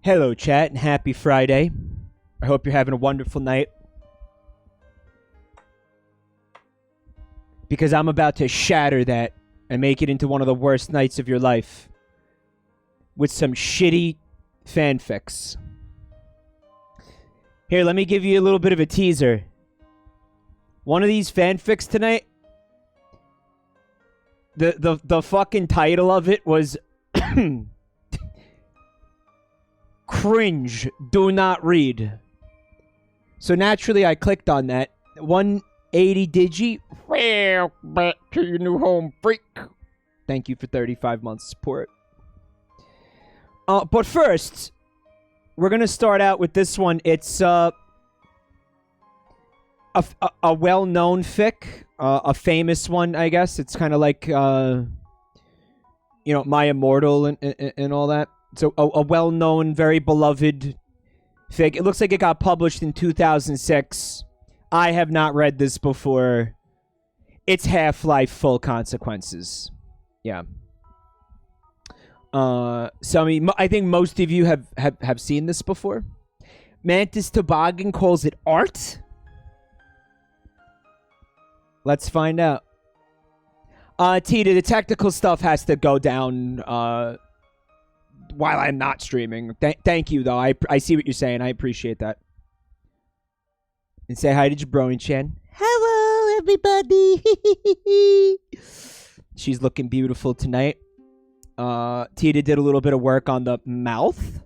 Hello, chat, and happy Friday. I hope you're having a wonderful night. Because I'm about to shatter that and make it into one of the worst nights of your life. With some shitty fanfics. Here, let me give you a little bit of a teaser. One of these fanfics tonight, the fucking title of it was Cringe, do not read. So naturally I clicked on that. 180 Digi. Well, back to your new home, freak. Thank you for 35 months support. But first, we're gonna start out with this one. It's a well-known fic, a famous one, I guess. It's kind of like you know, My Immortal and all that. So a well-known, very beloved fic. It looks like it got published in 2006. I have not read this before. It's Half-Life Full Consequences. Yeah. I think most of you have seen this before. Mantis Toboggan calls it art. Let's find out. Tita, the technical stuff has to go down while I'm not streaming. Thank you, though. I see what you're saying. I appreciate that. And say hi to Jabroni-Chan. Hello, everybody. She's looking beautiful tonight. Tita did a little bit of work on the mouth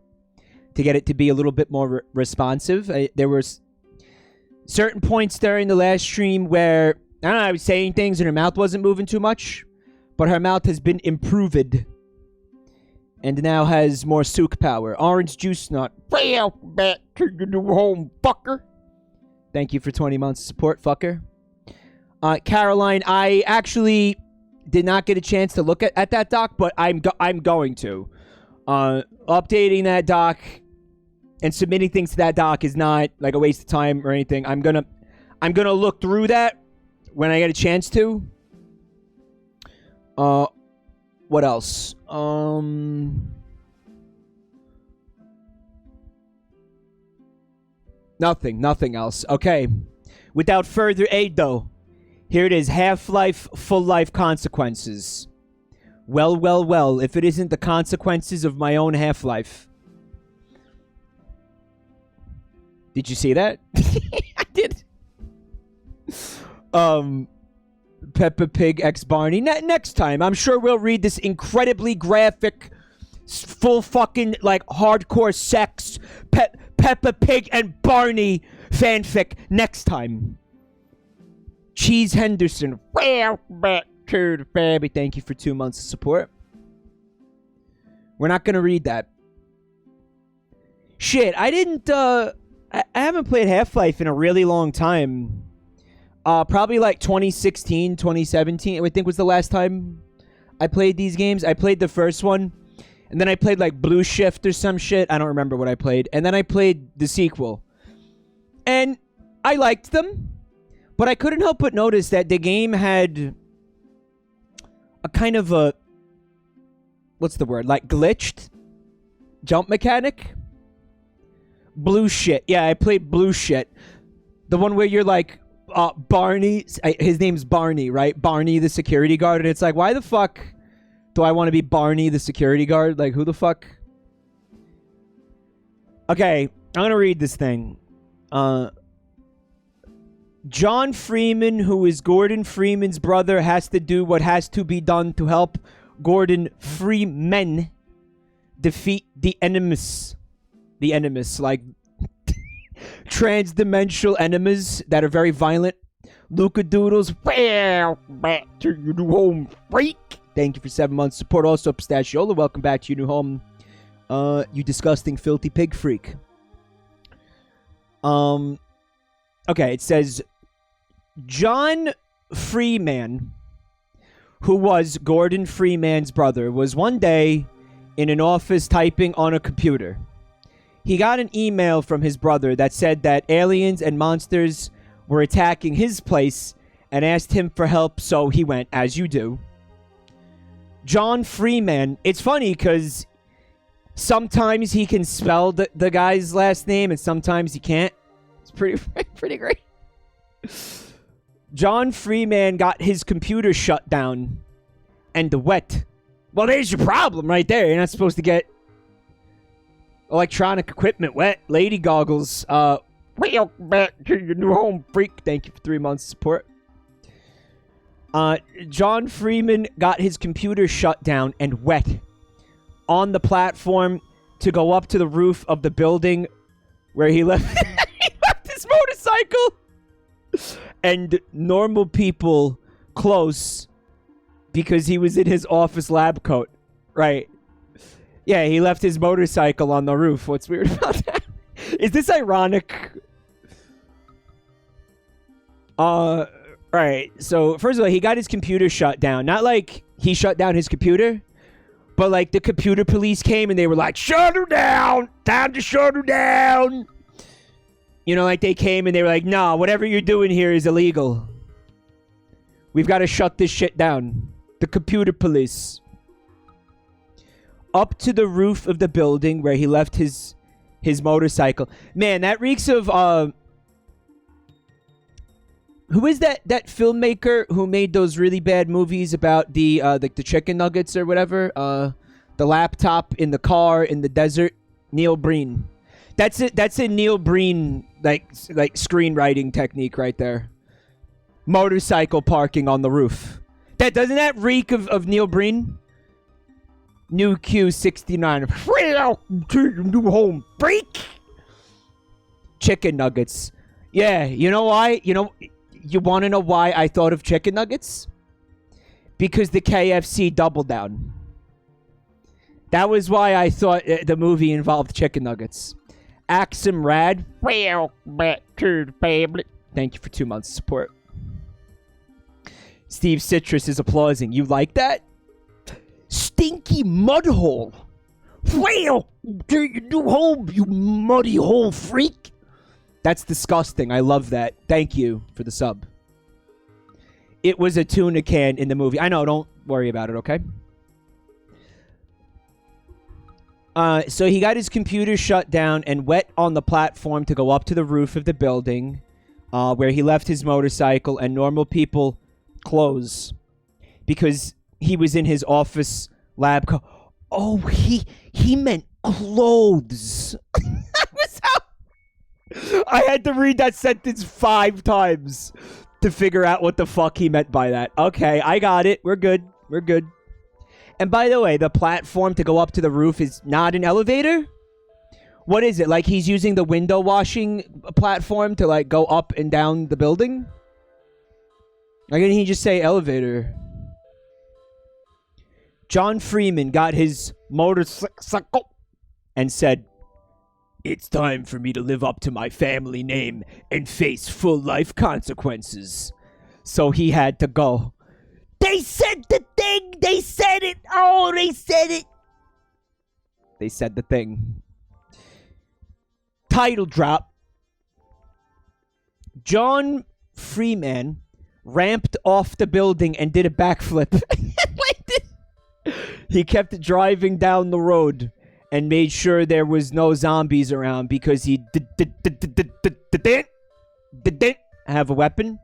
to get it to be a little bit more responsive. There were certain points during the last stream where, I don't know, I was saying things and her mouth wasn't moving too much, but her mouth has been improved and now has more souk power. Orange juice nut. Well, back to your new home, fucker. Thank you for 20 months of support, fucker. Caroline, I actually did not get a chance to look at that doc, but I'm going to. Updating that doc and submitting things to that doc is not like a waste of time or anything. I'm gonna look through that when I get a chance to. What else? Nothing else. Okay. Without further aid, though, here it is. Half-Life Full Life Consequences. Well, if it isn't the consequences of my own Half-Life. Did you see that? I did. Peppa Pig x Barney. Next time, I'm sure we'll read this incredibly graphic, full fucking, like, hardcore sex Peppa Pig and Barney fanfic next time. Cheese Henderson. Well, back to the baby. Thank you for 2 months of support. We're not gonna read that. Shit, I didn't, I haven't played Half-Life in a really long time. Probably like 2016, 2017, I think was the last time I played these games. I played the first one, and then I played like Blue Shift or some shit. I don't remember what I played. And then I played the sequel. And I liked them, but I couldn't help but notice that the game had a kind of a, what's the word, like glitched jump mechanic? Blue Shit. Yeah, I played Blue Shit. The one where you're like, Barney, his name's Barney, right? Barney the security guard, and it's like, why the fuck do I want to be Barney the security guard? Like, who the fuck? Okay, I'm gonna read this thing. John Freeman, who is Gordon Freeman's brother, has to do what has to be done to help Gordon Freeman defeat the enemies. The enemies, like trans-dimensional enemies that are very violent. Luca Doodles. Well, back to your new home, freak. Thank you for 7 months support. Also, Pistachiola, welcome back to your new home. You disgusting, filthy pig freak. Okay, it says, John Freeman, who was Gordon Freeman's brother, was one day in an office typing on a computer. He got an email from his brother that said that aliens and monsters were attacking his place and asked him for help, so he went, as you do. John Freeman, it's funny because Sometimes he can spell the guy's last name, and sometimes he can't. It's pretty great. John Freeman got his computer shut down and wet. Well, there's your problem right there. You're not supposed to get electronic equipment wet. Lady goggles. Welcome back to your new home, freak. Thank you for 3 months of support. John Freeman got his computer shut down and wet on the platform to go up to the roof of the building where he left, he left his motorcycle and normal people close because he was in his office lab coat. Right. Yeah, he left his motorcycle on the roof. What's weird about that? Is this ironic? Right. So, first of all, he got his computer shut down. Not like he shut down his computer, but like the computer police came and they were like, shut her down! Time to shut her down! You know, like they came and they were like, nah, whatever you're doing here is illegal. We've got to shut this shit down. The computer police. Up to the roof of the building where he left his motorcycle. Man, that reeks of, who is that filmmaker who made those really bad movies about the chicken nuggets or whatever? The laptop in the car in the desert? Neil Breen. That's it. That's a Neil Breen like screenwriting technique right there. Motorcycle parking on the roof. Doesn't that reek of Neil Breen? New Q69. Welcome to your new home, freak. Chicken nuggets. Yeah, you know why? You want to know why I thought of chicken nuggets? Because the KFC Double Down. That was why I thought the movie involved chicken nuggets. Axum Rad. Well, back to the family. Thank you for 2 months of support. Steve Citrus is applauding. You like that? Stinky mudhole. Well, to your new home, you muddy hole freak. That's disgusting. I love that. Thank you for the sub. It was a tuna can in the movie. I know. Don't worry about it, okay? So he got his computer shut down and wet on the platform to go up to the roof of the building where he left his motorcycle and normal people close because he was in his office lab coat. Oh, he meant clothes. That was how... I had to read that sentence 5 times to figure out what the fuck he meant by that. Okay, I got it. We're good. We're good. And by the way, the platform to go up to the roof is not an elevator? What is it? Like he's using the window washing platform to like go up and down the building? Why didn't he just say elevator? John Freeman got his motorcycle and said, "It's time for me to live up to my family name and face full life consequences." So he had to go. They said the thing! They said it! Oh, they said it! They said the thing. Title drop. John Freeman ramped off the building and did a backflip. He kept driving down the road and made sure there was no zombies around because he didn't have a weapon.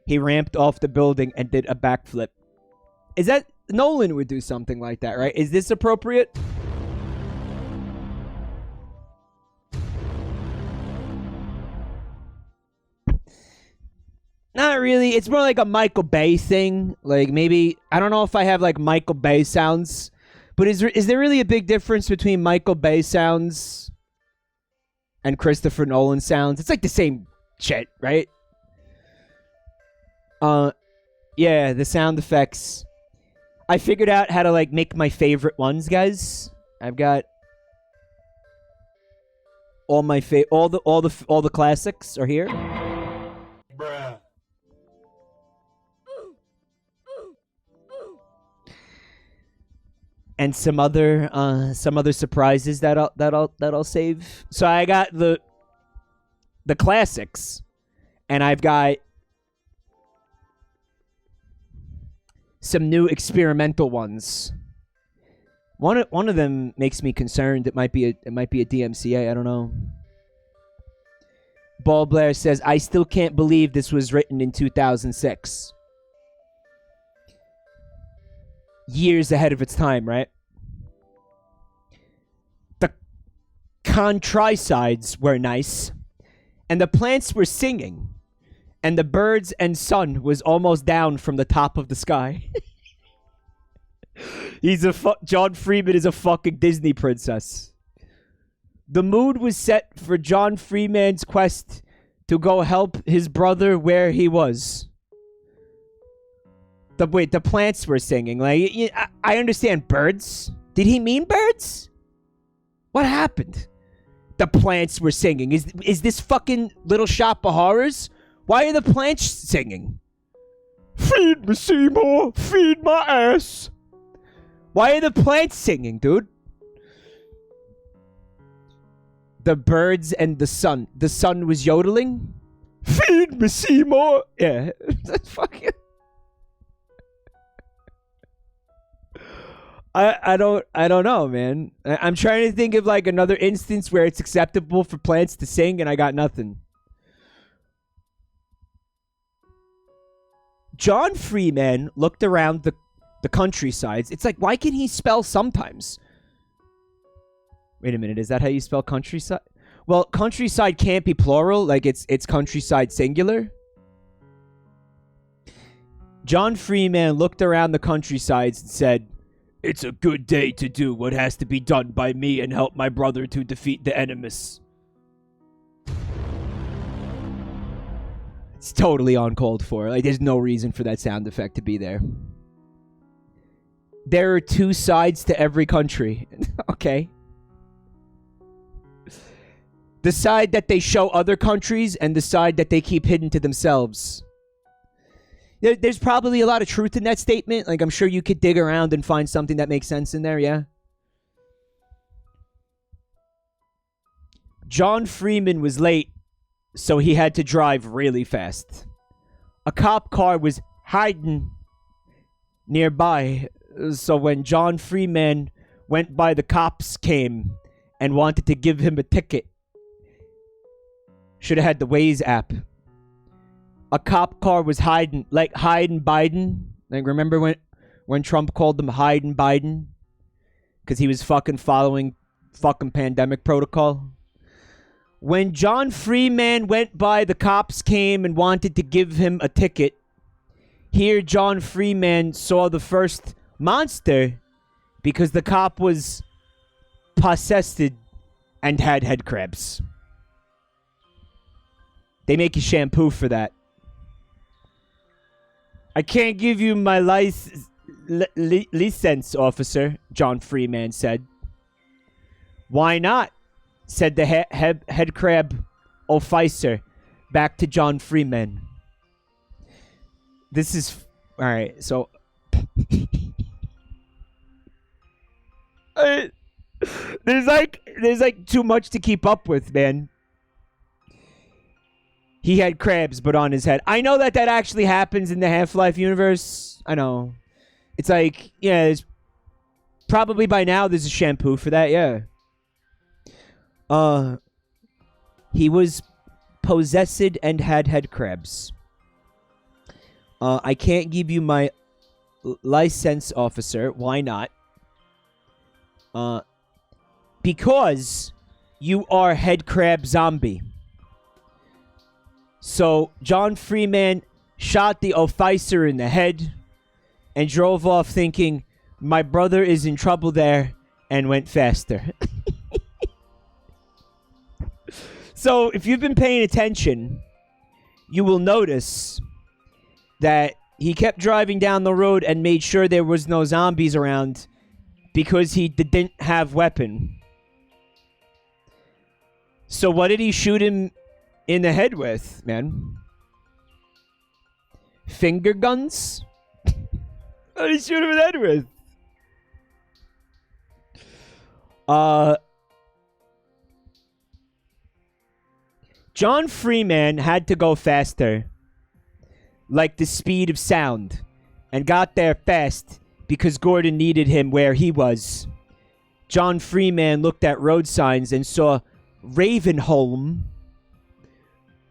He ramped off the building and did a backflip. Is that... Nolan would do something like that, right? Is this appropriate? Not really. It's more like a Michael Bay thing. Like maybe... I don't know if I have like Michael Bay sounds. But is there really a big difference between Michael Bay sounds and Christopher Nolan sounds? It's like the same shit, right? Yeah, the sound effects. I figured out how to like make my favorite ones, guys. I've got all my all the classics are here. Bruh. And some other surprises that I'll save. So I got the classics, and I've got some new experimental ones One of them makes me concerned. It might be a DMCA. I don't know. Ball Blair says, I still can't believe this was written in 2006. Years ahead of its time, right? The countrisides were nice, and the plants were singing, and the birds and sun was almost down from the top of the sky. John Freeman is a fucking Disney princess. The mood was set for John Freeman's quest to go help his brother where he was. The plants were singing. Like, I understand birds. Did he mean birds? What happened? The plants were singing. Is this fucking Little Shop of Horrors? Why are the plants singing? Feed me, Seymour. Feed my ass. Why are the plants singing, dude? The birds and the sun. The sun was yodeling. Feed me, Seymour. Yeah. That's fucking... I don't know, man. I'm trying to think of like another instance where it's acceptable for plants to sing, and I got nothing. John Freeman looked around the countrysides. It's like, why can he spell sometimes? Wait a minute, is that how you spell countryside? Well, countryside can't be plural, like it's countryside singular. John Freeman looked around the countrysides and said, it's a good day to do what has to be done by me and help my brother to defeat the enemies. It's totally uncalled for. Like, there's no reason for that sound effect to be there. There are two sides to every country. Okay. The side that they show other countries and the side that they keep hidden to themselves. There's probably a lot of truth in that statement. Like, I'm sure you could dig around and find something that makes sense in there, yeah? John Freeman was late, so he had to drive really fast. A cop car was hiding nearby, so when John Freeman went by, the cops came and wanted to give him a ticket. Should have had the Waze app. A cop car was hiding, like hiding Biden. Like, remember when Trump called them hiding Biden? Because he was fucking following fucking pandemic protocol. When John Freeman went by, the cops came and wanted to give him a ticket. Here, John Freeman saw the first monster because the cop was possessed and had head crabs. They make you shampoo for that. I can't give you my license, officer, John Freeman said. Why not? Said the head crab officer back to John Freeman. This is... Alright, so... there's like too much to keep up with, man. He had crabs, but on his head. I know that actually happens in the Half-Life universe. I know. It's like, yeah, there's probably by now there's a shampoo for that, yeah. He was possessed and had head crabs. I can't give you my license, officer. Why not? Because you are head crab zombie. So, John Freeman shot the officer in the head and drove off thinking, my brother is in trouble there, and went faster. So, if you've been paying attention, you will notice that he kept driving down the road and made sure there was no zombies around because he didn't have weapon. So what did he shoot him in the head with, man? Finger guns? What did he shoot him in the head with? John Freeman had to go faster, like the speed of sound, and got there fast because Gordon needed him where he was. John Freeman looked at road signs and saw Ravenholm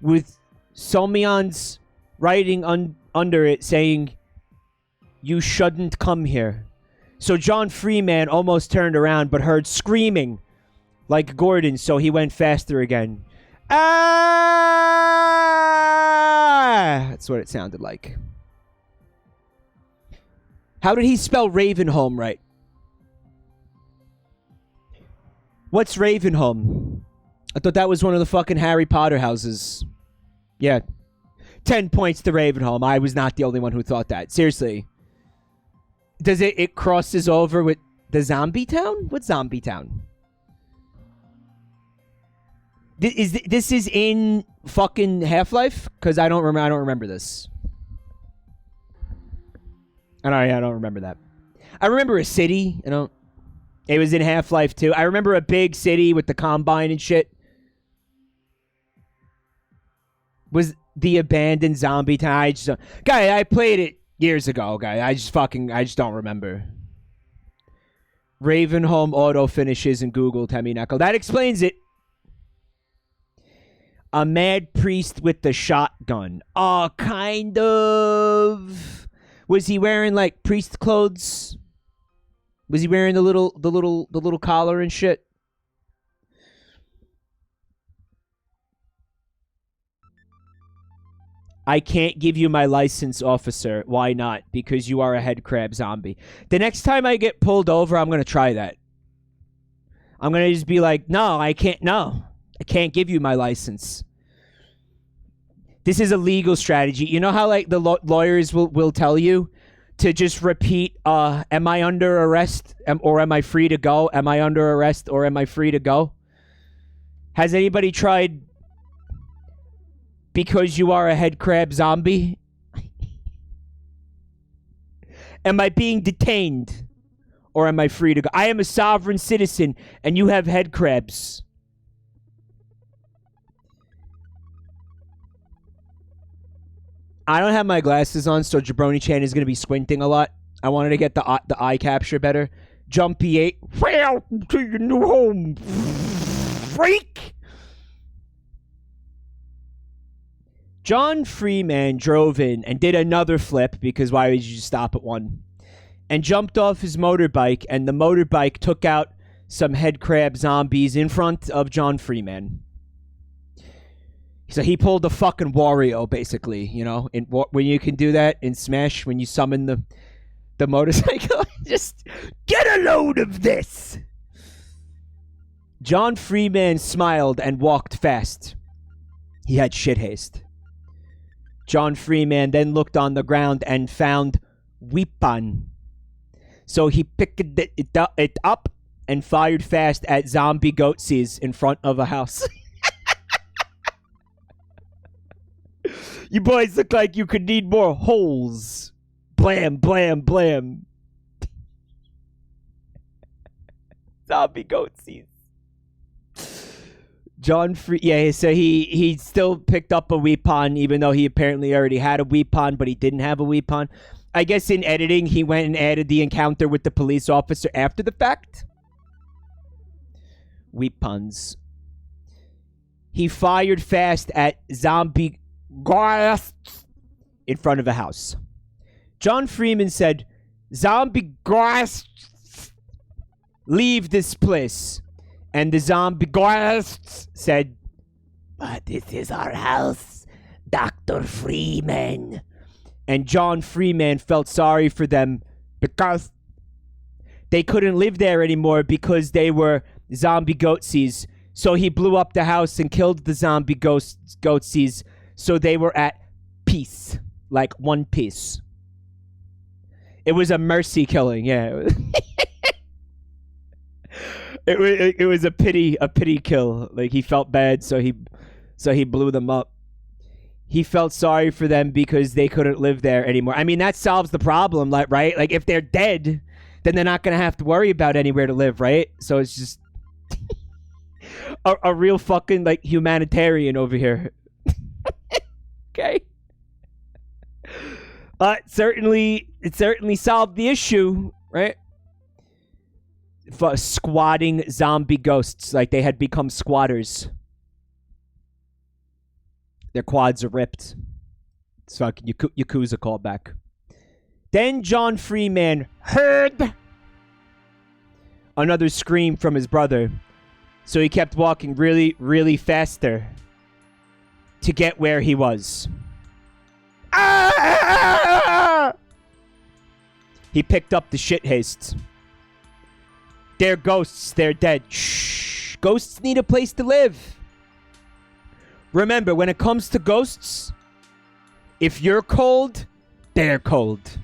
with Somyan's writing under it saying, "You shouldn't come here." So John Freeman almost turned around but heard screaming like Gordon, so he went faster again. Ah! That's what it sounded like. How did he spell Ravenholm right? What's Ravenholm? I thought that was one of the fucking Harry Potter houses. Yeah. 10 points to Ravenholm. I was not the only one who thought that. Seriously. Does it crosses over with the Zombie Town? What's Zombie Town? This is in fucking Half-Life? Because I don't remember this. I don't remember that. I remember a city. It was in Half-Life 2. I remember a big city with the Combine and shit. Was the abandoned zombie town? I played it years ago, guy. I just don't remember. Ravenholm auto finishes in Google Temmie Knuckle. That explains it. A mad priest with the shotgun. Oh, kind of. Was he wearing like priest clothes? Was he wearing the little collar and shit? I can't give you my license, officer. Why not? Because you are a head crab zombie. The next time I get pulled over, I'm going to try that. I'm going to just be like, no, I can't. No, I can't give you my license. This is a legal strategy. You know how like the lawyers will tell you to just repeat, am I under arrest or am I free to go? Am I under arrest or am I free to go? Has anybody tried because you are a head crab zombie? Am I being detained or am I free to go? I am a sovereign citizen and you have head crabs. I don't have my glasses on, so Jabroni-Chan is going to be squinting a lot. I wanted to get the eye capture better. Jumpy 8. Welcome to your new home, freak! John Freeman drove in and did another flip, because why would you just stop at one? And jumped off his motorbike, and the motorbike took out some head crab zombies in front of John Freeman. So he pulled the fucking Wario, basically, you know, when you can do that in Smash, when you summon the motorcycle. Just get a load of this! John Freeman smiled and walked fast. He had shit haste. John Freeman then looked on the ground and found weapon. So he picked it up and fired fast at zombie goatsies in front of a house. You boys look like you could need more holes. Blam, blam, blam. Zombie goatsies. Yeah, so he still picked up a weapon, even though he apparently already had a weapon, but he didn't have a weapon. I guess in editing, he went and added the encounter with the police officer after the fact. Weapons. He fired fast at zombie ghosts in front of a house. John Freeman said, "Zombie ghosts, leave this place." And the zombie ghosts said, "But this is our house, Dr. Freeman." And John Freeman felt sorry for them because they couldn't live there anymore because they were zombie goatsies. So he blew up the house and killed the zombie goatsies. So they were at peace, like one piece. It was a mercy killing, yeah. It was a pity kill. Like he felt bad, so he blew them up. He felt sorry for them because they couldn't live there anymore. I mean, that solves the problem, like, right? Like if they're dead, then they're not gonna have to worry about anywhere to live, right? So it's just a real fucking like humanitarian over here. Okay. It certainly solved the issue, right? squatting zombie ghosts. Like they had become squatters. Their quads are ripped. It's fucking Yakuza callback. Then John Freeman heard another scream from his brother. So he kept walking really, really faster to get where he was. Ah! He picked up the shit haste. They're ghosts. They're dead. Shh. Ghosts need a place to live. Remember, when it comes to ghosts, if you're cold, they're cold.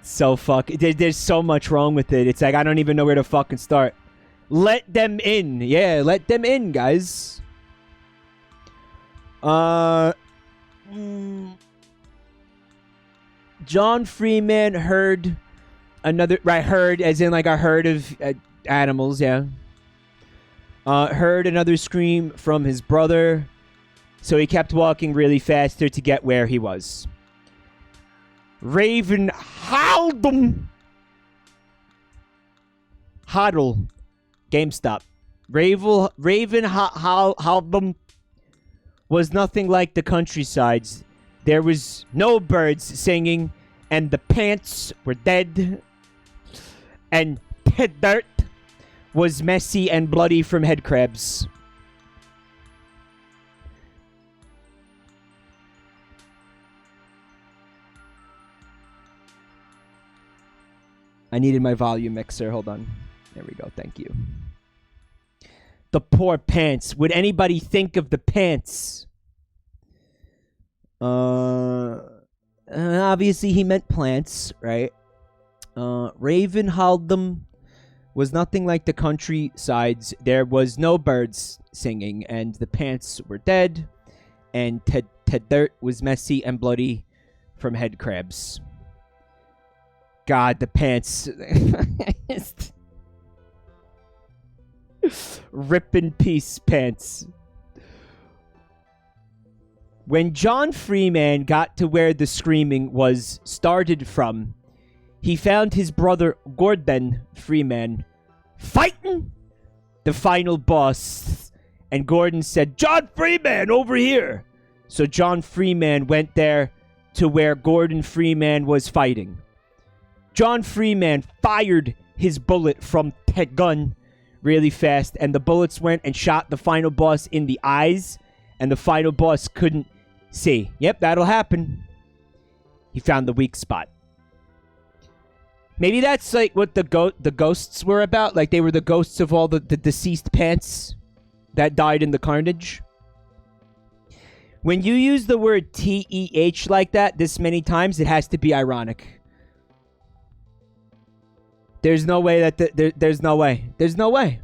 So there's so much wrong with it. It's like I don't even know where to fucking start. Let them in. Yeah, let them in, guys. John Freeman heard another, right, herd as in like a herd of animals, yeah. Heard another scream from his brother, so he kept walking really faster to get where he was. Raven howled them. Hodl. GameStop. Raven howled them was nothing like the countrysides. There was no birds singing, and the pants were dead. And the dirt was messy and bloody from head crabs. I needed my volume mixer. Hold on. There we go. Thank you. The poor pants. Would anybody think of the pants? Obviously he meant plants, right? Raven howled them was nothing like the countrysides. There was no birds singing, and the pants were dead, and the dirt was messy and bloody from head crabs. God, the pants. Rip in peace pants. When John Freeman got to where the screaming was started from, he found his brother Gordon Freeman fighting the final boss. And Gordon said, "John Freeman, over here!" So John Freeman went there to where Gordon Freeman was fighting. John Freeman fired his bullet from the gun really fast, and the bullets went and shot the final boss in the eyes, and the final boss couldn't see. Yep, that'll happen. He found the weak spot. Maybe that's like what the ghosts were about. Like they were the ghosts of all the deceased pants that died in the carnage. When you use the word TEH like that this many times, it has to be ironic. There's no way that there's no way. There's no way.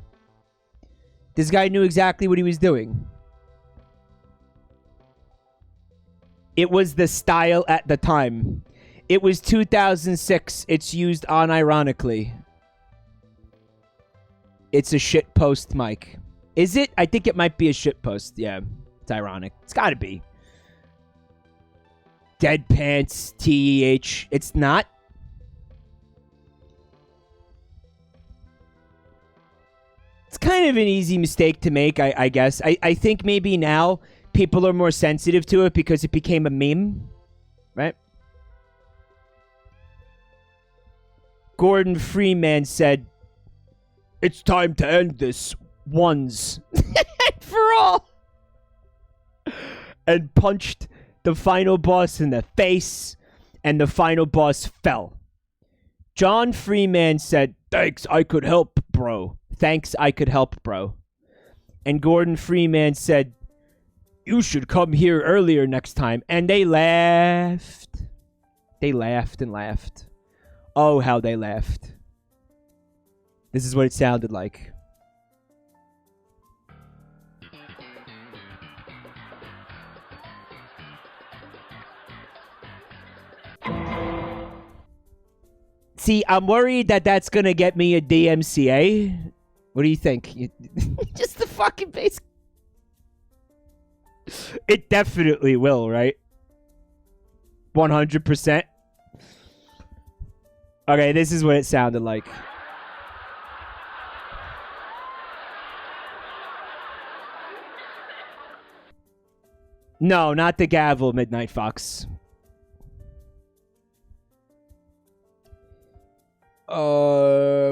This guy knew exactly what he was doing. It was the style at the time. It was 2006. It's used unironically. It's a shit post, Mike. Is it? I think it might be a shit post. Yeah, it's ironic. It's got to be. Dead pants, TEH. It's not. It's kind of an easy mistake to make, I guess. I think maybe now people are more sensitive to it because it became a meme, right? Gordon Freeman said, "It's time to end this once and for all," and punched the final boss in the face, and the final boss fell. John Freeman said, "Thanks, I could help, bro. Thanks, I could help, bro." And Gordon Freeman said, "You should come here earlier next time." And they laughed. They laughed and laughed. Oh, how they laughed. This is what it sounded like. See, I'm worried that that's going to get me a DMCA. What do you think? Just the fucking base. It definitely will, right? 100%. Okay, this is what it sounded like. No, not the gavel, Midnight Fox.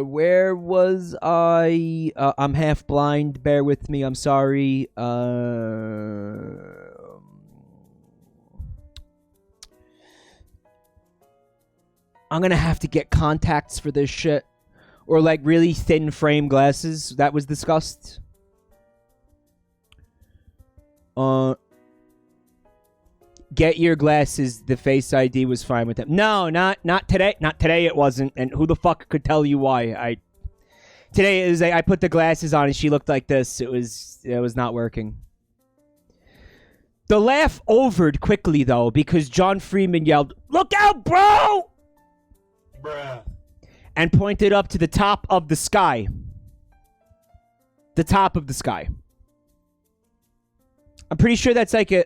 Where was I? I'm half blind. Bear with me. I'm sorry. I'm gonna have to get contacts for this shit. Or like really thin frame glasses. That was discussed. Get your glasses. The Face ID was fine with them. No, not today. Not today. It wasn't. And who the fuck could tell you why? Today it was. I put the glasses on and she looked like this. It was not working. The laugh overed quickly though because John Freeman yelled, "Look out, bro!" Bruh. And pointed up to the top of the sky. The top of the sky. I'm pretty sure that's like a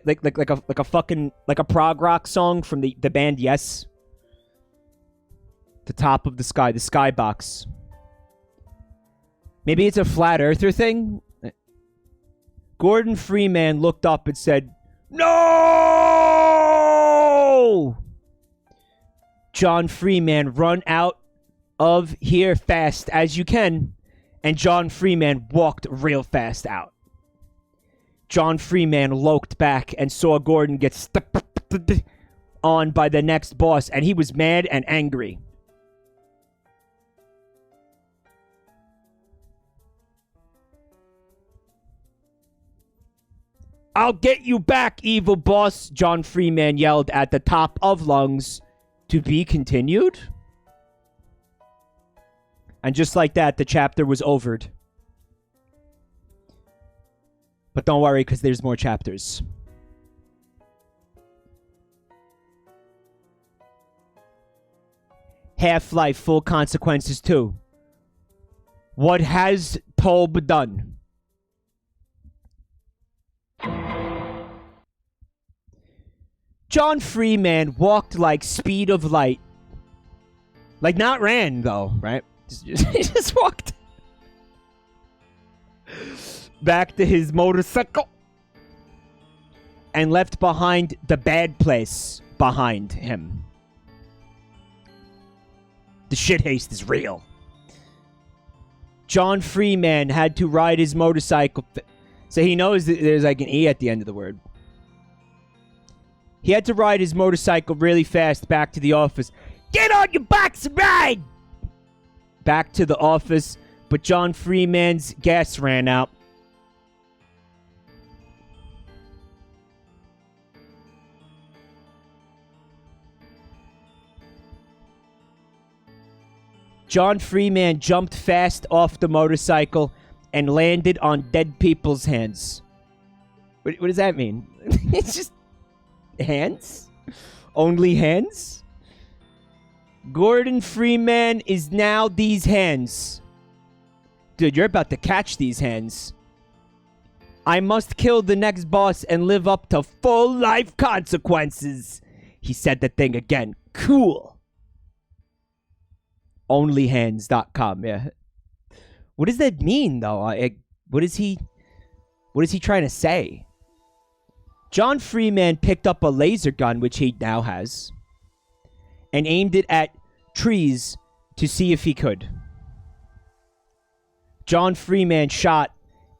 fucking prog rock song from the band Yes. The top of the sky, the skybox. Maybe it's a flat earther thing. Gordon Freeman looked up and said, "No!" John Freeman, run out of here fast as you can. And John Freeman walked real fast out. John Freeman loped back and saw Gordon get stepped on by the next boss, and he was mad and angry. "I'll get you back, evil boss," John Freeman yelled at the top of lungs. To be continued? And just like that, the chapter was overed. But don't worry, because there's more chapters. Half-Life Full Consequences 2. What has Tob done? John Freeman walked like speed of light. Like, not ran, though, right? He just walked back to his motorcycle and left behind the bad place behind him. The shit haste is real. John Freeman had to ride his motorcycle. So he knows that there's like an E at the end of the word. He had to ride his motorcycle really fast back to the office. Get on your bikes and ride! Back to the office, but John Freeman's gas ran out. John Freeman jumped fast off the motorcycle and landed on dead people's hands. What does that mean? It's just hands? Only hands? Gordon Freeman is now these hands. Dude, you're about to catch these hands. I must kill the next boss and live up to full life consequences. He said the thing again. Cool. Onlyhands.com, yeah. What does that mean, though? What is he trying to say? John Freeman picked up a laser gun, which he now has, and aimed it at trees to see if he could. John Freeman shot,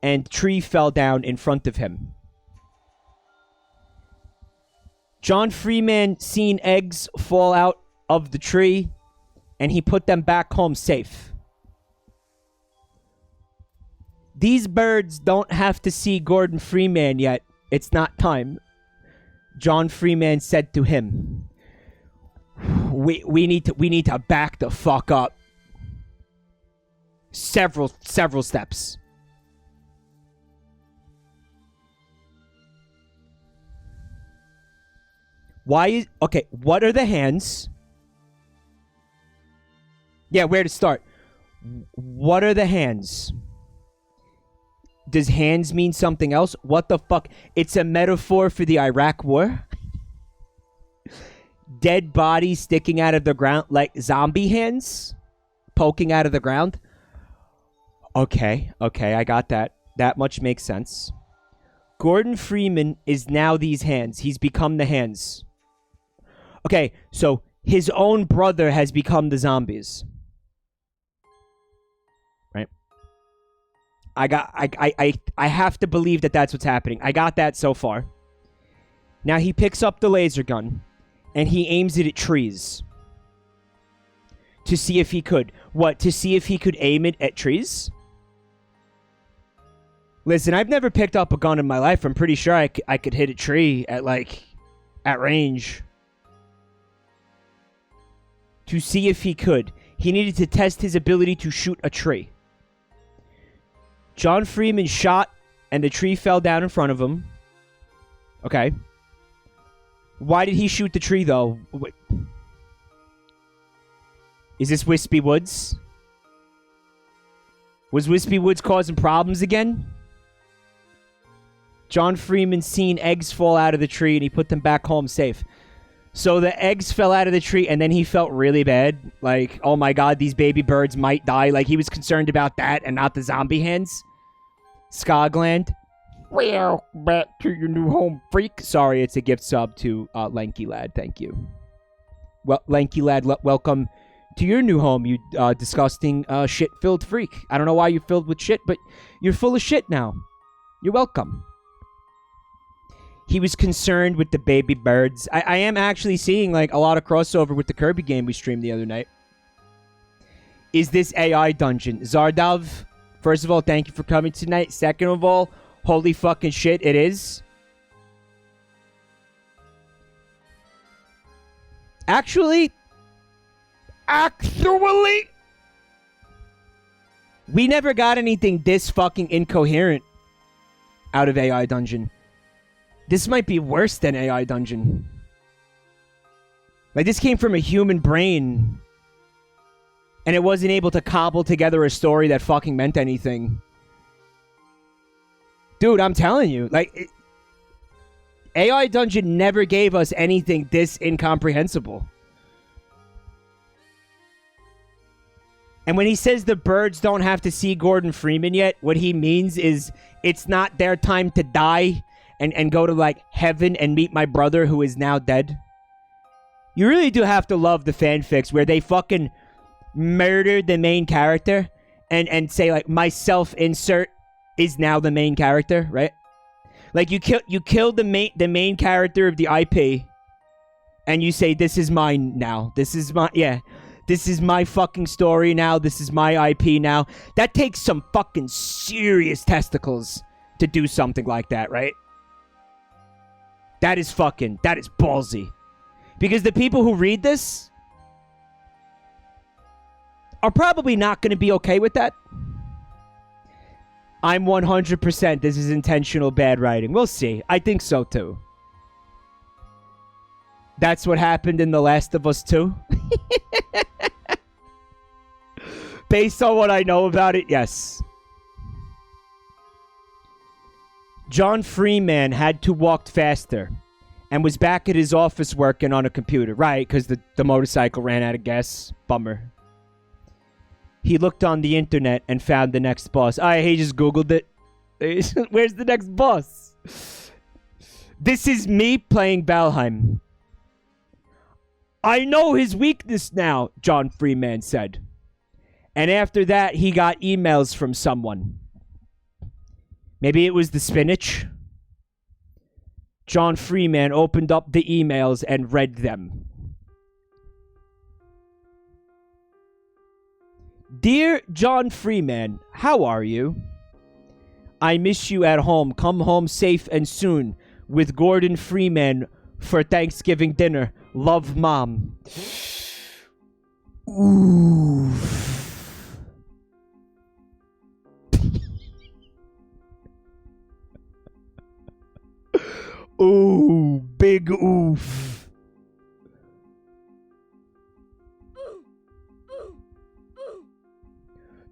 and tree fell down in front of him. John Freeman seen eggs fall out of the tree, and he put them back home safe. These birds don't have to see Gordon Freeman yet. It's not time. John Freeman said to him, We need to back the fuck up. Several steps. Okay, what are the hands? Yeah, where to start? What are the hands? Does hands mean something else? What the fuck? It's a metaphor for the Iraq War? dead bodies sticking out of the ground like zombie hands poking out of the ground. Okay, I got that. That much makes sense. Gordon Freeman is now these hands. He's become the hands. Okay, so his own brother has become the zombies. Right? I have to believe that that's what's happening. I got that so far. Now he picks up the laser gun and he aims it at trees. To see if he could. What? To see if he could aim it at trees? Listen, I've never picked up a gun in my life. I'm pretty sure I could hit a tree at range. To see if he could. He needed to test his ability to shoot a tree. John Freeman shot, and the tree fell down in front of him. Okay. Why did he shoot the tree, though? Wait. Is this Wispy Woods? Was Wispy Woods causing problems again? John Freeman seen eggs fall out of the tree and he put them back home safe. So the eggs fell out of the tree and then he felt really bad. Like, oh my god, these baby birds might die. Like, he was concerned about that and not the zombie hands. Skogland. Well, back to your new home, freak. Sorry, it's a gift sub to Lanky Lad. Thank you. Well, Lanky Lad, welcome to your new home, you disgusting shit-filled freak. I don't know why you're filled with shit, but you're full of shit now. You're welcome. He was concerned with the baby birds. I am actually seeing like a lot of crossover with the Kirby game we streamed the other night. Is this AI dungeon? Zardov, first of all, thank you for coming tonight. Second of all, holy fucking shit, it is. Actually, we never got anything this fucking incoherent out of AI dungeon. This might be worse than AI dungeon. Like, this came from a human brain. And it wasn't able to cobble together a story that fucking meant anything. Dude, I'm telling you. Like, AI dungeon never gave us anything this incomprehensible. And when he says the birds don't have to see Gordon Freeman yet, what he means is it's not their time to die and go to, like, heaven and meet my brother who is now dead. You really do have to love the fanfics where they fucking murdered the main character and say, like, my self-insert is now the main character, right? Like, you killed the main character of the IP and you say, this is mine now. This is my, yeah. This is my fucking story now. This is my IP now. That takes some fucking serious testicles to do something like that, right? That is ballsy. Because the people who read this are probably not going to be okay with that. I'm 100% this is intentional bad writing. We'll see. I think so too. That's what happened in The Last of Us 2. Based on what I know about it, yes. John Freeman had to walk faster and was back at his office working on a computer. Right, because the motorcycle ran out of gas. Bummer. He looked on the internet and found the next boss. He just Googled it. Where's the next boss? This is me playing Valheim. I know his weakness now, John Freeman said. And after that, he got emails from someone. Maybe it was the spinach. John Freeman opened up the emails and read them. Dear John Freeman, how are you? I miss you at home. Come home safe and soon with Gordon Freeman for Thanksgiving dinner. Love, Mom. Oof. Ooh, big oof.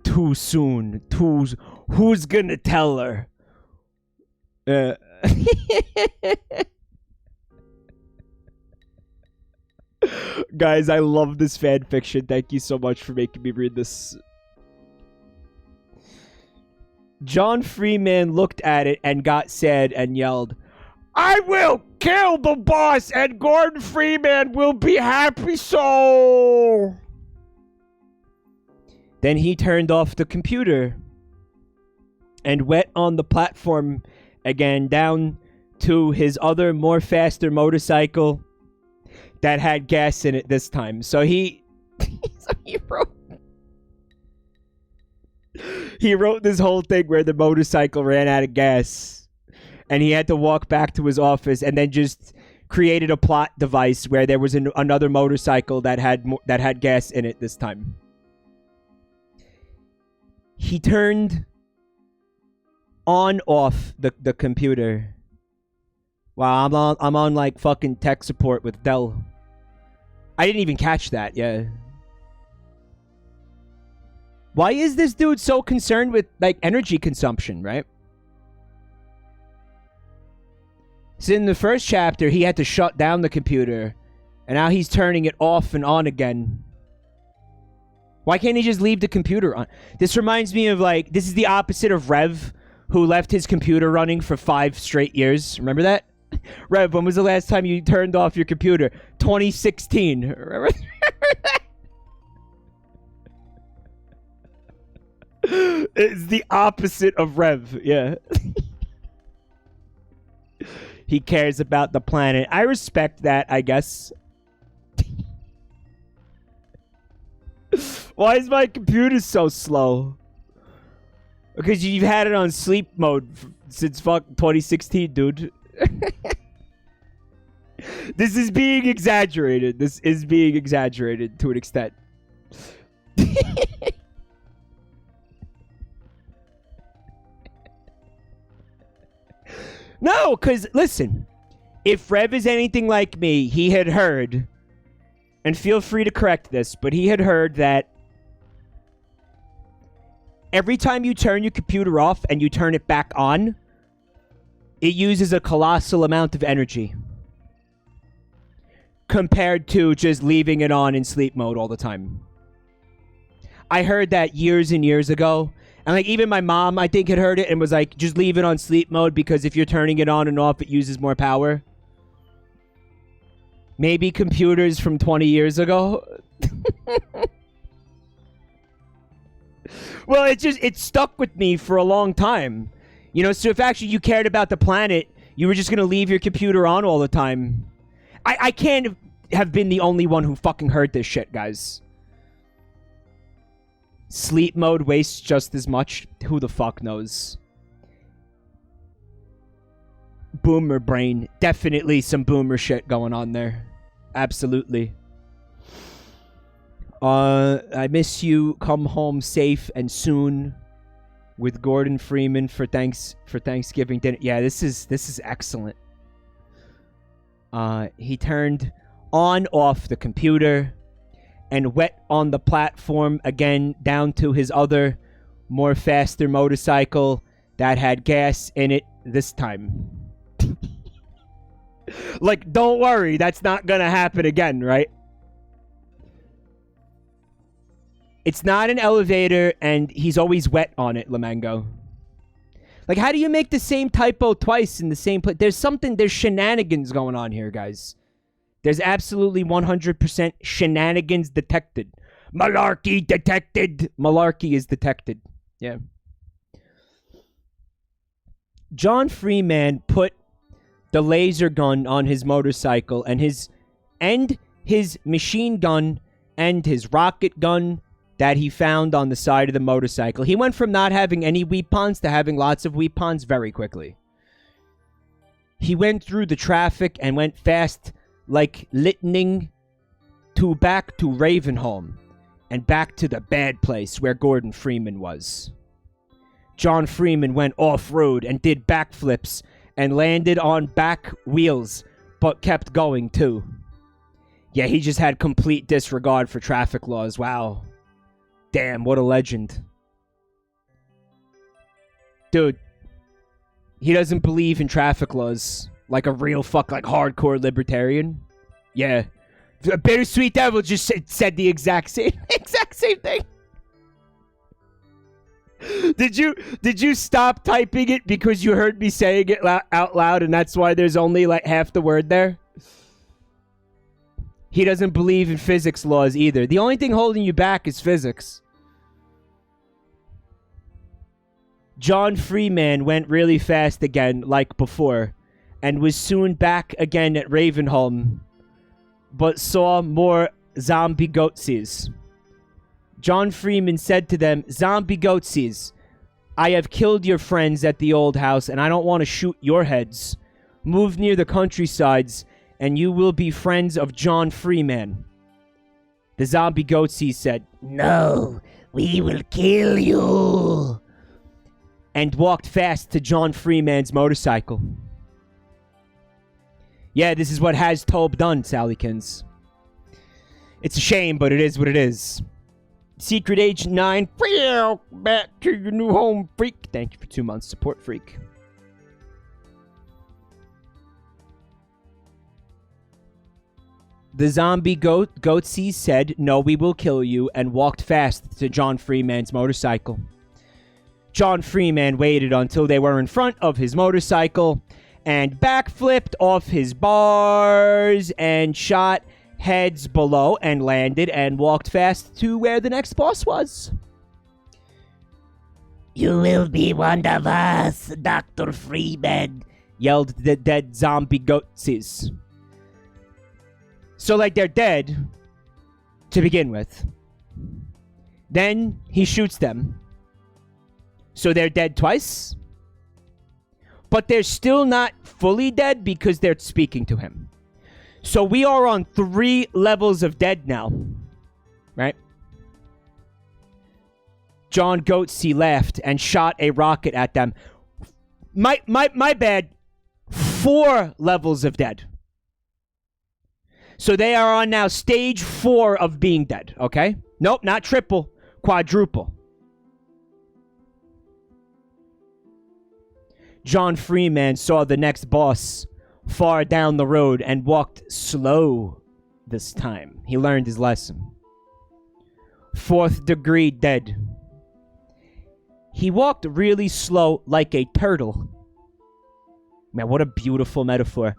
Too soon. Who's gonna tell her? Guys, I love this fan fiction. Thank you so much for making me read this. John Freeman looked at it and got sad and yelled, "I will kill the boss and Gordon Freeman will be happy so." Then he turned off the computer and went on the platform again down to his other more faster motorcycle that had gas in it this time. So he wrote this whole thing where the motorcycle ran out of gas and he had to walk back to his office, and then just created a plot device where there was another motorcycle that had gas in it this time. He turned off the computer. Wow, I'm on like fucking tech support with Dell. I didn't even catch that, yeah. Why is this dude so concerned with like energy consumption, right? So in the first chapter, he had to shut down the computer, and now he's turning it off and on again. Why can't he just leave the computer on? This reminds me of like, this is the opposite of Rev, who left his computer running for 5 straight years. Remember that? Rev, when was the last time you turned off your computer? 2016. Remember that? It's the opposite of Rev, yeah. He cares about the planet. I respect that, I guess. Why is my computer so slow? Because you've had it on sleep mode since fuck 2016, dude. This is being exaggerated. This is being exaggerated to an extent. No, because, listen, if Rev is anything like me, he had heard, and feel free to correct this, but he had heard that every time you turn your computer off and you turn it back on, it uses a colossal amount of energy compared to just leaving it on in sleep mode all the time. I heard that years and years ago. And like even my mom, I think, had heard it and was like, just leave it on sleep mode because if you're turning it on and off, it uses more power. Maybe computers from 20 years ago. Well, it stuck with me for a long time. You know, so if actually you cared about the planet, you were just going to leave your computer on all the time. I can't have been the only one who fucking heard this shit, guys. Sleep mode wastes just as much. Who the fuck knows? Boomer brain. Definitely some boomer shit going on there. Absolutely. I miss you. Come home safe and soon with Gordon Freeman for Thanksgiving dinner. Yeah, this is excellent. He turned off the computer and went on the platform again down to his other, more faster motorcycle that had gas in it this time. Like, don't worry, that's not gonna happen again, right? It's not an elevator, and he's always wet on it, Lamango. Like, how do you make the same typo twice in the same place? There's shenanigans going on here, guys. There's absolutely 100% shenanigans detected. Malarkey detected. Malarkey is detected. Yeah. John Freeman put the laser gun on his motorcycle and his machine gun and his rocket gun that he found on the side of the motorcycle. He went from not having any weapons to having lots of weapons very quickly. He went through the traffic and went fast like lightning back to Ravenholm and back to the bad place where Gordon Freeman was. John Freeman went off-road and did backflips and landed on back wheels, but kept going too. Yeah, he just had complete disregard for traffic laws. Wow. Damn, what a legend. Dude, he doesn't believe in traffic laws like a real hardcore libertarian. Yeah, Bittersweet Devil just said the exact same thing. Did you stop typing it because you heard me saying it out loud, and that's why there's only like half the word there? He doesn't believe in physics laws either. The only thing holding you back is physics. John Freeman went really fast again, like before, and was soon back again at Ravenholm, but saw more zombie goatsies. John Freeman said to them, "Zombie goatsies, I have killed your friends at the old house, and I don't want to shoot your heads. Move near the countrysides, and you will be friends of John Freeman." The zombie goatsies said, "No, we will kill you," and walked fast to John Freeman's motorcycle. Yeah, this is what Has Tobe done, Sallykins. It's a shame, but it is what it is. Secret Agent 9, back to your new home, freak. Thank you for 2 months support, freak. The zombie goatsy said, "No, we will kill you," and walked fast to John Freeman's motorcycle. John Freeman waited until they were in front of his motorcycle and backflipped off his bars and shot heads below and landed and walked fast to where the next boss was. "You will be one of us, Dr. Freeman," yelled the dead zombie goatsies. So, like, they're dead to begin with. Then he shoots them. So they're dead twice. But they're still not fully dead because they're speaking to him. So we are on 3 levels of dead now. Right? John Goatsy laughed and shot a rocket at them. My bad. 4 levels of dead. So they are on now stage 4 of being dead, okay? Nope, not triple, quadruple. John Freeman saw the next boss far down the road and walked slow this time. He learned his lesson. 4th degree dead. He walked really slow like a turtle. Man, what a beautiful metaphor.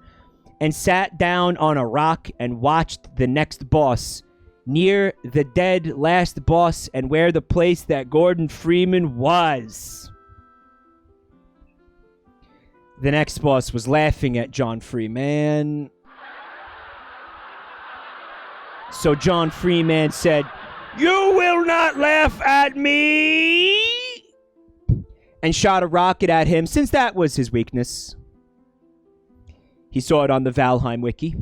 And sat down on a rock and watched the next boss near the dead last boss and where the place that Gordon Freeman was. The next boss was laughing at John Freeman. So John Freeman said, "You will not laugh at me!" and shot a rocket at him, since that was his weakness. He saw it on the Valheim wiki.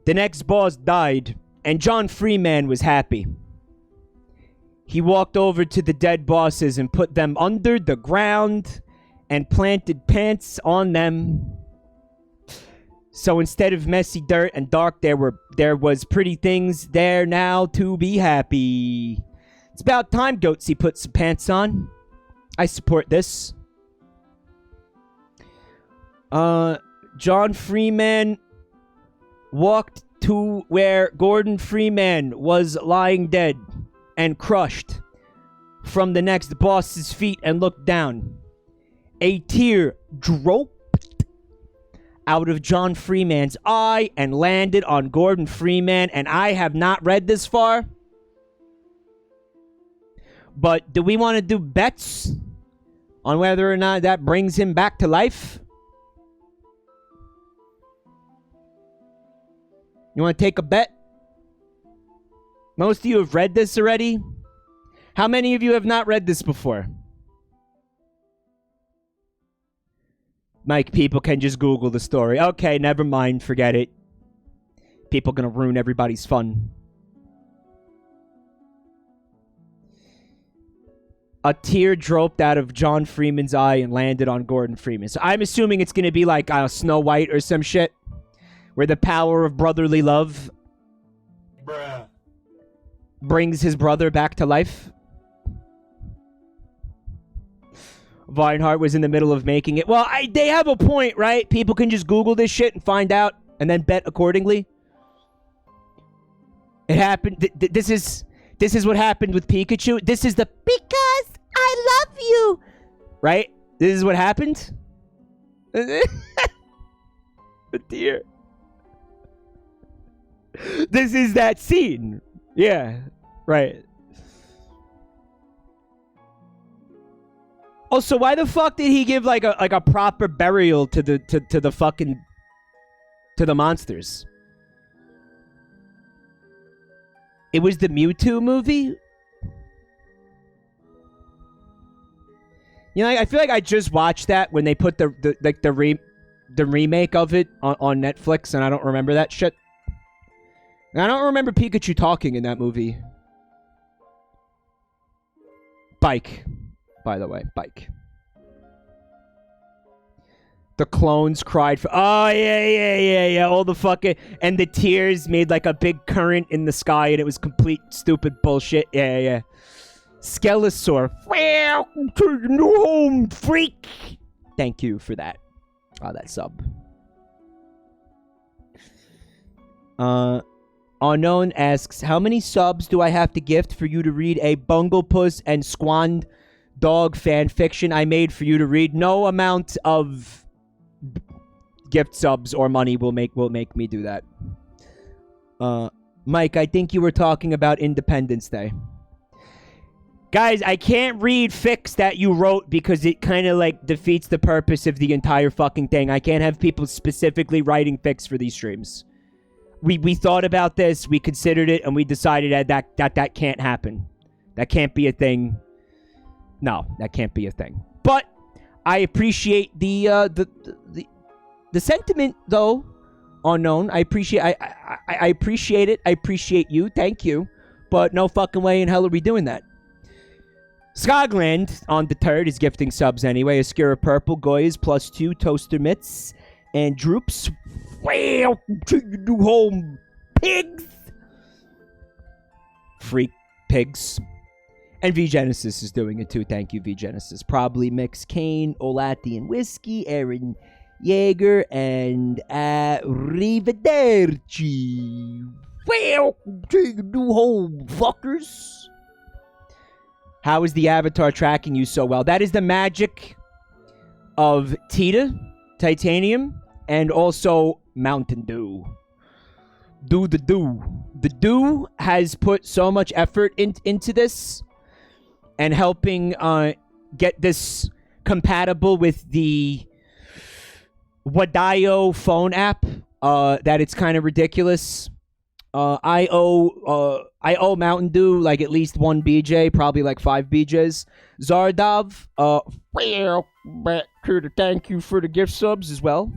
The next boss died, and John Freeman was happy. He walked over to the dead bosses and put them under the ground and planted pants on them. So instead of messy dirt and dark, there was pretty things there now to be happy. It's about time Goatsy put some pants on. I support this. John Freeman walked to where Gordon Freeman was lying dead and crushed from the next boss's feet and looked down. A tear dropped out of John Freeman's eye and landed on Gordon Freeman, and I have not read this far. But do we want to do bets on whether or not that brings him back to life? You want to take a bet? Most of you have read this already. How many of you have not read this before? Mike, people can just Google the story. Okay, never mind. Forget it. People gonna ruin everybody's fun. A tear dropped out of John Freeman's eye and landed on Gordon Freeman. So I'm assuming it's gonna be like Snow White or some shit, where the power of brotherly love brings his brother back to life. Reinhardt was in the middle of making it. Well, they have a point, right? People can just Google this shit and find out and then bet accordingly. It happened. This is what happened with Pikachu. This is the because I love you. Right? This is what happened. Dear. This is that scene. Yeah. Right. Also, why the fuck did he give like a proper burial to the fucking to the monsters? It was the Mewtwo movie? You know, I feel like I just watched that when they put the remake of it on Netflix, and I don't remember that shit. And I don't remember Pikachu talking in that movie. Bike, by the way, bike. The clones cried for... Oh, yeah. All the fucking... And the tears made like a big current in the sky, and it was complete stupid bullshit. Yeah. Skelesaur. Welcome to your new home, freak. Thank you for that. Oh, that sub. Unknown asks, how many subs do I have to gift for you to read a Bunglepuss and Squand Dog fan fiction I made for you to read? No amount of gift subs or money will make me do that. Mike, I think you were talking about Independence Day. Guys, I can't read fics that you wrote because it kind of like defeats the purpose of the entire fucking thing. I can't have people specifically writing fics for these streams. We thought about this, we considered it, and we decided that can't happen. That can't be a thing. No, that can't be a thing. But I appreciate the sentiment, though. Unknown. I appreciate it. I appreciate you. Thank you. But no fucking way in hell are we doing that. Skogland on the third is gifting subs anyway. Oscura Purple, Goyas, +2, Toaster Mitts, and Droops. Well, to your new home, pigs. Freak pigs. And V Genesis is doing it too. Thank you, V Genesis. Probably Mix Kane, Olathian Whiskey, Aaron Yeager, and Arrivederci. Welcome to your new home, fuckers. How is the avatar tracking you so well? That is the magic of Tita, Titanium, and also Mountain Dew. The Dew has put so much effort into this and helping get this compatible with the Wadayo phone app that it's kind of ridiculous. I owe Mountain Dew like at least 1 BJ, probably like 5 BJs. Zardav, thank you for the gift subs as well.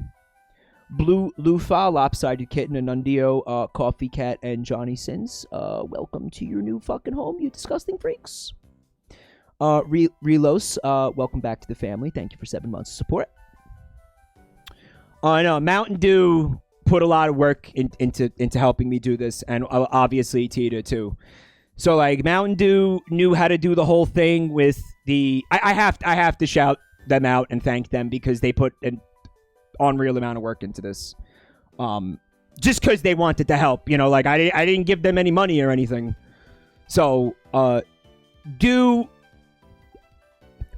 Blue Lufa, Lopsided Kitten, Anundio, Coffee Cat, and Johnny Sins. Welcome to your new fucking home, you disgusting freaks. Relos, welcome back to the family. Thank you for 7 months of support. I know Mountain Dew put a lot of work into helping me do this, and obviously Tita too. So like Mountain Dew knew how to do the whole thing with the. I have to shout them out and thank them because they put an unreal amount of work into this. Just because they wanted to help, you know, like I didn't give them any money or anything. So Dew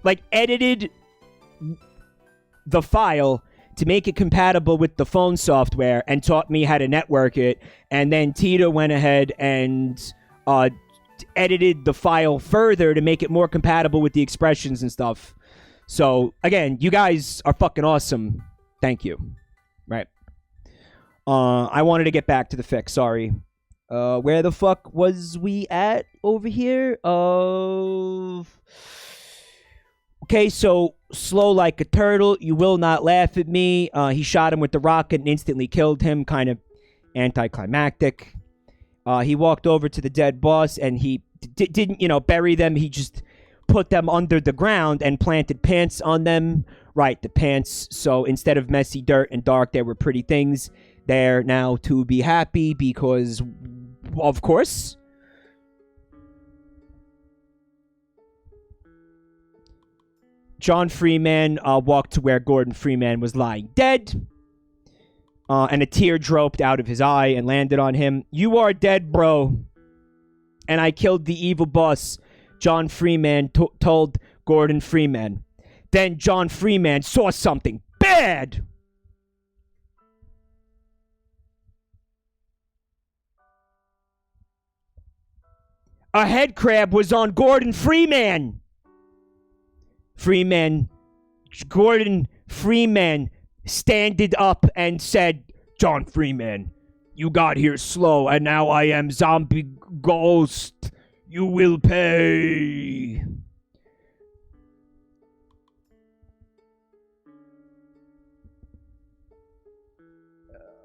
like edited the file to make it compatible with the phone software and taught me how to network it. And then Tita went ahead and edited the file further to make it more compatible with the expressions and stuff. So, again, you guys are fucking awesome. Thank you. Right. I wanted to get back to the fix. Sorry. Where the fuck was we at over here? Okay, so slow like a turtle. You will not laugh at me. He shot him with the rocket and instantly killed him. Kind of anticlimactic. He walked over to the dead boss and he didn't, bury them. He just put them under the ground and planted pants on them. Right, the pants. So instead of messy dirt and dark, there were pretty things there now to be happy because, of course. John Freeman walked to where Gordon Freeman was lying dead. and a tear dropped out of his eye and landed on him. "You are dead, bro. And I killed the evil boss," John Freeman told Gordon Freeman. Then John Freeman saw something bad. A head crab was on Gordon Freeman. Gordon Freeman standed up and said, "John Freeman, you got here slow, and now I am zombie ghost. You will pay."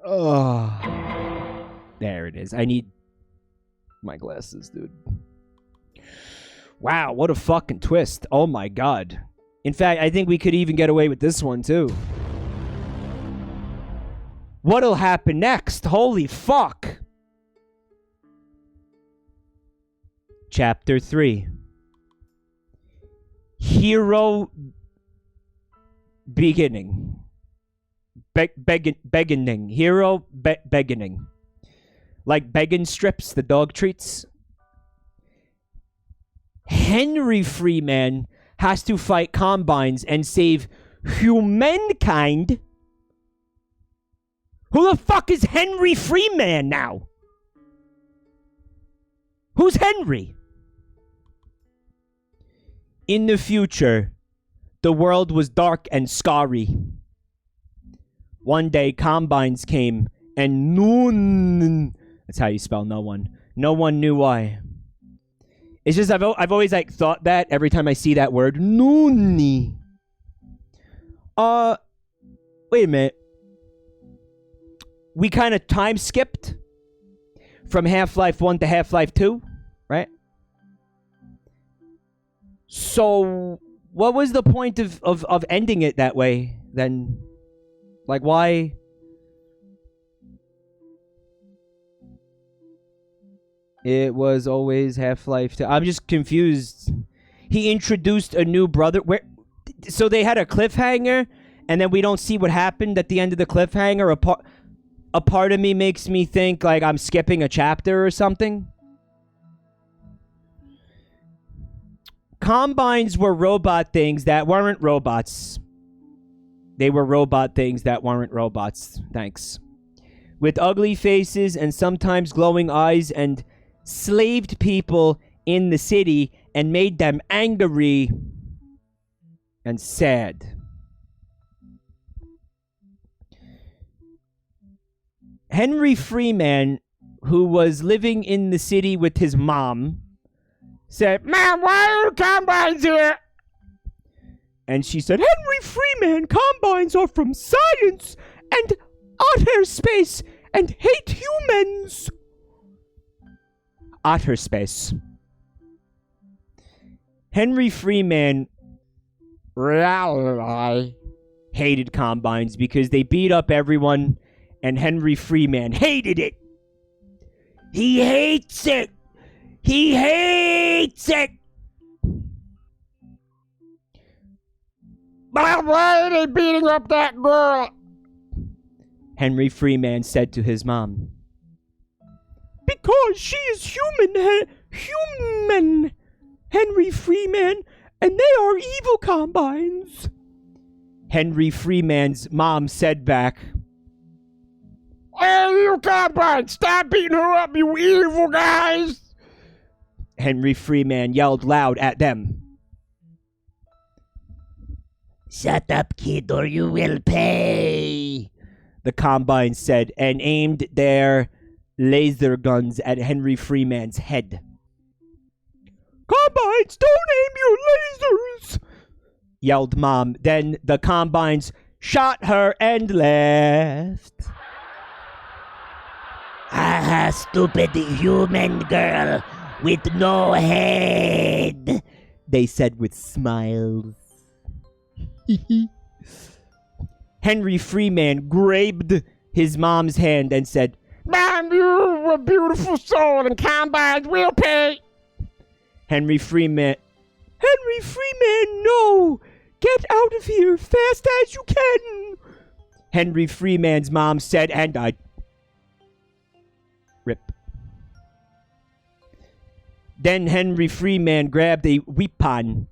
Oh, there it is. I need my glasses, dude. Wow, what a fucking twist. Oh my god. In fact, I think we could even get away with this one too. What'll happen next? Holy fuck. Chapter 3. Hero beginning. Beginning. Hero beginning. Like begging strips, the dog treats. Henry Freeman has to fight combines and save humankind. Who the fuck is Henry Freeman now? Who's Henry? In the future, the world was dark and scary. One day, combines came, and that's how you spell no one. No one knew why. It's just I've always like thought that every time I see that word. Nooni. Wait a minute. We kind of time skipped from Half-Life 1 to Half-Life 2, right? So, what was the point of ending it that way then? Like, why? It was always Half-Life 2. I'm just confused. He introduced a new brother. So they had a cliffhanger, and then we don't see what happened at the end of the cliffhanger. A part of me makes me think like I'm skipping a chapter or something. Combines were robot things that weren't robots. They were robot things that weren't robots. Thanks. With ugly faces and sometimes glowing eyes, and slaved people in the city and made them angry and sad. Henry Freeman, who was living in the city with his mom, said, "Mom, why are combines here?" And she said, "Henry Freeman, combines are from science and outer space and hate humans." Outer space. Henry Freeman hated combines because they beat up everyone, and Henry Freeman hated it. He hates it. He hates it. "But why are they beating up that girl?" Henry Freeman said to his mom. "Because she is human, Henry Freeman, and they are evil combines." Henry Freeman's mom said back, "Hey, you combines, stop beating her up, you evil guys!" Henry Freeman yelled loud at them. "Shut up, kid, or you will pay," the combine said, and aimed their laser guns at Henry Freeman's head. "Combines, don't aim your lasers!" yelled Mom. Then the combines shot her and left. "Ah, stupid human girl with no head," they said with smiles. Henry Freeman grabbed his mom's hand and said, "Mom, you're a beautiful soul, and combines will pay." Henry Freeman, no! Get out of here fast as you can! Henry Freeman's mom said and died. Rip. Then Henry Freeman grabbed a weapon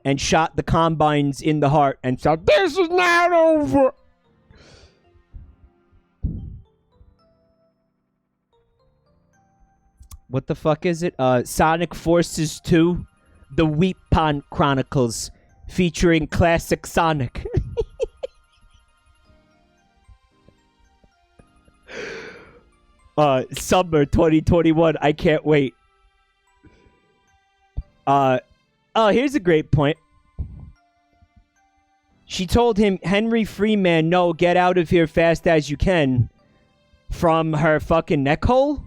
and shot the Combines in the heart and said, "This is not over." What the fuck is it? Sonic Forces 2, The Weepon Chronicles, featuring classic Sonic. Summer 2021. I can't wait. Here's a great point. She told him, Henry Freeman, no, get out of here fast as you can, from her fucking neck hole?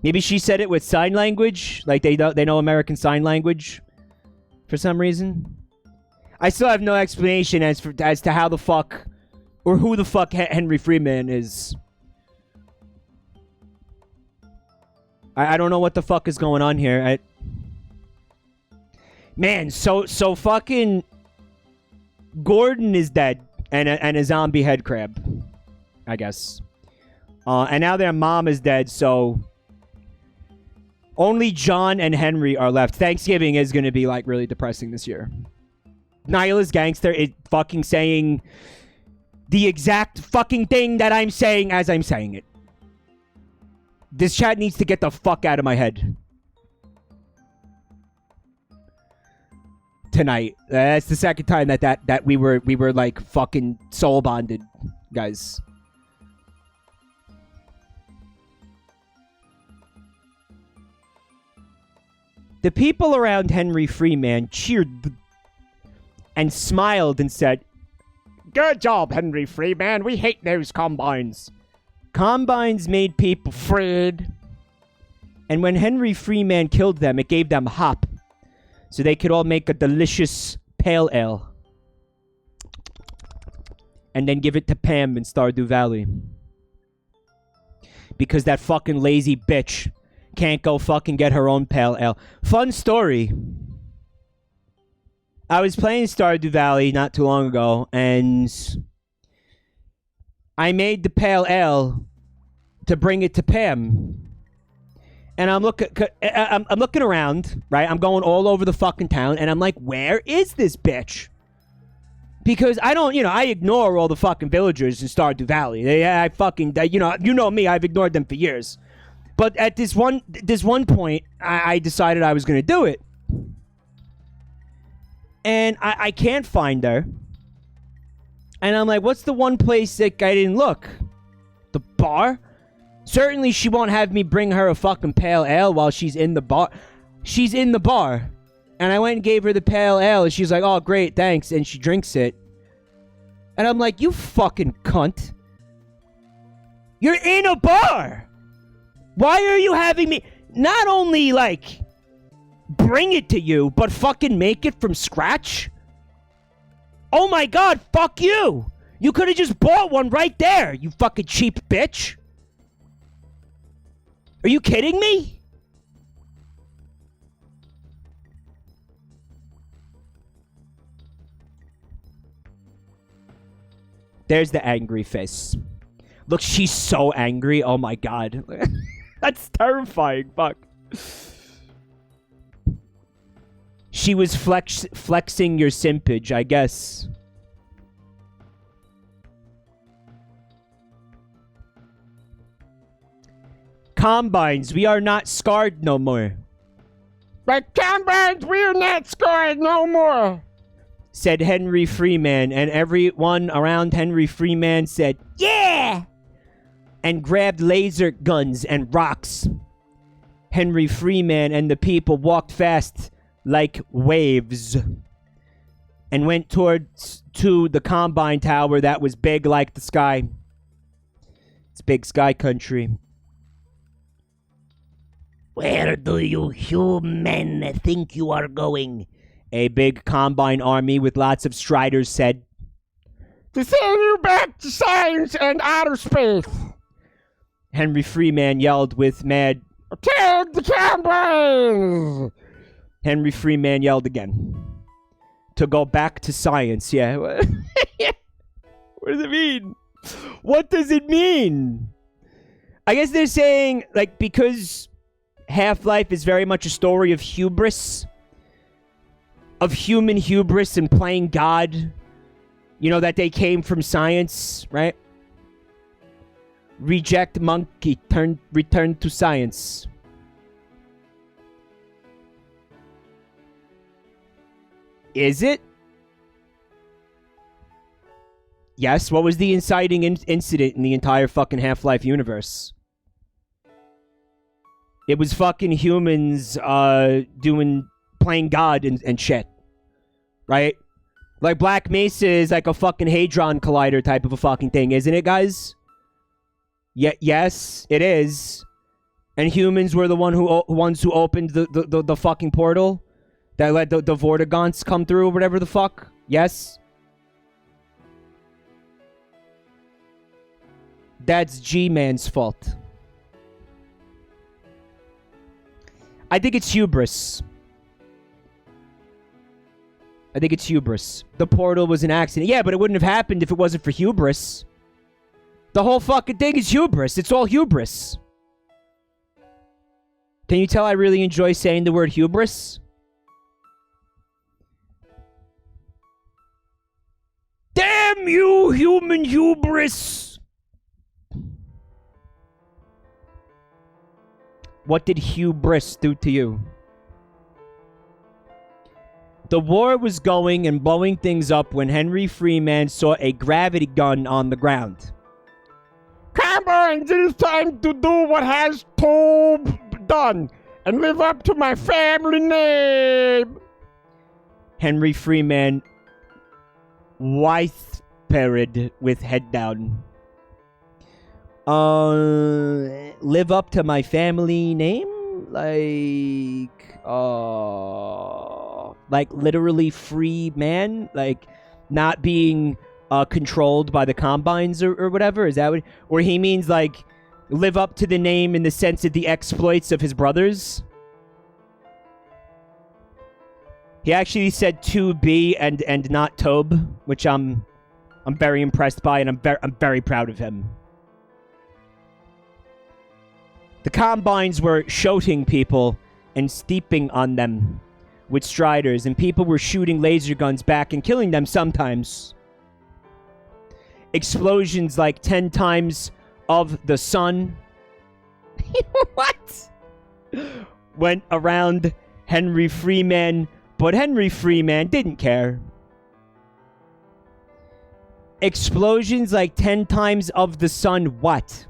Maybe she said it with sign language, like they know American Sign Language for some reason. I still have no explanation as to how the fuck or who the fuck Henry Freeman is. I don't know what the fuck is going on here. Man, so fucking Gordon is dead and a zombie head crab, I guess. And now their mom is dead, so only John and Henry are left. Thanksgiving is going to be, like, really depressing this year. Nihilist Gangster is fucking saying the exact fucking thing that I'm saying as I'm saying it. This chat needs to get the fuck out of my head. Tonight. That's the second time that we were like fucking soul bonded, guys. The people around Henry Freeman cheered and smiled and said, "Good job, Henry Freeman. We hate those Combines." Combines made people afraid. And when Henry Freeman killed them, it gave them hop. So they could all make a delicious pale ale. And then give it to Pam in Stardew Valley. Because that fucking lazy bitch can't go fucking get her own pale ale. Fun story. I was playing Stardew Valley not too long ago, and I made the pale ale to bring it to Pam. And I'm looking around, right? I'm going all over the fucking town, and I'm like, where is this bitch? Because I don't, I ignore all the fucking villagers in Stardew Valley. You know me, I've ignored them for years. But at this one point, I decided I was going to do it. And I can't find her. And I'm like, what's the one place that I didn't look? The bar? Certainly she won't have me bring her a fucking pale ale while she's in the bar. She's in the bar. And I went and gave her the pale ale, and she's like, oh, great, thanks. And she drinks it. And I'm like, you fucking cunt. You're in a bar. Why are you having me not only, like, bring it to you, but fucking make it from scratch? Oh my god, fuck you. You could have just bought one right there, you fucking cheap bitch. Are you kidding me? There's the angry face. Look, she's so angry. Oh my god. That's terrifying. Fuck. She was flexing your simpage, I guess. Combines, we are not scarred no more. But Combines, we are not scarred no more, said Henry Freeman, and everyone around Henry Freeman said, yeah! And grabbed laser guns and rocks. Henry Freeman and the people walked fast like waves and went to the Combine Tower that was big like the sky. It's big sky country. Where do you human think you are going? A big Combine army with lots of striders said. To send you back to science and outer space. Henry Freeman yelled with mad, attack the Combines! Henry Freeman yelled again. to go back to science. Yeah. What does it mean? What does it mean? I guess they're saying, like, because Half-Life is very much a story of hubris, of human hubris and playing God, you know, that they came from science, right? Reject monkey, return to science. Is it? Yes, what was the inciting incident in the entire fucking Half-Life universe? It was fucking humans playing God and shit. Right? Like Black Mesa is like a fucking Hadron Collider type of a fucking thing, isn't it, guys? Yes, it is. And humans were the ones who opened the fucking portal that let the Vortigaunts come through or whatever the fuck. Yes? That's G-Man's fault. I think it's hubris. I think it's hubris. The portal was an accident. Yeah, but it wouldn't have happened if it wasn't for hubris. The whole fucking thing is hubris. It's all hubris. Can you tell I really enjoy saying the word hubris? Damn you, human hubris! What did hubris do to you? The war was going and blowing things up when Henry Freeman saw a gravity gun on the ground. Come on, it is time to do what has to be done and live up to my family name. Henry Freeman whispered with head down. Live up to my family name? Like literally free man? Like not being controlled by the Combines or whatever? Is that what? Or he means like live up to the name in the sense of the exploits of his brothers? He actually said to be and not Tobe, which I'm very impressed by, and I'm very proud of him. The Combines were shooting people and steeping on them with striders, and people were shooting laser guns back and killing them sometimes. Explosions like 10 times of the sun. What? Went around Henry Freeman, but Henry Freeman didn't care. Explosions like 10 times of the sun, what?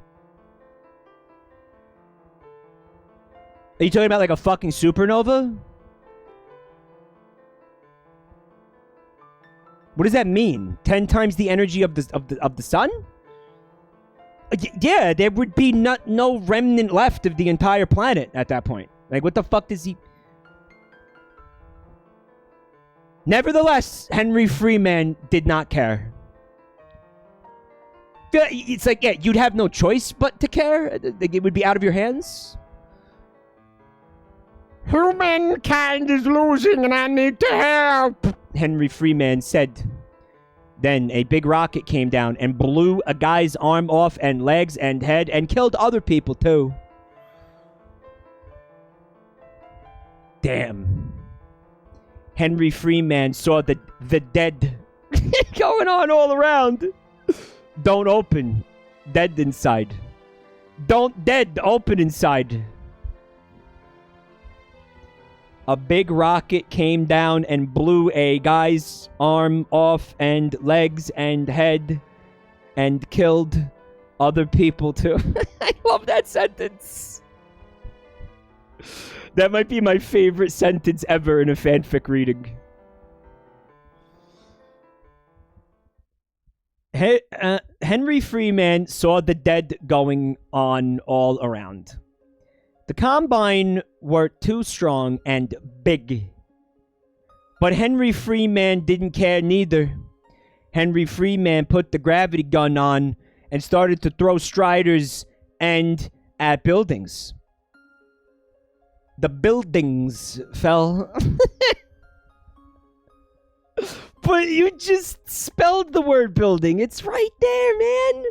Are you talking about like a fucking supernova? What does that mean? 10 times the energy of the sun? Yeah, there would be no remnant left of the entire planet at that point. Like, what the fuck does he... Nevertheless, Henry Freeman did not care. It's like, yeah, you'd have no choice but to care. It would be out of your hands. Humankind is losing and I need to help, Henry Freeman said. Then a big rocket came down and blew a guy's arm off and legs and head and killed other people too. Damn. Henry Freeman saw the dead going on all around. Don't open. Dead inside. Don't dead. Open inside. A big rocket came down and blew a guy's arm off and legs and head and killed other people too. I love that sentence. That might be my favorite sentence ever in a fanfic reading. Henry Freeman saw the dead going on all around. The Combine were too strong and big. But Henry Freeman didn't care neither. Henry Freeman put the gravity gun on and started to throw striders and at buildings. The buildings fell. You just spelled the word building. It's right there, man.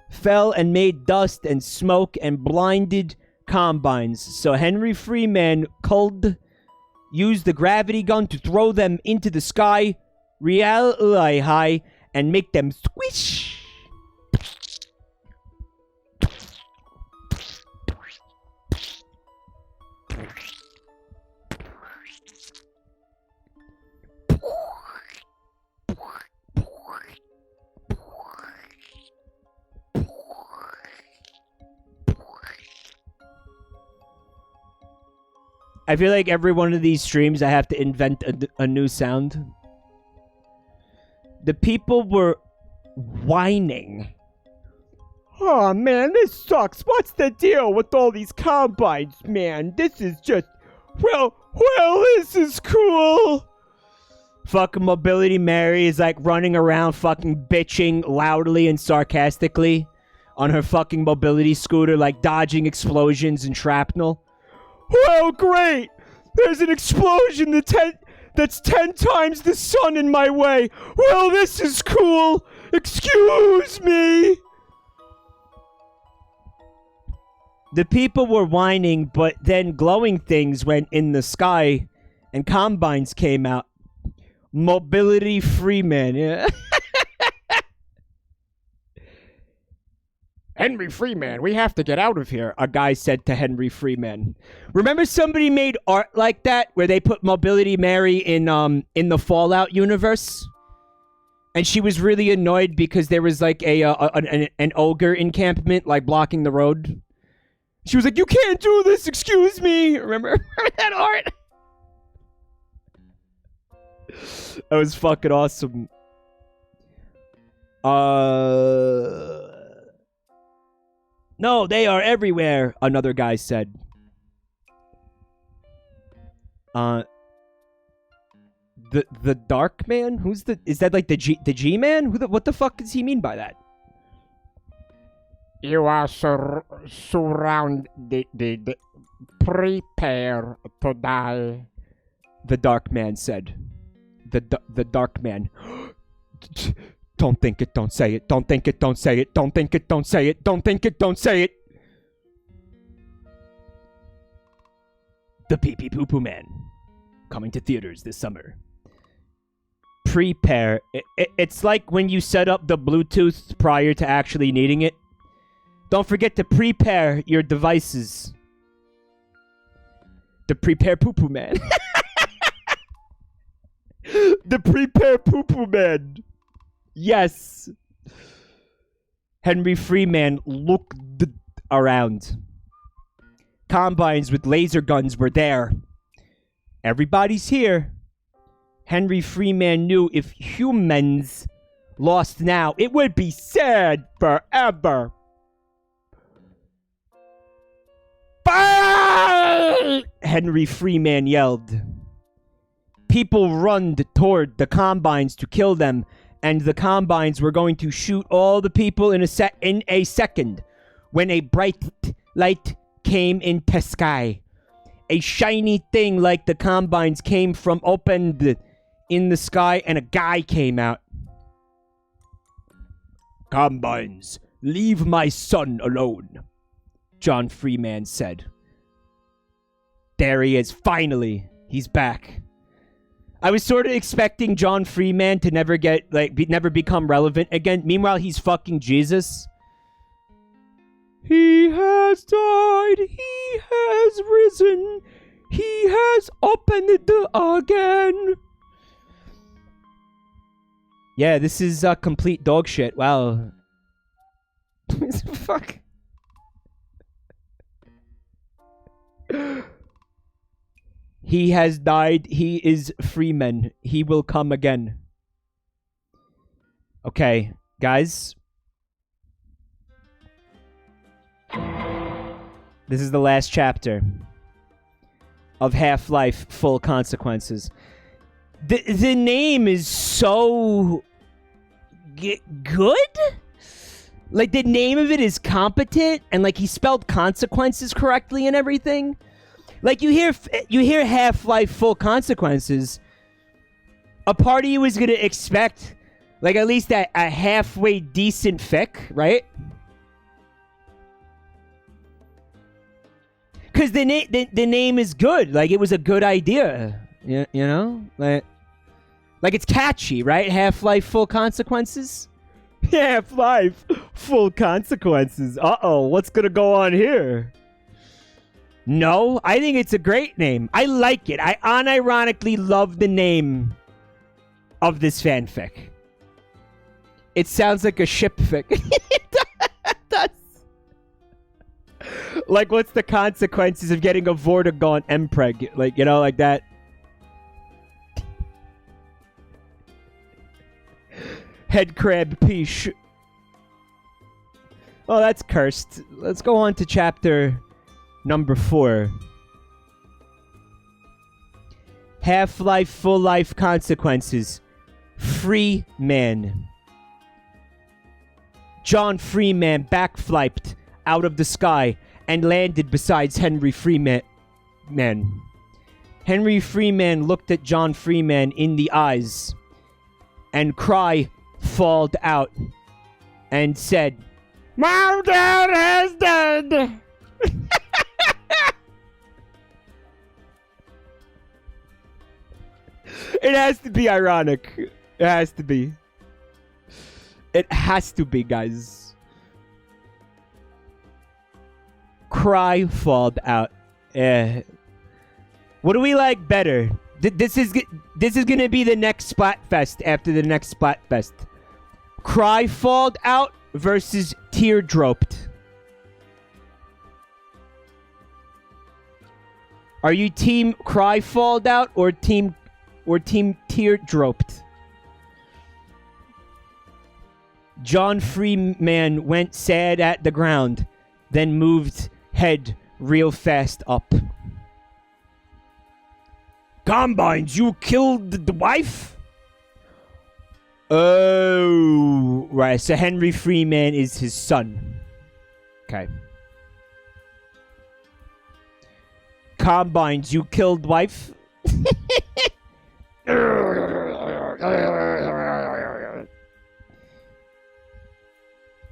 Fell and made dust and smoke and blinded combines. So Henry Freeman used the gravity gun to throw them into the sky, really high, and make them squish. I feel like every one of these streams I have to invent a new sound. The people were whining. Oh man, this sucks. What's the deal with all these combines, man? This is just... Well, this is cool. Fucking Mobility Mary is like running around fucking bitching loudly and sarcastically on her fucking mobility scooter, like dodging explosions and shrapnel. Well, great! There's an explosion that's 10 times the sun in my way. Well, this is cool. Excuse me. The people were whining, but then glowing things went in the sky and combines came out. Mobility Freeman. Yeah. Henry Freeman, we have to get out of here. A guy said to Henry Freeman. Remember somebody made art like that where they put Mobility Mary in the Fallout universe? And she was really annoyed because there was like an ogre encampment like blocking the road. She was like, "You can't do this, excuse me." Remember that art? That was fucking awesome. No, they are everywhere, another guy said. The Dark Man? Is that like the G Man? What the fuck does he mean by that? You are surrounded. Prepare to die. The Dark Man said. The Dark Man. Don't think it, don't say it. Don't think it, don't say it. Don't think it, don't say it. Don't think it, don't say it. The Pee Pee Poo Poo Man. Coming to theaters this summer. Prepare. It's like when you set up the Bluetooth prior to actually needing it. Don't forget to prepare your devices. The Prepare Poo Poo Man. The Prepare Poo Poo Man. Yes. Henry Freeman looked around. Combines with laser guns were there. Everybody's here. Henry Freeman knew if humans lost now, it would be sad forever. Fight! Henry Freeman yelled. People runned toward the combines to kill them, and the combines were going to shoot all the people in a second when a bright light came into sky. A shiny thing like the combines came from opened in the sky, and a guy came out. Combines, leave my son alone, John Freeman said. There he is, finally. He's back. I was sort of expecting John Freeman to never never become relevant again. Meanwhile, he's fucking Jesus. He has died. He has risen. He has opened again. Yeah, this is complete dog shit. Wow. Fuck. He has died. He is Freeman. He will come again. Okay, guys. This is the last chapter of Half-Life Full Consequences. The name is so good? Like, the name of it is competent, and like he spelled consequences correctly and everything. Like, you hear Half-Life Full Consequences, a part of you is gonna expect, like, at least a halfway decent fic, right? Because the name is good. Like, it was a good idea. You know? Like it's catchy, right? Half-Life Full Consequences? Half-Life Full Consequences. Uh-oh, what's gonna go on here? No, I think it's a great name. I like it. I unironically love the name of this fanfic. It sounds like a ship fic. It does. Like, what's the consequences of getting a Vortigaunt Empreg? Like, you know, like that. Head crab piche. Oh, that's cursed. Let's go on to chapter number 4. Half-Life Full Life Consequences. Free Man. John Freeman backflipped out of the sky and landed beside Henry Freeman. Henry Freeman looked at John Freeman in the eyes and cry falled out and said, "My dad has died." It has to be ironic. It has to be. It has to be, guys. Cry falled out. What do we like better? This is gonna be the next Splatfest after the next Splatfest. Cry falled out versus teardroped. Are you team cry falled out or team teardroped? John Freeman went sad at the ground, then moved head real fast up. Combines, you killed the wife? Oh, right. So Henry Freeman is his son. Okay. Combines, you killed wife?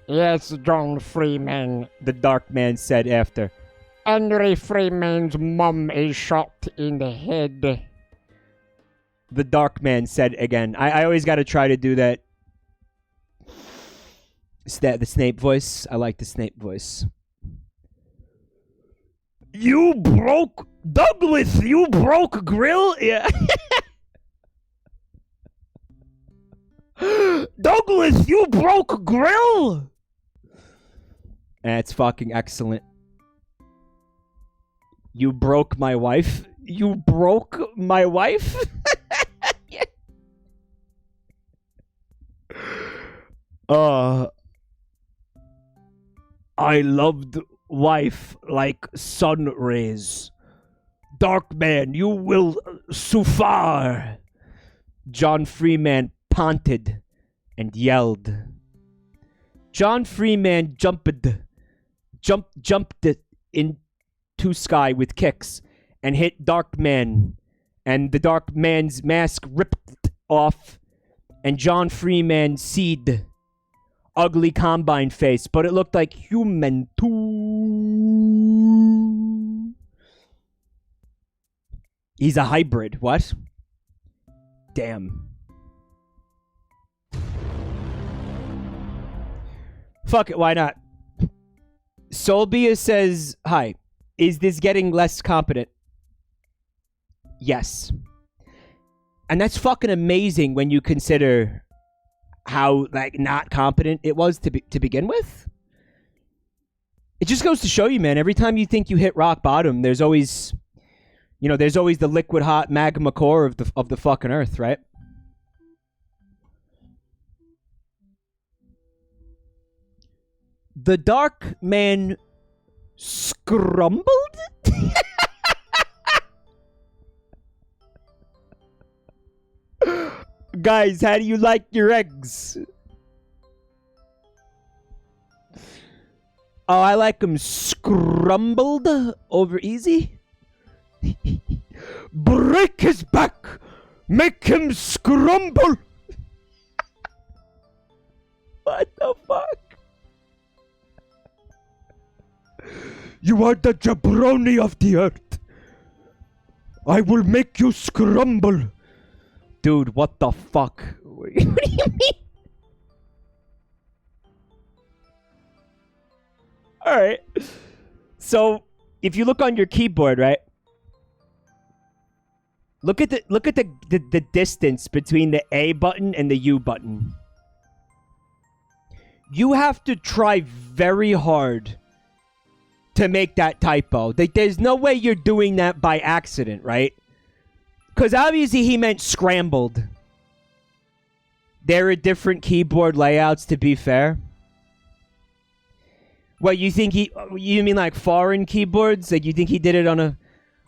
Yes, John Freeman, the dark man said after. Henry Freeman's mom is shot in the head. The dark man said again. I always got to try to do that. The Snape voice. I like the Snape voice. You broke... Douglas, you broke grill? Yeah. Douglas, you broke grill? That's fucking excellent. You broke my wife? You broke my wife? I loved wife like sun rays. Dark man, you will suffer. John Freeman panted and yelled. John Freeman jumped into sky with kicks and hit Dark Man, and the Dark Man's mask ripped off, and John Freeman seed ugly combine face, but it looked like human too. He's a hybrid. What? Damn. Fuck it, why not? Solbia says, hi. Is this getting less competent? Yes. And that's fucking amazing when you consider how, like, not competent it was to begin with. It just goes to show you, man, every time you think you hit rock bottom, there's always, there's always the liquid hot magma core of the fucking earth, right? The dark man scrumbled? Guys, how do you like your eggs? Oh, I like them scrumbled over easy. Break his back! Make him scrumble! What the fuck? You are the jabroni of the earth. I will make you scrumble. Dude, what the fuck? What do you mean? Alright. So, if you look on your keyboard, right? Look at the distance between the A button and the U button. You have to try very hard to make that typo. There's no way you're doing that by accident, right? Because obviously he meant scrambled. There are different keyboard layouts, to be fair. What, you think you mean like foreign keyboards? Like you think he did it on a...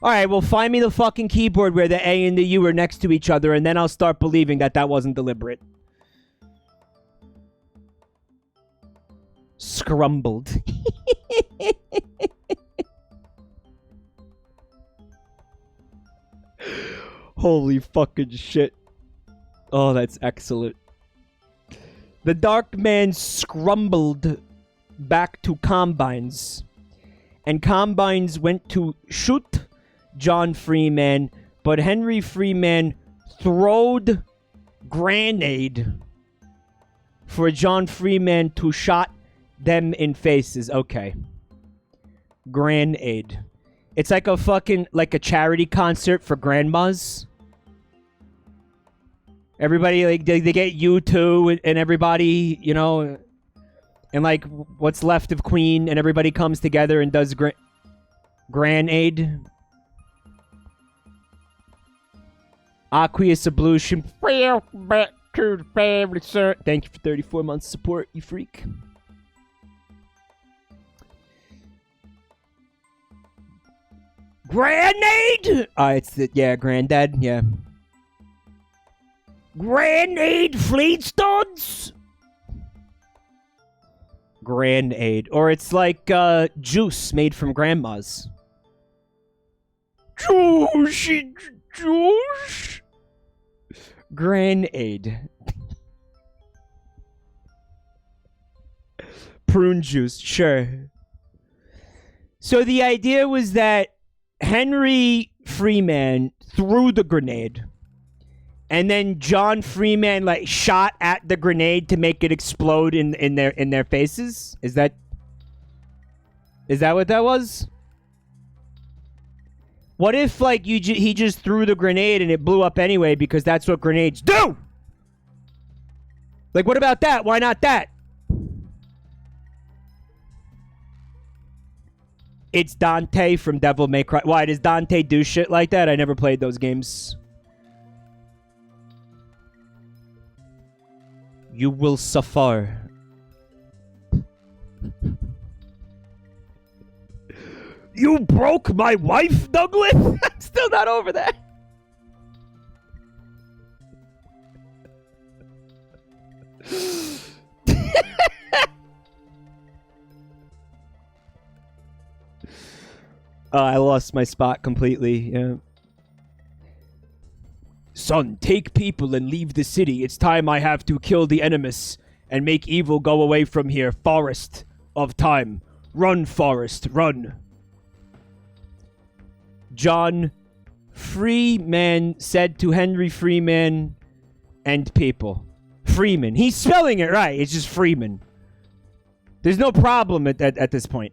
Alright, well find me the fucking keyboard where the A and the U are next to each other, and then I'll start believing that that wasn't deliberate. Scrumbled. Holy fucking shit. Oh, that's excellent. The Dark Man scrumbled back to Combines. And Combines went to shoot John Freeman, but Henry Freeman throwed grenade for John Freeman to shot them in faces. Okay. Grenade. It's like a fucking, like a charity concert for grandmas. Everybody, like, they get U2 and everybody, you know, and like what's left of Queen, and everybody comes together and does grenade. Aqueous ablution. Welcome back to the family, sir. Thank you for 34 months support, you freak. Grenade! It's the, yeah, granddad, yeah. Grenade Flintstones? Grenade. Or it's like, juice made from grandmas. Juicy juice? Grenade. Prune juice, sure. So the idea was that Henry Freeman threw the grenade, and then John Freeman like shot at the grenade to make it explode in their faces. Is that what that was? What if like he just threw the grenade and it blew up anyway because that's what grenades do? Like, what about that? Why not that? It's Dante from Devil May Cry. Why, does Dante do shit like that? I never played those games. You will suffer. You broke my wife, Douglas? I'm still not over that. I lost my spot completely, yeah. Son, take people and leave the city. It's time I have to kill the enemies and make evil go away from here. Forest of time. Run, Forest, run. John Freeman said to Henry Freeman and people. Freeman. He's spelling it right. It's just Freeman. There's no problem at this point.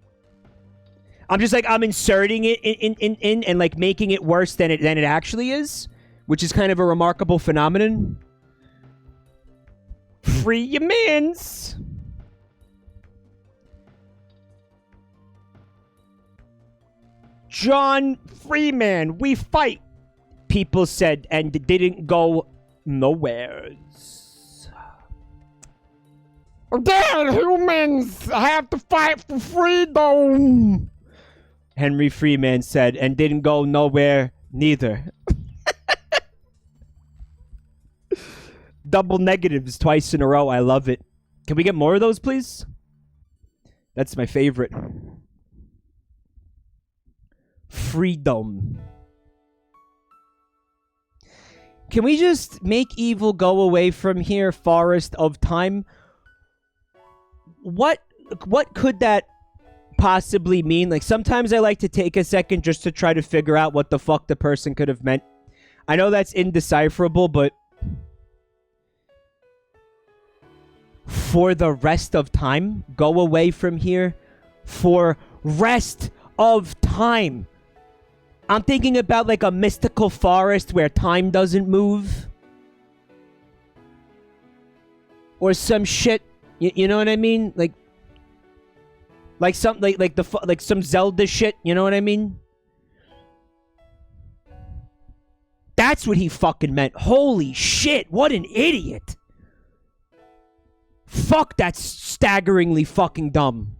I'm just like, I'm inserting it in and like making it worse than it actually is, which is kind of a remarkable phenomenon. Free your mans. John Freeman, we fight, people said, and didn't go nowheres. Damn, humans have to fight for freedom, Henry Freeman said, and didn't go nowhere neither. Double negatives twice in a row. I love it. Can we get more of those, please? That's my favorite. Freedom. Can we just make evil go away from here, Forest of Time? What could that possibly mean? Like, sometimes I like to take a second just to try to figure out what the fuck the person could have meant. I know that's indecipherable, but... For the rest of time? Go away from here? For rest of time. I'm thinking about like a mystical forest where time doesn't move. Or some shit. You know what I mean? Like some like some Zelda shit, you know what I mean? That's what he fucking meant. Holy shit, what an idiot. Fuck, that's staggeringly fucking dumb.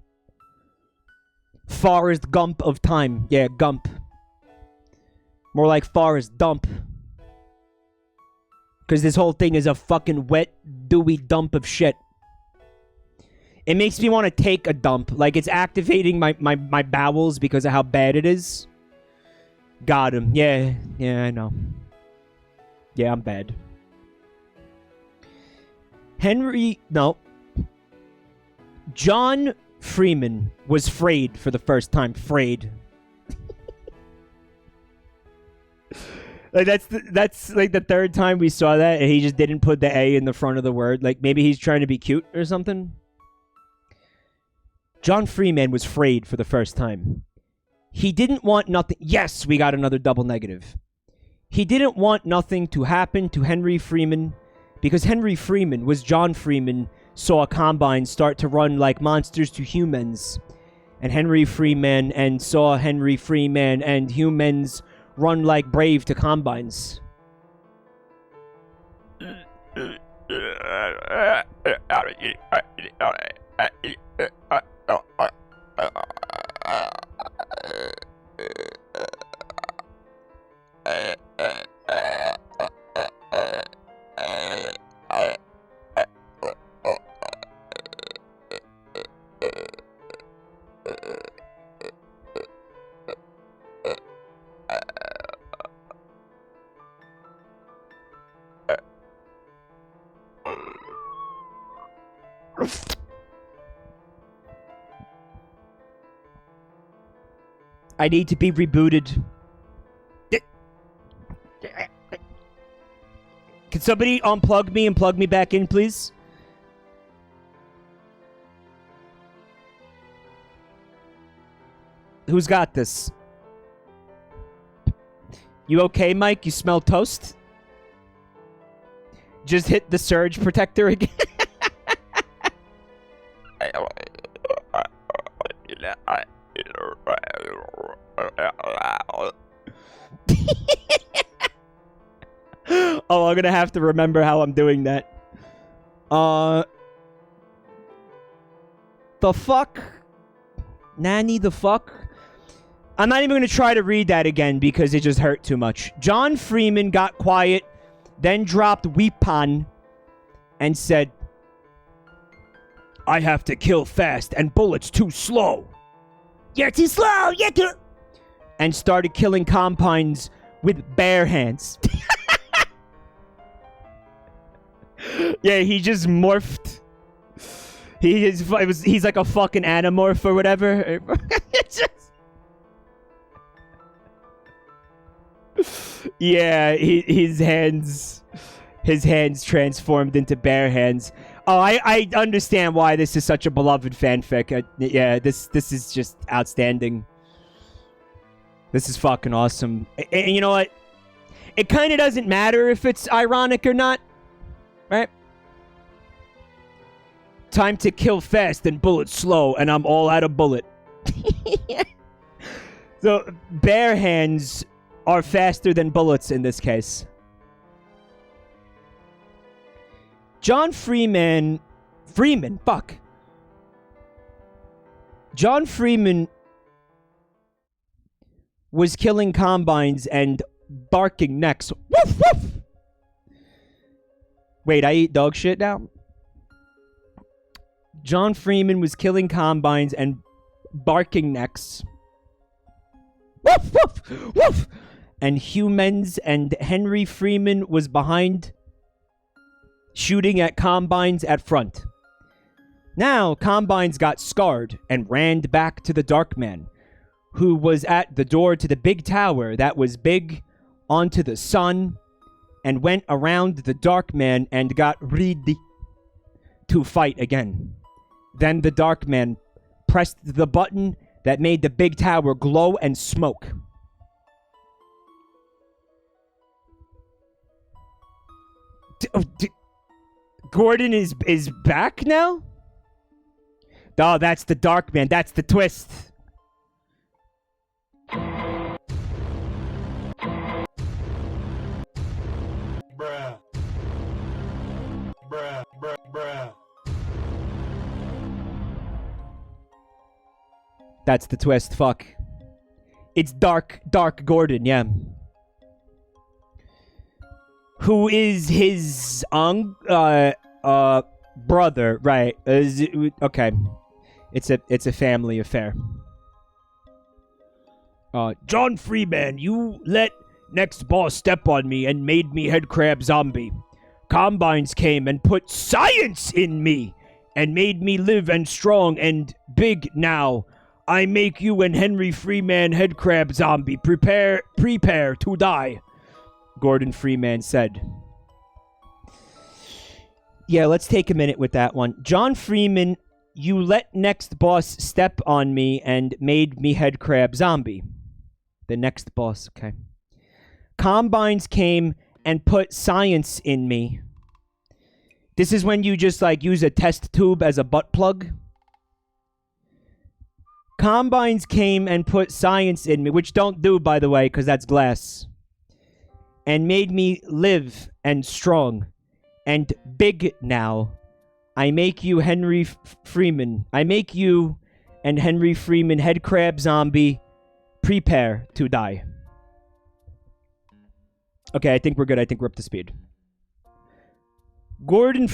Forrest Gump of time. Yeah, Gump. More like Forrest Dump. Because this whole thing is a fucking wet, dewy dump of shit. It makes me want to take a dump. Like, it's activating my bowels because of how bad it is. Got him. Yeah, I know. Yeah, I'm bad. John Freeman was frayed for the first time. Frayed. Like, that's like the third time we saw that, and he just didn't put the A in the front of the word. Like, maybe he's trying to be cute or something. John Freeman was frayed for the first time. He didn't want nothing... Yes, we got another double negative. He didn't want nothing to happen to Henry Freeman because Henry Freeman was John Freeman saw a combine start to run like monsters to humans. And Henry Freeman and saw Henry Freeman and humans run like brave to combines. I need to be rebooted. Can somebody unplug me and plug me back in, please? Who's got this? You okay, Mike? You smell toast? Just hit the surge protector again. Oh, I'm gonna have to remember how I'm doing that. The fuck? Nanny the fuck? I'm not even gonna try to read that again because it just hurt too much. John Freeman got quiet, then dropped weepon and said, I have to kill fast and bullets too slow. You're too slow, you're too... And started killing combines with bare hands. Yeah, he just morphed. He's like a fucking animorph or whatever. Yeah, his hands transformed into bare hands. Oh, I understand why this is such a beloved fanfic. Yeah, this is just outstanding. This is fucking awesome. And you know what? It kind of doesn't matter if it's ironic or not. Right? Time to kill fast and bullet slow, and I'm all out of bullet. So, bare hands are faster than bullets in this case. John Freeman, fuck. John Freeman was killing combines and barking necks. Woof, woof! Wait, I eat dog shit now? John Freeman was killing combines and barking necks. Woof, woof, woof! and humans, and Henry Freeman was behind, shooting at Combines at front. Now, Combines got scarred and ran back to the Darkman, who was at the door to the big tower that was big onto the sun, and went around the Darkman and got ready to fight again. Then the Darkman pressed the button that made the big tower glow and smoke. Gordon is back now? Oh, that's the Darkman. That's the twist. Bruh. Bruh, bruh, bruh. That's the twist. Fuck. It's Dark Gordon, yeah. Who is his brother, right? Okay. It's a family affair. John Freeman, you let next boss step on me and made me headcrab zombie. Combines came and put science in me and made me live and strong and big now. I make you and Henry Freeman headcrab zombie. Prepare to die, Gordon Freeman said. Yeah, let's take a minute with that one. John Freeman, you let next boss step on me and made me headcrab zombie. The next boss, okay. Combines came and put science in me. This is when you just, like, use a test tube as a butt plug. Combines came and put science in me, which don't do, by the way, because that's glass. And made me live and strong and big now. I make you Henry Freeman. I make you and Henry Freeman headcrab zombie. Prepare to die. Okay, I think we're good. I think we're up to speed. Gordon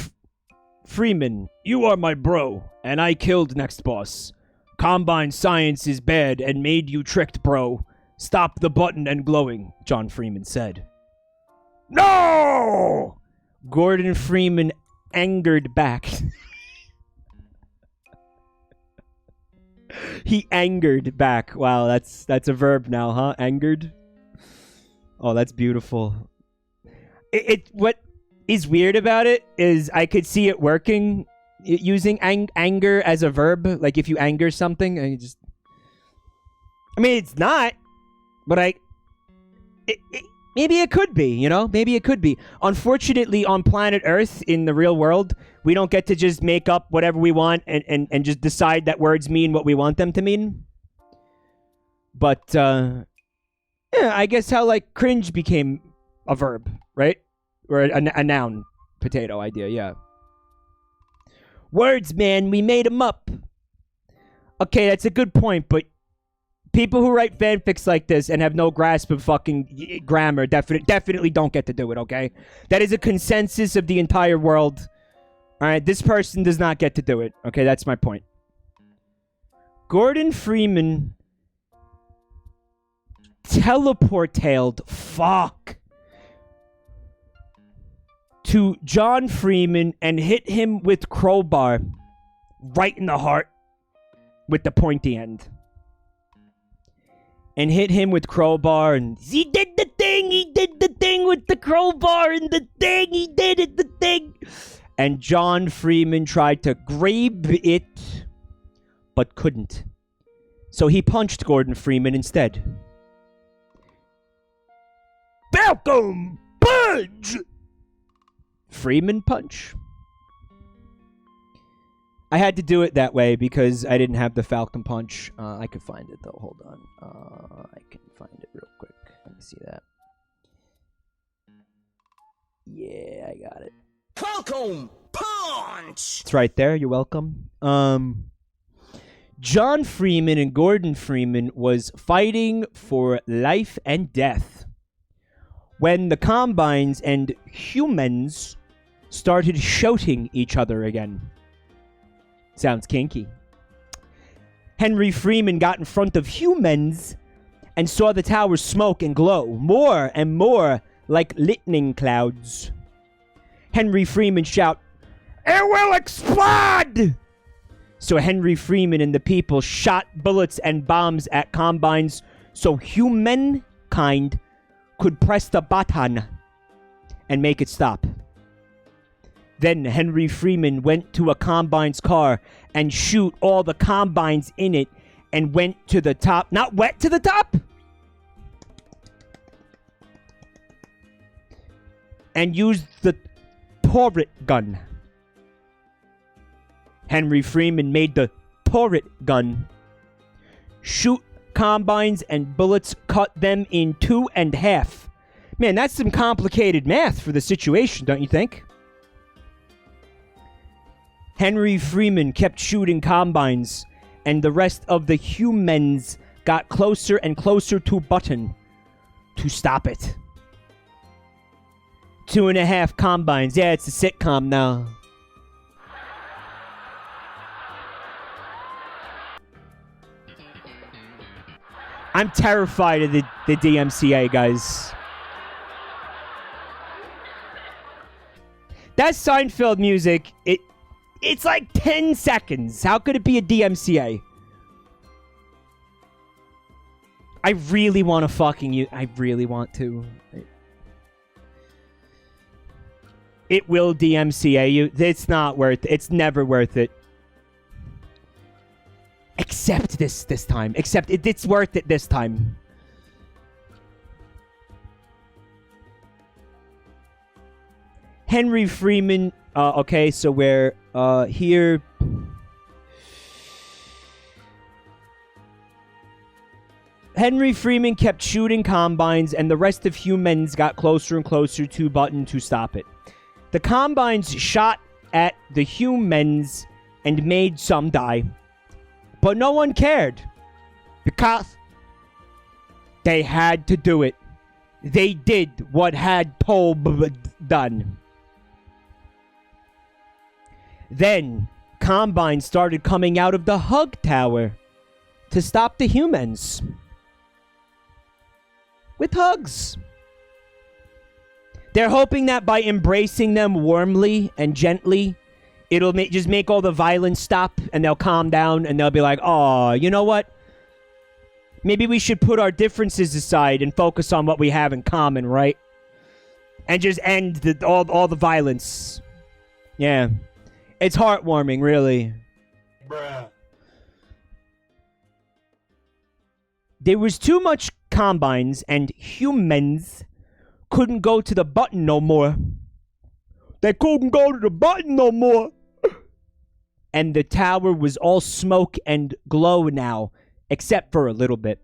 Freeman, you are my bro, and I killed next boss. Combine science is bad and made you tricked, bro. Stop the button and glowing, John Freeman said. No! Gordon Freeman angered back. He angered back. Wow, that's a verb now, huh? Angered. Oh, that's beautiful. What is weird about it is I could see it working using anger as a verb. Like if you anger something, and you just. I mean, it's not, but maybe it could be, you know? Maybe it could be. Unfortunately, on planet Earth, in the real world, we don't get to just make up whatever we want and just decide that words mean what we want them to mean. But, yeah, I guess how, like, cringe became a verb, right? Or a noun. Potato idea, yeah. Words, man, we made them up. Okay, that's a good point, but people who write fanfics like this and have no grasp of fucking grammar definitely don't get to do it, okay? That is a consensus of the entire world. Alright, this person does not get to do it. Okay, that's my point. Gordon Freeman teleportailed to John Freeman and hit him with crowbar right in the heart with the pointy end. And hit him with crowbar, and he did the thing with the crowbar, and the thing. And John Freeman tried to grab it, but couldn't. So he punched Gordon Freeman instead. Falcon Punch! Freeman punch? I had to do it that way because I didn't have the Falcon Punch. I could find it, though. Hold on. I can find it real quick. Let me see that. Yeah, I got it. Falcon Punch! It's right there. You're welcome. John Freeman and Gordon Freeman was fighting for life and death when the Combines and humans started shouting each other again. Sounds kinky. Henry Freeman got in front of humans and saw the tower smoke and glow more and more like lightning clouds. Henry Freeman shout, "It will explode!" So Henry Freeman and the people shot bullets and bombs at Combines so humankind could press the button and make it stop. Then Henry Freeman went to a Combine's car and shoot all the Combines in it and went to the top. Not went to the top! And used the turret gun. Henry Freeman made the turret gun. Shoot Combines and bullets cut them in 2 1/2. Man, that's some complicated math for the situation, don't you think? Henry Freeman kept shooting Combines, and the rest of the humans got closer and closer to Button to stop it. 2 1/2 Combines. Yeah, it's a sitcom now. I'm terrified of the DMCA, guys. That Seinfeld music, it's like 10 seconds. How could it be a DMCA? I really want to fucking you. I really want to. It will DMCA you. It's not worth it. It's never worth it. Except this time. Except it's worth it this time. Henry Freeman. Okay, so we're here. Henry Freeman kept shooting Combines, and the rest of humans got closer and closer to Button to stop it. The Combines shot at the humans and made some die. But no one cared. Because they had to do it. They did what had told done. Then, Combine started coming out of the hug tower to stop the humans. With hugs. They're hoping that by embracing them warmly and gently, it'll just make all the violence stop, and they'll calm down, and they'll be like, "Oh, you know what? Maybe we should put our differences aside and focus on what we have in common, right? And just end all the violence." Yeah. It's heartwarming, really. Bruh. There was too much Combines, and humans couldn't go to the Button no more. They couldn't go to the Button no more. And the tower was all smoke and glow now, except for a little bit.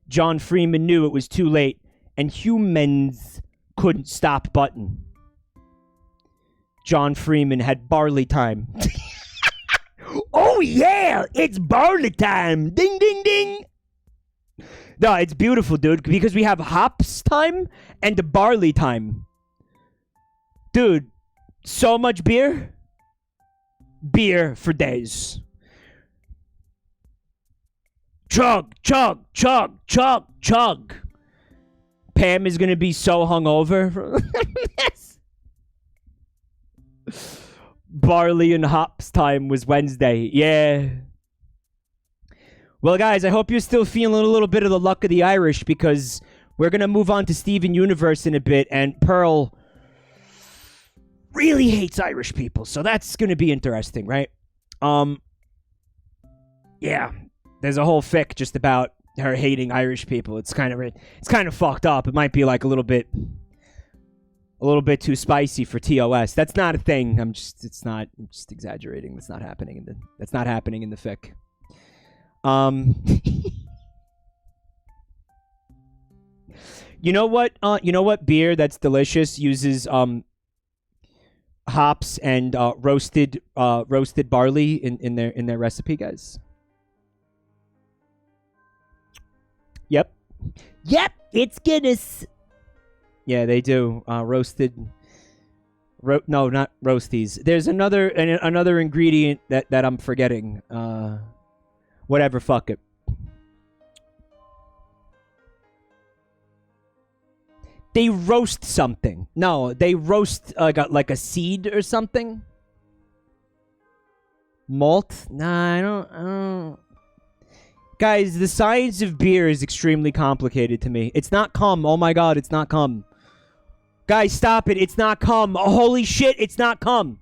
John Freeman knew it was too late, and humans couldn't stop Button. John Freeman had barley time. Oh yeah, it's barley time. Ding, ding, ding. No, it's beautiful, dude, because we have hops time and the barley time. Dude, so much beer. Beer for days. Chug, chug, chug, chug, chug. Pam is going to be so hungover. Barley and hops time was Wednesday. Yeah. Well, guys, I hope you're still feeling a little bit of the luck of the Irish, because we're going to move on to Steven Universe in a bit, and Pearl really hates Irish people, so that's going to be interesting, right? Yeah, there's a whole fic just about her hating Irish people. It's kind of fucked up. It might be like a little bit too spicy for TOS. That's not a thing. I'm just exaggerating. That's not happening in the fic. You know what beer that's delicious uses hops and roasted barley in their recipe, guys? Yep, it's Guinness. Yeah, they do. Roasted. No, not roasties. There's another ingredient that I'm forgetting. Whatever, fuck it. They roast something. No, they roast like a seed or something. Malt? Nah, I don't. Guys, the science of beer is extremely complicated to me. It's not cum. Oh my god, it's not cum. Guys, stop it. It's not cum. Oh, holy shit, it's not cum.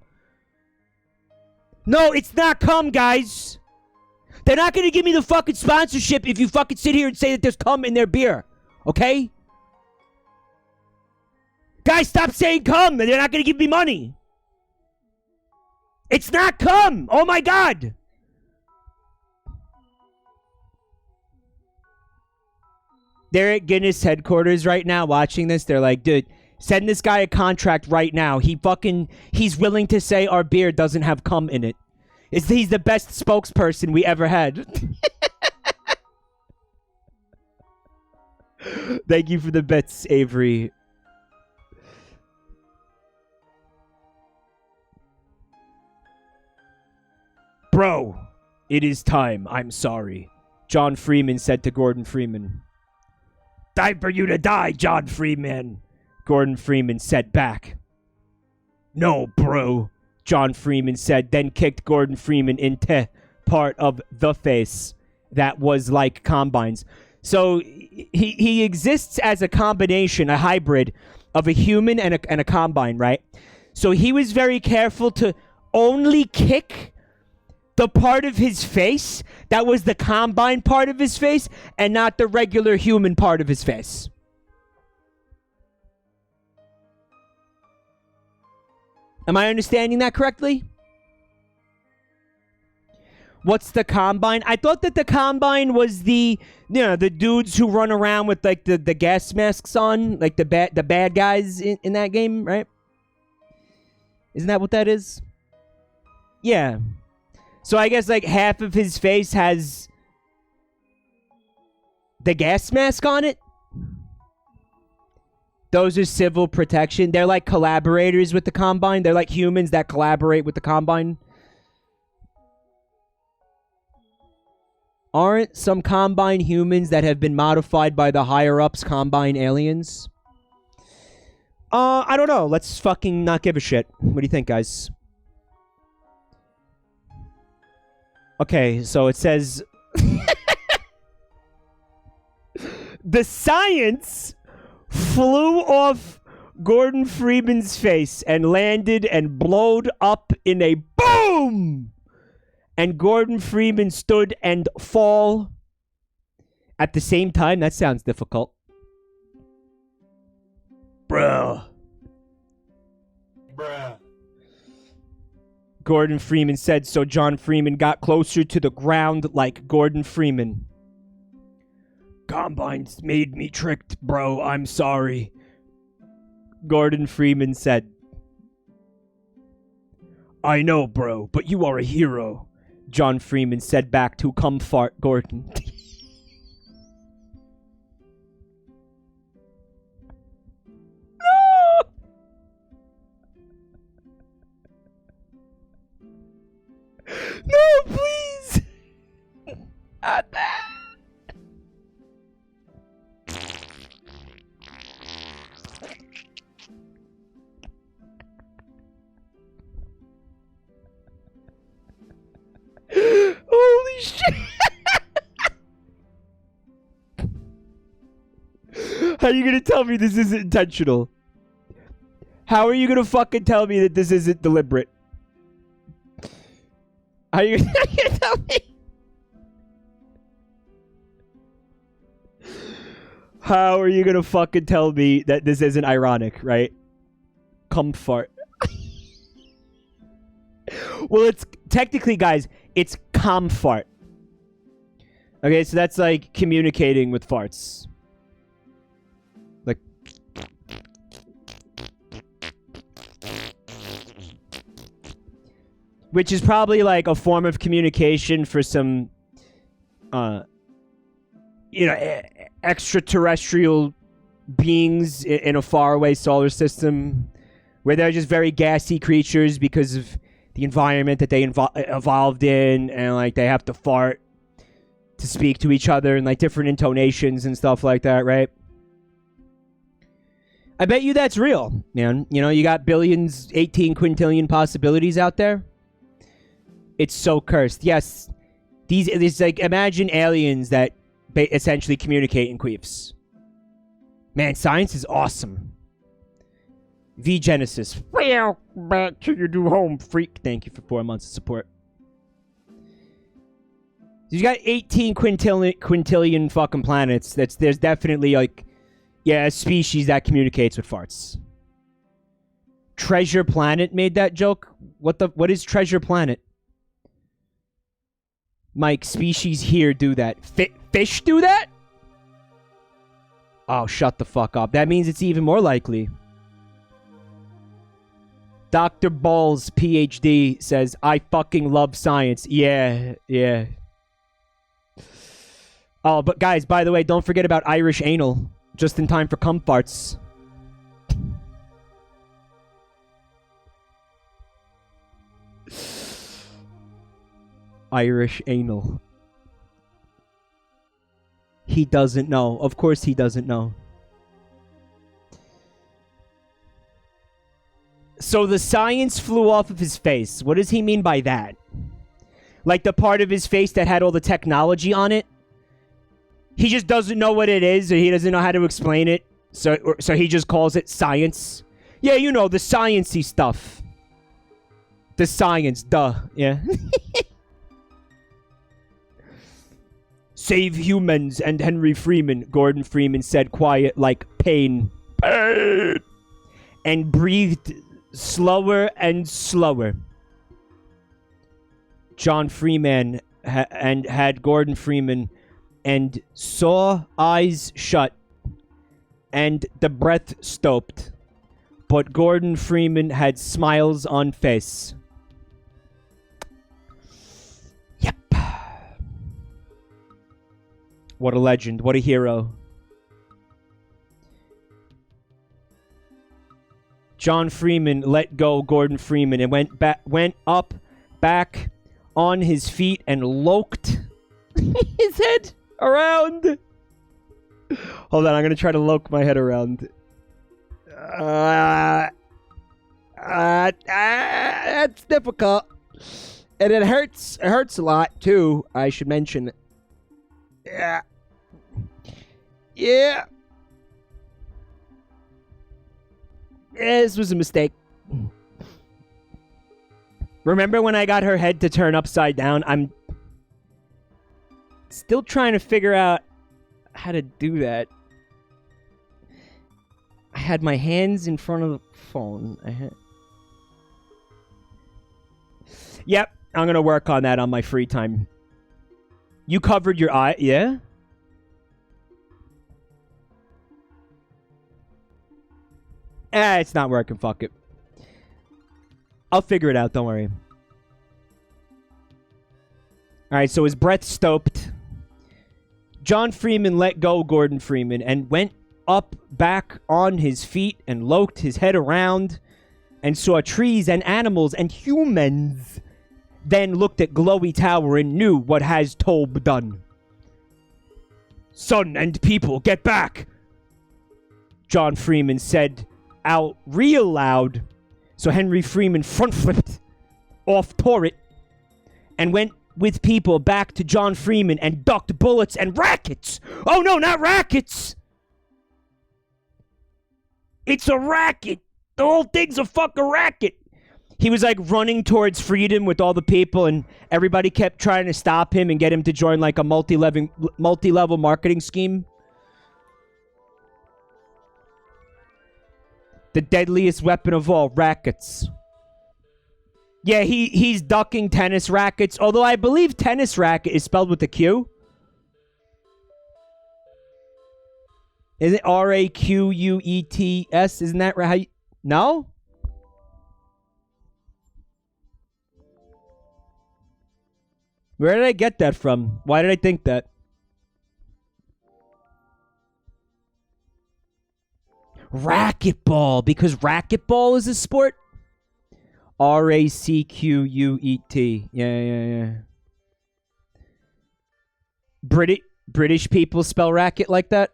No, it's not cum, guys. They're not going to give me the fucking sponsorship if you fucking sit here and say that there's cum in their beer. Okay? Guys, stop saying cum. They're not going to give me money. It's not cum. Oh my god. They're at Guinness headquarters right now watching this. They're like, dude, send this guy a contract right now. He's willing to say our beer doesn't have cum in it. He's the best spokesperson we ever had. Thank you for the bets, Avery. Bro, it is time. I'm sorry. John Freeman said to Gordon Freeman. Time for you to die, John Freeman. Gordon Freeman said back. No, bro, John Freeman said, then kicked Gordon Freeman into part of the face that was like Combines. So he exists as a combination, a hybrid of a human and a Combine, right? So he was very careful to only kick the part of his face that was the Combine part of his face and not the regular human part of his face. Am I understanding that correctly? What's the Combine? I thought that the Combine was the dudes who run around with like the gas masks on, like the bad guys in that game, right? Isn't that what that is? Yeah. So I guess like half of his face has the gas mask on it. Those are civil protection. They're like collaborators with the Combine. They're like humans that collaborate with the Combine. Aren't some Combine humans that have been modified by the higher-ups Combine aliens? I don't know. Let's fucking not give a shit. What do you think, guys? Okay, so it says... The science flew off Gordon Freeman's face and landed and blowed up in a boom! And Gordon Freeman stood and fall at the same time. That sounds difficult. Bruh. Gordon Freeman said, so John Freeman got closer to the ground like Gordon Freeman. Combines made me tricked, bro. I'm sorry. Gordon Freeman said. I know, bro, but you are a hero. John Freeman said back to Comfort Gordon. No! No, please! Not that! Holy shit! How are you gonna tell me this isn't intentional? How are you gonna fucking tell me that this isn't deliberate? How are you gonna tell me? How are you gonna fucking tell me that this isn't ironic, right? Comfort. Well, it's technically, guys, it's comfort. Okay, so that's like communicating with farts. Like. Which is probably like a form of communication for some, extraterrestrial beings in a faraway solar system where they're just very gassy creatures because of the environment that they evolved in, and like they have to fart to speak to each other and like different intonations and stuff like that, right? I bet you that's real, man. You know, you got billions, 18 quintillion possibilities out there. It's so cursed. Yes, these like, imagine aliens that essentially communicate in queefs. Man, science is awesome. V Genesis. Well, back to your new home, freak. Thank you for 4 months of support. You got 18 quintillion fucking planets. There's definitely like, yeah, a species that communicates with farts. Treasure Planet made that joke. What is Treasure Planet? Mike, species here do that. Fish do that? Oh, shut the fuck up. That means it's even more likely. Dr. Balls, PhD, says, I fucking love science. Yeah. Oh, but guys, by the way, don't forget about Irish anal. Just in time for cum farts. Irish anal. He doesn't know. Of course he doesn't know. So the science flew off of his face. What does he mean by that? Like the part of his face that had all the technology on it? He just doesn't know what it is, or he doesn't know how to explain it. So he just calls it science. Yeah, you know, the science-y stuff. The science, duh. Yeah. Save humans and Henry Freeman, Gordon Freeman said quiet like pain. Pain! And breathed slower and slower. John Freeman had Gordon Freeman and saw eyes shut and the breath stopped. But Gordon Freeman had smiles on face. Yep. What a legend. What a hero. John Freeman let go Gordon Freeman and went up back on his feet and loked his head around. Hold on, I'm gonna try to loke my head around. That's difficult, and it hurts. It hurts a lot too. I should mention. Yeah. This was a mistake. Remember when I got her head to turn upside down? I'm still trying to figure out how to do that. I had my hands in front of the phone. Yep, I'm gonna work on that on my free time. You covered your eye, yeah? It's not working, fuck it. I'll figure it out, don't worry. Alright, so his breath stopped. John Freeman let go Gordon Freeman and went up back on his feet and loked his head around and saw trees and animals and humans. Then looked at Glowy Tower and knew what has Tobe done. Son and people, get back! John Freeman said out real loud. So Henry Freeman front flipped off turret and went with people back to John Freeman and ducked bullets and rackets. Oh no, not rackets! It's a racket! The whole thing's a fucking racket! He was like running towards freedom with all the people, and everybody kept trying to stop him and get him to join like a multi-level marketing scheme. The deadliest weapon of all, rackets. Yeah, he's ducking tennis rackets, although I believe tennis racket is spelled with a Q. Is it R-A-Q-U-E-T-S? Isn't that right? No? Where did I get that from? Why did I think that? Racquetball, because racquetball is a sport? R-A-C-Q-U-E-T. Yeah. British people spell racket like that?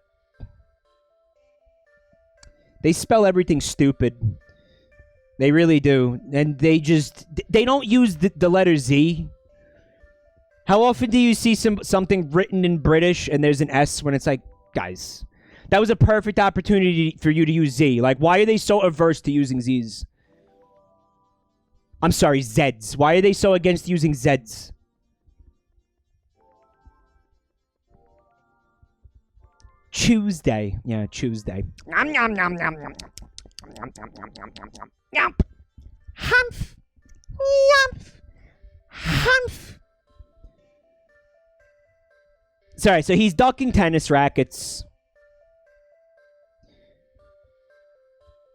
They spell everything stupid. They really do. And they don't use the letter Z. How often do you see something written in British and there's an S when it's like, guys, that was a perfect opportunity for you to use Z. Like, why are they so averse to using Zs? I'm sorry, Zs. Why are they so against using Zs? Tuesday. Yeah, Tuesday. Nom nom nom nom nom nom nom nom nom nom nom. Yump. Humph. Yumph. Humph. Sorry, so he's ducking tennis rackets.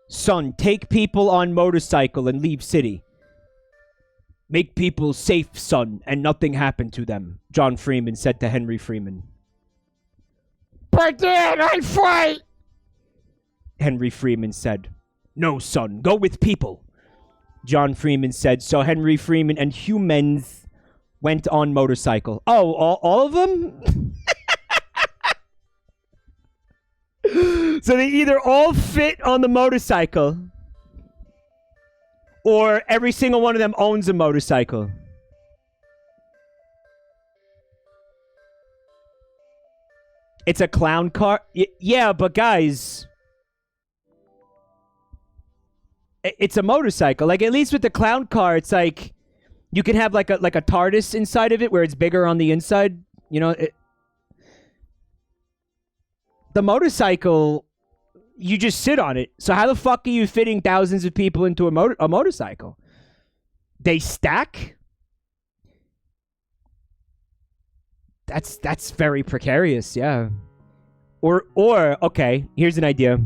Son, take people on motorcycle and leave city. Make people safe, son, and nothing happen to them, John Freeman said to Henry Freeman. But then I fight. Henry Freeman said. No, son, go with people, John Freeman said. So Henry Freeman and humans went on motorcycle. Oh, all of them? So they either all fit on the motorcycle, or every single one of them owns a motorcycle. It's a clown car? Yeah, but guys, it's a motorcycle. Like, at least with the clown car, it's like you can have like a TARDIS inside of it where it's bigger on the inside. You know, the motorcycle, you just sit on it. So how the fuck are you fitting thousands of people into a motorcycle? They stack? That's very precarious, yeah. Or okay, here's an idea.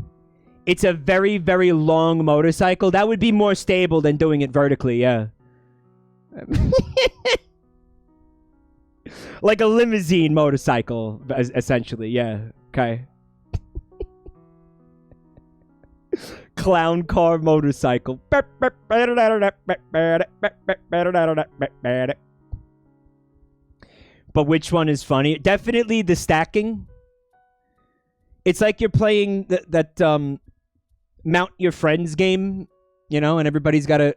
It's a very, very long motorcycle. That would be more stable than doing it vertically, yeah. Like a limousine motorcycle, essentially, yeah. Okay. Clown car motorcycle. But which one is funny? Definitely the stacking. It's like you're playing that Mount Your Friends game, you know, and everybody's got to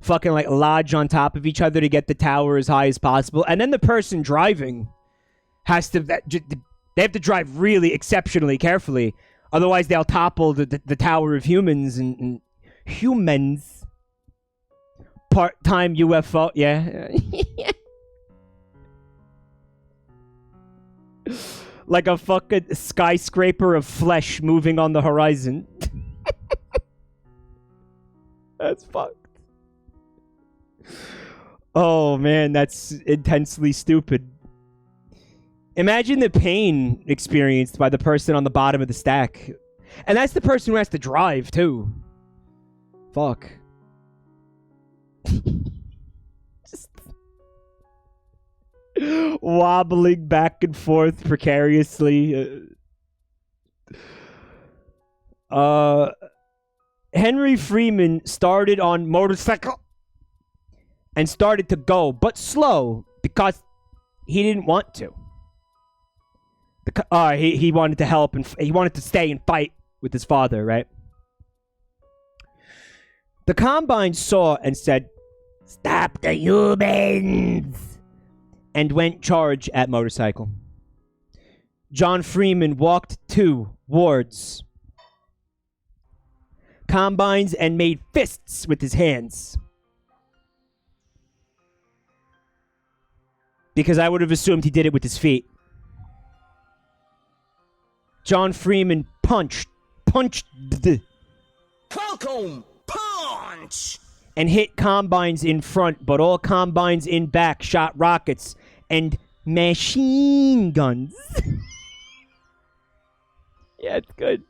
fucking like lodge on top of each other to get the tower as high as possible. And then the person driving has to, they have to drive really exceptionally carefully. Otherwise, they'll topple the tower of humans and humans. Part-time UFO, yeah. Like a fucking skyscraper of flesh moving on the horizon. That's fucked. Oh, man, that's intensely stupid. Imagine the pain experienced by the person on the bottom of the stack. And that's the person who has to drive, too. Fuck. Just wobbling back and forth precariously. Henry Freeman started on motorcycle and started to go, but slow, because he didn't want to. He wanted to help, and he wanted to stay and fight with his father, right? The Combine saw and said, "Stop the humans!" and went charge at motorcycle. John Freeman walked towards Combines and made fists with his hands. Because I would have assumed he did it with his feet. John Freeman punched Welcome, punch! and hit Combines in front, but all Combines in back shot rockets and machine guns. Yeah, it's good.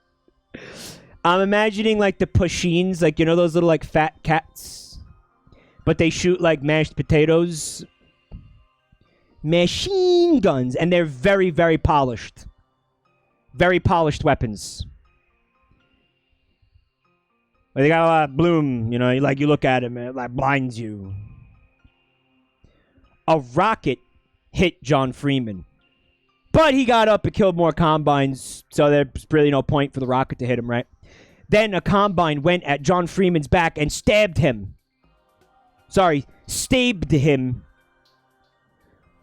I'm imagining like the Pushins, like, you know, those little like fat cats, but they shoot like mashed potatoes. Machine guns, and they're very, very polished. Very polished weapons. They got a lot of bloom, you know, like you look at them, it like blinds you. A rocket hit John Freeman. But he got up and killed more Combines, so there's really no point for the rocket to hit him, right? Then a combine went at John Freeman's back and stabbed him. Stabbed him.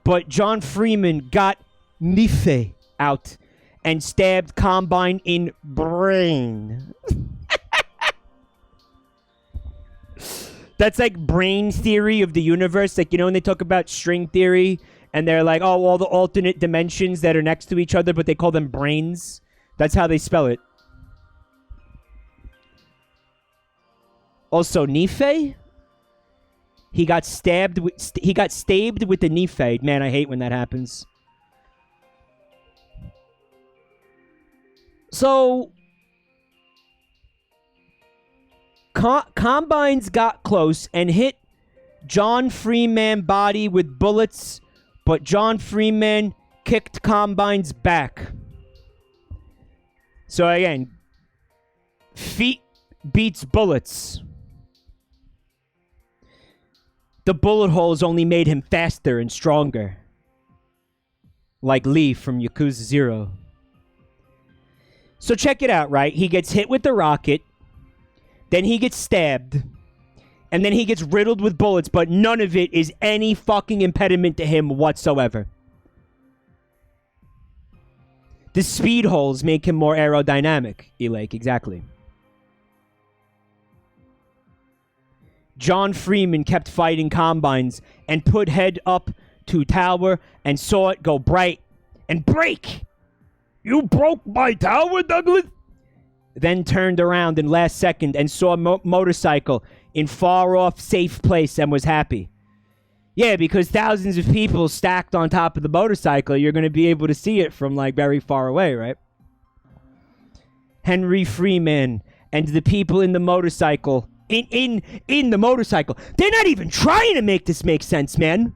But John Freeman got knife out and stabbed Combine in brain. That's like brain theory of the universe. Like, you know, when they talk about string theory and they're like, oh, all the alternate dimensions that are next to each other, but they call them brains. That's how they spell it. Also, Nife. He got stabbed with the Nife. Man, I hate when that happens. So Combines got close and hit John Freeman body with bullets, but John Freeman kicked Combine's back. So again, feet beats bullets. The bullet holes only made him faster and stronger. Like Lee from Yakuza 0. So check it out, right? He gets hit with the rocket. Then he gets stabbed. And then he gets riddled with bullets, but none of it is any fucking impediment to him whatsoever. The speed holes make him more aerodynamic, Elake, exactly. John Freeman kept fighting Combines and put head up to tower and saw it go bright and break. You broke my tower, Douglas? Then turned around in last second and saw a motorcycle in far off safe place and was happy. Yeah, because thousands of people stacked on top of the motorcycle, you're going to be able to see it from like very far away, right? Henry Freeman and the people in the motorcycle in the motorcycle. They're not even trying to make this make sense, man.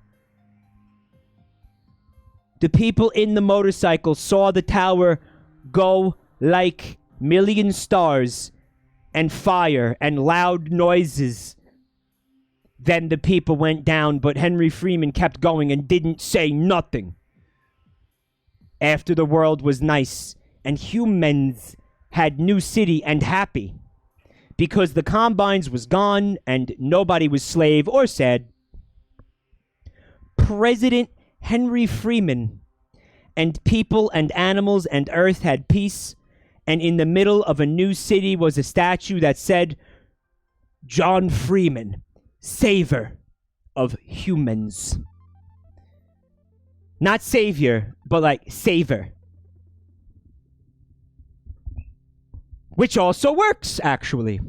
The people in the motorcycle saw the tower go like million stars and fire and loud noises. Then the people went down, but Henry Freeman kept going and didn't say nothing. After the world was nice and humans had new city and happy. Because the Combines was gone and nobody was slave or sad. President Henry Freeman and people and animals and earth had peace, and in the middle of a new city was a statue that said, John Freeman, savior of humans. Not savior, but like saver. Which also works, actually.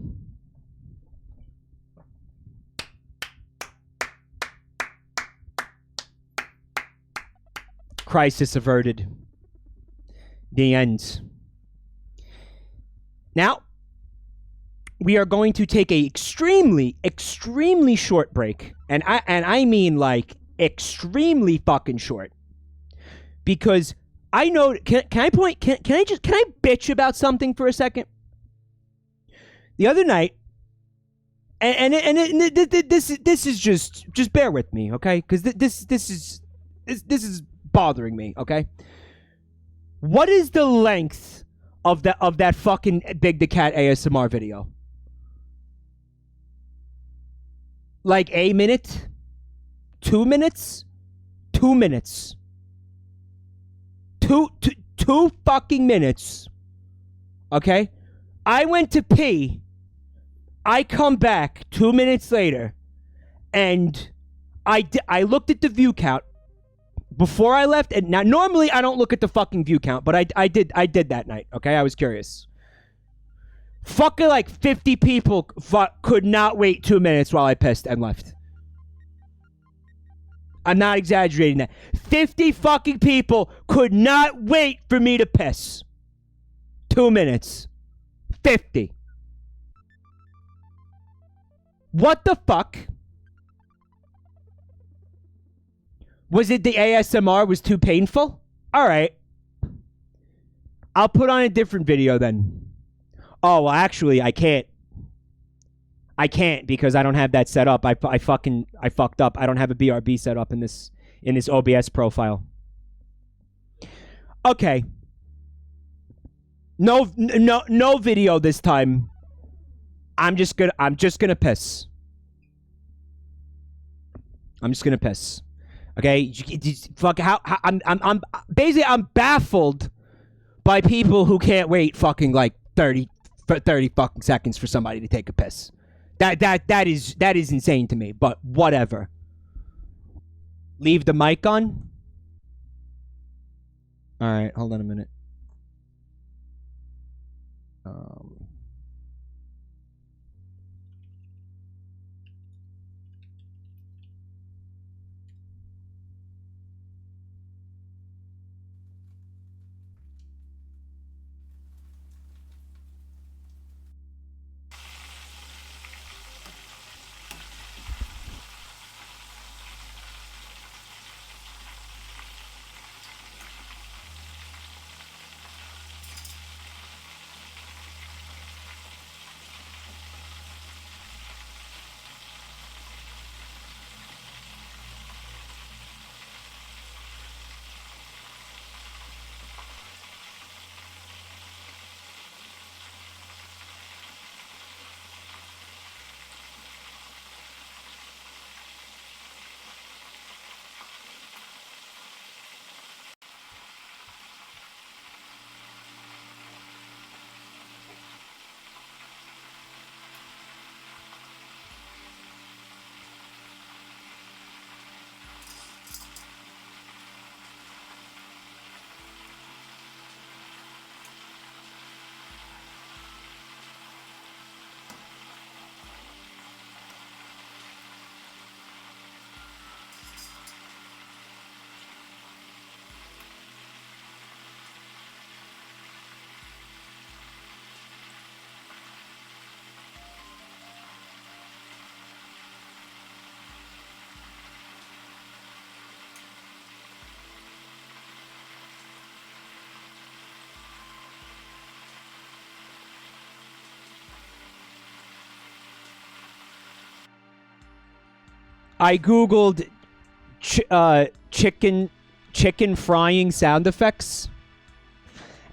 Crisis averted. The end. Now, we are going to take a extremely, extremely short break. And I mean like extremely fucking short. Because I know, can I bitch about something for a second? The other night, this is just bear with me, okay? Because this is bothering me, okay? What is the length of that fucking Big the Cat ASMR video? Like a minute? 2 minutes? 2 minutes. Two fucking minutes. Okay? I went to pee. I come back 2 minutes later, and I looked at the view count before I left. And now, normally I don't look at the fucking view count, but I did that night. Okay, I was curious. Fucking like 50 people could not wait 2 minutes while I pissed and left. I'm not exaggerating that. 50 fucking people could not wait for me to piss. 2 minutes. 50. What the fuck? Was it the ASMR was too painful? Alright. I'll put on a different video then. Oh, well, actually, I can't. I can't because I don't have that set up. I fucked up. I don't have a BRB set up in this OBS profile. Okay. No video this time. I'm just gonna piss. I'm just gonna piss. Okay, fuck. I'm basically I'm baffled by people who can't wait fucking like 30 fucking seconds for somebody to take a piss. That is insane to me. But whatever. Leave the mic on. All right, hold on a minute. I googled chicken frying sound effects,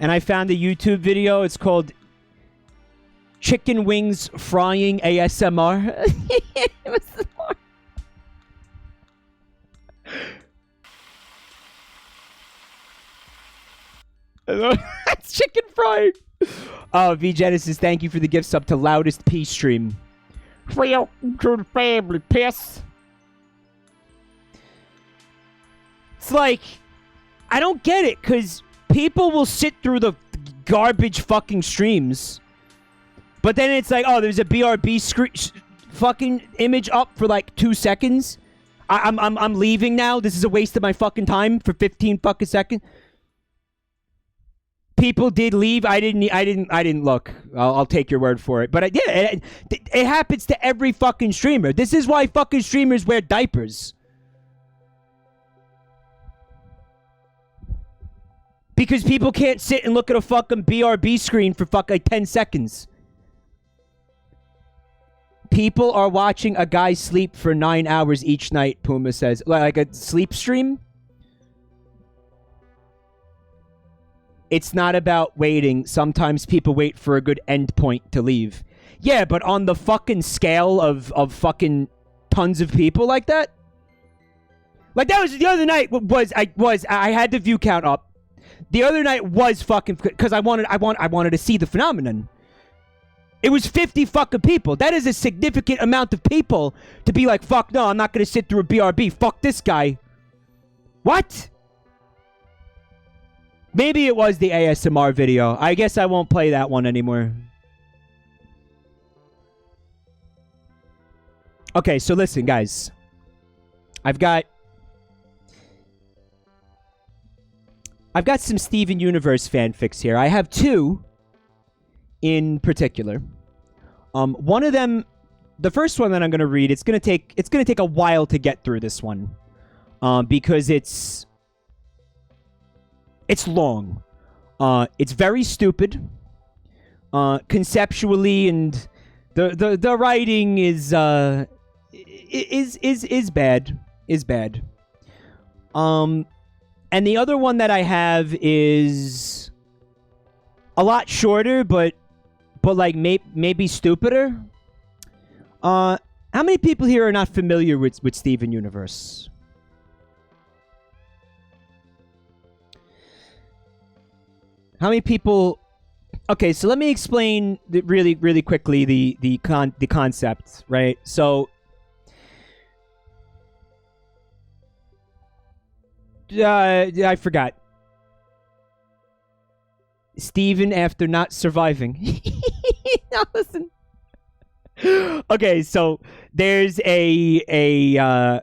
and I found a YouTube video. It's called Chicken Wings Frying ASMR. That's chicken frying. Oh, V Genesis, thank you for the gift sub to Loudest P Stream. Welcome to the family, piss. It's like, I don't get it, because people will sit through the garbage fucking streams, but then it's like, oh, there's a BRB fucking image up for like 2 seconds. I'm leaving now. This is a waste of my fucking time for 15 fucking seconds. People did leave. I didn't look. I'll take your word for it. But yeah, it happens to every fucking streamer. This is why fucking streamers wear diapers. Because people can't sit and look at a fucking BRB screen for fucking like 10 seconds. People are watching a guy sleep for 9 hours each night, Puma says. Like a sleep stream? It's not about waiting. Sometimes people wait for a good endpoint to leave. Yeah, but on the fucking scale of fucking tons of people like that? Like that was the other night I had the view count up. The other night was fucking because I wanted to see the phenomenon. It was 50 fucking people. That is a significant amount of people to be like, fuck no, I'm not gonna sit through a BRB. Fuck this guy. What? Maybe it was the ASMR video. I guess I won't play that one anymore. Okay, so listen, guys. I've got some Steven Universe fanfics here. I have two in particular. One of them, the first one that I'm going to read, it's going to take a while to get through this one. Because it's long. It's very stupid. Conceptually, and the writing is bad. Is bad. And the other one that I have is a lot shorter, but like maybe stupider. How many people here are not familiar with Steven Universe? How many people? Okay, so let me explain really quickly the concept, right? So, I forgot. Steven after not surviving. Now listen. Okay, so there's a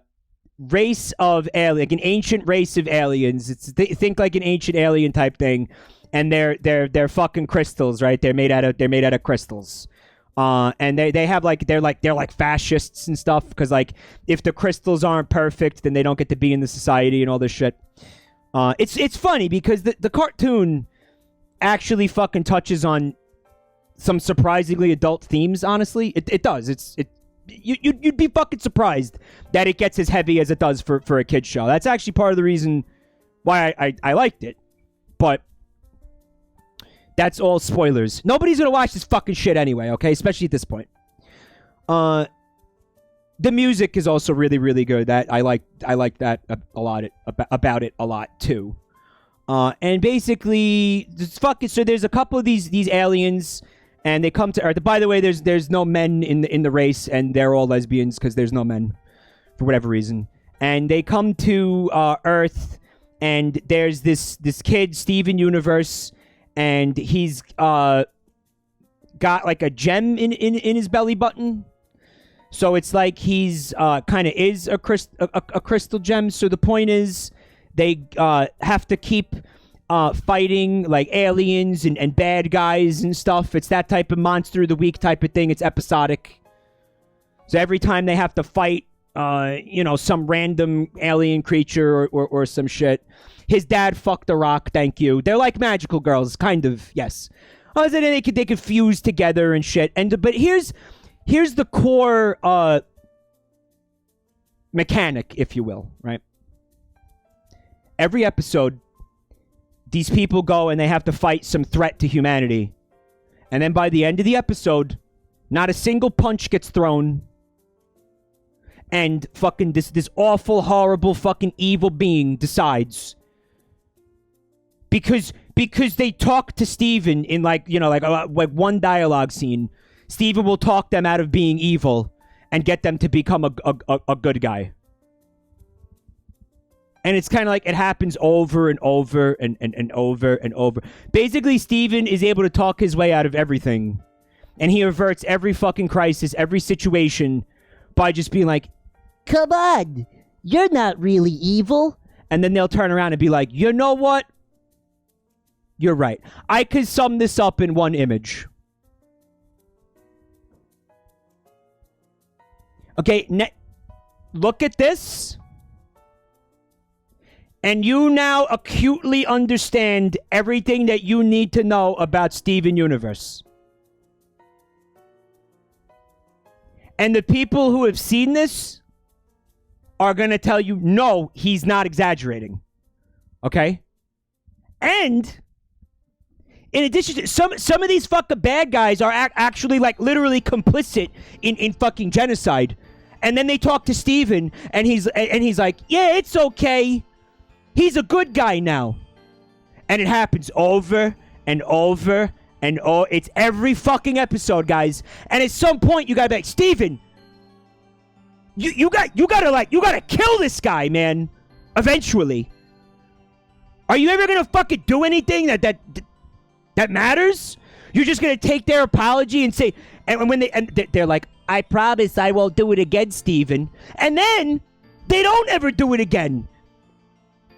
race of like an ancient race of aliens. Think like an ancient alien type thing. And they're fucking crystals, right? They're made out of crystals, and they have like they're like fascists and stuff because like if the crystals aren't perfect, then they don't get to be in the society and all this shit. It's funny because the cartoon actually fucking touches on some surprisingly adult themes. Honestly, it does. You'd be fucking surprised that it gets as heavy as it does for a kid's show. That's actually part of the reason why I liked it, but. That's all spoilers. Nobody's gonna watch this fucking shit anyway, okay? Especially at this point. The music is also really good. That I like that a lot. About it a lot too. And basically, so there's a couple of these aliens, and they come to Earth. By the way, there's no men in the race, and they're all lesbians because there's no men for whatever reason. And they come to Earth, and there's this kid, Steven Universe. And he's got like a gem in his belly button, so it's like he's kind of is a crystal gem. So the point is, they have to keep fighting like aliens and bad guys and stuff. It's that type of monster of the week type of thing. It's episodic. So every time they have to fight, some random alien creature or some shit. His dad fucked a rock, thank you. They're like magical girls, kind of, yes. So they could fuse together and shit. But here's the core mechanic, if you will, right? Every episode, these people go and they have to fight some threat to humanity. And then by the end of the episode, not a single punch gets thrown. And fucking this awful, horrible, fucking evil being decides... Because they talk to Steven in like one dialogue scene. Steven will talk them out of being evil and get them to become a good guy. And it's kind of like it happens over and over and over and over. Basically, Steven is able to talk his way out of everything. And he averts every fucking crisis, every situation by just being like, come on, you're not really evil. And then they'll turn around and be like, you know what? You're right. I could sum this up in one image. Okay, look at this. And you now acutely understand everything that you need to know about Steven Universe. And the people who have seen this are going to tell you, no, he's not exaggerating. Okay? And... in addition to some of these fucking bad guys are actually like literally complicit in fucking genocide, and then they talk to Steven and he's like, yeah, it's okay, he's a good guy now, and it happens over and over and it's every fucking episode, guys. And at some point you gotta be like, Steven, you gotta kill this guy, man. Eventually, are you ever gonna fucking do anything that matters? You're just gonna take their apology and say, and when they're like, I promise I won't do it again, Steven. And then they don't ever do it again.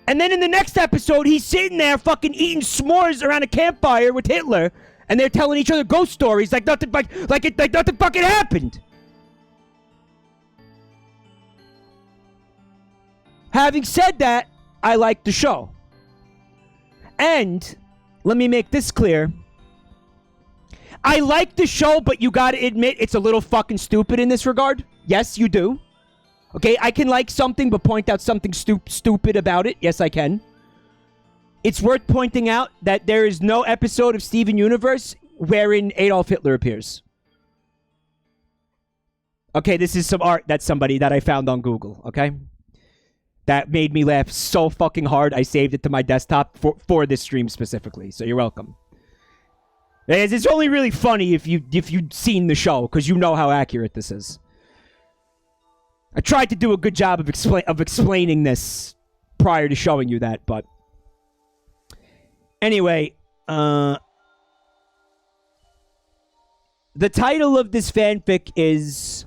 And then in the next episode, he's sitting there fucking eating s'mores around a campfire with Hitler, and they're telling each other ghost stories like nothing nothing fucking happened. Having said that, I like the show. And let me make this clear. I like the show, but you gotta admit it's a little fucking stupid in this regard. Yes, you do. Okay, I can like something but point out something stupid about it. Yes, I can. It's worth pointing out that there is no episode of Steven Universe wherein Adolf Hitler appears. Okay, this is some art that somebody that I found on Google, okay? That made me laugh so fucking hard, I saved it to my desktop for this stream specifically, so you're welcome. It's only really funny if you've seen the show, because you know how accurate this is. I tried to do a good job of explaining this prior to showing you that, but... Anyway, the title of this fanfic is...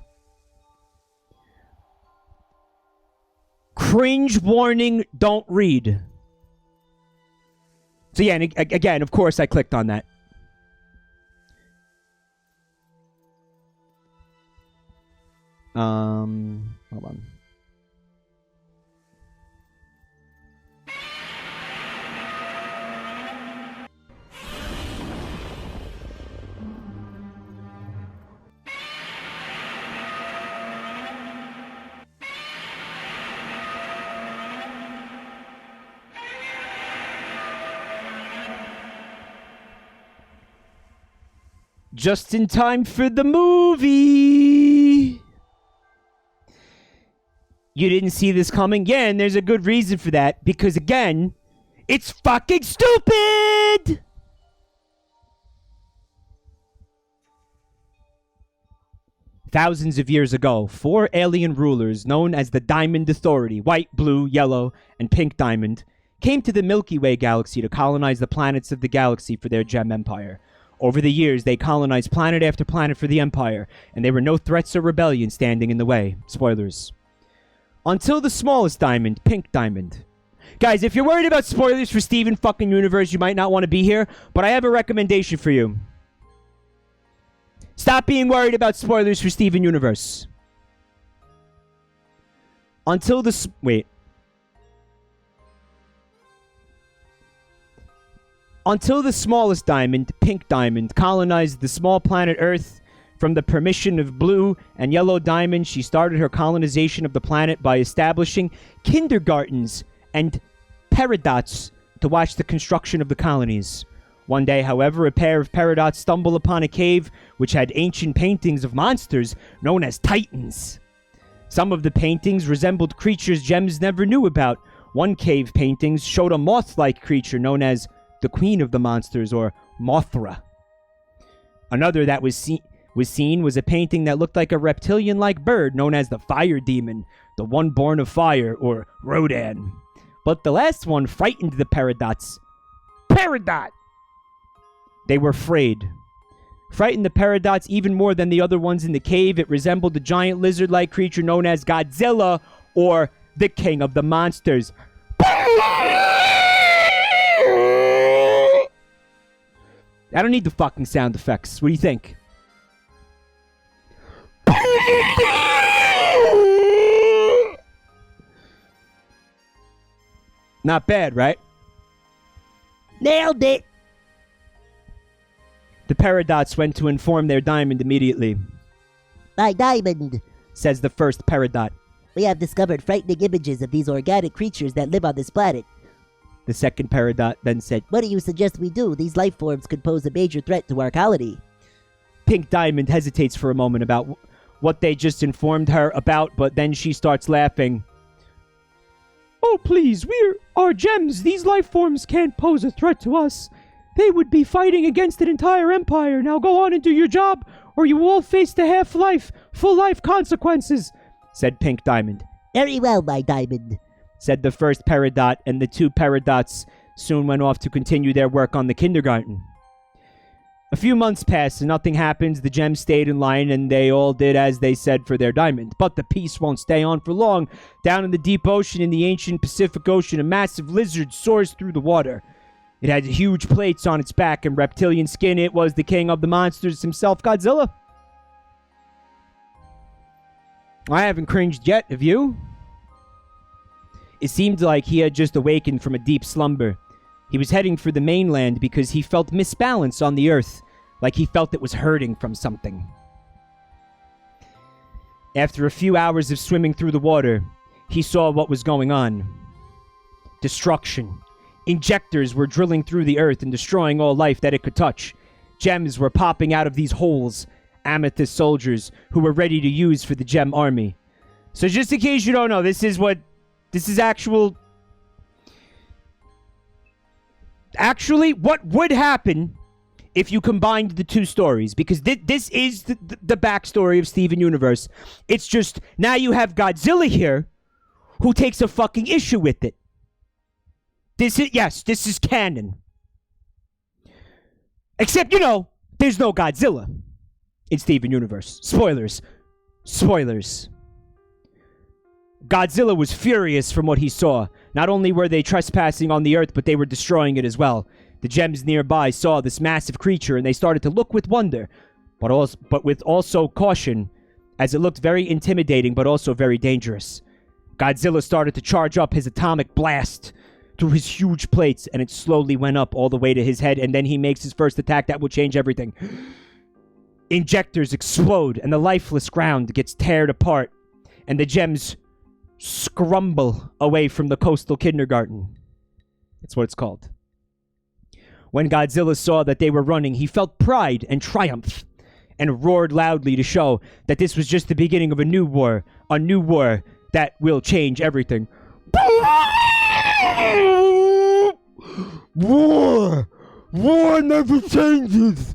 Cringe warning, don't read. So yeah, and again, of course I clicked on that. Hold on. Just in time for the movie. You didn't see this coming? Yeah, and there's a good reason for that. Because, again, it's fucking stupid! Thousands of years ago, 4 alien rulers known as the Diamond Authority, white, blue, yellow, and pink diamond, came to the Milky Way galaxy to colonize the planets of the galaxy for their gem empire. Over the years, they colonized planet after planet for the Empire, and there were no threats or rebellion standing in the way. Spoilers. Until the smallest diamond, Pink Diamond. Guys, if you're worried about spoilers for Steven fucking Universe, you might not want to be here, but I have a recommendation for you. Stop being worried about spoilers for Steven Universe. Until the... Wait. Until the smallest diamond, Pink Diamond, colonized the small planet Earth, from the permission of Blue and Yellow Diamond, she started her colonization of the planet by establishing kindergartens and peridots to watch the construction of the colonies. One day, however, a pair of peridots stumble upon a cave which had ancient paintings of monsters known as Titans. Some of the paintings resembled creatures Gems never knew about. One cave painting showed a moth-like creature known as the Queen of the Monsters, or Mothra. Another that was seen was a painting that looked like a reptilian-like bird known as the Fire Demon, the One Born of Fire, or Rodan. But the last one frightened the peridots. Peridot! They were afraid. Frightened the peridots even more than the other ones in the cave. It resembled a giant lizard-like creature known as Godzilla, or the King of the Monsters. I don't need the fucking sound effects. What do you think? Not bad, right? Nailed it! The peridots went to inform their diamond immediately. My diamond, says the first peridot. We have discovered frightening images of these organic creatures that live on this planet. The second peridot then said, What do you suggest we do? These life forms could pose a major threat to our colony. Pink Diamond hesitates for a moment about what they just informed her about, but then she starts laughing. Oh, please, we're our gems. These life forms can't pose a threat to us. They would be fighting against an entire empire. Now go on and do your job, or you will all face the half-life, full-life consequences, said Pink Diamond. Very well, my diamond, said the first peridot, and the two peridots soon went off to continue their work on the kindergarten. A few months passed and nothing happened. The gems stayed in line and they all did as they said for their diamond. But the peace won't stay on for long. Down in the deep ocean, in the ancient Pacific Ocean, a massive lizard soars through the water. It had huge plates on its back and reptilian skin. It was the king of the monsters himself, Godzilla. I haven't cringed yet, have you? It seemed like he had just awakened from a deep slumber. He was heading for the mainland because he felt misbalance on the earth, like he felt it was hurting from something. After a few hours of swimming through the water, he saw what was going on. Destruction. Injectors were drilling through the earth and destroying all life that it could touch. Gems were popping out of these holes. Amethyst soldiers who were ready to use for the gem army. So just in case you don't know, this is actual... Actually, what would happen if you combined the two stories? Because this is the backstory of Steven Universe. It's just, now you have Godzilla here, who takes a fucking issue with it. This is canon. Except, there's no Godzilla in Steven Universe. Spoilers. Godzilla was furious from what he saw. Not only were they trespassing on the earth, but they were destroying it as well. The gems nearby saw this massive creature, and they started to look with wonder, but with also caution, as it looked very intimidating, but also very dangerous. Godzilla started to charge up his atomic blast through his huge plates, and it slowly went up all the way to his head, and then he makes his first attack that will change everything. Injectors explode, and the lifeless ground gets teared apart, and the gems scrumble away from the coastal kindergarten. That's what it's called. When Godzilla saw that they were running, he felt pride and triumph, and roared loudly to show that this was just the beginning of a new war that will change everything. War never changes.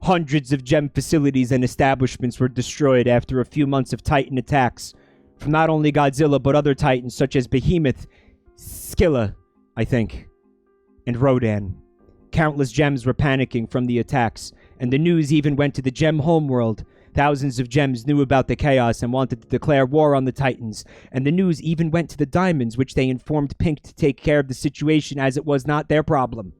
Hundreds of gem facilities and establishments were destroyed after a few months of Titan attacks from not only Godzilla but other Titans such as Behemoth, Scylla, I think, and Rodan. Countless gems were panicking from the attacks, and the news even went to the gem homeworld. Thousands of gems knew about the chaos and wanted to declare war on the Titans, and the news even went to the Diamonds, which they informed Pink to take care of the situation as it was not their problem.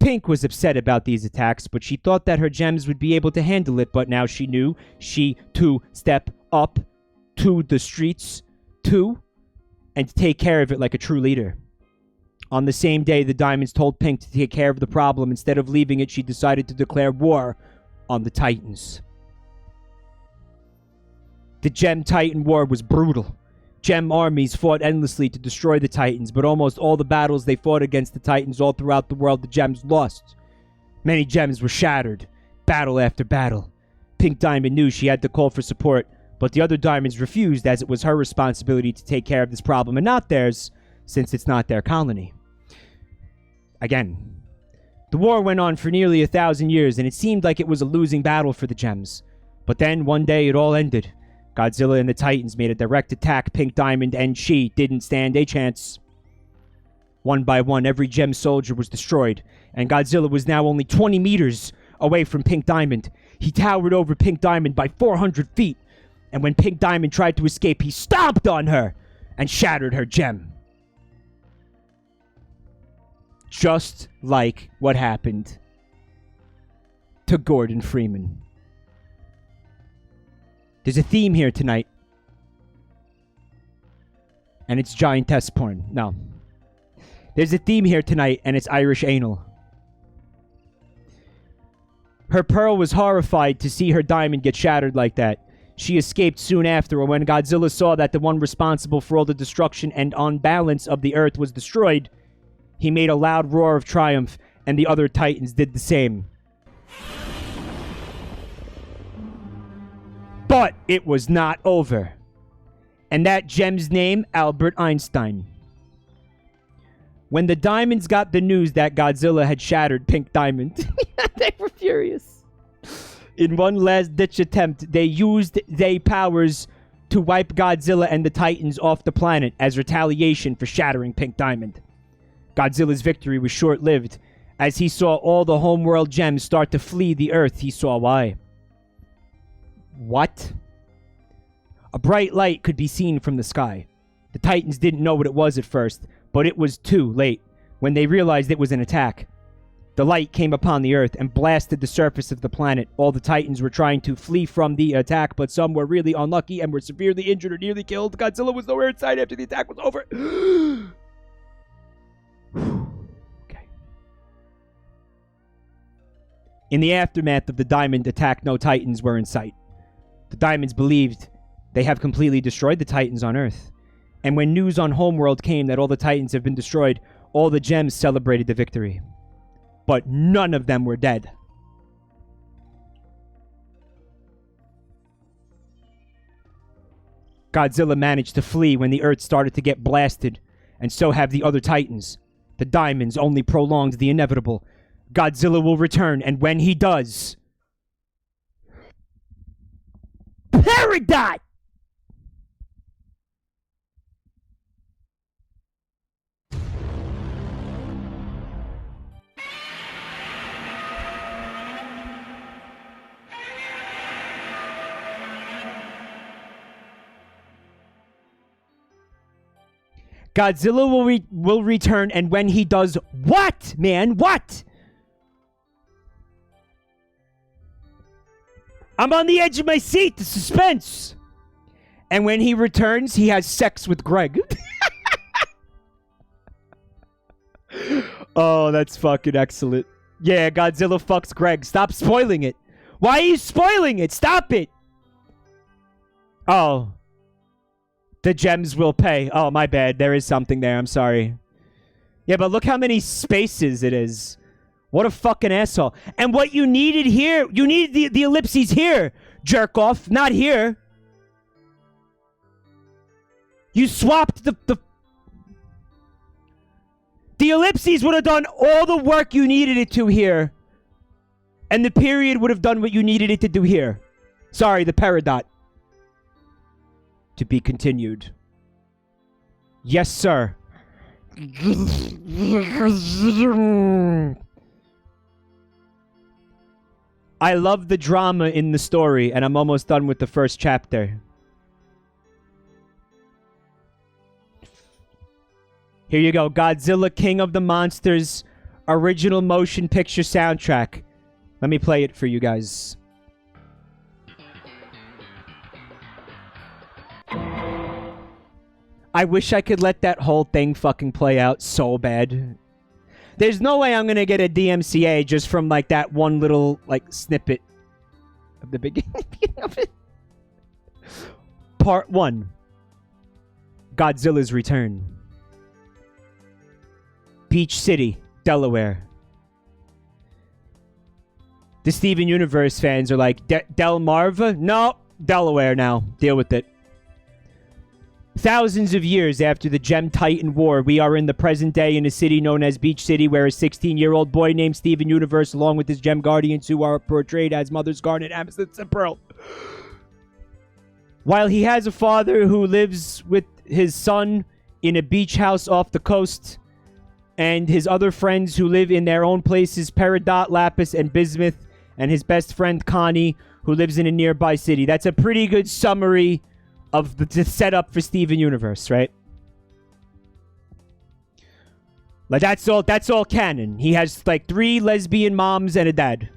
Pink was upset about these attacks, but she thought that her gems would be able to handle it, but now she knew she too step up to the streets too and take care of it like a true leader. On the same day, the Diamonds told Pink to take care of the problem. Instead of leaving it, she decided to declare war on the Titans. The Gem Titan War was brutal. Gem armies fought endlessly to destroy the Titans, but almost all the battles they fought against the Titans all throughout the world, the Gems lost. Many gems were shattered, battle after battle. Pink Diamond knew she had to call for support, but the other Diamonds refused, as it was her responsibility to take care of this problem and not theirs, since it's not their colony. Again, the war went on for nearly 1,000 years, and it seemed like it was a losing battle for the Gems. But then, one day, it all ended. Godzilla and the Titans made a direct attack Pink Diamond, and she didn't stand a chance. One by one, every Gem soldier was destroyed, and Godzilla was now only 20 meters away from Pink Diamond. He towered over Pink Diamond by 400 feet, and when Pink Diamond tried to escape, he stomped on her and shattered her gem. Just like what happened to Gordon Freeman. There's a theme here tonight. And it's giantess porn. No. There's a theme here tonight, and it's Irish anal. Her Pearl was horrified to see her diamond get shattered like that. She escaped soon after, when Godzilla saw that the one responsible for all the destruction and unbalance of the earth was destroyed. He made a loud roar of triumph, and the other Titans did the same. But it was not over. And that gem's name, Albert Einstein. When the Diamonds got the news that Godzilla had shattered Pink Diamond, they were furious. In one last-ditch attempt, they used their powers to wipe Godzilla and the Titans off the planet as retaliation for shattering Pink Diamond. Godzilla's victory was short-lived. As he saw all the homeworld gems start to flee the Earth, he saw why. What? A bright light could be seen from the sky. The Titans didn't know what it was at first, but it was too late when they realized it was an attack. The light came upon the Earth and blasted the surface of the planet. All the Titans were trying to flee from the attack, but some were really unlucky and were severely injured or nearly killed. Godzilla was nowhere in sight after the attack was over. Okay. In the aftermath of the Diamond attack, no Titans were in sight. The Diamonds believed they have completely destroyed the Titans on Earth. And when news on Homeworld came that all the Titans have been destroyed, all the gems celebrated the victory. But none of them were dead. Godzilla managed to flee when the Earth started to get blasted, and so have the other Titans. The diamonds only prolonged the inevitable. Godzilla will return, and when he does... Peridot! Godzilla will return, and when he does, what, man? What? I'm on the edge of my seat. The suspense. And when he returns, he has sex with Greg. Oh, that's fucking excellent. Yeah, Godzilla fucks Greg. Stop spoiling it. Why are you spoiling it? Stop it. Oh. The gems will pay. Oh, my bad. There is something there. I'm sorry. Yeah, but look how many spaces it is. What a fucking asshole. And what you needed here, you needed the ellipses here, jerk off, not here. You swapped the ellipses would have done all the work you needed it to here. And the period would have done what you needed it to do here. Sorry, the peridot. To be continued. Yes, sir. I love the drama in the story, and I'm almost done with the first chapter. Here you go. Godzilla, King of the Monsters, original motion picture soundtrack. Let me play it for you guys. I wish I could let that whole thing fucking play out so bad. There's no way I'm gonna get a DMCA just from like that one little like snippet of the beginning of it. Part 1. Godzilla's Return. Beach City, Delaware. The Steven Universe fans are like, Delmarva? No, Delaware now. Deal with it. Thousands of years after the Gem Titan War, we are in the present day in a city known as Beach City, where a 16-year-old boy named Steven Universe, along with his Gem Guardians, who are portrayed as Mothers Garnet, Amethyst, and Pearl. While he has a father who lives with his son in a beach house off the coast, and his other friends who live in their own places, Peridot, Lapis, and Bismuth, and his best friend Connie, who lives in a nearby city. That's a pretty good summary of the setup for Steven Universe, right? Like that's all canon. He has like 3 lesbian moms and a dad.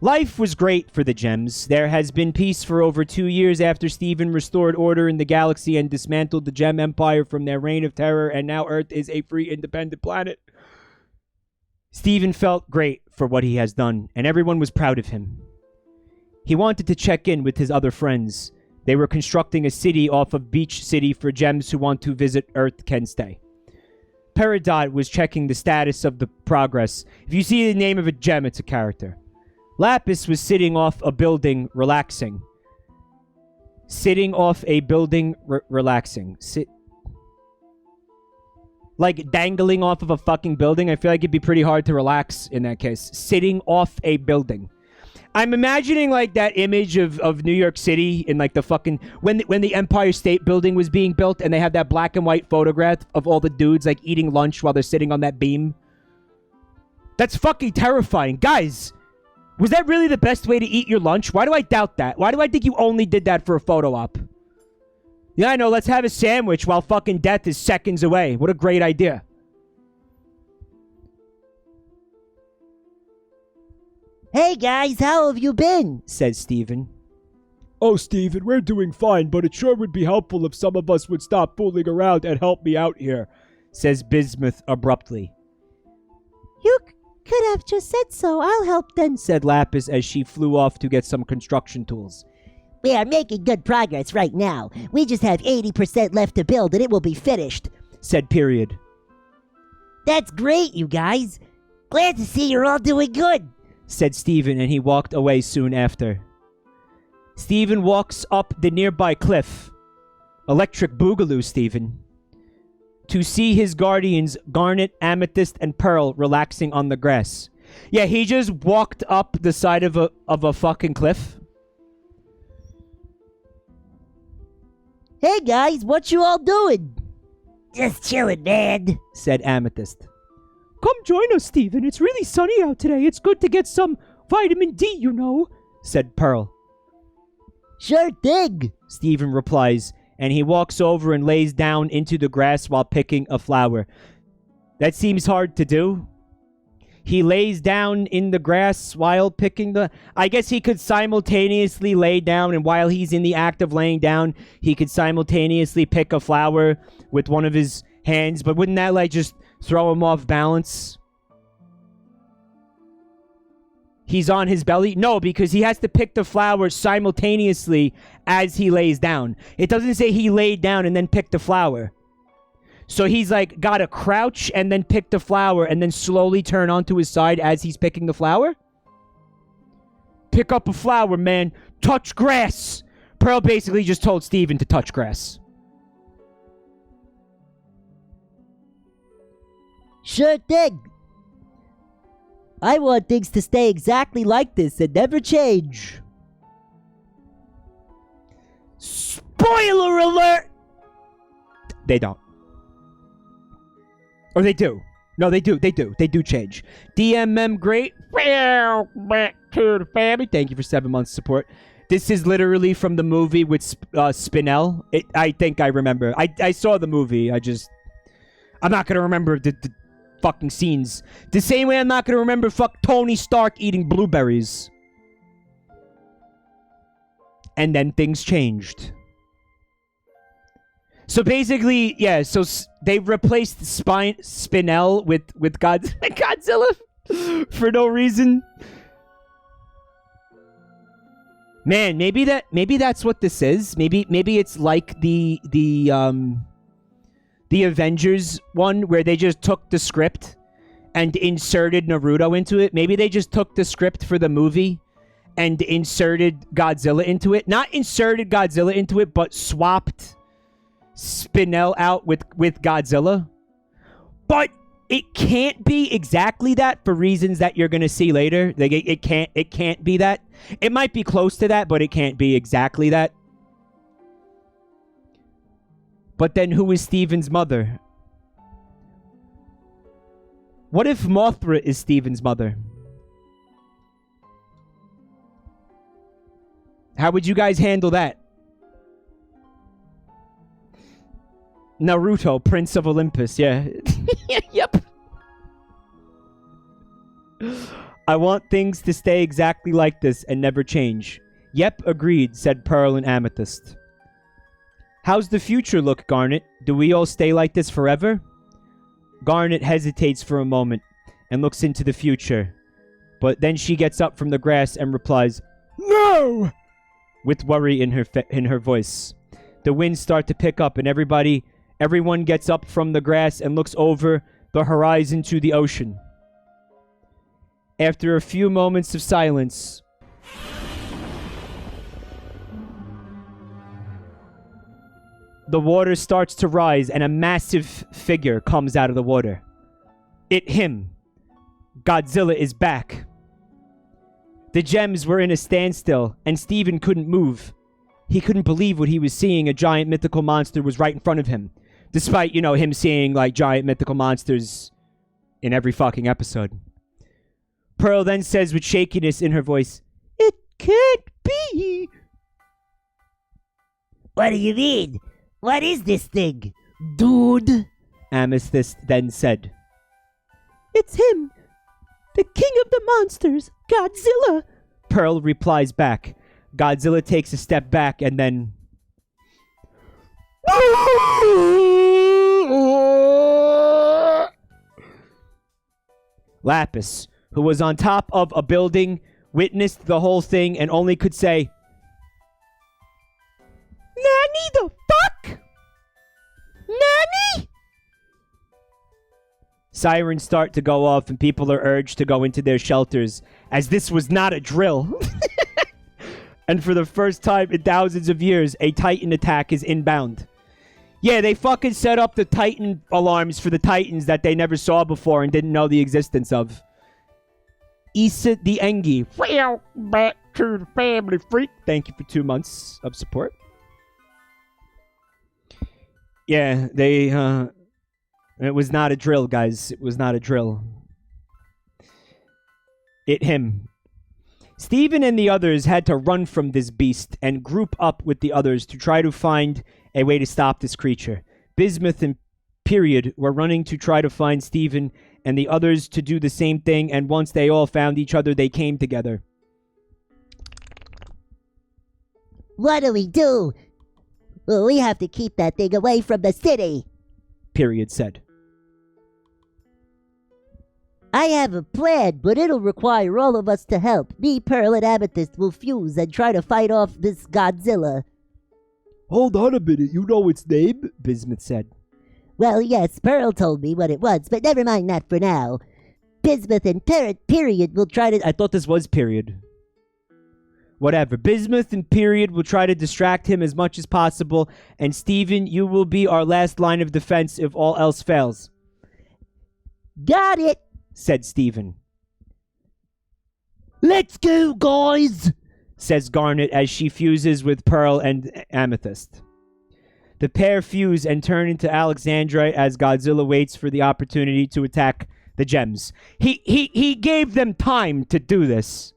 Life was great for the Gems. There has been peace for over 2 years after Steven restored order in the galaxy and dismantled the Gem Empire from their reign of terror, and now Earth is a free, independent planet. Steven felt great for what he has done, and everyone was proud of him. He wanted to check in with his other friends. They were constructing a city off of Beach City for Gems who want to visit Earth can stay. Peridot was checking the status of the progress. If you see the name of a gem, it's a character. Lapis was sitting off a building, relaxing. Sitting off a building, relaxing. Like dangling off of a fucking building. I feel like it'd be pretty hard to relax in that case. Sitting off a building. I'm imagining like that image of New York City in like the fucking when the Empire State Building was being built, and they have that black and white photograph of all the dudes like eating lunch while they're sitting on that beam. That's fucking terrifying. Guys, was that really the best way to eat your lunch? Why do I doubt that? Why do I think you only did that for a photo op? Yeah, I know. Let's have a sandwich while fucking death is seconds away. What a great idea. Hey guys, how have you been? Says Steven. Oh, Steven, we're doing fine, but it sure would be helpful if some of us would stop fooling around and help me out here, says Bismuth abruptly. You could have just said so. I'll help then, said Lapis as she flew off to get some construction tools. We are making good progress right now. We just have 80% left to build and it will be finished. Said Period. That's great, you guys. Glad to see you're all doing good. Said Steven, and he walked away soon after. Steven walks up the nearby cliff. Electric boogaloo, Steven. To see his guardians, Garnet, Amethyst, and Pearl, relaxing on the grass. Yeah, he just walked up the side of a fucking cliff. Hey guys, what you all doing? Just chilling, man. Said Amethyst. Come join us, Steven. It's really sunny out today. It's good to get some vitamin D, you know. Said Pearl. Sure thing. Steven replies, and he walks over and lays down into the grass while picking a flower. That seems hard to do. He lays down in the grass while picking the... I guess he could simultaneously lay down, and while he's in the act of laying down, he could simultaneously pick a flower with one of his hands. But wouldn't that, like, just throw him off balance? He's on his belly? No, because he has to pick the flower simultaneously as he lays down. It doesn't say he laid down and then picked the flower. So he's like got to crouch and then pick the flower and then slowly turn onto his side as he's picking the flower? Pick up a flower, man. Touch grass. Pearl basically just told Steven to touch grass. Sure thing. I want things to stay exactly like this and never change. Spoiler alert! They don't. Or they do. No, they do. They do. They do change. DMM great. Well, back to the family. Thank you for 7 months support. This is literally from the movie with Spinell. I think I remember. I saw the movie. I'm not going to remember the fucking scenes. The same way I'm not going to remember fuck Tony Stark eating blueberries. And then things changed. So basically, yeah, so they replaced Spinell with Godzilla for no reason. Man, maybe that's what this is. Maybe it's like the Avengers one where they just took the script and inserted Naruto into it. Maybe they just took the script for the movie and inserted Godzilla into it. Not inserted Godzilla into it, but swapped Spinell out with Godzilla. But it can't be exactly that for reasons that you're gonna see later. Like it can't be that. It might be close to that, but it can't be exactly that. But then who is Steven's mother? What if Mothra is Steven's mother? How would you guys handle that? Naruto, Prince of Olympus, yeah. Yep. I want things to stay exactly like this and never change. Yep, agreed, said Pearl and Amethyst. How's the future look, Garnet? Do we all stay like this forever? Garnet hesitates for a moment and looks into the future. But then she gets up from the grass and replies, "No!" with worry in her voice. The winds start to pick up and everyone gets up from the grass and looks over the horizon to the ocean. After a few moments of silence, the water starts to rise and a massive figure comes out of the water. Him. Godzilla is back. The gems were in a standstill and Steven couldn't move. He couldn't believe what he was seeing. A giant mythical monster was right in front of him. Despite, him seeing, like, giant mythical monsters in every fucking episode. Pearl then says with shakiness in her voice, "It can't be." What do you mean? What is this thing? Dude. Amethyst then said. It's him. The king of the monsters, Godzilla. Pearl replies back. Godzilla takes a step back and then... Lapis, who was on top of a building, witnessed the whole thing and only could say, Sirens start to go off and people are urged to go into their shelters, as this was not a drill. And for the first time in thousands of years, a Titan attack is inbound. Yeah, they fucking set up the Titan alarms for the Titans that they never saw before and didn't know the existence of. Issa the Engi. Well, back to the family, freak. Thank you for 2 months of support. Yeah, they, it was not a drill, guys. It was not a drill. Him. Stephen and the others had to run from this beast and group up with the others to try to find a way to stop this creature. Bismuth and Period were running to try to find Stephen and the others to do the same thing, and once they all found each other, they came together. What do we do? Well, we have to keep that thing away from the city. Period said. I have a plan, but it'll require all of us to help. Me, Pearl, and Amethyst will fuse and try to fight off this Godzilla. Hold on a minute, you know its name? Bismuth said. Well, yes, Pearl told me what it was, but never mind that for now. Bismuth and Period will try to... I thought this was Period. Whatever. Bismuth and Period will try to distract him as much as possible, and Stephen, you will be our last line of defense if all else fails. Got it, said Stephen. Let's go, guys, says Garnet as she fuses with Pearl and Amethyst. The pair fuse and turn into Alexandrite as Godzilla waits for the opportunity to attack the gems. He gave them time to do this.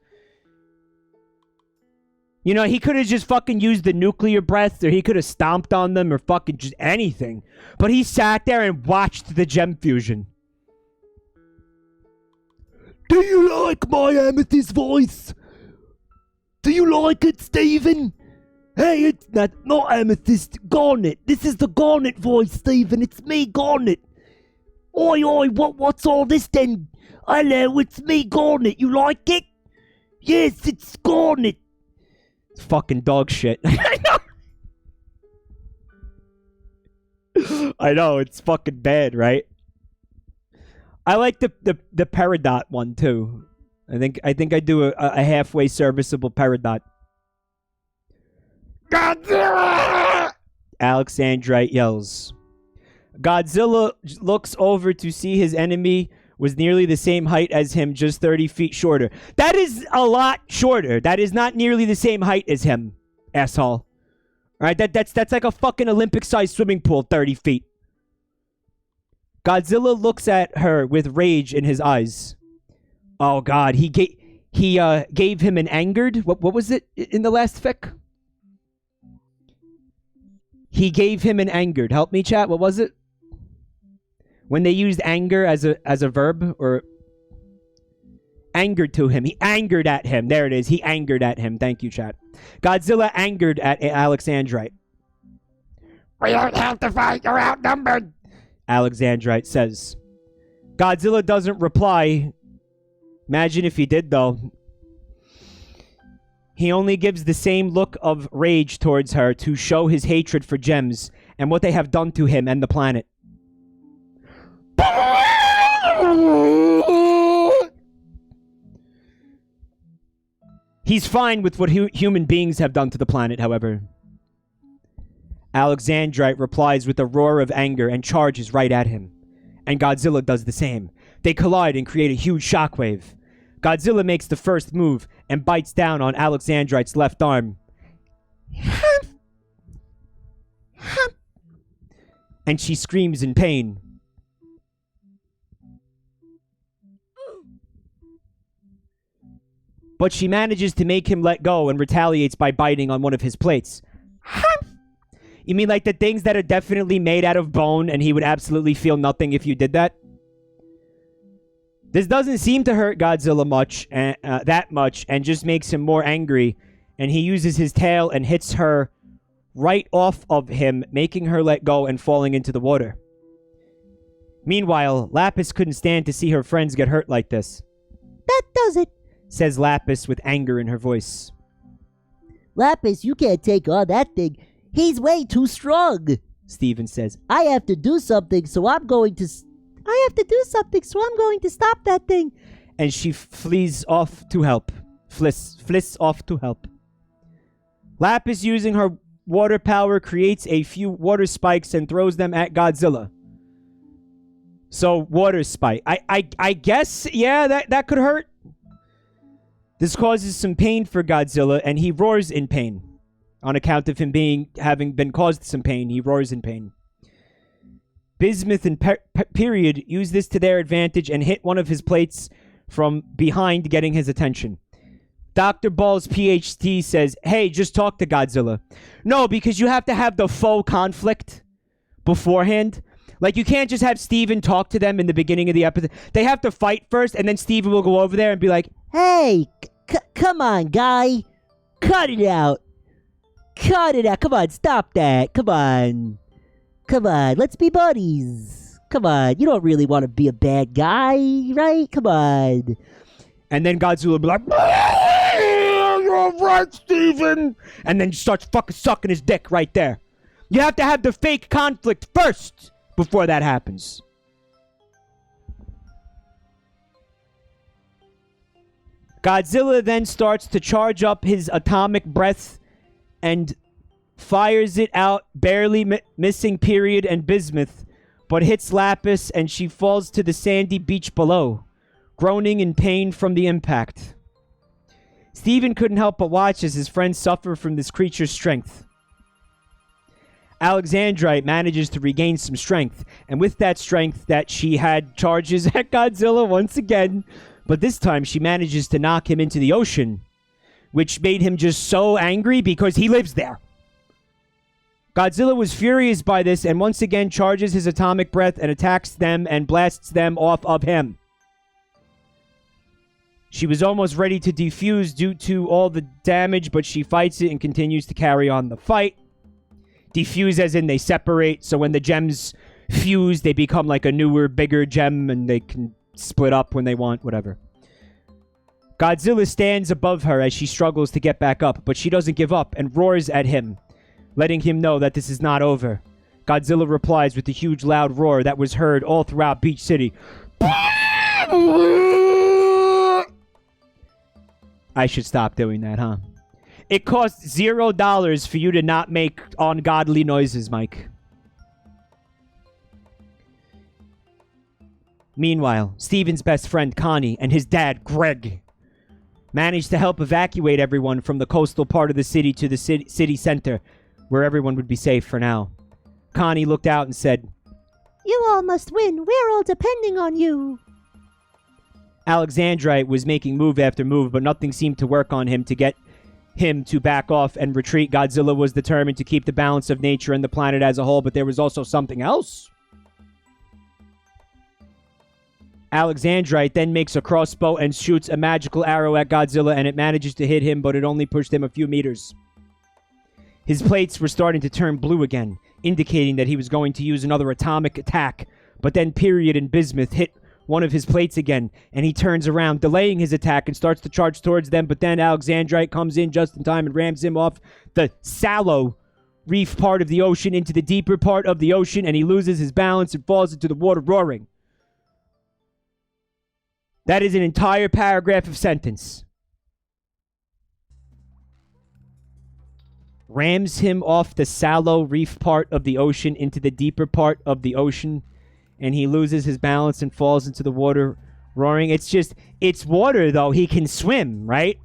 You know, he could have just fucking used the nuclear breath, or he could have stomped on them, or fucking just anything. But he sat there and watched the gem fusion. Do you like my Amethyst voice? Do you like it, Stephen? Hey, it's not Amethyst, Garnet. This is the Garnet voice, Stephen. It's me, Garnet. Oi, what's all this then? Hello, it's me, Garnet. You like it? Yes, it's Garnet. It's fucking dog shit. I know, it's fucking bad, right? I like the Peridot one too. I think I do a halfway serviceable Peridot. Godzilla! Alexandrite yells. Godzilla looks over to see his enemy was nearly the same height as him, just 30 feet shorter. That is a lot shorter. That is not nearly the same height as him, asshole. All right, that's like a fucking Olympic-sized swimming pool, 30 feet. Godzilla looks at her with rage in his eyes. Oh God, he gave him an angered. What was it in the last fic? He gave him an angered. Help me, chat. What was it? When they used anger as a verb, or angered to him. He angered at him. There it is. He angered at him. Thank you, chat. Godzilla angered at Alexandrite. We don't have to fight. You're outnumbered, Alexandrite says. Godzilla doesn't reply. Imagine if he did, though. He only gives the same look of rage towards her to show his hatred for gems and what they have done to him and the planet. He's fine with what human beings have done to the planet, however. Alexandrite replies with a roar of anger and charges right at him. And Godzilla does the same. They collide and create a huge shockwave. Godzilla makes the first move and bites down on Alexandrite's left arm. And she screams in pain. But she manages to make him let go and retaliates by biting on one of his plates. You mean like the things that are definitely made out of bone and he would absolutely feel nothing if you did that? This doesn't seem to hurt Godzilla that much, and just makes him more angry. And he uses his tail and hits her right off of him, making her let go and falling into the water. Meanwhile, Lapis couldn't stand to see her friends get hurt like this. That does it, says Lapis with anger in her voice. Lapis, you can't take on that thing. He's way too strong, Steven says. I have to do something, so I'm going to I have to do something, so I'm going to stop that thing. And she flees off to help. Fliss off to help. Lapis, using her water power, creates a few water spikes and throws them at Godzilla. So, water spike. I guess, yeah, that could hurt. This causes some pain for Godzilla, and he roars in pain. On account of him having been caused some pain, he roars in pain. Bismuth and Period use this to their advantage and hit one of his plates from behind, getting his attention. Dr. Ball's PhD says, hey, just talk to Godzilla. No, because you have to have the faux conflict beforehand. Like, you can't just have Steven talk to them in the beginning of the episode. They have to fight first, and then Steven will go over there and be like, Hey, come on, guy. Cut it out. Cut it out. Come on, stop that. Come on. Come on, let's be buddies. Come on, you don't really want to be a bad guy, right? Come on. and then Godzilla will be like, you're right, Steven, and then starts fucking sucking his dick right there. You have to have the fake conflict first before that happens. Godzilla then starts to charge up his atomic breath and fires it out, barely missing Period and Bismuth, but hits Lapis and she falls to the sandy beach below, groaning in pain from the impact. Steven couldn't help but watch as his friends suffer from this creature's strength. Alexandrite manages to regain some strength, and with that strength that she had, charges at Godzilla once again, but this time she manages to knock him into the ocean, which made him just so angry because he lives there. Godzilla was furious by this and once again charges his atomic breath and attacks them and blasts them off of him. She was almost ready to defuse due to all the damage, but she fights it and continues to carry on the fight. Defuse as in they separate, so when the gems fuse, they become like a newer, bigger gem and they can split up when they want, whatever. Godzilla stands above her as she struggles to get back up, but she doesn't give up and roars at him, letting him know that this is not over. Godzilla replies with a huge loud roar that was heard all throughout Beach City. I should stop doing that, huh? It costs $0 for you to not make ungodly noises, Mike. Meanwhile, Steven's best friend, Connie, and his dad, Greg, managed to help evacuate everyone from the coastal part of the city to the city center, where everyone would be safe for now. Connie looked out and said, You all must win. We're all depending on you. Alexandrite was making move after move, but nothing seemed to work on him to get him to back off and retreat. Godzilla was determined to keep the balance of nature and the planet as a whole, but there was also something else. Alexandrite then makes a crossbow and shoots a magical arrow at Godzilla, and it manages to hit him, but it only pushed him a few meters. His plates were starting to turn blue again, indicating that he was going to use another atomic attack, but then Period and Bismuth hit one of his plates again, and he turns around, delaying his attack, and starts to charge towards them, but then Alexandrite comes in just in time and rams him off the shallow reef part of the ocean into the deeper part of the ocean, and he loses his balance and falls into the water roaring. That is an entire paragraph of sentence. Rams him off the shallow reef part of the ocean into the deeper part of the ocean, and he loses his balance and falls into the water roaring. It's water, though. He can swim, right?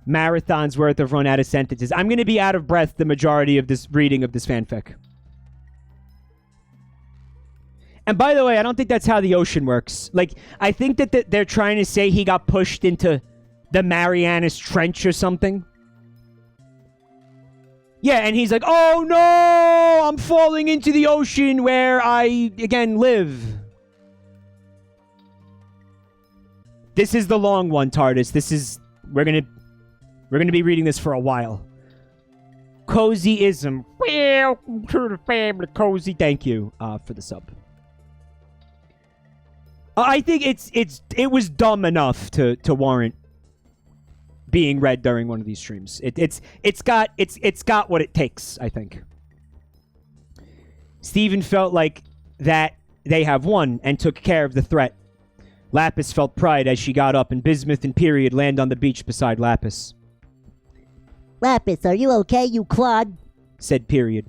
Marathon's worth of run out of sentences. I'm going to be out of breath the majority of this reading of this fanfic. And by the way, I don't think that's how the ocean works. Like, I think that they're trying to say he got pushed into the Marianas Trench or something. Yeah, and he's like, oh no, I'm falling into the ocean where I, again, live. This is the long one, TARDIS. We're gonna be reading this for a while. Cozyism. Welcome to the family, Cozy. Thank you for the sub. I think it was dumb enough to warrant being read during one of these streams. It's got what it takes, I think. Stephen felt like that they have won and took care of the threat. Lapis felt pride as she got up, and Bismuth and Period land on the beach beside Lapis. Lapis, are you okay, you clod? Said Period.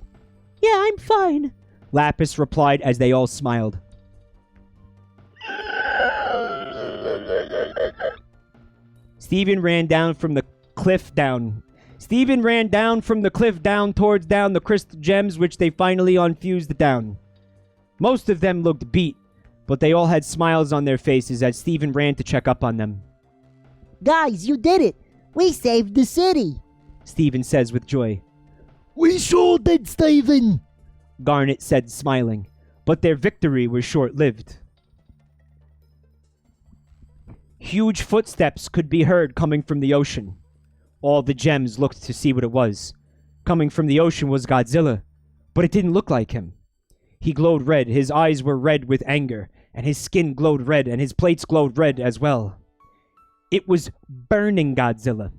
Yeah, I'm fine. Lapis replied as they all smiled. Stephen ran down from the cliff down towards the crystal gems, which they finally unfused down. Most of them looked beat, but they all had smiles on their faces as Stephen ran to check up on them. Guys, you did it! We saved the city! Stephen says with joy. We sure did, Stephen. Garnet said, smiling, but their victory was short-lived. Huge footsteps could be heard coming from the ocean. All the gems looked to see what it was. Coming from the ocean was Godzilla, but it didn't look like him. He glowed red, his eyes were red with anger, and his skin glowed red, and his plates glowed red as well. It was burning Godzilla.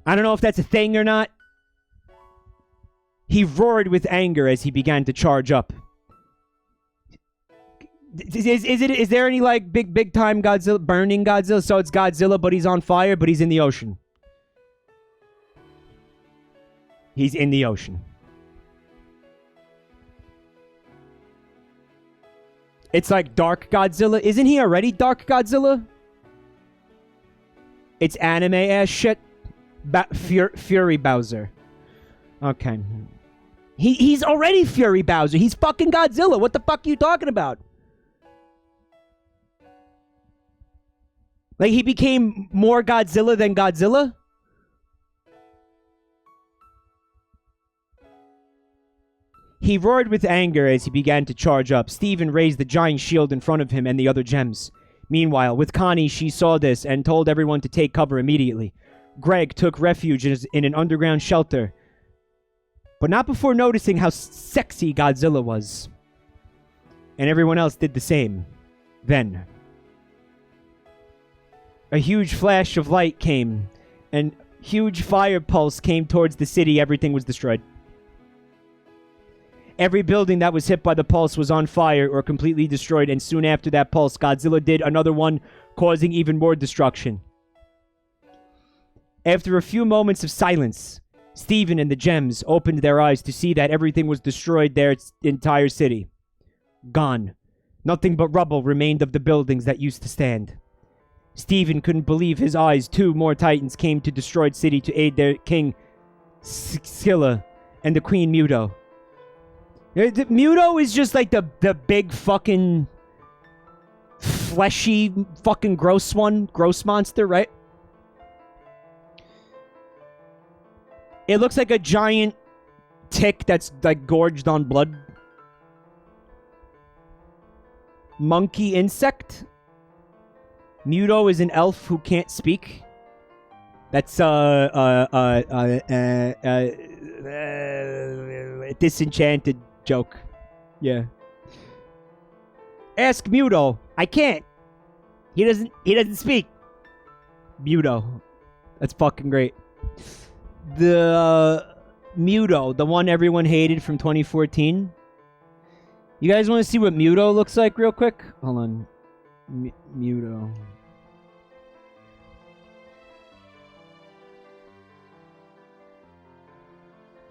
I don't know if that's a thing or not. He roared with anger as he began to charge up. Is there any like big time Godzilla, burning Godzilla? So it's Godzilla, but he's on fire, but he's in the ocean. He's in the ocean. It's like Dark Godzilla. Isn't he already Dark Godzilla? It's anime ass shit. Fury Bowser. Okay. He's already Fury Bowser. He's fucking Godzilla. What the fuck are you talking about? Like, he became more Godzilla than Godzilla? He roared with anger as he began to charge up. Stephen raised the giant shield in front of him and the other gems. Meanwhile, with Connie, she saw this and told everyone to take cover immediately. Greg took refuge in an underground shelter, but not before noticing how sexy Godzilla was. And everyone else did the same. Then a huge flash of light came, and huge fire pulse came towards the city. Everything was destroyed. Every building that was hit by the pulse was on fire or completely destroyed, and soon after that pulse, Godzilla did another one, causing even more destruction. After a few moments of silence, Stephen and the gems opened their eyes to see that everything was destroyed, their entire city. Gone. Nothing but rubble remained of the buildings that used to stand. Stephen couldn't believe his eyes. 2 more titans came to destroyed city to aid their king, Scylla, and the queen, Muto. Muto is just like the big fucking fleshy fucking gross monster, right? It looks like a giant tick that's like gorged on blood. Monkey insect. Muto is an elf who can't speak. That's disenchanted joke. Yeah. Ask Muto. I can't. He doesn't speak. Muto. That's fucking great. The Muto, the one everyone hated from 2014. You guys want to see what Muto looks like real quick? Hold on. Muto.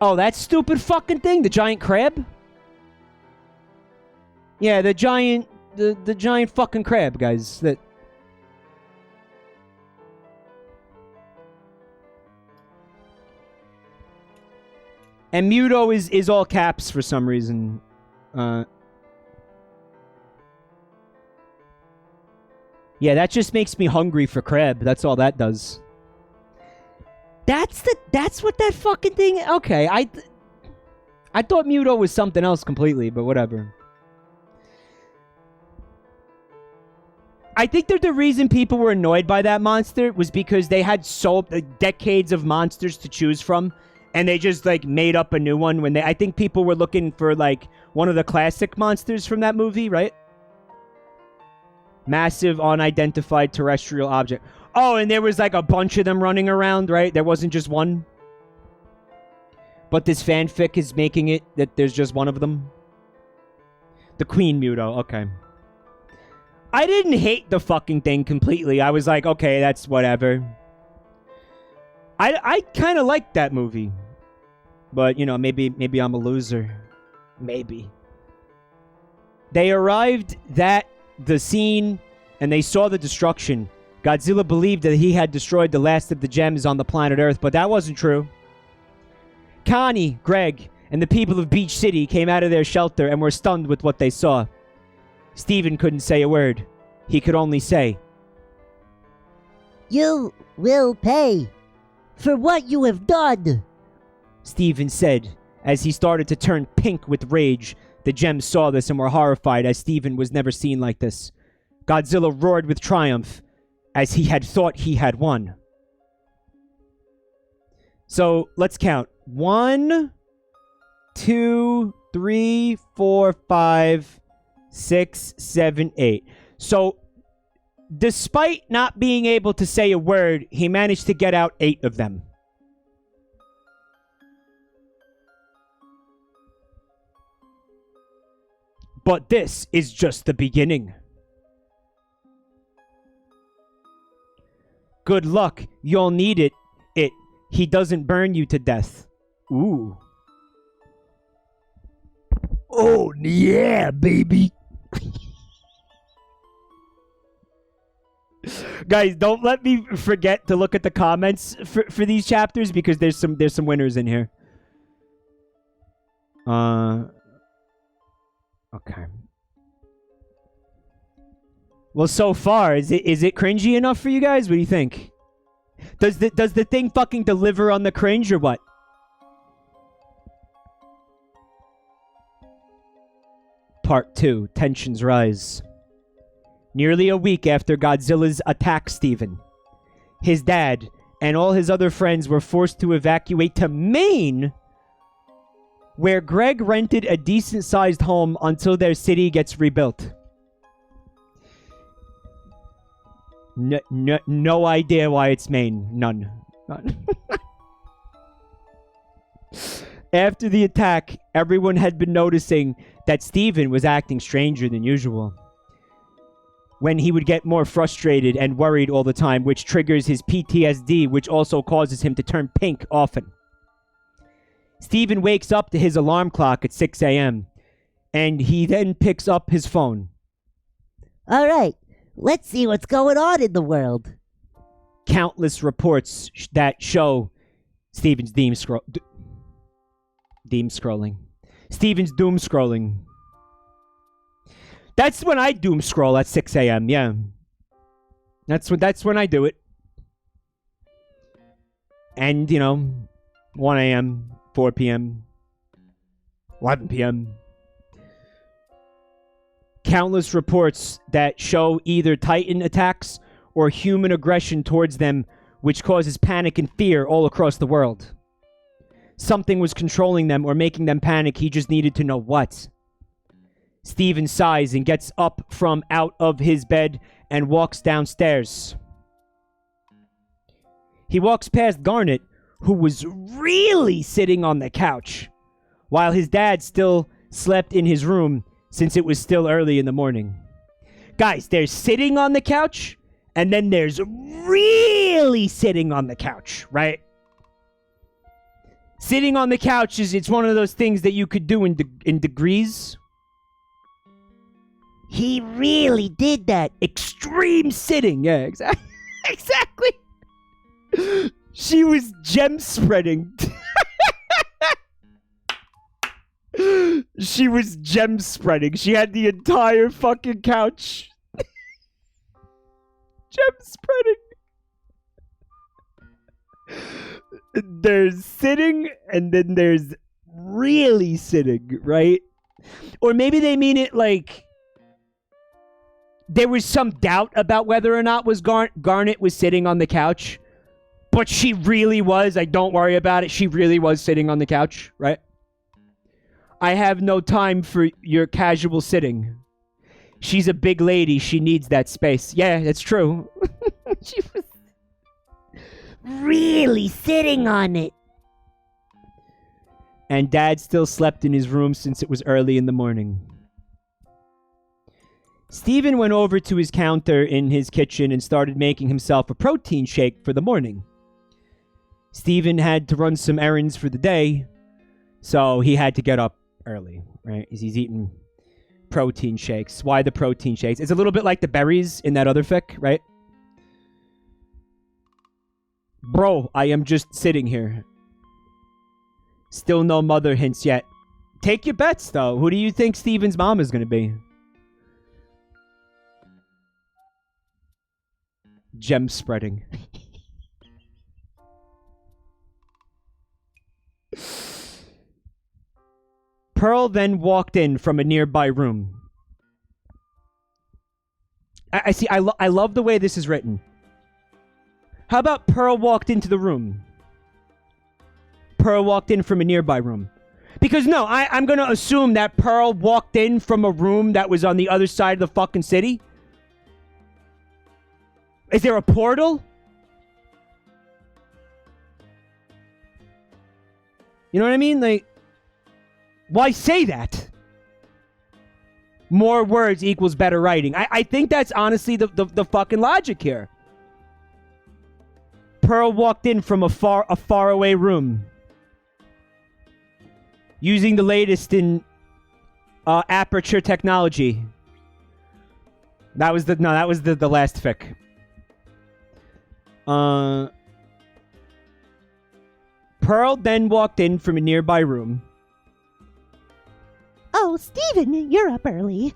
Oh, that stupid fucking thing, the giant crab? Yeah, the giant fucking crab, guys. That. And Muto is all caps for some reason. Yeah, that just makes me hungry for crab. That's all that does. That's what that fucking thing. Okay, I thought Muto was something else completely, but whatever. I think that the reason people were annoyed by that monster was because they had decades of monsters to choose from, and they just like made up a new one when I think people were looking for like one of the classic monsters from that movie, right? Massive unidentified terrestrial object. Oh, and there was like a bunch of them running around, right? There wasn't just one. But this fanfic is making it that there's just one of them. The Queen Muto, okay. I didn't hate the fucking thing completely. I was like, okay, that's whatever. I kind of liked that movie. But, you know, maybe I'm a loser. Maybe. They arrived at the scene, and they saw the destruction. Godzilla believed that he had destroyed the last of the gems on the planet Earth, but that wasn't true. Connie, Greg, and the people of Beach City came out of their shelter and were stunned with what they saw. Steven couldn't say a word. He could only say, You will pay for what you have done. Steven said, as he started to turn pink with rage. The gems saw this and were horrified, as Steven was never seen like this. Godzilla roared with triumph, as he had thought he had won. So, let's count. 1, 2, 3, 4, 5, 6, 7, 8. So, despite not being able to say a word, he managed to get out 8 of them. But this is just the beginning. Good luck. You'll need it. He doesn't burn you to death. Ooh. Oh, yeah, baby. Guys, don't let me forget to look at the comments for these chapters, because there's some winners in here. Okay. Well, so far, is it cringy enough for you guys? What do you think? Does the thing fucking deliver on the cringe or what? Part 2, tensions rise. Nearly a week after Godzilla's attack Steven, his dad and all his other friends were forced to evacuate to Maine, where Greg rented a decent-sized home until their city gets rebuilt. No idea why it's Maine. None. After the attack, everyone had been noticing that Steven was acting stranger than usual. When he would get more frustrated and worried all the time, which triggers his PTSD, which also causes him to turn pink often. Steven wakes up to his alarm clock at 6 a.m., and he then picks up his phone. All right, let's see what's going on in the world. Countless reports that show Steven's doom scrolling. That's when I doom scroll at 6 a.m., yeah. That's when I do it. And, 1 a.m., 4 p.m., 11 p.m. Countless reports that show either Titan attacks or human aggression towards them, which causes panic and fear all across the world. Something was controlling them or making them panic. He just needed to know what. Steven sighs and gets up from out of his bed and walks downstairs. He walks past Garnet, who was really sitting on the couch, while his dad still slept in his room since it was still early in the morning. Guys, there's sitting on the couch, and then there's really sitting on the couch, right? Sitting on the couch it's one of those things that you could do in degrees. He really did that. Extreme sitting. Yeah, exactly. She was gem spreading. She was gem spreading. She had the entire fucking couch. Gem spreading. There's sitting, and then there's really sitting, right? Or maybe they mean it like there was some doubt about whether or not Garnet was sitting on the couch, but she really was. Like, don't worry about it. She really was sitting on the couch, right? I have no time for your casual sitting. She's a big lady. She needs that space. Yeah, that's true. She was really sitting on it. and Dad still slept in his room since it was early in the morning. Stephen went over to his counter in his kitchen and started making himself a protein shake for the morning. Stephen had to run some errands for the day, so he had to get up early, right? He's eating protein shakes. Why the protein shakes? It's a little bit like the berries in that other fic, right? Bro, I am just sitting here. Still no mother hints yet. Take your bets, though. Who do you think Steven's mom is going to be? Gem spreading. Pearl then walked in from a nearby room. I see. I love the way this is written. How about Pearl walked into the room? Pearl walked in from a nearby room. Because no, I'm going to assume that Pearl walked in from a room that was on the other side of the fucking city. Is there a portal? You know what I mean? Like, why say that? More words equals better writing. I think that's honestly the fucking logic here. Pearl walked in from a far away room, using the latest in aperture technology. That was the last fic. Pearl then walked in from a nearby room. Oh, Steven, you're up early.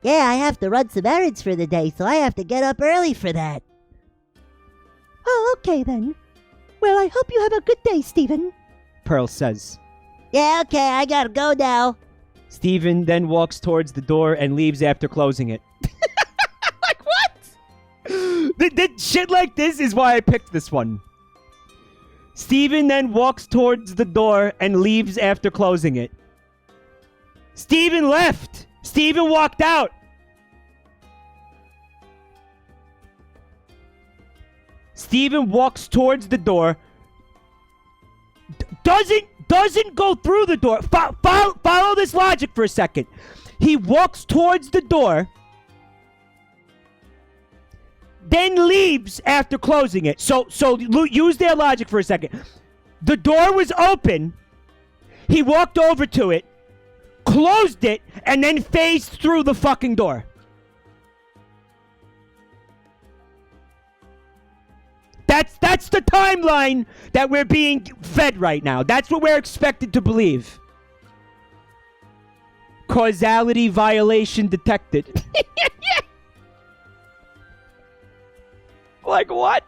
Yeah, I have to run some errands for the day, so I have to get up early for that. Oh, okay then. Well, I hope you have a good day, Steven. Pearl says. Yeah, okay, I gotta go now. Steven then walks towards the door and leaves after closing it. Like, what? Shit like this is why I picked this one. Steven then walks towards the door and leaves after closing it. Steven left! Steven walked out! Steven walks towards the door. Doesn't go through the door. Follow this logic for a second. He walks towards the door, then leaves after closing it. So use their logic for a second. The door was open. He walked over to it, closed it, and then phased through the fucking door. That's the timeline that we're being fed right now. That's what we're expected to believe. Causality violation detected. Like what?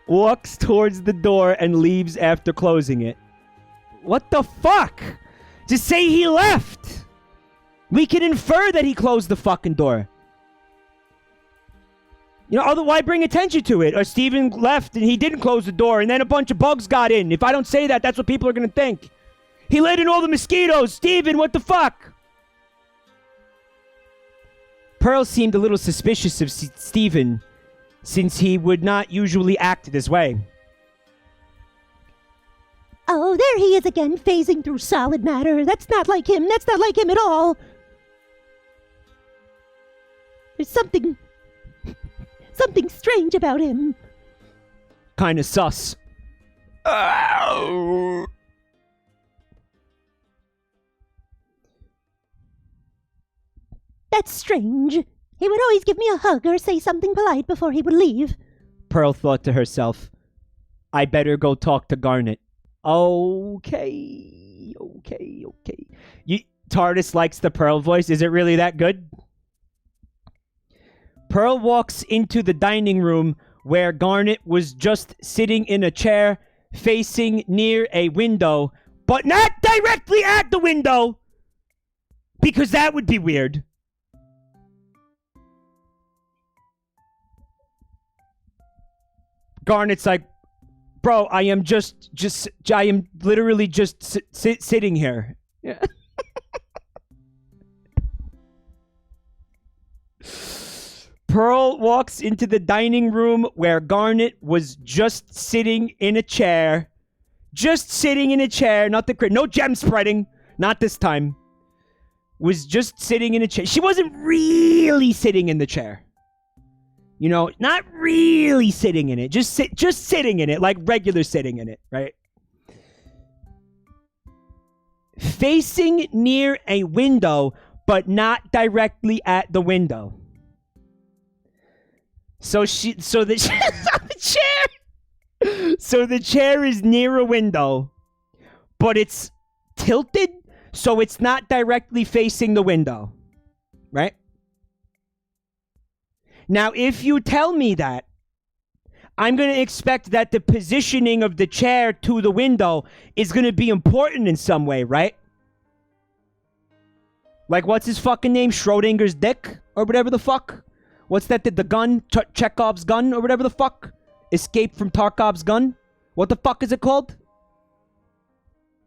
Walks towards the door and leaves after closing it. What the fuck? Just say he left. We can infer that he closed the fucking door. You know, otherwise bring attention to it. Or Steven left and he didn't close the door and then a bunch of bugs got in. If I don't say that, that's what people are going to think. He let in all the mosquitoes. Steven, what the fuck? Pearl seemed a little suspicious of Steven since he would not usually act this way. Oh, there he is again, phasing through solid matter. That's not like him. That's not like him at all. There's something strange about him. Kinda sus. That's strange. He would always give me a hug or say something polite before he would leave. Pearl thought to herself, I better go talk to Garnet. Okay. TARDIS likes the Pearl voice. Is it really that good? Pearl walks into the dining room where Garnet was just sitting in a chair facing near a window, but not directly at the window, because that would be weird. Garnet's like, bro, I am I am literally just sitting here. Yeah. Pearl walks into the dining room where Garnet was just sitting in a chair just sitting in a chair, no gem spreading, not this time. Was just sitting in a chair. She wasn't really sitting in the chair. You know, not really sitting in it. Just sitting in it, like regular sitting in it, right? Facing near a window, but not directly at the window. So the chair is near a window, but it's tilted, so it's not directly facing the window, right? Now, if you tell me that, I'm going to expect that the positioning of the chair to the window is going to be important in some way, right? Like, what's his fucking name? Schrodinger's dick? Or whatever the fuck? What's that? The gun? Chekhov's gun? Or whatever the fuck? Escape from Tarkov's gun? What the fuck is it called?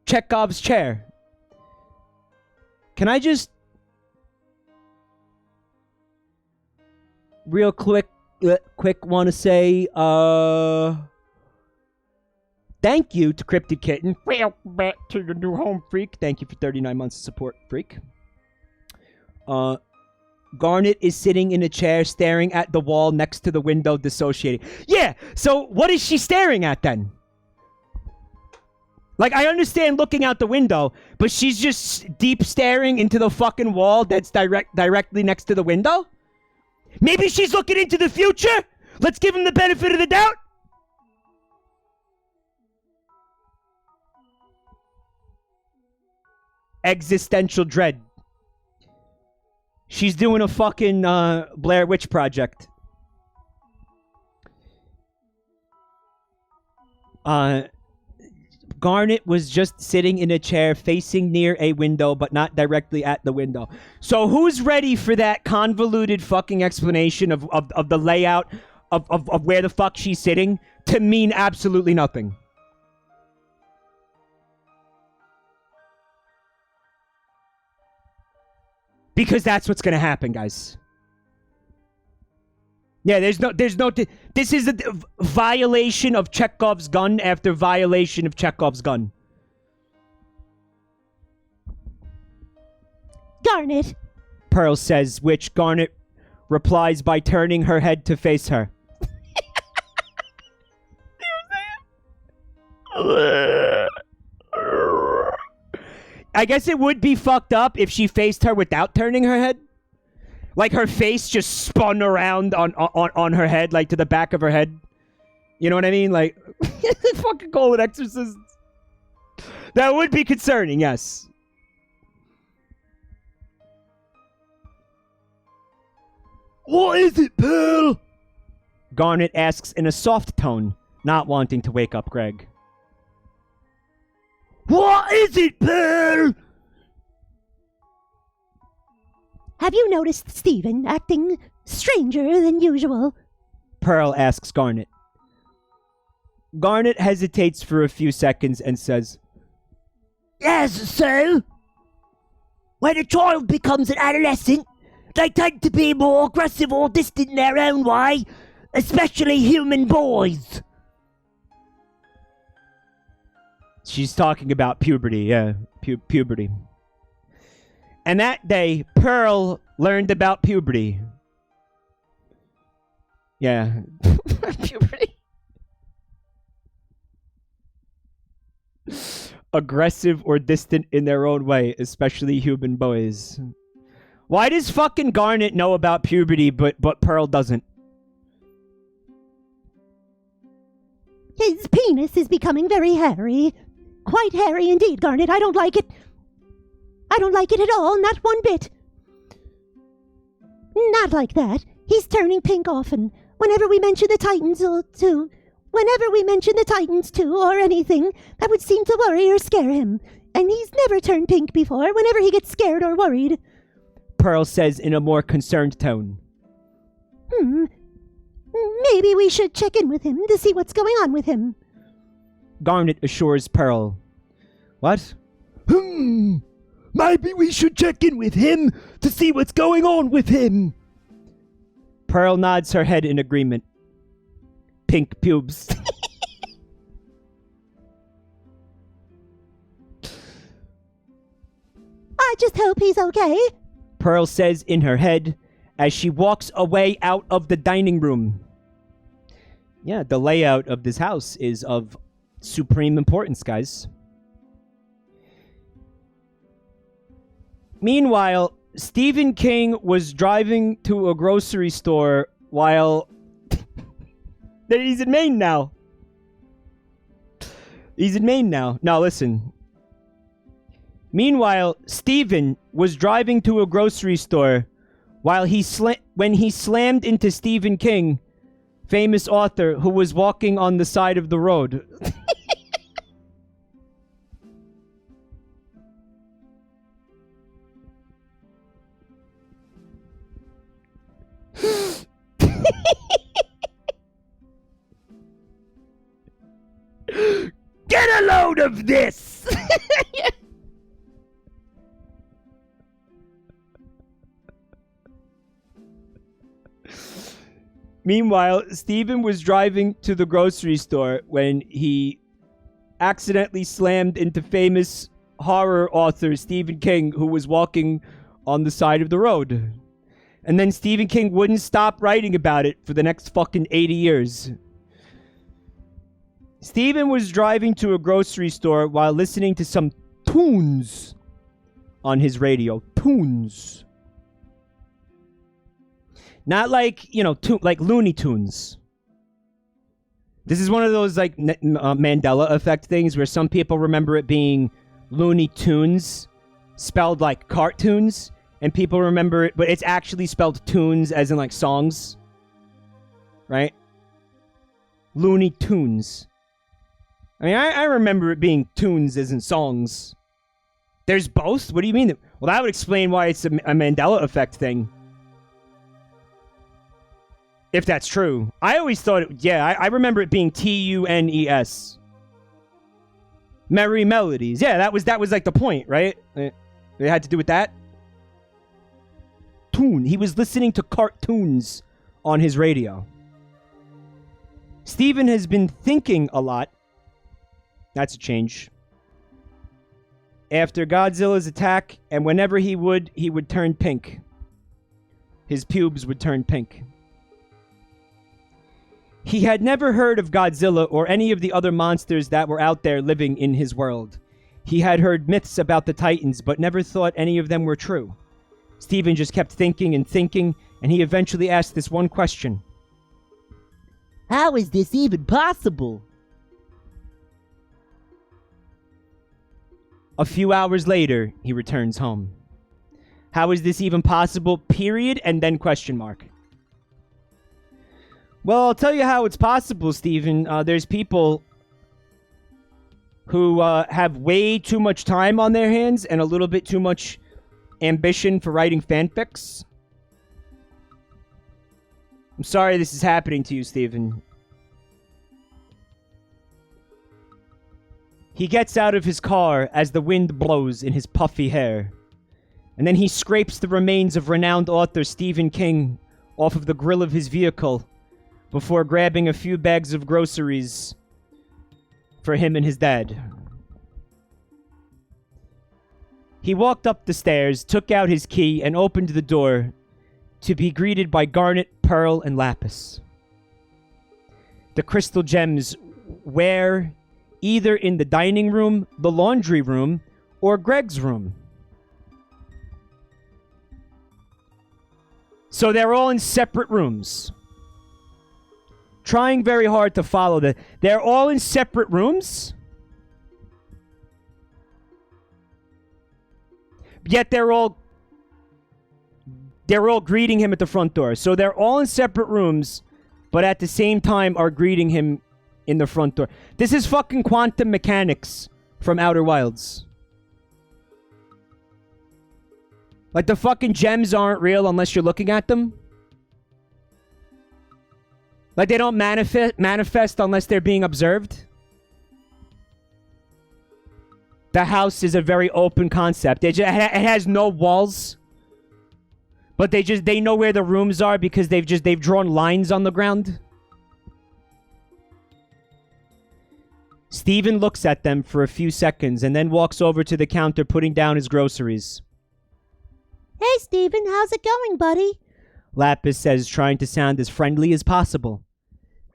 Chekhov's chair. Can I just... real quick want to say, thank you to Cryptid Kitten. Welcome back to the new home, Freak. Thank you for 39 months of support, Freak. Garnet is sitting in a chair staring at the wall next to the window, dissociating. Yeah, so what is she staring at then? Like, I understand looking out the window, but she's just deep staring into the fucking wall that's directly next to the window? Maybe she's looking into the future? Let's give him the benefit of the doubt. Existential dread. She's doing a fucking Blair Witch Project. Garnet was just sitting in a chair facing near a window, but not directly at the window. So who's ready for that convoluted fucking explanation of the layout of where the fuck she's sitting to mean absolutely nothing? Because that's what's gonna happen, guys. Yeah, this is a violation of Chekhov's gun after violation of Chekhov's gun. Garnet, Pearl says, which Garnet replies by turning her head to face her. I guess it would be fucked up if she faced her without turning her head. Like her face just spun around on her head, like to the back of her head. You know what I mean? Like, fucking call it Exorcist. That would be concerning, yes. What is it, Pearl? Garnet asks in a soft tone, not wanting to wake up Greg. What is it, Pearl? have you noticed Stephen acting stranger than usual? Pearl asks Garnet. Garnet hesitates for a few seconds and says, Yes, so? When a child becomes an adolescent, they tend to be more aggressive or distant in their own way, especially human boys. She's talking about puberty, yeah. Puberty. And that day, Pearl learned about puberty. Yeah. Puberty. Aggressive or distant in their own way, especially human boys. Why does fucking Garnet know about puberty, but Pearl doesn't? His penis is becoming very hairy. Quite hairy indeed, Garnet. I don't like it. I don't like it at all, not one bit. Not like that. He's turning pink often. Whenever we mention the Titans or anything, that would seem to worry or scare him. And he's never turned pink before, whenever he gets scared or worried. Pearl says in a more concerned tone. Maybe we should check in with him to see what's going on with him. Garnet assures Pearl. What? Maybe we should check in with him to see what's going on with him. Pearl nods her head in agreement. Pink pubes. just hope he's okay. Pearl says in her head as she walks away out of the dining room. Yeah, the layout of this house is of supreme importance, guys. Meanwhile, Stephen King was driving to a grocery store while... He's in Maine now. He's in Maine now. Now, listen. Meanwhile, Stephen was driving to a grocery store while when he slammed into Stephen King, famous author, who was walking on the side of the road. Get a load of this! Meanwhile, Stephen was driving to the grocery store when he accidentally slammed into famous horror author Stephen King, who was walking on the side of the road. And then Stephen King wouldn't stop writing about it for the next fucking 80 years. Stephen was driving to a grocery store while listening to some tunes on his radio. Tunes. Not like, like Looney Tunes. This is one of those, like, Mandela effect things where some people remember it being Looney Tunes, spelled like cartoons, and people remember it, but it's actually spelled tunes as in, like, songs. Right? Looney Tunes. I mean, I remember it being tunes as in songs. There's both? What do you mean? Well, that would explain why it's a Mandela effect thing. If that's true. I always thought I remember it being Tunes. Merry Melodies. Yeah, that was like the point, right? It had to do with that. Tune. He was listening to cartoons on his radio. Stephen has been thinking a lot. That's a change. After Godzilla's attack, and whenever he would turn pink. His pubes would turn pink. He had never heard of Godzilla or any of the other monsters that were out there living in his world. He had heard myths about the Titans, but never thought any of them were true. Stephen just kept thinking and thinking, and he eventually asked this one question. How is this even possible? A few hours later, he returns home. How is this even possible? Period, and then question mark. Well, I'll tell you how it's possible, Stephen. There's people who have way too much time on their hands and a little bit too much ambition for writing fanfics. I'm sorry this is happening to you, Stephen. He gets out of his car as the wind blows in his puffy hair. And then he scrapes the remains of renowned author Stephen King off of the grill of his vehicle before grabbing a few bags of groceries for him and his dad. He walked up the stairs, took out his key, and opened the door to be greeted by Garnet, Pearl, and Lapis. The crystal gems were either in the dining room, the laundry room, or Greg's room. So they're all in separate rooms. Trying very hard to follow that. They're all in separate rooms. Yet they're all greeting him at the front door. So they're all in separate rooms, but at the same time are greeting him in the front door. This is fucking quantum mechanics from Outer Wilds. Like, the fucking gems aren't real unless you're looking at them. Like, they don't manifest unless they're being observed. The house is a very open concept. It has no walls. But they know where the rooms are because they've drawn lines on the ground. Stephen looks at them for a few seconds and then walks over to the counter, putting down his groceries. Hey, Steven, how's it going, buddy? Lapis says, trying to sound as friendly as possible.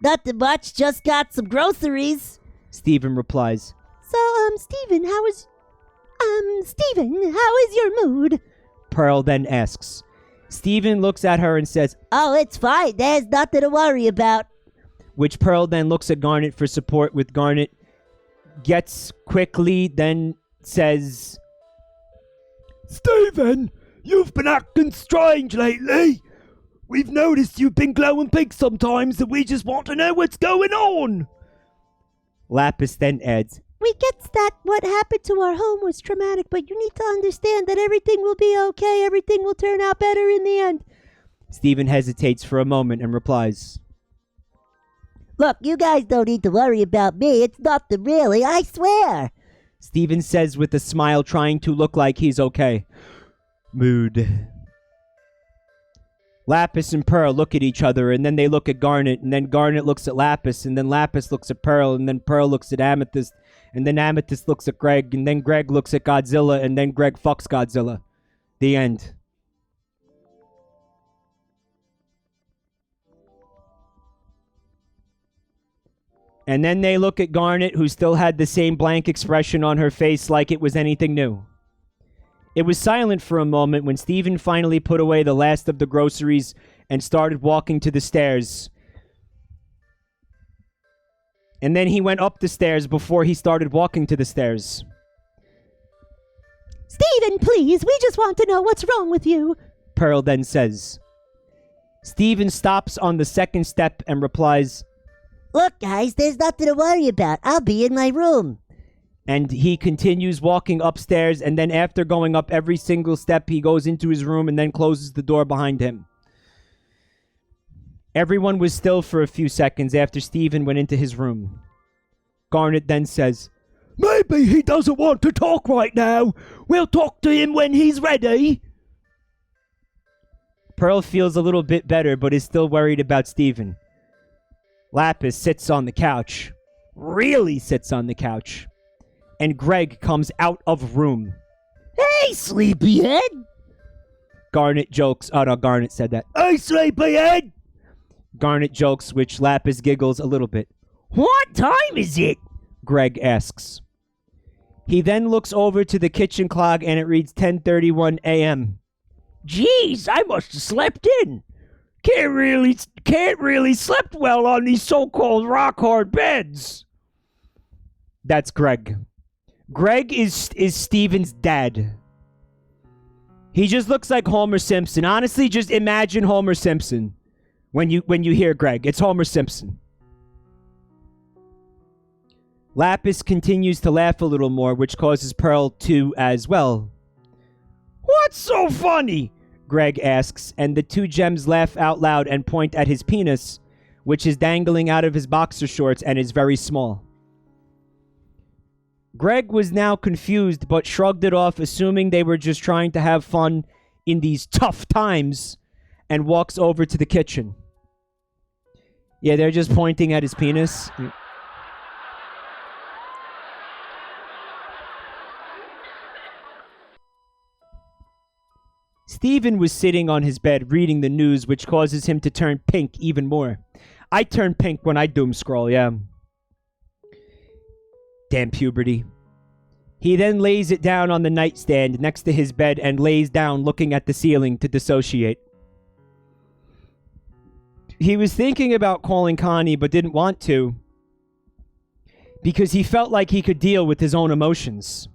Nothing much, just got some groceries. Steven replies. So, Steven, how is your mood? Pearl then asks. Steven looks at her and says, Oh, it's fine. There's nothing to worry about. which Pearl then looks at Garnet for support, with Garnet gets quickly, then says, Stephen, you've been acting strange lately. We've noticed you've been glowing pink sometimes, and we just want to know what's going on. Lapis then adds, We get that what happened to our home was traumatic, but you need to understand that everything will be okay. Everything will turn out better in the end. Steven hesitates for a moment and replies, Look, you guys don't need to worry about me. It's nothing really, I swear. Steven says with a smile, trying to look like he's okay. Mood. Lapis and Pearl look at each other, and then they look at Garnet, and then Garnet looks at Lapis, and then Lapis looks at Pearl, and then Pearl looks at Amethyst, and then Amethyst looks at Greg, and then Greg looks at Godzilla, and then Greg fucks Godzilla. The end. And then they look at Garnet, who still had the same blank expression on her face like it was anything new. It was silent for a moment when Steven finally put away the last of the groceries and started walking to the stairs. And then he went up the stairs before he started walking to the stairs. Steven, please, we just want to know what's wrong with you. Pearl then says. Steven stops on the second step and replies, Look, guys, there's nothing to worry about. I'll be in my room. and he continues walking upstairs, and then after going up every single step, he goes into his room and then closes the door behind him. Everyone was still for a few seconds after Steven went into his room. Garnet then says, Maybe he doesn't want to talk right now. We'll talk to him when he's ready. Pearl feels a little bit better, but is still worried about Steven. Lapis sits on the couch. Really sits on the couch. And Greg comes out of room. Hey, sleepyhead! Garnet jokes. Oh, no, Garnet said that. Hey, sleepyhead! Garnet jokes, which Lapis giggles a little bit. What time is it? Greg asks. He then looks over to the kitchen clock and it reads 10:31 a.m. Jeez, I must have slept in. Can't really slept well on these so-called rock-hard beds. That's Greg. Greg is Steven's dad. He just looks like Homer Simpson. Honestly, just imagine Homer Simpson when you hear Greg. It's Homer Simpson. Lapis continues to laugh a little more, which causes Pearl to as well. What's so funny? Greg asks, and the two gems laugh out loud and point at his penis, which is dangling out of his boxer shorts and is very small. Greg was now confused, but shrugged it off, assuming they were just trying to have fun in these tough times, and walks over to the kitchen. Yeah, they're just pointing at his penis. Steven was sitting on his bed reading the news, which causes him to turn pink even more. I turn pink when I doom scroll, yeah. Damn puberty. He then lays it down on the nightstand next to his bed and lays down looking at the ceiling to dissociate. He was thinking about calling Connie but didn't want to because he felt like he could deal with his own emotions.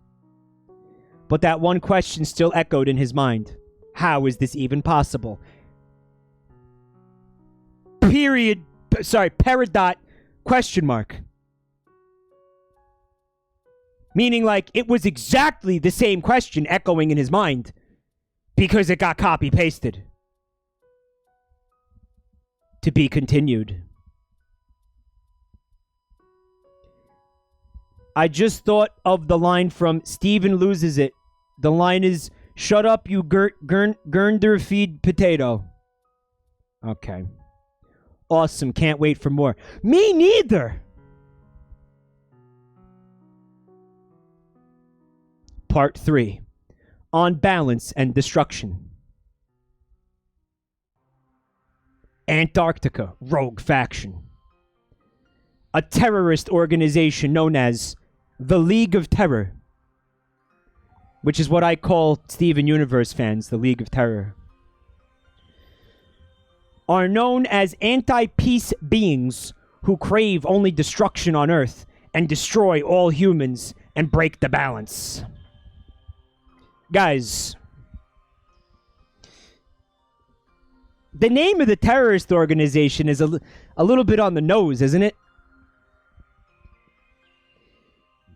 But that one question still echoed in his mind. How is this even possible? Peridot, question mark. Meaning, like, it was exactly the same question echoing in his mind because it got copy-pasted. To be continued. I just thought of the line from Steven Loses It. The line is, shut up, you Gernder feed potato. Okay. Awesome. Can't wait for more. Me neither. Part 3. On Balance and Destruction. Antarctica rogue faction. A terrorist organization known as the League of Terror, which is what I call Steven Universe fans, the League of Terror, are known as anti-peace beings who crave only destruction on Earth and destroy all humans and break the balance. Guys, the name of the terrorist organization is a little bit on the nose, isn't it?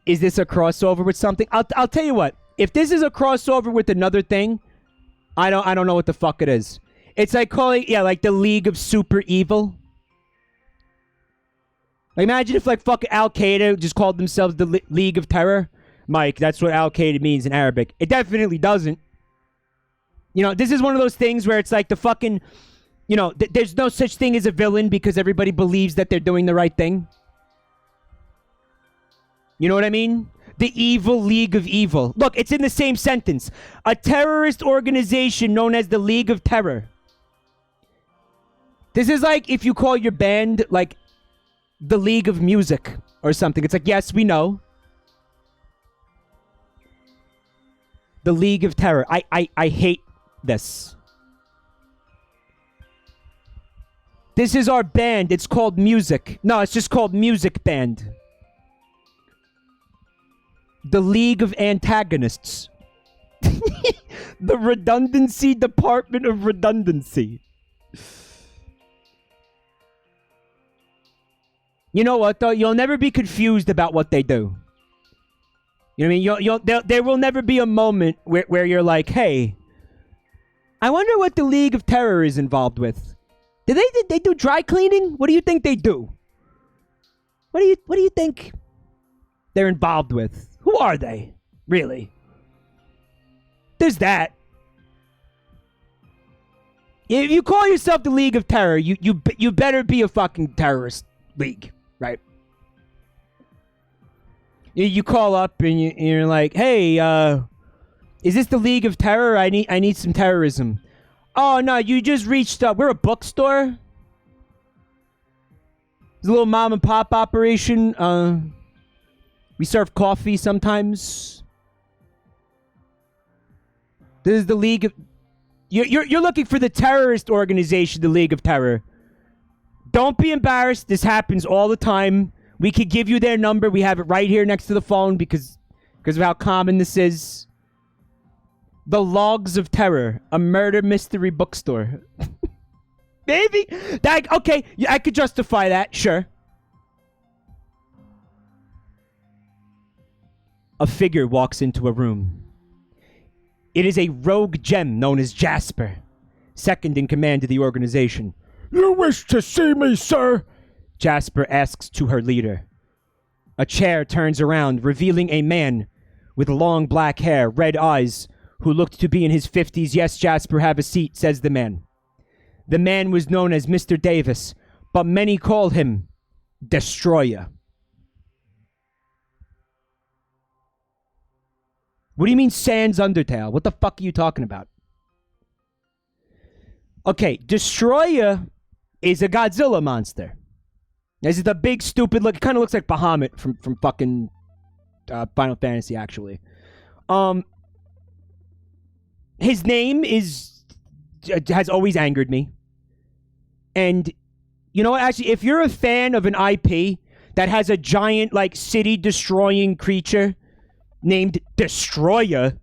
Is this a crossover with something? I'll tell you what. If this is a crossover with another thing, I don't know what the fuck it is. It's like calling, like the League of Super Evil. Like, imagine if like fucking Al-Qaeda just called themselves the League of Terror. Mike, that's what Al-Qaeda means in Arabic. It definitely doesn't. This is one of those things where it's like the fucking, there's no such thing as a villain because everybody believes that they're doing the right thing. You know what I mean? The evil League of Evil. Look, it's in the same sentence. A terrorist organization known as the League of Terror. This is like if you call your band, like, the League of Music or something. It's like, yes, we know. The League of Terror. I hate this. This is our band. It's called Music. No, it's just called Music Band. The League of Antagonists. The Redundancy Department of Redundancy. You know what, though? You'll never be confused about what they do. You know what I mean? There will never be a moment where you're like, hey, I wonder what the League of Terror is involved with. Did they do dry cleaning? What do you think they do? What do you think they're involved with? Who are they, really? There's that. If you call yourself the League of Terror, you better be a fucking terrorist league, right? You call up and you're like, hey, is this the League of Terror? I need some terrorism. Oh no, you just reached up. We're a bookstore. It's a little mom and pop operation. We serve coffee sometimes. This is the League of... You're looking for the terrorist organization, the League of Terror. Don't be embarrassed. This happens all the time. We could give you their number. We have it right here next to the phone because of how common this is. The Logs of Terror, a murder mystery bookstore. Maybe. Okay, I could justify that, sure. A figure walks into a room. It is a rogue gem known as Jasper, second in command of the organization. You wish to see me, sir? Jasper asks to her leader. A chair turns around, revealing a man with long black hair, red eyes, who looked to be in his 50s. Yes, Jasper, have a seat, says the man. The man was known as Mr. Davis, but many call him Destroyer. What do you mean Sans Undertale? What the fuck are you talking about? Okay, Destroyer is a Godzilla monster. This is the big, stupid look. It kind of looks like Bahamut from fucking Final Fantasy, actually. His name has always angered me. And you know what? Actually, if you're a fan of an IP that has a giant, like, city-destroying creature named Destroyer,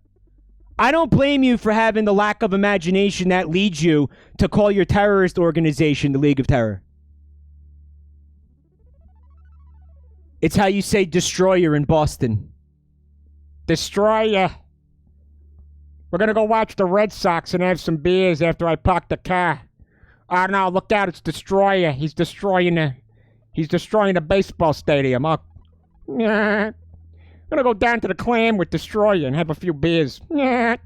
I don't blame you for having the lack of imagination that leads you to call your terrorist organization the League of Terror. It's how you say Destroyer in Boston. Destroyer. We're gonna go watch the Red Sox and have some beers after I park the car. Oh no, look out, it's Destroyer. He's destroying the baseball stadium. Oh, yeah. I'm gonna go down to the Clam with Destroyer and have a few beers. Yeah.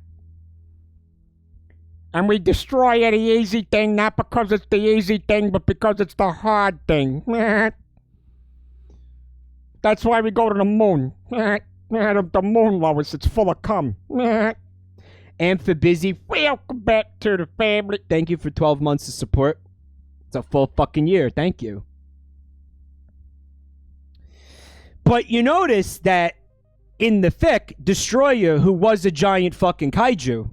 And we destroy the easy thing, not because it's the easy thing, but because it's the hard thing. Yeah. That's why we go to the moon. Yeah. The moon, Lois, it's full of cum. Yeah. Amphibizzy, welcome back to the family. Thank you for 12 months of support. It's a full fucking year. Thank you. But you notice that in the fic, Destroyer, who was a giant fucking kaiju,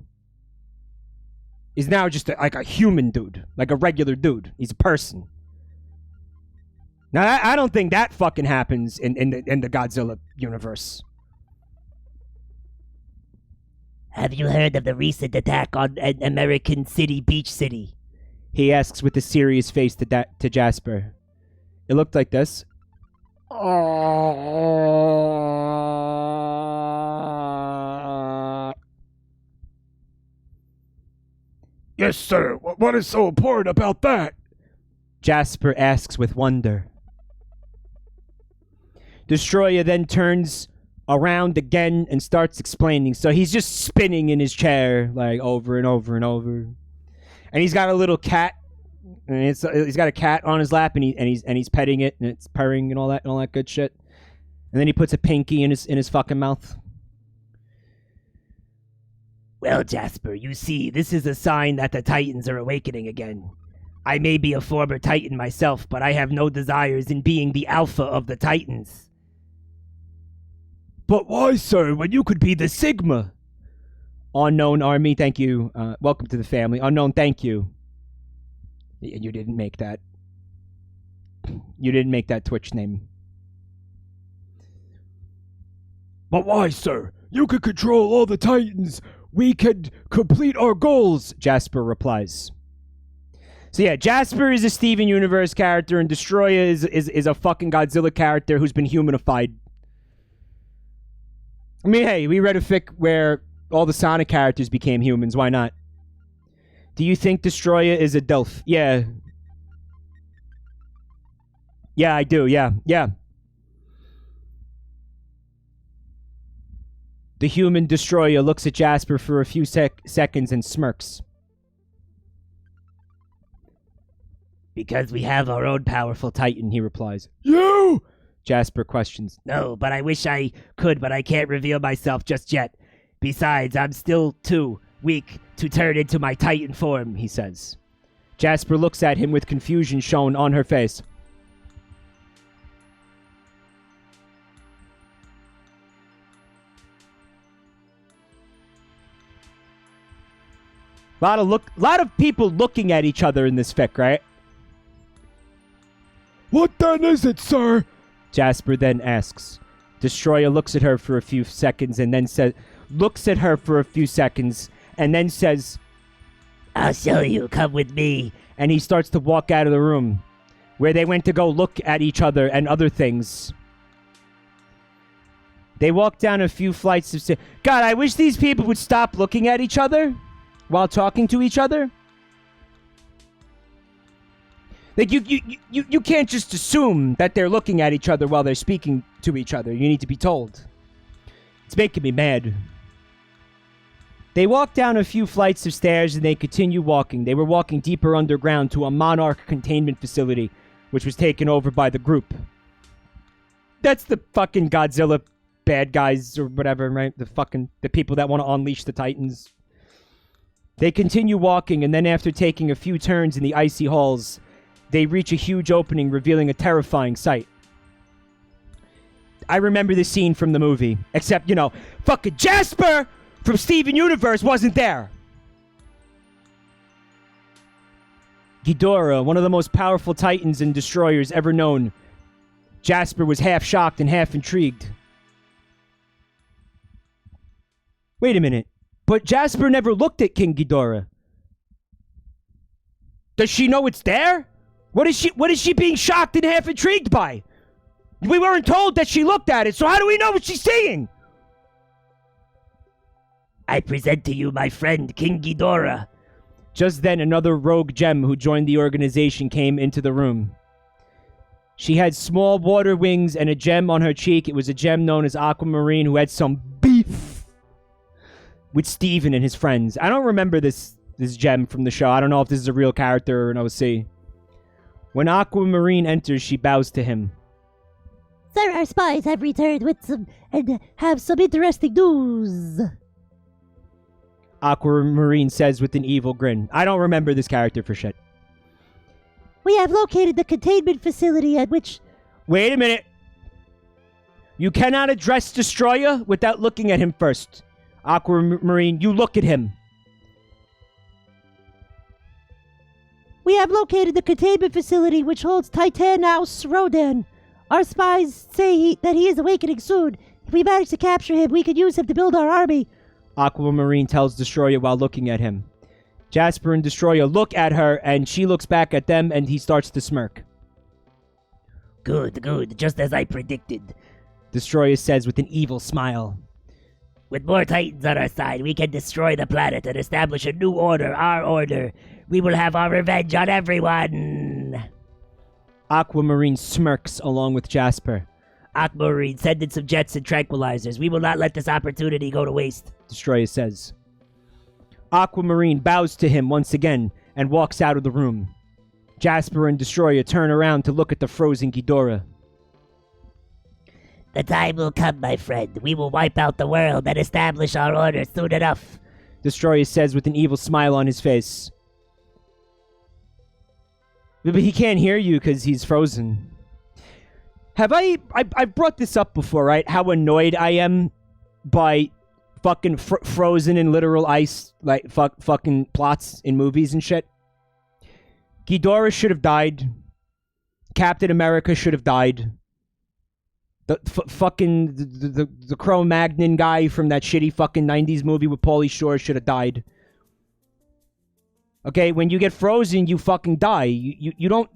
is now just like a human dude. Like a regular dude. He's a person. Now, I don't think that fucking happens in the Godzilla universe. Have you heard of the recent attack on an American city, Beach City? He asks with a serious face to Jasper. It looked like this. Yes, sir. What is so important about that? Jasper asks with wonder. Destroyer then turns around again and starts explaining. So he's just spinning in his chair like over and over and over. And he's got a little cat. And he's got a cat on his lap and he's petting it and it's purring and all that good shit. And then he puts a pinky in his fucking mouth. Well, Jasper, you see, this is a sign that the Titans are awakening again. I may be a former Titan myself, but I have no desires in being the alpha of the Titans. But why, sir, when you could be the Sigma? Unknown Army, thank you. Welcome to the family. Unknown, thank you. You didn't make that. You didn't make that Twitch name. But why, sir? You could control all the Titans. We could complete our goals, Jasper replies. So yeah, Jasper is a Steven Universe character and Destroyer is a fucking Godzilla character who's been humanified. I mean, hey, we read a fic where all the Sonic characters became humans. Why not? Do you think Destroyer is a Delph? Yeah. Yeah, I do. Yeah. The human Destroyer looks at Jasper for a few seconds and smirks. Because we have our own powerful Titan, He replies. You! Jasper questions. No, but I wish I could, but I can't reveal myself just yet. Besides, I'm still too weak to turn into my Titan form, he says. Jasper looks at him with confusion shown on her face. Lot of people looking at each other in this fic, right? What then is it, sir? Jasper then asks. Destroyer looks at her for a few seconds and then says, I'll show you, come with me. And he starts to walk out of the room where they went to go look at each other and other things. They walk down a few flights of stairs. God, I wish these people would stop looking at each other while talking to each other. Like, you can't just assume that they're looking at each other while they're speaking to each other. You need to be told. It's making me mad. They walk down a few flights of stairs and they continue walking. They were walking deeper underground to a Monarch containment facility, which was taken over by the group. That's the fucking Godzilla bad guys or whatever, right? The people that want to unleash the Titans. They continue walking, and then after taking a few turns in the icy halls, they reach a huge opening, revealing a terrifying sight. I remember this scene from the movie, except, fucking Jasper from Steven Universe wasn't there. Ghidorah, one of the most powerful Titans and Destroyers ever known. Jasper was half shocked and half intrigued. Wait a minute. But Jasper never looked at King Ghidorah. Does she know it's there? What is she being shocked and half intrigued by? We weren't told that she looked at it, so how do we know what she's seeing? I present to you my friend, King Ghidorah. Just then, another rogue gem who joined the organization came into the room. She had small water wings and a gem on her cheek. It was a gem known as Aquamarine who had some beef with Steven and his friends. I don't remember this gem from the show. I don't know if this is a real character or an OC. When Aquamarine enters, she bows to him. Sir, our spies have returned and have some interesting news. Aquamarine says with an evil grin. I don't remember this character for shit. We have located the containment facility at which... Wait a minute. You cannot address Destroyer without looking at him first. Aquamarine, you look at him. We have located the containment facility which holds Titanaus Rodan. Our spies say that he is awakening soon. If we manage to capture him, we could use him to build our army. Aquamarine tells Destroyer while looking at him. Jasper and Destroyer look at her, and she looks back at them, and he starts to smirk. Good, good, just as I predicted. Destroyer says with an evil smile. With more Titans on our side, we can destroy the planet and establish a new order, our order. We will have our revenge on everyone. Aquamarine smirks along with Jasper. Aquamarine, send in some jets and tranquilizers. We will not let this opportunity go to waste. Destroyer says. Aquamarine bows to him once again and walks out of the room. Jasper and Destroyer turn around to look at the frozen Ghidorah. The time will come, my friend. We will wipe out the world and establish our order soon enough. Destroyer says with an evil smile on his face. But he can't hear you because he's frozen. Have I brought this up before, right? How annoyed I am by fucking frozen in literal ice, like fucking plots in movies and shit. Ghidorah should have died. Captain America should have died. The fucking the Cro-Magnon guy from that shitty fucking 90s movie with Pauly Shore should have died. Okay, when you get frozen, you fucking die. You don't.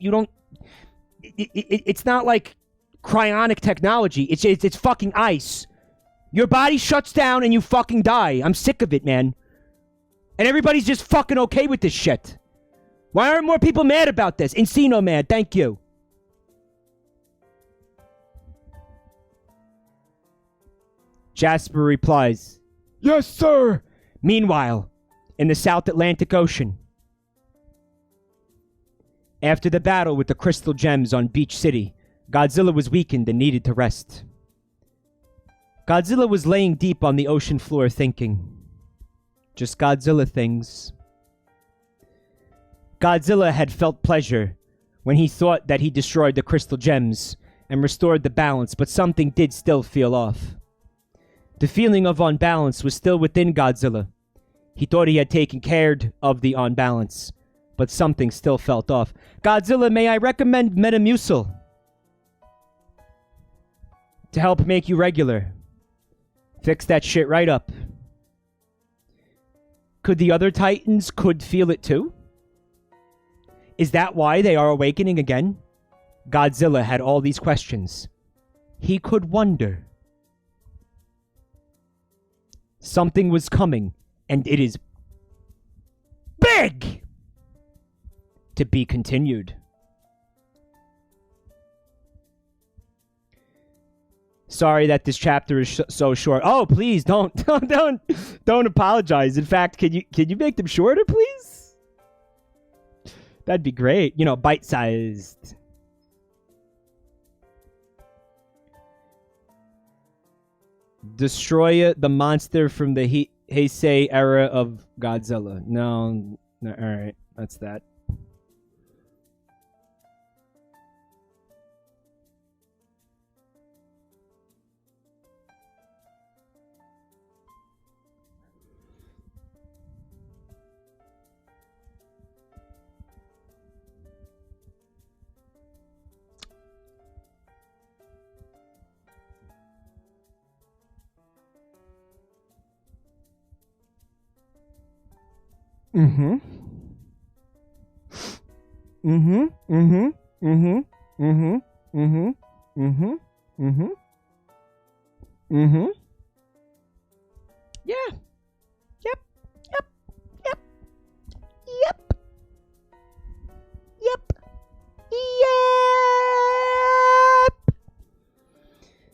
It's not like cryonic technology. It's fucking ice. Your body shuts down and you fucking die. I'm sick of it, man. And everybody's just fucking okay with this shit. Why aren't more people mad about this? Encino man, thank you. Jasper replies, Yes, sir. Meanwhile, in the South Atlantic Ocean, after the battle with the crystal gems on Beach City, Godzilla was weakened and needed to rest. Godzilla was laying deep on the ocean floor thinking. Just Godzilla things. Godzilla had felt pleasure when he thought that he destroyed the crystal gems and restored the balance, but something did still feel off. The feeling of unbalance was still within Godzilla. He thought he had taken care of the unbalance, but something still felt off. Godzilla, may I recommend Metamucil to help make you regular? Fix that shit right up. Could the other Titans feel it too? Is that why they are awakening again? Godzilla had all these questions. He could wonder. Something was coming, and it is big! To be continued. Sorry that this chapter is so short. Oh, please don't apologize. In fact, can you make them shorter, please? That'd be great. You know, bite-sized. Destroy the monster from the Heisei era of Godzilla. No, all right, that's that. Mm-hmm. Mm-hmm. Mm-hmm. Mm-hmm. Mm-hmm. Mm-hmm. Mm-hmm. Mm-hmm. Mm-hmm. Yeah. Yep. Yep. Yep. Yep. Yep. Yep.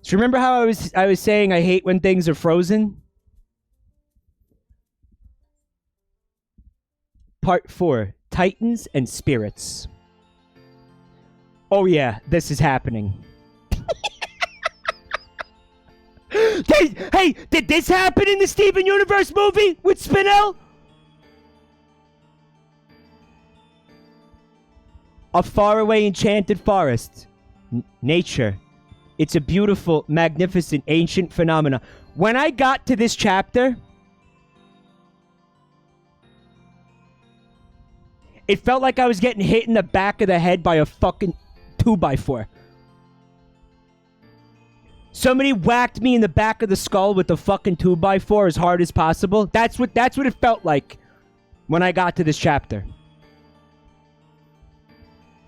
So remember how I was saying I hate when things are frozen? Part 4, Titans and Spirits. Oh yeah, this is happening. Hey, did this happen in the Steven Universe movie with Spinell? A faraway enchanted forest. Nature. It's a beautiful, magnificent, ancient phenomena. When I got to this chapter, it felt like I was getting hit in the back of the head by a fucking 2x4. Somebody whacked me in the back of the skull with a fucking 2x4 as hard as possible. That's what it felt like when I got to this chapter.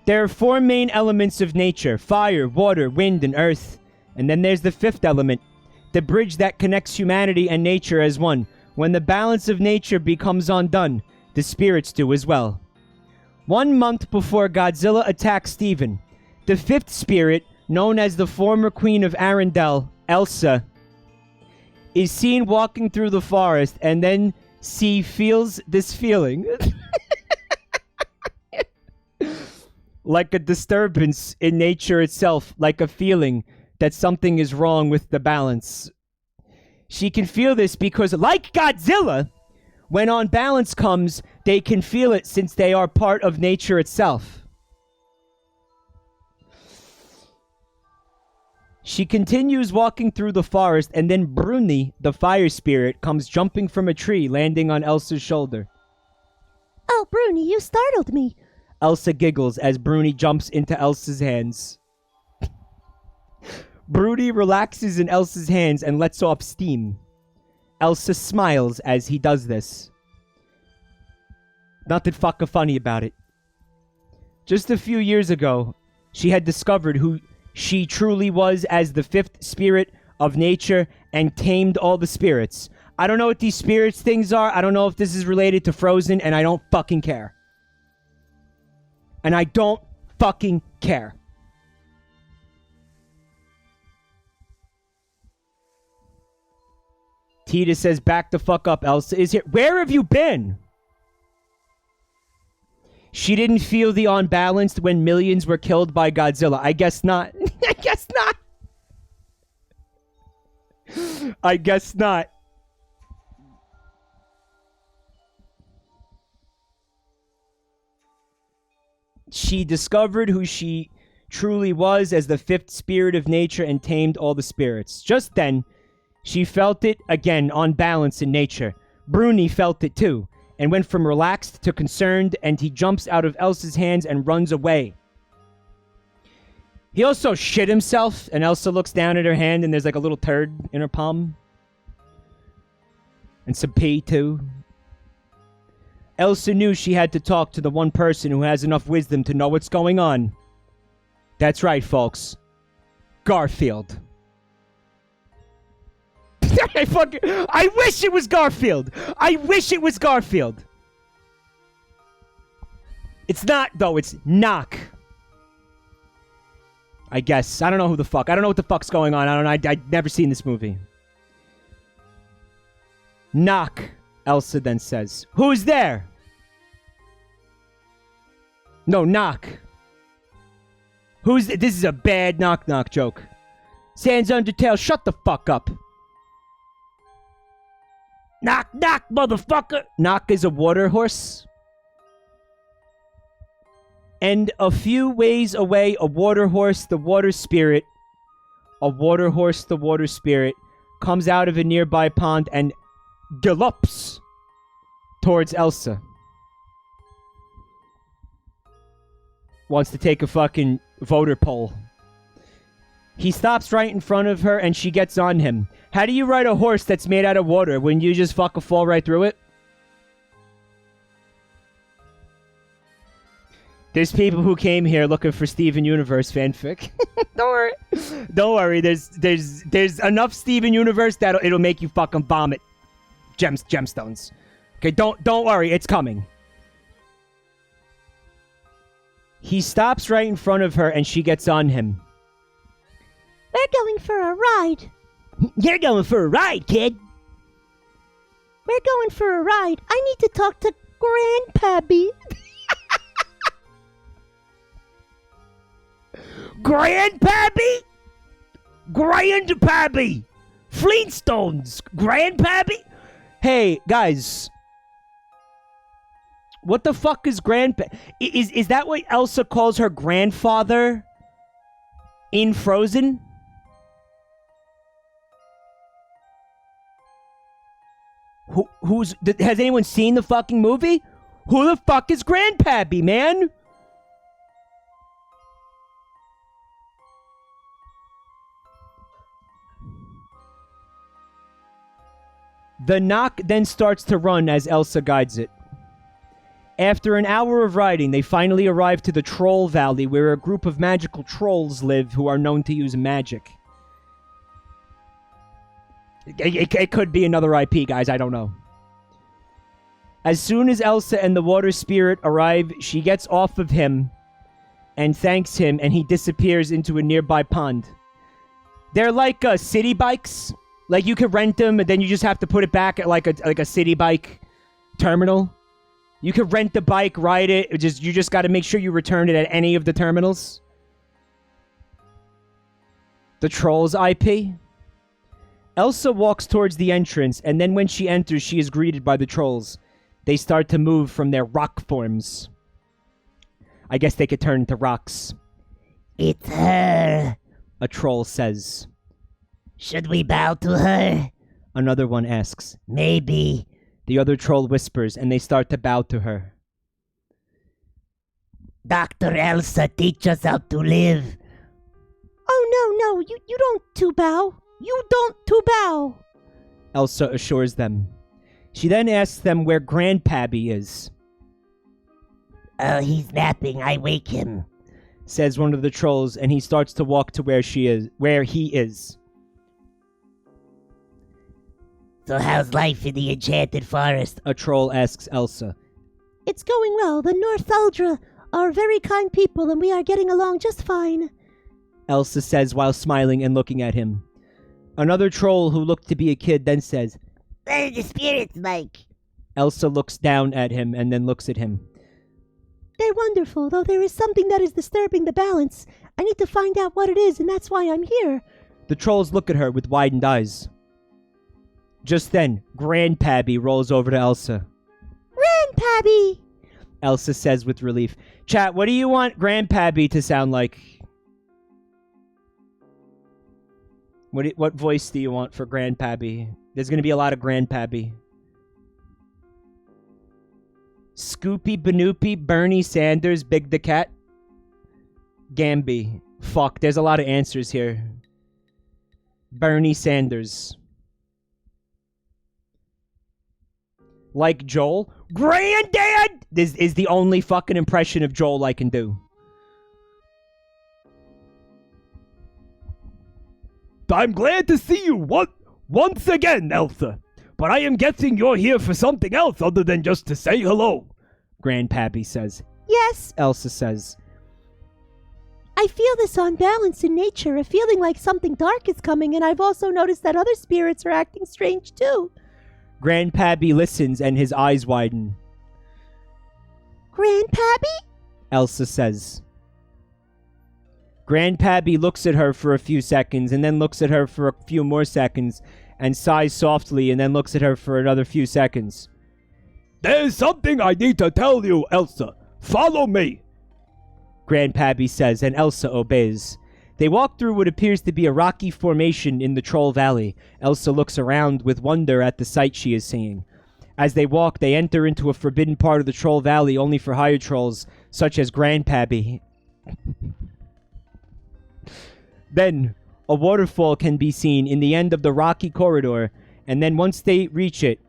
There are 4 main elements of nature: fire, water, wind, and earth. And then there's the 5th element, the bridge that connects humanity and nature as one. When the balance of nature becomes undone, the spirits do as well. 1 month before Godzilla attacks Steven, the 5th spirit, known as the former queen of Arendelle, Elsa, is seen walking through the forest, and then she feels this feeling. Like a disturbance in nature itself, like a feeling that something is wrong with the balance. She can feel this because, like Godzilla, when unbalance comes, they can feel it since they are part of nature itself. She continues walking through the forest, and then Bruni, the fire spirit, comes jumping from a tree, landing on Elsa's shoulder. Oh, Bruni, you startled me. Elsa giggles as Bruni jumps into Elsa's hands. Bruni relaxes in Elsa's hands and lets off steam. Elsa smiles as he does this. Nothing fucking funny about it. Just a few years ago, she had discovered who she truly was as the 5th spirit of nature and tamed all the spirits. I don't know what these spirits things are. I don't know if this is related to Frozen, and I don't fucking care. And I don't fucking care. Tita says, back the fuck up, Elsa is here. Where have you been? She didn't feel the unbalanced when millions were killed by Godzilla. I guess not. I guess not. I guess not. She discovered who she truly was as the 5th spirit of nature and tamed all the spirits. Just then, she felt it again on balance in nature. Bruni felt it too, and went from relaxed to concerned, and he jumps out of Elsa's hands and runs away. He also shit himself, and Elsa looks down at her hand, and there's like a little turd in her palm. And some pee too. Elsa knew she had to talk to the one person who has enough wisdom to know what's going on. That's right, folks. Garfield. I wish it was Garfield. I wish it was Garfield. It's not, though. It's Knock. I guess. I don't know who the fuck. I don't know what the fuck's going on. I'd never seen this movie. Knock, Elsa then says. Who's there? No, knock. Who's this? Is a bad knock joke. Sans Undertale, shut the fuck up. Knock, motherfucker. Knock is a water horse. And a few ways away, a water horse, the water spirit. A water horse, the water spirit, comes out of a nearby pond and gallops towards Elsa. Wants to take a fucking voter poll. He stops right in front of her and she gets on him. How do you ride a horse that's made out of water? Wouldn't you just fucking fall right through it? There's people who came here looking for Steven Universe fanfic. Don't worry. There's enough Steven Universe that it'll make you fucking vomit gemstones. Okay, don't worry, it's coming. He stops right in front of her and she gets on him. We're going for a ride. You're going for a ride, kid. We're going for a ride. I need to talk to Grandpappy. Grandpappy? Grandpappy! Flintstones! Grandpappy? Hey, guys. What the fuck is Is that what Elsa calls her grandfather in Frozen? Has anyone seen the fucking movie? Who the fuck is Grandpappy, man? The knock then starts to run as Elsa guides it. After an hour of riding, they finally arrive to the Troll Valley, where a group of magical trolls live who are known to use magic. It could be another IP, guys. I don't know. As soon as Elsa and the water spirit arrive, she gets off of him and thanks him, and he disappears into a nearby pond. They're like city bikes. Like, you could rent them, and then you just have to put it back at like a city bike terminal. You could rent the bike, ride it. You just got to make sure you return it at any of the terminals. The Trolls IP. Elsa walks towards the entrance, and then when she enters, she is greeted by the trolls. They start to move from their rock forms. I guess they could turn into rocks. It's her. A troll says. Should we bow to her? Another one asks. Maybe. The other troll whispers, and they start to bow to her. Dr. Elsa, teach us how to live. Oh, no, you don't to bow. You don't to bow. Elsa assures them. She then asks them where Grandpappy is. Oh, he's napping. I wake him, says one of the trolls, and he starts to walk to where he is. So how's life in the enchanted forest? A troll asks Elsa. It's going well. The North Uldra are very kind people, and we are getting along just fine. Elsa says while smiling and looking at him. Another troll who looked to be a kid then says, What are the spirits like? Elsa looks down at him and then looks at him. They're wonderful, though there is something that is disturbing the balance. I need to find out what it is, and that's why I'm here. The trolls look at her with widened eyes. Just then, Grandpappy rolls over to Elsa. Grandpappy! Elsa says with relief. Chat, what do you want Grandpappy to sound like? What voice do you want for Grandpappy? There's going to be a lot of Grandpappy. Scoopy Banoopy, Bernie Sanders, Big the Cat. Gamby. Fuck, there's a lot of answers here. Bernie Sanders. Like Joel. Granddad! This is the only fucking impression of Joel I can do. I'm glad to see you once again, Elsa. But I am guessing you're here for something else other than just to say hello. Grandpappy says. Yes, Elsa says. I feel this unbalance in nature, a feeling like something dark is coming, and I've also noticed that other spirits are acting strange too. Grandpappy listens and his eyes widen. Grandpappy? Elsa says. Grandpappy looks at her for a few seconds and then looks at her for a few more seconds and sighs softly and then looks at her for another few seconds. There's something I need to tell you, Elsa. Follow me. Grandpappy says, and Elsa obeys. They walk through what appears to be a rocky formation in the Troll Valley. Elsa looks around with wonder at the sight she is seeing. As they walk, they enter into a forbidden part of the Troll Valley only for higher trolls, such as Grandpappy. Then, a waterfall can be seen in the end of the rocky corridor, and then once they reach it,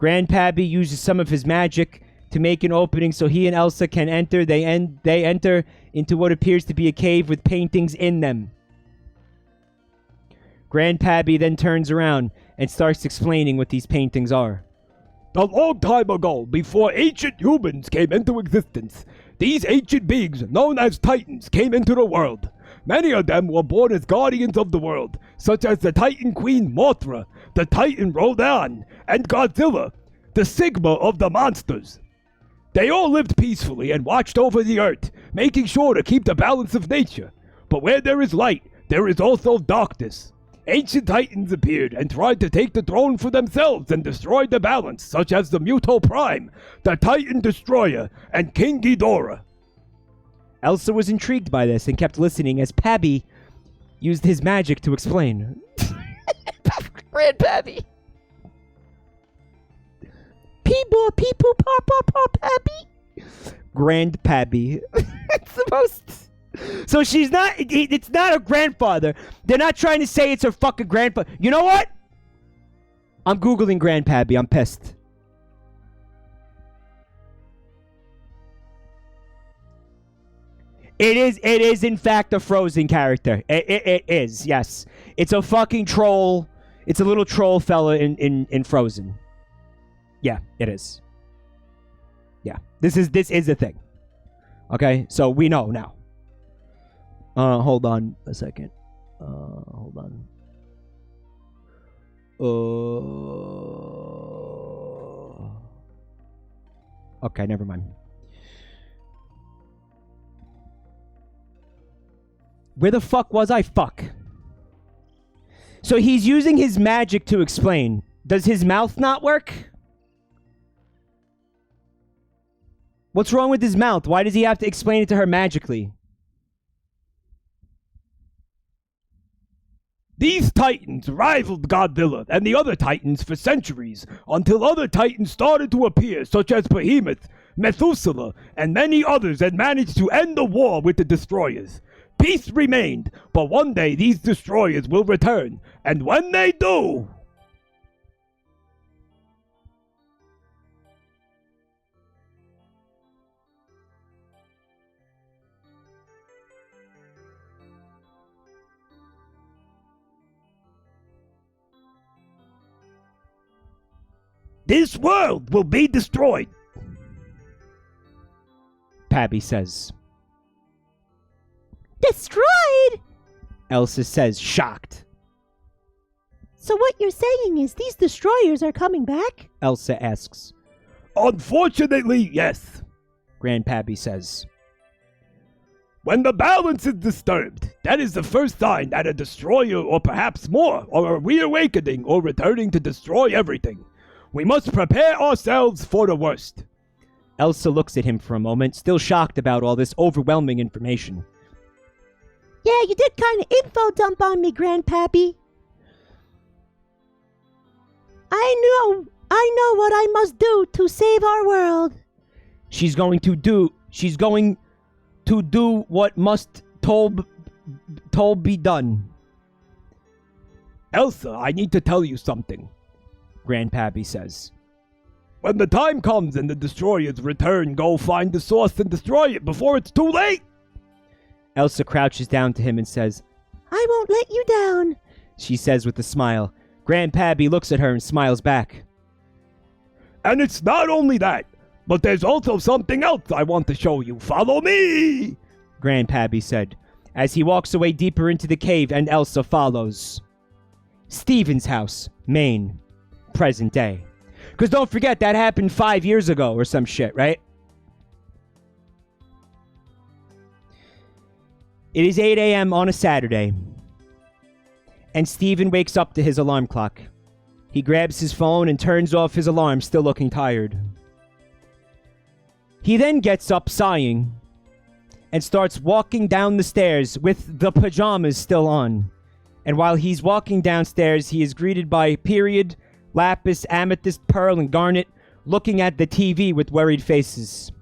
Grandpappy uses some of his magic to make an opening so he and Elsa can enter. They enter into what appears to be a cave with paintings in them. Grandpappy then turns around and starts explaining what these paintings are. A long time ago, before ancient humans came into existence, these ancient beings, known as Titans, came into the world. Many of them were born as guardians of the world, such as the Titan Queen Mothra, the Titan Rodan, and Godzilla, the Sigma of the monsters. They all lived peacefully and watched over the earth, making sure to keep the balance of nature. But where there is light, there is also darkness. Ancient titans appeared and tried to take the throne for themselves and destroyed the balance, such as the Muto Prime, the Titan Destroyer, and King Ghidorah. Elsa was intrigued by this and kept listening as Pabby used his magic to explain. Grand Pappy. Pee-boo, pee-poo, pop, Abby. Grand Pabby. It's the most... So she's not... It's not her grandfather. They're not trying to say it's her fucking grandfather. You know what? I'm Googling Grand Pabby. I'm pissed. It is in fact a Frozen character. It is, yes. It's a fucking troll. It's a little troll fella in Frozen. Yeah, it is. Yeah. This is a thing. Okay, so we know now. Hold on a second. Hold on. Okay, never mind. Where the fuck was I? Fuck. So he's using his magic to explain. Does his mouth not work? What's wrong with his mouth? Why does he have to explain it to her magically? These titans rivaled Godzilla and the other titans for centuries, until other titans started to appear, such as Behemoth, Methuselah, and many others, and managed to end the war with the destroyers. Peace remained, but one day these destroyers will return, and when they do... this world will be destroyed. Pabby says. Destroyed? Elsa says, shocked. So what you're saying is these destroyers are coming back? Elsa asks. Unfortunately, yes. Grandpappy says. When the balance is disturbed, that is the first sign that a destroyer or perhaps more are reawakening or returning to destroy everything. We must prepare ourselves for the worst. Elsa looks at him for a moment, still shocked about all this overwhelming information. Yeah, you did kind of info dump on me, Grandpappy. I know what I must do to save our world. She's going to do what must told be done. Elsa, I need to tell you something, Grandpappy says. When the time comes and the destroyers return, go find the source and destroy it before it's too late. Elsa crouches down to him and says, I won't let you down, she says with a smile. Grandpappy looks at her and smiles back. And it's not only that, but there's also something else I want to show you. Follow me, Grandpappy said, as he walks away deeper into the cave and Elsa follows. Stephen's house, Maine, present day. Because don't forget, that happened 5 years ago or some shit, right? It is 8 a.m. on a Saturday, and Stephen wakes up to his alarm clock. He grabs his phone and turns off his alarm, still looking tired. He then gets up sighing and starts walking down the stairs with the pajamas still on. And while he's walking downstairs, he is greeted by Period, Lapis, Amethyst, Pearl, and Garnet looking at the TV with worried faces.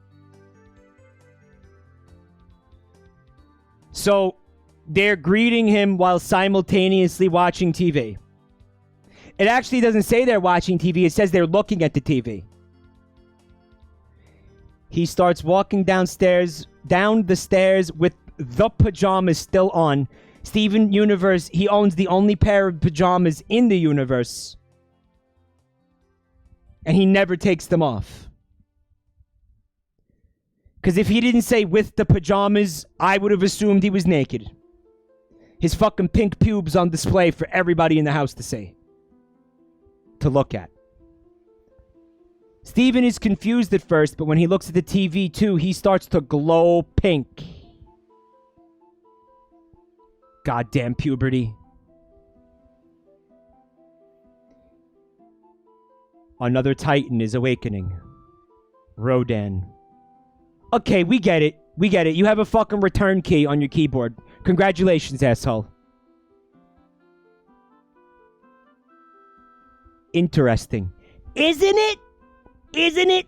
So, they're greeting him while simultaneously watching TV. It actually doesn't say they're watching TV, it says they're looking at the TV. He starts walking down the stairs with the pajamas still on. Steven Universe, he owns the only pair of pajamas in the universe. And he never takes them off. Because if he didn't say with the pajamas, I would have assumed he was naked. His fucking pink pubes on display for everybody in the house to see. To look at. Steven is confused at first, but when he looks at the TV too, he starts to glow pink. Goddamn puberty. Another Titan is awakening. Rodan. Okay, we get it. We get it. You have a fucking return key on your keyboard. Congratulations, asshole. Interesting. Isn't it? Isn't it?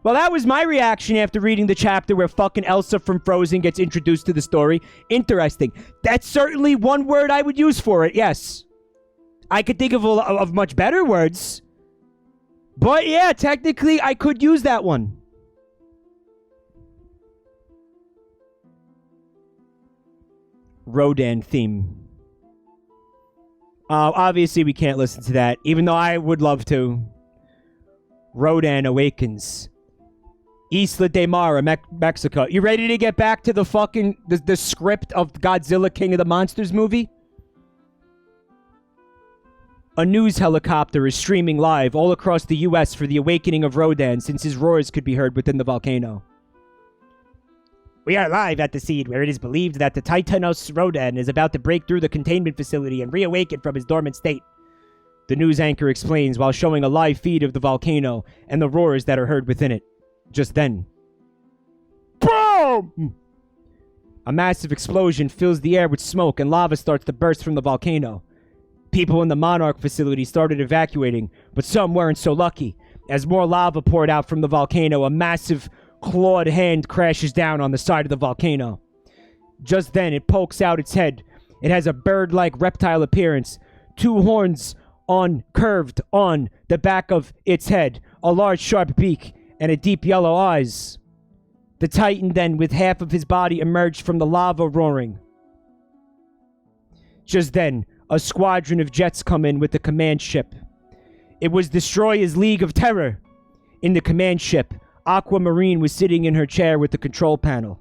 Well, that was my reaction after reading the chapter where fucking Elsa from Frozen gets introduced to the story. Interesting. That's certainly one word I would use for it, yes. I could think of much better words. But yeah, technically, I could use that one. Rodan theme. Obviously, we can't listen to that, even though I would love to. Rodan awakens. Isla de Mara, Mexico. You ready to get back to the fucking the script of Godzilla King of the Monsters movie? A news helicopter is streaming live all across the U.S. for the awakening of Rodan, since his roars could be heard within the volcano. We are live at the scene where it is believed that the Titanos Rodan is about to break through the containment facility and reawaken from his dormant state. The news anchor explains while showing a live feed of the volcano and the roars that are heard within it. Just then, boom! A massive explosion fills the air with smoke and lava starts to burst from the volcano. People in the Monarch facility started evacuating, but some weren't so lucky. As more lava poured out from the volcano, a massive clawed hand crashes down on the side of the volcano. Just then, it pokes out its head. It has a bird-like reptile appearance, 2 horns curved on the back of its head, a large sharp beak, and a deep yellow eyes. The Titan then, with half of his body, emerged from the lava roaring. Just then, a squadron of jets come in with the command ship. It was Destroyer's League of Terror. In the command ship, Aquamarine was sitting in her chair with the control panel.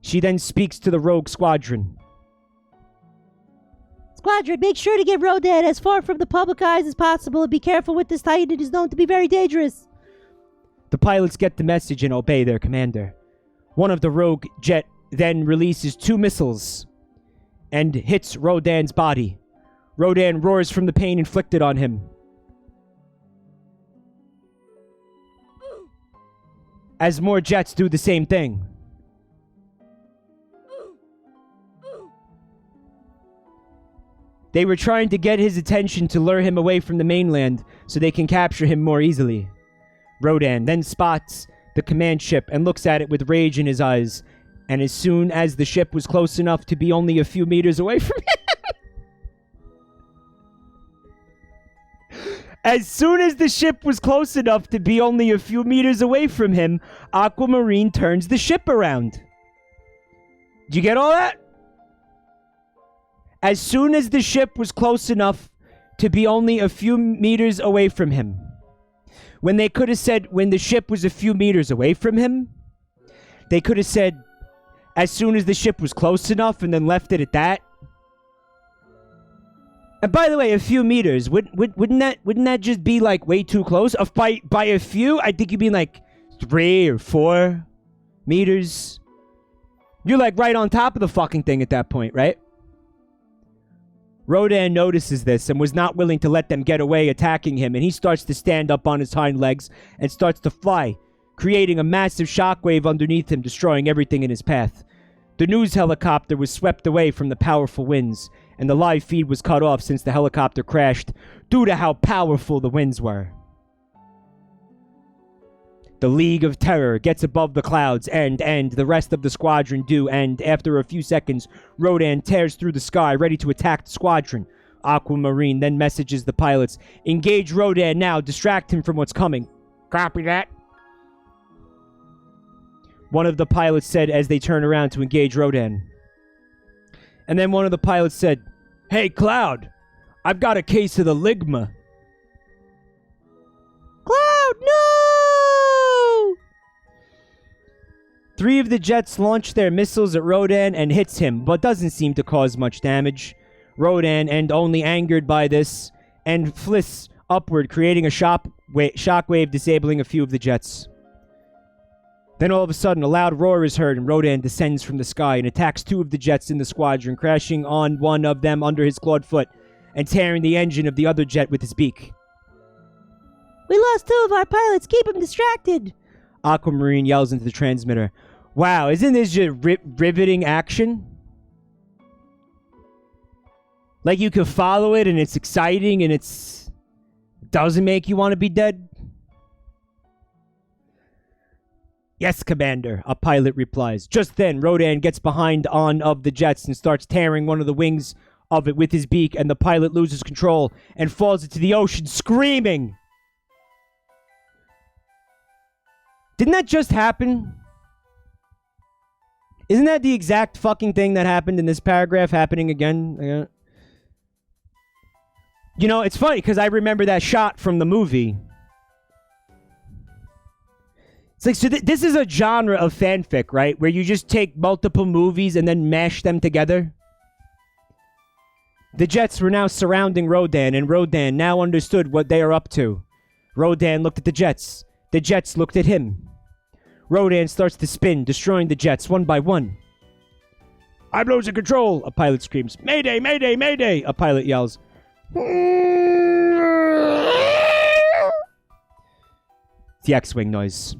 She then speaks to the rogue squadron. Squadron, make sure to get Rodan as far from the public eyes as possible and be careful with this Titan. It is known to be very dangerous. The pilots get the message and obey their commander. One of the rogue jet then releases 2 missiles and hits Rodan's body. Rodan roars from the pain inflicted on him. As more jets do the same thing. They were trying to get his attention to lure him away from the mainland so they can capture him more easily. Rodan then spots the command ship and looks at it with rage in his eyes. And as soon as the ship was close enough to be only a few meters away from him... As soon as the ship was close enough to be only a few meters away from him, Aquamarine turns the ship around. Did you get all that? As soon as the ship was close enough to be only a few meters away from him. When they could have said when the ship was a few meters away from him, they could have said as soon as the ship was close enough and then left it at that. And by the way, a few meters, wouldn't that just be like way too close? By a few, I think you'd be like 3 or 4 meters. You're like right on top of the fucking thing at that point, right? Rodan notices this and was not willing to let them get away attacking him, and he starts to stand up on his hind legs and starts to fly, creating a massive shockwave underneath him, destroying everything in his path. The news helicopter was swept away from the powerful winds, and the live feed was cut off since the helicopter crashed due to how powerful the winds were. The League of Terror gets above the clouds and the rest of the squadron do, and after a few seconds, Rodan tears through the sky, ready to attack the squadron. Aquamarine then messages the pilots, "Engage Rodan now, distract him from what's coming." Copy that. One of the pilots said as they turn around to engage Rodan. And then one of the pilots said, "Hey, Cloud, I've got a case of the Ligma." Cloud, no! 3 of the jets launch their missiles at Rodan and hits him, but doesn't seem to cause much damage. Rodan, and only angered by this, and flists upward, creating a shockwave, disabling a few of the jets. Then all of a sudden, a loud roar is heard, and Rodan descends from the sky and attacks 2 of the jets in the squadron, crashing on one of them under his clawed foot, and tearing the engine of the other jet with his beak. We lost 2 of our pilots. Keep them distracted. Aquamarine yells into the transmitter. Wow, isn't this just riveting action? Like, you can follow it, and it's exciting, and doesn't make you want to be dead? Yes, Commander, a pilot replies. Just then, Rodan gets behind on of the jets and starts tearing one of the wings of it with his beak, and the pilot loses control and falls into the ocean, screaming. Didn't that just happen? Isn't that the exact fucking thing that happened in this paragraph happening again? You know, it's funny because I remember that shot from the movie. It's like, so this is a genre of fanfic, right? Where you just take multiple movies and then mash them together. The jets were now surrounding Rodan, and Rodan now understood what they are up to. Rodan looked at the jets. The jets looked at him. Rodan starts to spin, destroying the jets one by one. I'm losing control, a pilot screams. Mayday, mayday, mayday, a pilot yells. It's the X-Wing noise.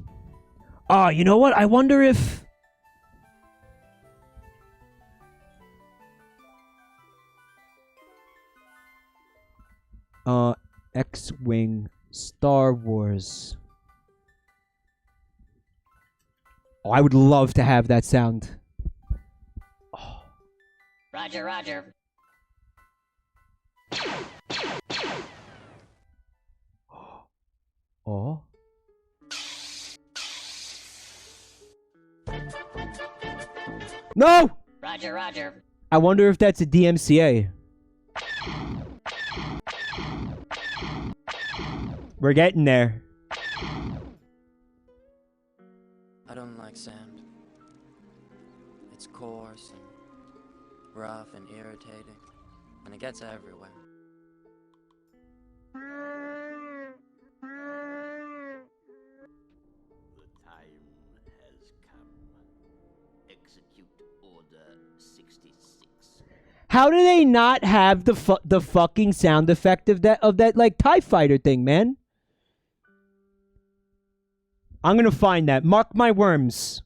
You know what? I wonder if... X-Wing Star Wars. Oh, I would love to have that sound. Oh. Roger, roger. Oh. No! Roger, roger. I wonder if that's a DMCA. We're getting there. I don't like sand. It's coarse and rough and irritating, and it gets everywhere. The time has come. Execute Order 66. How do they not have the fucking sound effect of that like TIE fighter thing, man? I'm gonna find that. Mark my worms.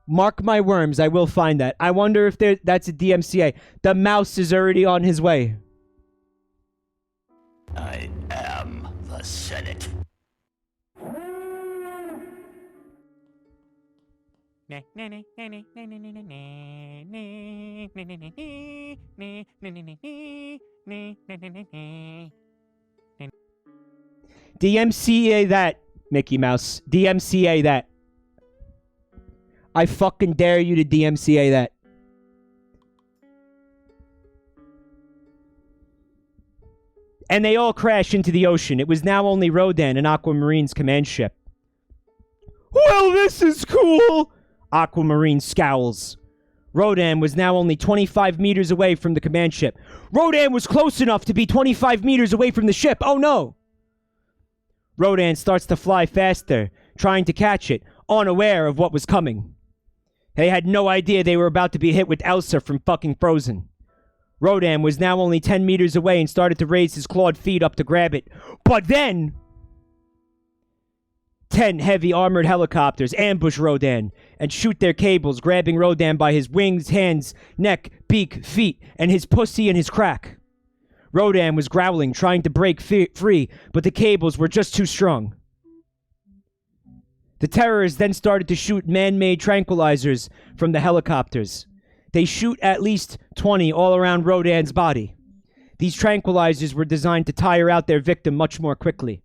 Mark my worms. I will find that. I wonder if that's a DMCA. The mouse is already on his way. I am the Senate. DMCA that, Mickey Mouse. DMCA that. I fucking dare you to DMCA that. And they all crash into the ocean. It was now only Rodan and Aquamarine's command ship. Well, this is cool! Aquamarine scowls. Rodan was now only 25 meters away from the command ship. Rodan was close enough to be 25 meters away from the ship. Oh no! Rodan starts to fly faster, trying to catch it, unaware of what was coming. They had no idea they were about to be hit with Elsa from fucking Frozen. Rodan was now only 10 meters away and started to raise his clawed feet up to grab it. But then... 10 heavy armored helicopters ambush Rodan and shoot their cables, grabbing Rodan by his wings, hands, neck, beak, feet, and his pussy and his crack. Rodan was growling, trying to break free, but the cables were just too strong. The terrorists then started to shoot man-made tranquilizers from the helicopters. They shoot at least 20 all around Rodan's body. These tranquilizers were designed to tire out their victim much more quickly.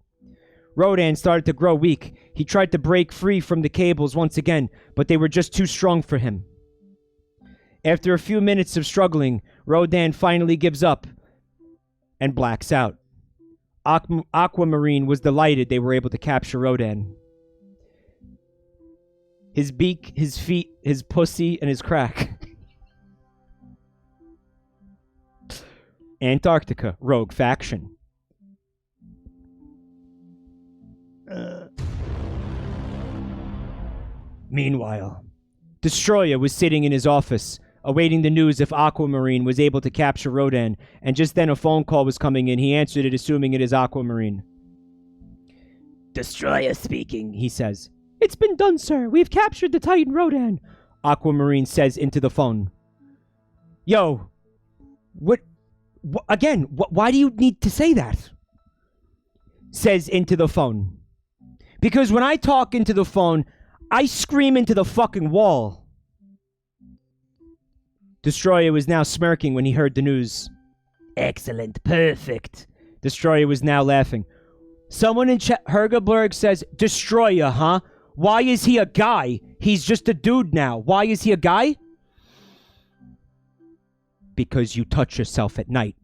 Rodan started to grow weak. He tried to break free from the cables once again, but they were just too strong for him. After a few minutes of struggling, Rodan finally gives up and blacks out. Aquamarine was delighted they were able to capture Rodan. His beak, his feet, his pussy, and his crack. Antarctica, rogue faction. Meanwhile, Destroyer was sitting in his office, awaiting the news if Aquamarine was able to capture Rodan, and just then a phone call was coming in. He answered it, assuming it is Aquamarine. Destroyer speaking, he says. It's been done, sir. We've captured the Titan Rodan, Aquamarine says into the phone. Yo, why do you need to say that? Says into the phone. Because when I talk into the phone, I scream into the fucking wall. Destroyer was now smirking when he heard the news. Excellent, perfect. Destroyer was now laughing. Someone in Hergeberg says, Destroyer, huh? Why is he a guy? He's just a dude now. Why is he a guy? Because you touch yourself at night.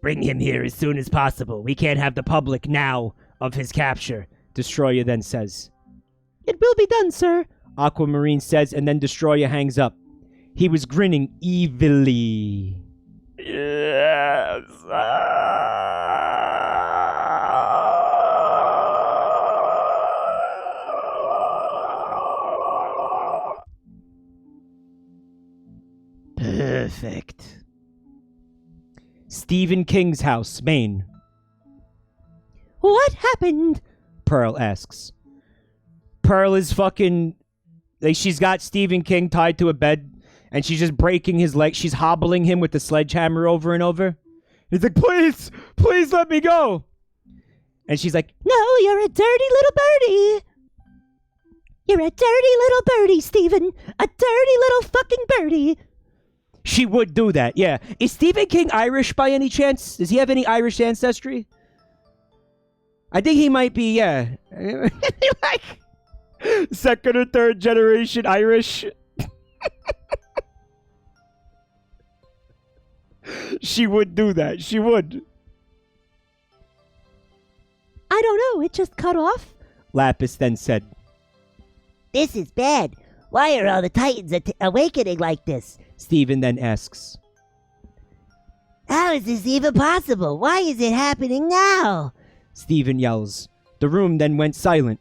Bring him here as soon as possible. We can't have the public now of his capture, Destroyer then says. It will be done, sir, Aquamarine says, and then Destroyer hangs up. He was grinning evilly. Yes. Perfect. Stephen King's house, Maine. What happened? Pearl asks. Pearl is fucking... Like, she's got Stephen King tied to a bed, and she's just breaking his leg. She's hobbling him with the sledgehammer over and over. He's like, please let me go. And she's like, No, you're a dirty little birdie. You're a dirty little birdie, Stephen. A dirty little fucking birdie. she would do that, yeah. Is Stephen King Irish by any chance? Does he have any Irish ancestry? I think he might be, yeah. Like, second or third generation Irish. She would do that. She would. I don't know. It just cut off. Lapis then said. This is bad. Why are all the Titans awakening like this? Stephen then asks. How is this even possible? Why is it happening now? Stephen yells. The room then went silent.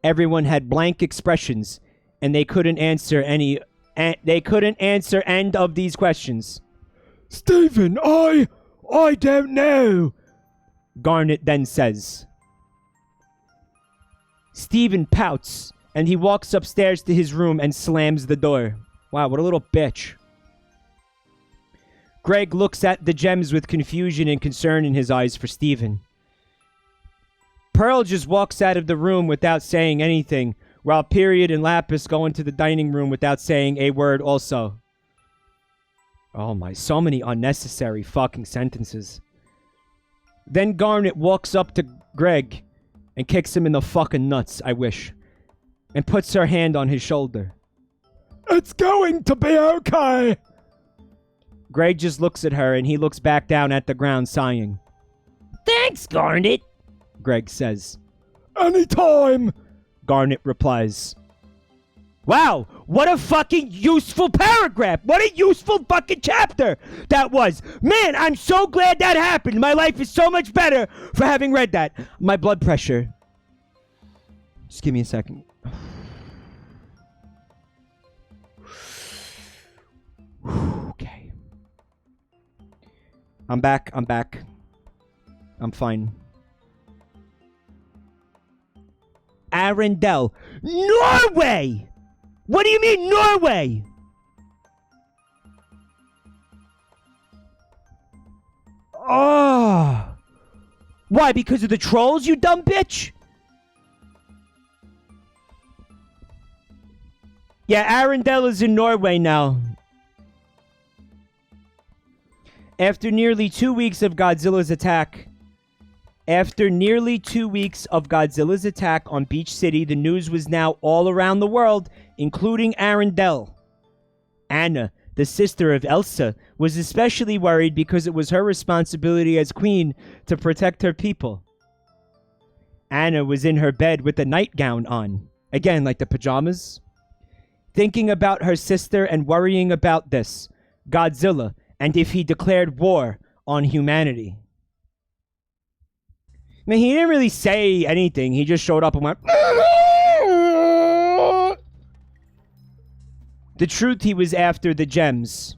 Everyone had blank expressions, and they couldn't answer any. They couldn't answer end of these questions. Stephen, I don't know. Garnet then says. Stephen pouts, and he walks upstairs to his room and slams the door. Wow, what a little bitch. Greg looks at the gems with confusion and concern in his eyes for Stephen. Pearl just walks out of the room without saying anything, while Period and Lapis go into the dining room without saying a word also. Oh my, so many unnecessary fucking sentences. Then Garnet walks up to Greg and kicks him in the fucking nuts, I wish, and puts her hand on his shoulder. It's going to be okay. Greg just looks at her and he looks back down at the ground sighing. Thanks, Garnet. Greg says. Anytime. Garnet replies. Wow, what a fucking useful paragraph. What a useful fucking chapter that was. Man, I'm so glad that happened. My life is so much better for having read that. My blood pressure. Just give me a second. Okay. I'm back. I'm fine. Arendelle. Norway! What do you mean, Norway? Oh. Why, because of the trolls, you dumb bitch? Yeah, Arendelle is in Norway now. After nearly 2 weeks of Godzilla's attack on Beach City, the news was now all around the world, including Arendelle. Anna, the sister of Elsa, was especially worried because it was her responsibility as queen to protect her people. Anna was in her bed with a nightgown on. Again, like the pajamas. Thinking about her sister and worrying about this, Godzilla, and if he declared war on humanity. I mean, he didn't really say anything. He just showed up and went... The truth, he was after the gems.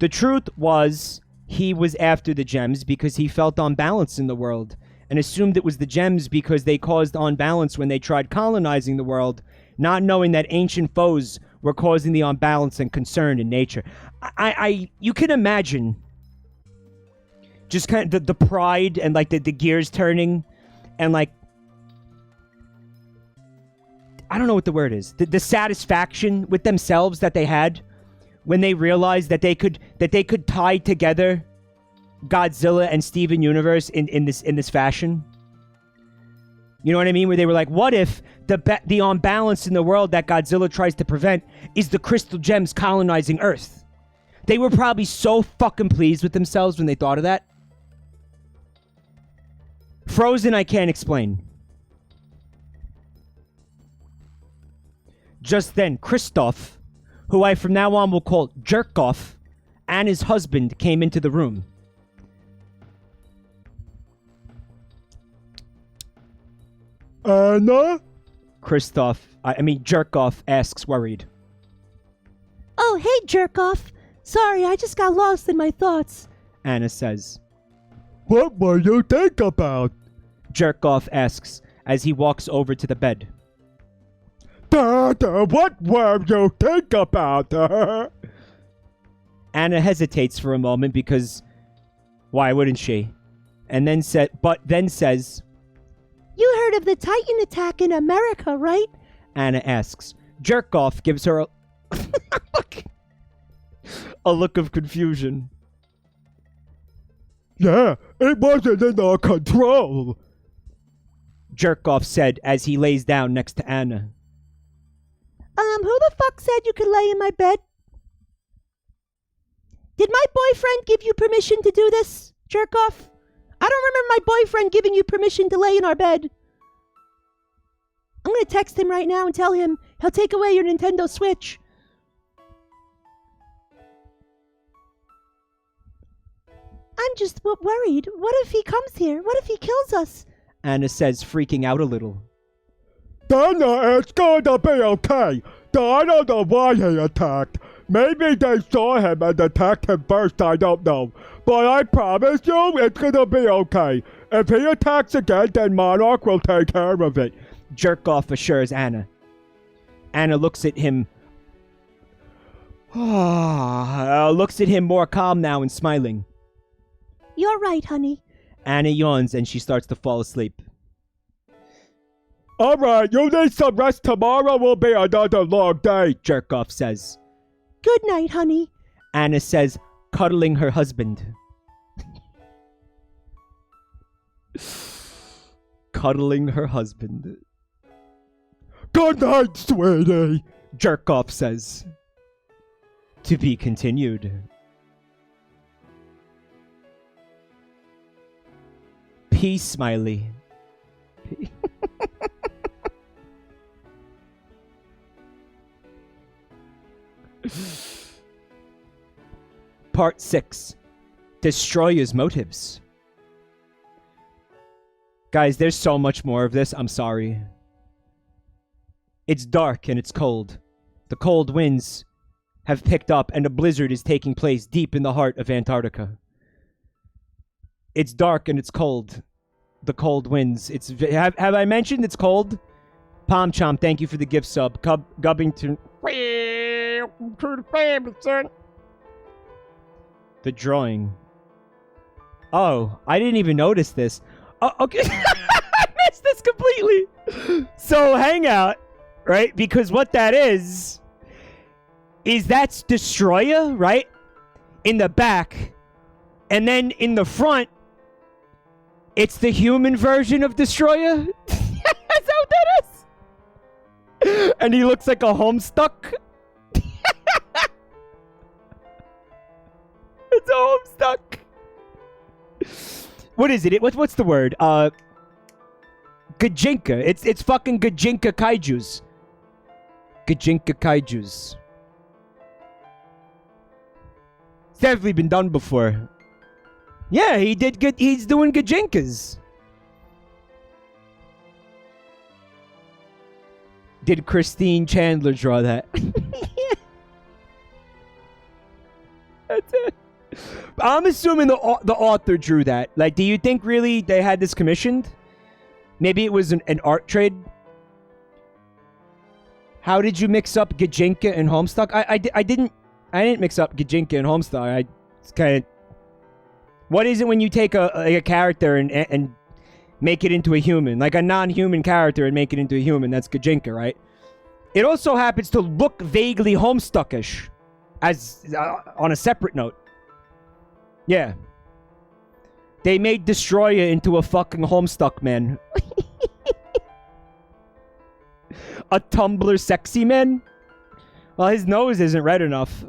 The truth was he was after the gems because he felt unbalanced in the world and assumed it was the gems because they caused unbalance when they tried colonizing the world, not knowing that ancient foes were causing the unbalance and concern in nature. You can imagine just kind of the pride and like the gears turning and like, I don't know what the word is. The satisfaction with themselves that they had when they realized that they could tie together Godzilla and Steven Universe in this fashion. You know what I mean? Where they were like, what if the unbalance in the world that Godzilla tries to prevent is the crystal gems colonizing Earth? They were probably so fucking pleased with themselves when they thought of that. Frozen, I can't explain. Just then, Kristoff, who I from now on will call Jerkoff, and his husband came into the room. Anna? Jerkoff asks worried. Oh, hey, jerk-off. Sorry, I just got lost in my thoughts. Anna says. What were you think about? Jerkoff asks as he walks over to the bed. Dada, what were you think about? Anna hesitates for a moment because why wouldn't she? And then says, You heard of the Titan attack in America, right? Anna asks. Jerkoff gives her a look of confusion. Yeah, it wasn't in our control. Jerkoff said as he lays down next to Anna. Who the fuck said you could lay in my bed? Did my boyfriend give you permission to do this, jerk-off? I don't remember my boyfriend giving you permission to lay in our bed. I'm gonna text him right now and tell him he'll take away your Nintendo Switch. I'm just worried. What if he comes here? What if he kills us? Anna says, freaking out a little. Dana, it's gonna be okay. I don't know why he attacked. Maybe they saw him and attacked him first, I don't know. But I promise you, it's gonna be okay. If he attacks again, then Monarch will take care of it. Jerkoff assures Anna. Anna looks at him. Looks at him more calm now and smiling. You're right, honey. Anna yawns and she starts to fall asleep. Alright, you need some rest. Tomorrow will be another long day, Jerkoff says. Good night, honey. Anna says, cuddling her husband. Cuddling her husband. Good night, sweetie, Jerkoff says. To be continued. Peace, smiley. Part 6. Destroyer's motives. Guys, there's so much more of this. I'm sorry. It's dark and it's cold. The cold winds have picked up and a blizzard is taking place deep in the heart of Antarctica. It's dark and it's cold. The cold winds. Have I mentioned it's cold? Palm Chomp, thank you for the gift sub. Gubbington. To the family, son. The drawing. Oh, I didn't even notice this. Oh, okay. I missed this completely. So, Hangout, right? Because what that is that's Destroyer, right? In the back. And then in the front, it's the human version of Destroyer. That's how that is. And he looks like a Homestuck. It's a Homestuck. What is it? What's the word? Gajinka. It's fucking Gajinka Kaijus. Gajinka Kaijus. It's definitely been done before. Yeah, he did good. He's doing Gajinkas. Did Christine Chandler draw that? That's it. I'm assuming the author drew that. Like, do you think really they had this commissioned? Maybe it was an art trade? How did you mix up Gajinka and Homestuck? I didn't mix up Gajinka and Homestuck. It's kind of... What is it when you take a character and make it into a human? Like a non-human character and make it into a human. That's Gajinka, right? It also happens to look vaguely Homestuckish. As on a separate note. Yeah. They made Destroyer into a fucking Homestuck man. A Tumblr sexy man? Well, his nose isn't red enough.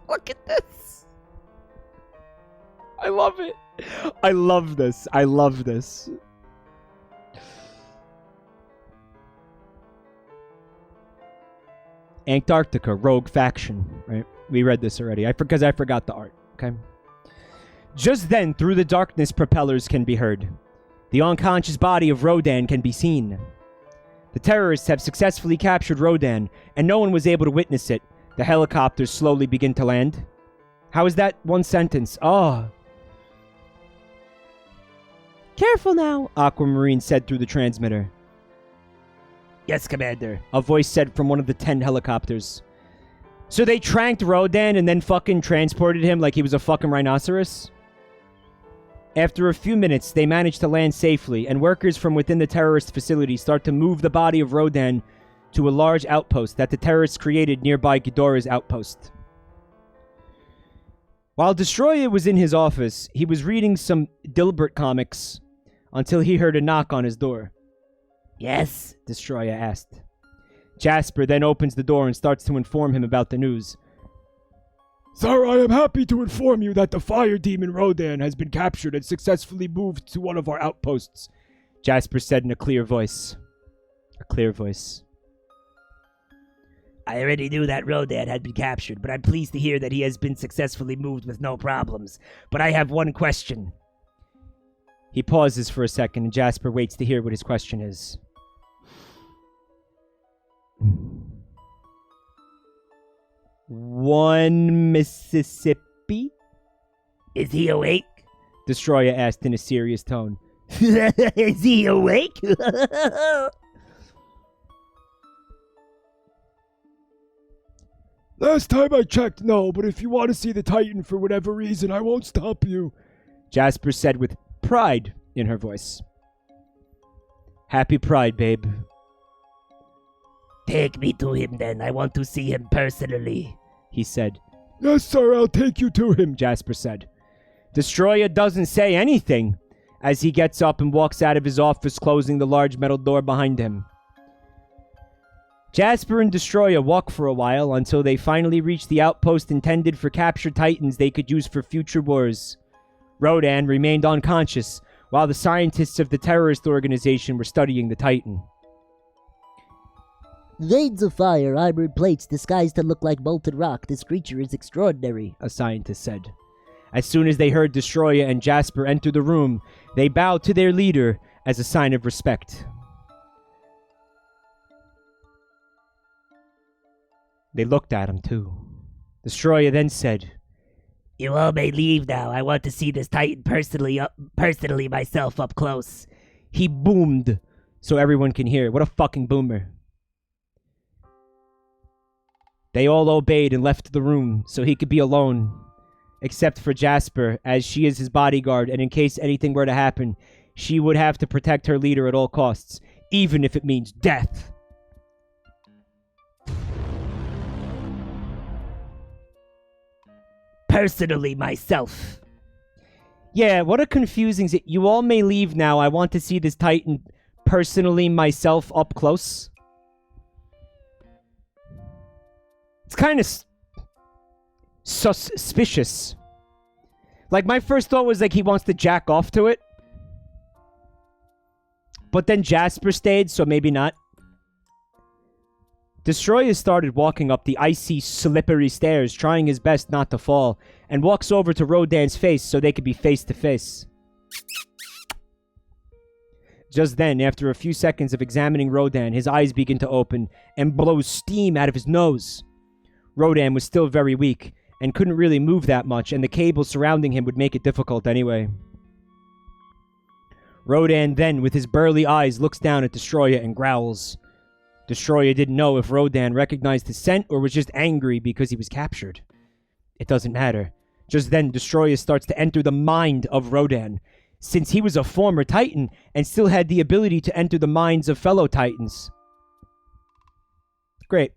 Look at this. I love it. I love this. I love this. Antarctica, rogue faction, right? We read this already. Because I forgot the art, okay? Just then, through the darkness, propellers can be heard. The unconscious body of Rodan can be seen. The terrorists have successfully captured Rodan, and no one was able to witness it. The helicopters slowly begin to land. How is that one sentence? Oh. Careful now. Aquamarine said through the transmitter. Yes, Commander. A voice said from one of the 10 helicopters. So they tranked Rodan and then fucking transported him like he was a fucking rhinoceros? After a few minutes, they managed to land safely, and workers from within the terrorist facility start to move the body of Rodan to a large outpost that the terrorists created nearby Ghidorah's outpost. While Destroyer was in his office, he was reading some Dilbert comics until he heard a knock on his door. Yes? Destroyer asked. Jasper then opens the door and starts to inform him about the news. Sir, I am happy to inform you that the fire demon Rodan has been captured and successfully moved to one of our outposts, Jasper said in a clear voice. A clear voice. I already knew that Rodan had been captured, but I'm pleased to hear that he has been successfully moved with no problems. But I have one question. He pauses for a second, and Jasper waits to hear what his question is. One Mississippi? Is he awake? Destroyer asked in a serious tone. Is he awake? Last time I checked, no, but if you want to see the Titan for whatever reason, I won't stop you, Jasper said with pride in her voice. Happy Pride, babe. Take me to him then. I want to see him personally, he said. Yes, sir, I'll take you to him, Jasper said. Destroyer doesn't say anything as he gets up and walks out of his office, closing the large metal door behind him. Jasper and Destroyer walk for a while until they finally reach the outpost intended for captured Titans they could use for future wars. Rodan remained unconscious while the scientists of the terrorist organization were studying the Titan. Veins of fire, armored plates disguised to look like molten rock. This creature is extraordinary, a scientist said. As soon as they heard Destroyer and Jasper enter the room, they bowed to their leader as a sign of respect. They looked at him, too. Destroyer then said, You all may leave now. I want to see this Titan personally myself up close. He boomed so everyone can hear. What a fucking boomer. They all obeyed and left the room so he could be alone, except for Jasper, as she is his bodyguard, and in case anything were to happen, she would have to protect her leader at all costs, even if it means death. Personally myself. Yeah, what a confusing... You all may leave now. I want to see this Titan personally myself up close. It's kind of suspicious. Like, my first thought was, like, he wants to jack off to it. But then Jasper stayed, so maybe not. Destroyer started walking up the icy, slippery stairs, trying his best not to fall, and walks over to Rodan's face so they could be face to face. Just then, after a few seconds of examining Rodan, his eyes begin to open and blows steam out of his nose. Rodan was still very weak, and couldn't really move that much, and the cable surrounding him would make it difficult anyway. Rodan then, with his burly eyes, looks down at Destroyer and growls. Destroyer didn't know if Rodan recognized his scent or was just angry because he was captured. It doesn't matter. Just then, Destroyer starts to enter the mind of Rodan, since he was a former Titan and still had the ability to enter the minds of fellow Titans. Great.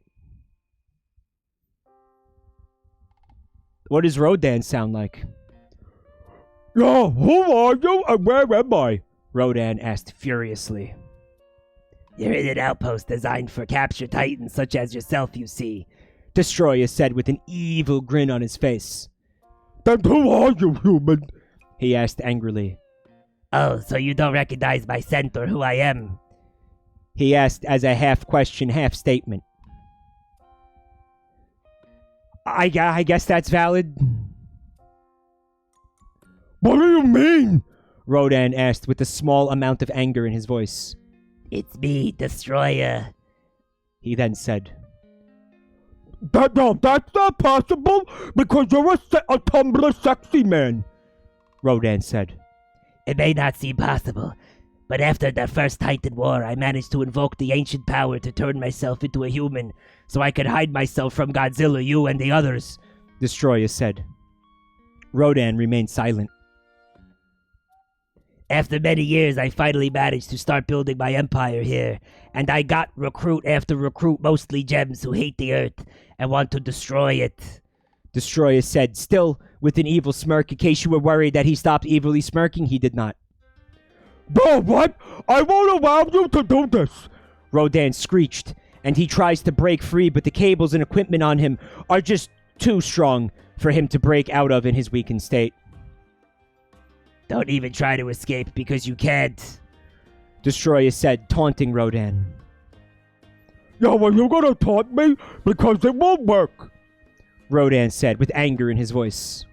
What does Rodan sound like? Yeah, who are you and where am I? Rodan asked furiously. You're in an outpost designed for captured Titans such as yourself, you see. Destroyer said with an evil grin on his face. Then who are you, human? He asked angrily. Oh, so you don't recognize my scent or who I am? He asked as a half-question, half-statement. I guess that's valid. What do you mean? Rodan asked with a small amount of anger in his voice. It's me, Destroyer. He then said. No, that's not possible, because you're a Tumblr sexy man. Rodan said. It may not seem possible, but after the first Titan War, I managed to invoke the ancient power to turn myself into a human, so I could hide myself from Godzilla, you, and the others, Destroyer said. Rodan remained silent. After many years, I finally managed to start building my empire here, and I got recruit after recruit, mostly gems who hate the Earth and want to destroy it. Destroyer said, still with an evil smirk. In case you were worried that he stopped evilly smirking, he did not. No, what? I won't allow you to do this! Rodan screeched, and he tries to break free, but the cables and equipment on him are just too strong for him to break out of in his weakened state. Don't even try to escape, because you can't, Destroyer said, taunting Rodan. Yeah, well, you're gonna taunt me? Because it won't work. Rodan said, with anger in his voice.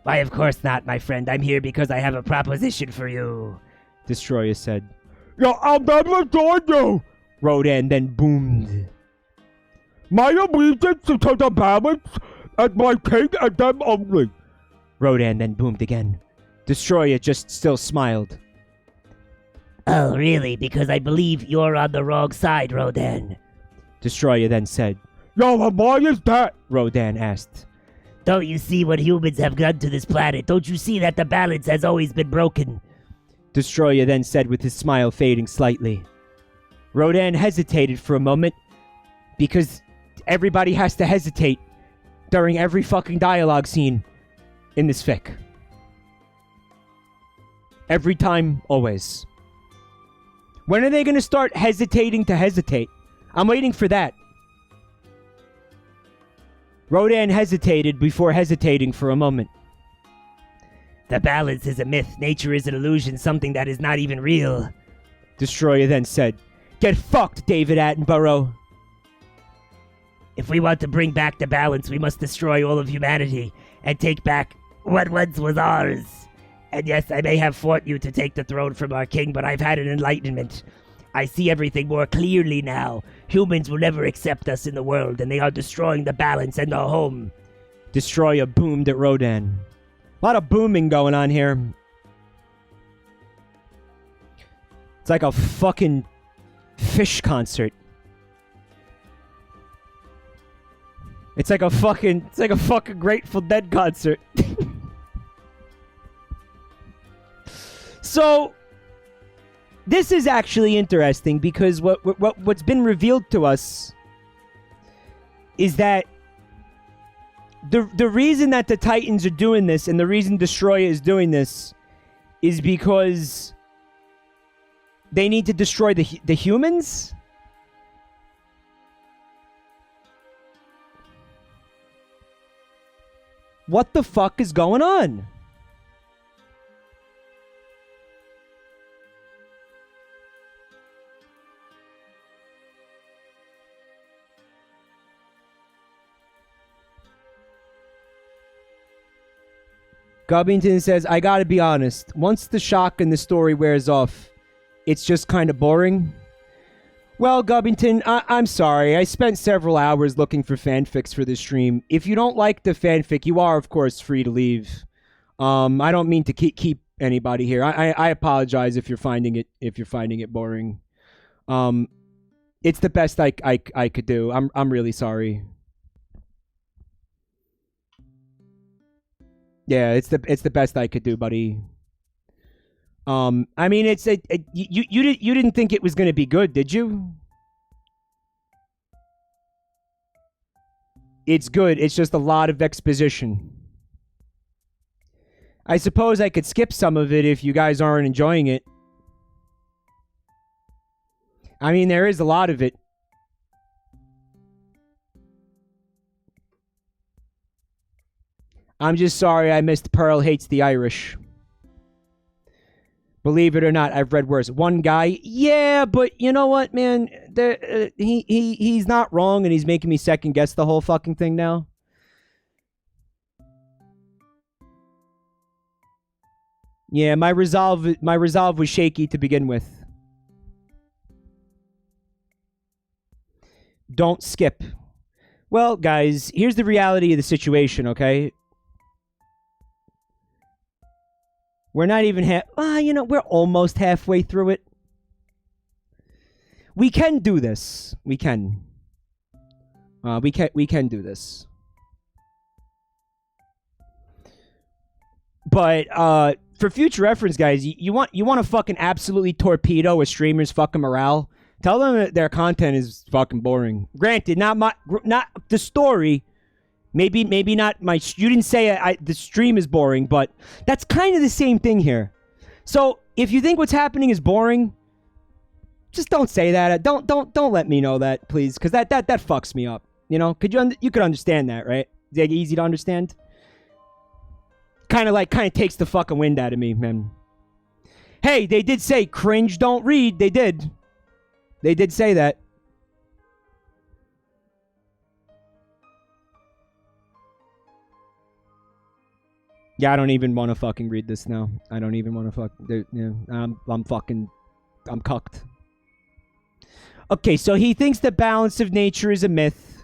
Why, of course not, my friend. I'm here because I have a proposition for you, Destroyer said. Yeah, I'll never join you. Rodan then boomed. My allegiance is to the balance, and my king and them only. Rodan then boomed again. Destroyer just still smiled. Oh, really? Because I believe you're on the wrong side, Rodan. Destroyer then said. Yo, and why is that? Rodan asked. Don't you see what humans have done to this planet? Don't you see that the balance has always been broken? Destroyer then said with his smile fading slightly. Rodan hesitated for a moment, because everybody has to hesitate during every fucking dialogue scene in this fic. Every time, always. When are they going to start hesitating to hesitate? I'm waiting for that. Rodan hesitated before hesitating for a moment. The balance is a myth. Nature is an illusion, something that is not even real. Destroyer then said, Get fucked, David Attenborough. If we want to bring back the balance, we must destroy all of humanity and take back what once was ours. And yes, I may have fought you to take the throne from our king, but I've had an enlightenment. I see everything more clearly now. Humans will never accept us in the world, and they are destroying the balance and our home. Destroyer boomed at Rodan. A lot of booming going on here. It's like a fucking Fish concert. It's like a fucking Grateful Dead concert. So, this is actually interesting because what's been revealed to us is that the reason that the Titans are doing this and the reason Destroyer is doing this is because they need to destroy the humans? What the fuck is going on? Gubbington says, I gotta be honest. Once the shock in the story wears off, it's just kind of boring. Well, Gubbington, I'm sorry. I spent several hours looking for fanfics for this stream. If you don't like the fanfic, you are, of course, free to leave. I don't mean to keep anybody here. I apologize if you're finding it boring. It's the best I could do. I'm really sorry. Yeah, it's the best I could do, buddy. I mean, you didn't think it was gonna be good, did you? It's good. It's just a lot of exposition. I suppose I could skip some of it if you guys aren't enjoying it. I mean, there is a lot of it. I'm just sorry I missed Pearl Hates the Irish. Believe it or not, I've read worse. One guy, yeah, but you know what, man? He's not wrong, and he's making me second guess the whole fucking thing now. Yeah, my resolve was shaky to begin with. Don't skip. Well, guys, here's the reality of the situation, okay? We're not even we're almost halfway through it. We can do this. We can. We can do this. But for future reference, guys, you want to fucking absolutely torpedo a streamer's fucking morale? Tell them that their content is fucking boring. Granted, not the story. Maybe not my... You didn't say the stream is boring, but that's kind of the same thing here. So, if you think what's happening is boring, just don't say that. Don't let me know that, please, because that fucks me up. You know, you could understand that, right? Is that easy to understand? Kind of takes the fucking wind out of me, man. Hey, they did say cringe, don't read. They did. They did say that. Yeah, I don't even want to fucking read this now. I don't even want to I'm cucked. Okay, so he thinks the balance of nature is a myth.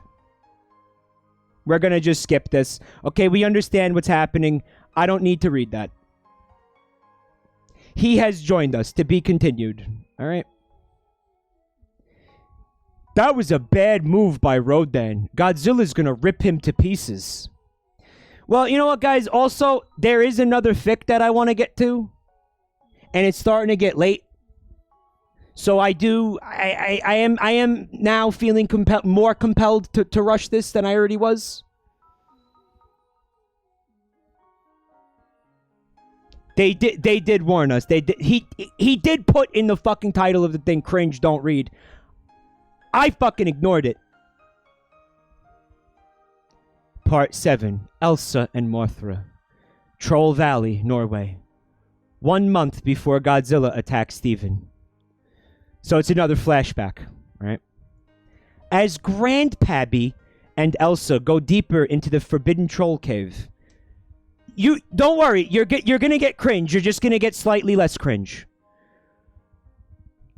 We're gonna just skip this. Okay, we understand what's happening. I don't need to read that. He has joined us. To be continued. Alright. That was a bad move by Rodan. Godzilla's gonna rip him to pieces. Well, you know what, guys? Also, there is another fic that I want to get to. And it's starting to get late. So I am now feeling more compelled to rush this than I already was. They did warn us. He did put in the fucking title of the thing, cringe, don't read. I fucking ignored it. Part 7, Elsa and Mothra. Troll Valley, Norway. 1 month before Godzilla attacks Steven. So it's another flashback, right? As Grandpappy and Elsa go deeper into the forbidden troll cave. You don't worry, you're gonna get cringe. You're just gonna get slightly less cringe.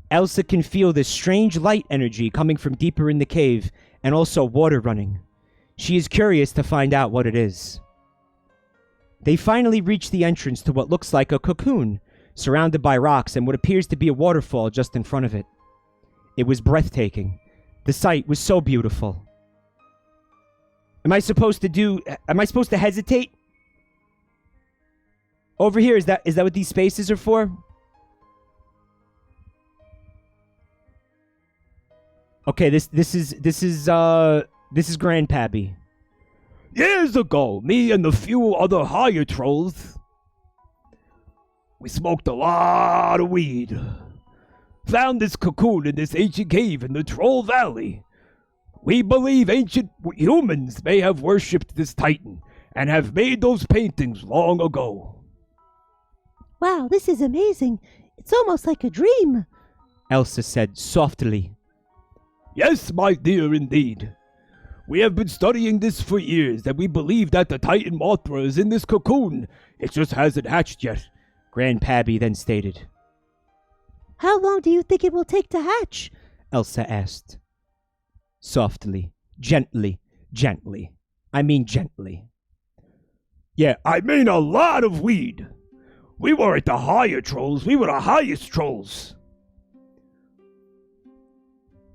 Elsa can feel this strange light energy coming from deeper in the cave, and also water running. She is curious to find out what it is. They finally reach the entrance to what looks like a cocoon, surrounded by rocks and what appears to be a waterfall just in front of it. It was breathtaking. The sight was so beautiful. Am I supposed to hesitate? Over here, is that what these spaces are for? Okay, this is Grandpappy. Years ago, me and a few other higher trolls, we smoked a lot of weed. Found this cocoon in this ancient cave in the Troll Valley. We believe ancient humans may have worshipped this titan and have made those paintings long ago. Wow, this is amazing. It's almost like a dream. Elsa said softly. Yes, my dear, indeed. We have been studying this for years, and we believe that the Titan Mothra is in this cocoon. It just hasn't hatched yet, Grandpappy then stated. How long do you think it will take to hatch? Elsa asked. Softly, gently. I mean gently. Yeah, I mean a lot of weed. We weren't the higher trolls, we were the highest trolls.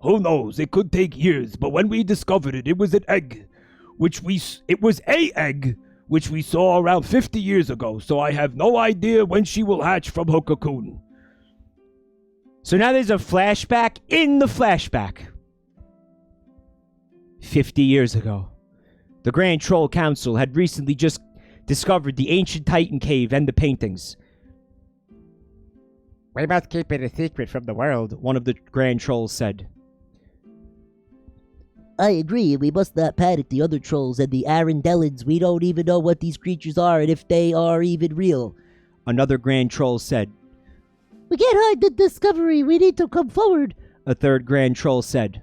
Who knows, it could take years, but when we discovered it, it was an egg, which we saw around 50 years ago, so I have no idea when she will hatch from her cocoon. So now there's a flashback in the flashback. 50 years ago, the Grand Troll Council had recently just discovered the ancient Titan cave and the paintings. We must keep it a secret from the world, One of the Grand Trolls said. I agree. We must not panic the other trolls and the Arendellans. We don't even know what these creatures are and if they are even real. Another Grand Troll said. We can't hide the discovery. We need to come forward. A third Grand Troll said.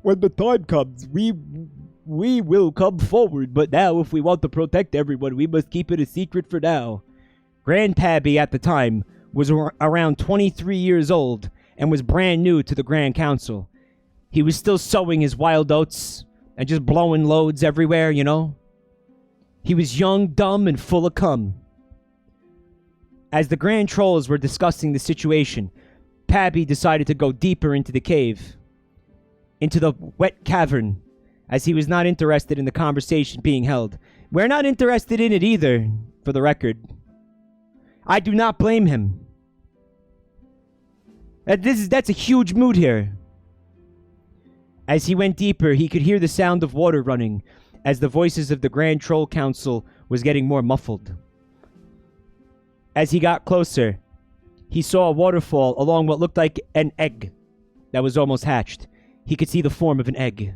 When the time comes, we will come forward, but now if we want to protect everyone, we must keep it a secret for now. Grandpappy at the time was around 23 years old and was brand new to the Grand Council. He was still sowing his wild oats and just blowing loads everywhere, you know? He was young, dumb, and full of cum. As the Grand Trolls were discussing the situation, Pabby decided to go deeper into the cave, into the wet cavern, as he was not interested in the conversation being held. We're not interested in it either, for the record. I do not blame him. That's a huge mood here. As he went deeper, he could hear the sound of water running, as the voices of the Grand Troll Council was getting more muffled. As he got closer, he saw a waterfall along what looked like an egg that was almost hatched. He could see the form of an egg.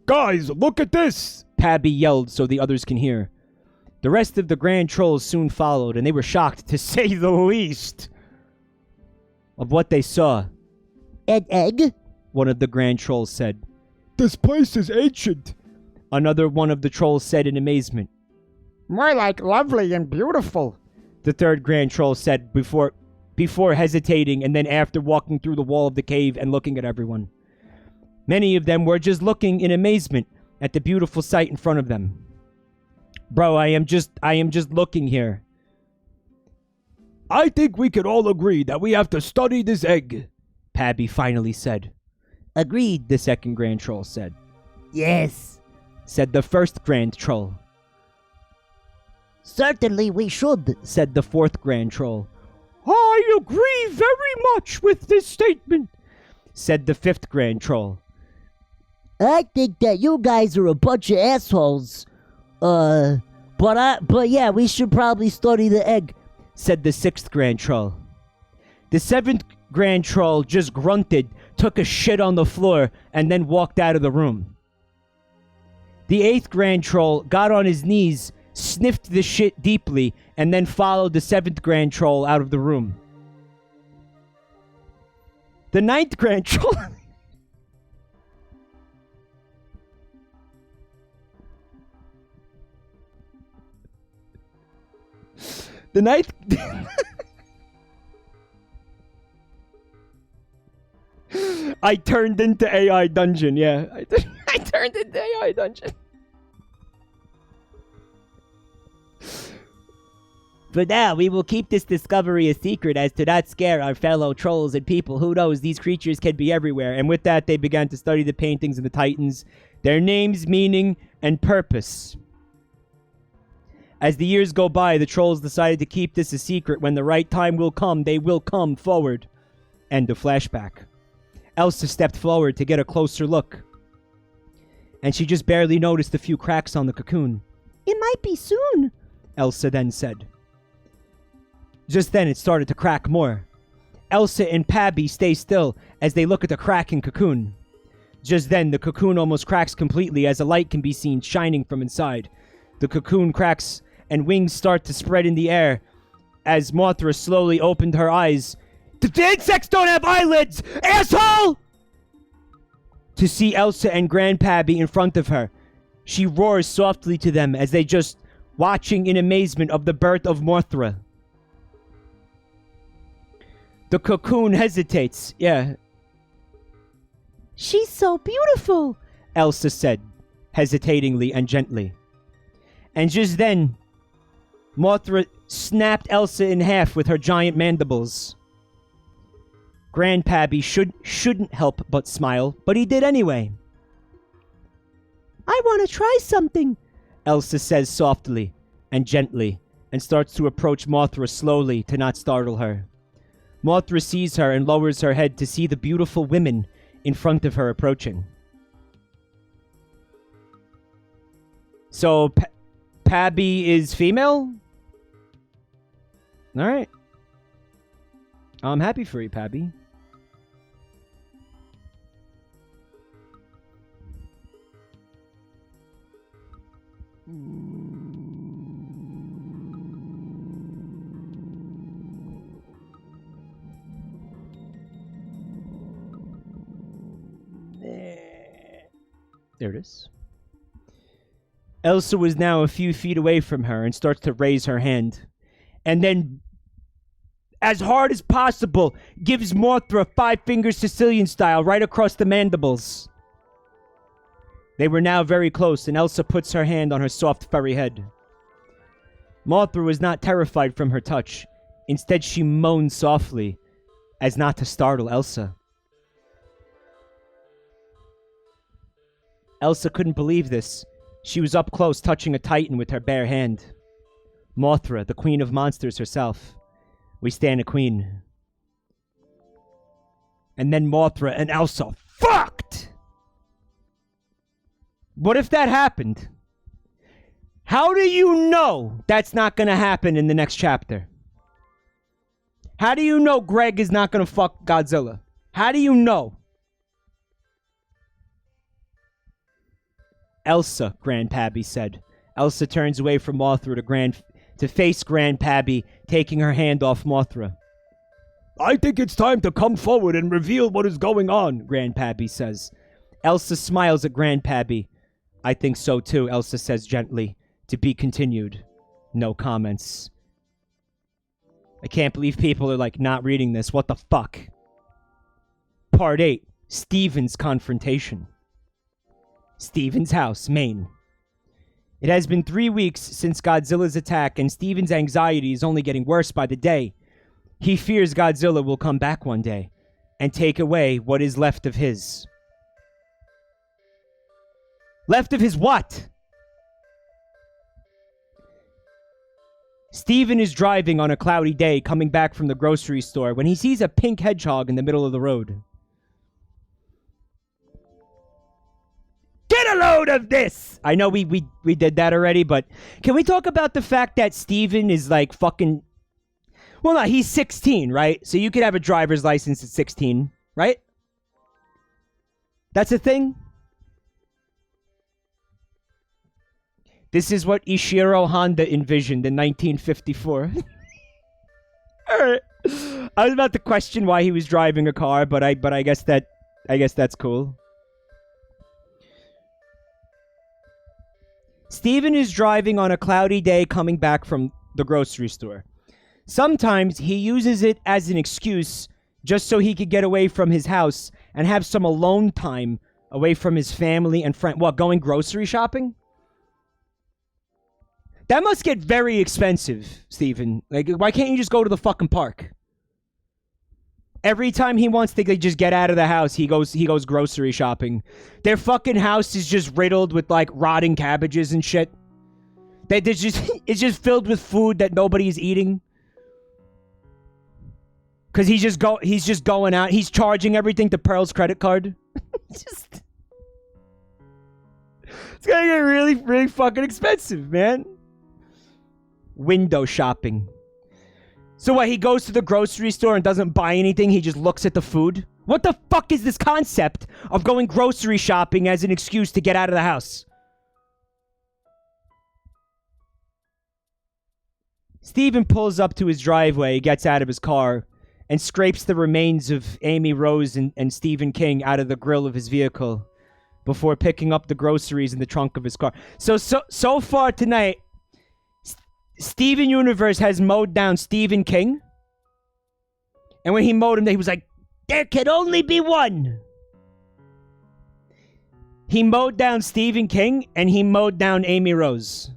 Guys, look at this! Pabby yelled so the others can hear. The rest of the Grand Trolls soon followed, and they were shocked, to say the least, of what they saw. An egg? One of the Grand Trolls said. This place is ancient. Another one of the trolls said in amazement. More like lovely and beautiful. The third Grand Troll said before hesitating and then after walking through the wall of the cave and looking at everyone. Many of them were just looking in amazement at the beautiful sight in front of them. Bro, I am just looking here. I think we can all agree that we have to study this egg, Pabby finally said. Agreed, The second Grand Troll said. yes. Said the first Grand Troll. Certainly we should. Said the fourth Grand Troll. I agree very much with this statement, Said the fifth Grand Troll. I think that you guys are a bunch of assholes. But yeah, we should probably study the egg. Said the sixth Grand Troll. The seventh Grand Troll just grunted, took a shit on the floor, and then walked out of the room. The eighth Grand Troll got on his knees, sniffed the shit deeply, and then followed the seventh Grand Troll out of the room. The ninth Grand Troll... The ninth... I turned into AI Dungeon, yeah. I turned into AI Dungeon. For now, we will keep this discovery a secret as to not scare our fellow trolls and people. Who knows, these creatures can be everywhere. And with that, they began to study the paintings of the Titans, their names, meaning, and purpose. As the years go by, the trolls decided to keep this a secret. When the right time will come, they will come forward. End of flashback. Elsa stepped forward to get a closer look, and she just barely noticed a few cracks on the cocoon. It might be soon. Elsa then said. Just then it started to crack more. Elsa and Pabby stay still as they look at the cracking cocoon. Just then the cocoon almost cracks completely as a light can be seen shining from inside. The cocoon cracks and wings start to spread in the air as Mothra slowly opened her eyes. The insects don't have eyelids, asshole! To see Elsa and Grandpappy in front of her, she roars softly to them as they just watching in amazement of the birth of Mothra. The cocoon hesitates. Yeah, She's so beautiful. Elsa said, hesitatingly and gently. And just then, Mothra snapped Elsa in half with her giant mandibles. Grandpappy shouldn't help but smile, but he did anyway. I want to try something. Elsa says softly and gently, and starts to approach Mothra slowly to not startle her. Mothra sees her and lowers her head to see the beautiful women in front of her approaching. So, Pabby is female? Alright. I'm happy for you, Pabby. There it is. Elsa was now a few feet away from her and starts to raise her hand. And then, as hard as possible, gives Mothra 5 fingers Sicilian style right across the mandibles. They were now very close, and Elsa puts her hand on her soft, furry head. Mothra was not terrified from her touch. Instead, she moaned softly, as not to startle Elsa. Elsa couldn't believe this. She was up close, touching a titan with her bare hand. Mothra, the queen of monsters herself. We stand a queen. And then Mothra and Elsa fucked! What if that happened? How do you know that's not gonna happen in the next chapter? How do you know Greg is not gonna fuck Godzilla? How do you know? Elsa, Grandpappy said. Elsa turns away from Mothra to face Grandpappy, taking her hand off Mothra. I think it's time to come forward and reveal what is going on, Grandpappy says. Elsa smiles at Grandpappy. I think so too, Elsa says gently. To be continued. No comments. I can't believe people are like not reading this. What the fuck? Part 8. Steven's confrontation. Steven's house, Maine. It has been 3 weeks since Godzilla's attack, and Steven's anxiety is only getting worse by the day. He fears Godzilla will come back one day and take away what is left of his. Left of his what? Steven is driving on a cloudy day coming back from the grocery store when he sees a pink hedgehog in the middle of the road. Get a load of this! I know we did that already, but can we talk about the fact that Steven is like fucking... Well, no, he's 16, right? So you could have a driver's license at 16, right? That's a thing? This is what Ishiro Honda envisioned in 1954. Alright. I was about to question why he was driving a car, but I guess that's cool. Steven is driving on a cloudy day coming back from the grocery store. Sometimes he uses it as an excuse just so he could get away from his house and have some alone time away from his family and friends. What, going grocery shopping? That must get very expensive, Steven. Like, why can't you just go to the fucking park? Every time he wants to just get out of the house, he goes grocery shopping. Their fucking house is just riddled with like rotting cabbages and shit. It's just filled with food that nobody's eating. Cause he's just going out. He's charging everything to Pearl's credit card. It's gonna get really, really fucking expensive, man. Window shopping. So what, he goes to the grocery store and doesn't buy anything, he just looks at the food? What the fuck is this concept of going grocery shopping as an excuse to get out of the house? Steven pulls up to his driveway, gets out of his car, and scrapes the remains of Amy Rose and Stephen King out of the grill of his vehicle before picking up the groceries in the trunk of his car. So far tonight, Steven Universe has mowed down Stephen King And when he mowed him, he was like, there can only be one. He mowed down Stephen King, and he mowed down Amy Rose.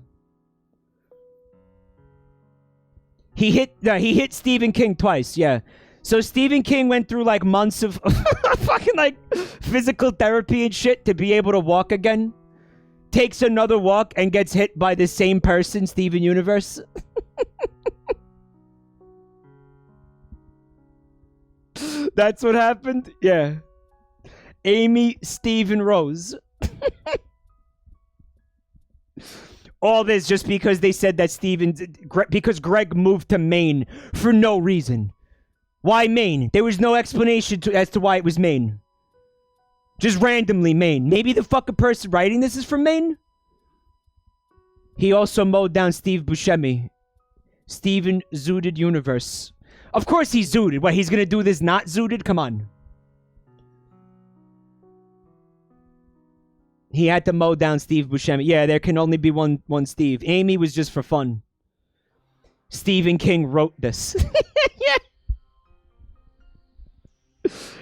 He hit Stephen King twice, yeah. So Stephen King went through like months of fucking like physical therapy and shit to be able to walk again. Takes another walk and gets hit by the same person, Steven Universe. That's what happened? Yeah. Amy Stephen Rose. All this just because they said that because Greg moved to Maine for no reason. Why Maine? There was no explanation as to why it was Maine. Just randomly Maine. Maybe the fucking person writing this is from Maine? He also mowed down Steve Buscemi. Steven Zooted Universe. Of course he's zooted. What, he's gonna do this not zooted? Come on. He had to mow down Steve Buscemi. Yeah, there can only be one Steve. Amy was just for fun. Stephen King wrote this. Yeah.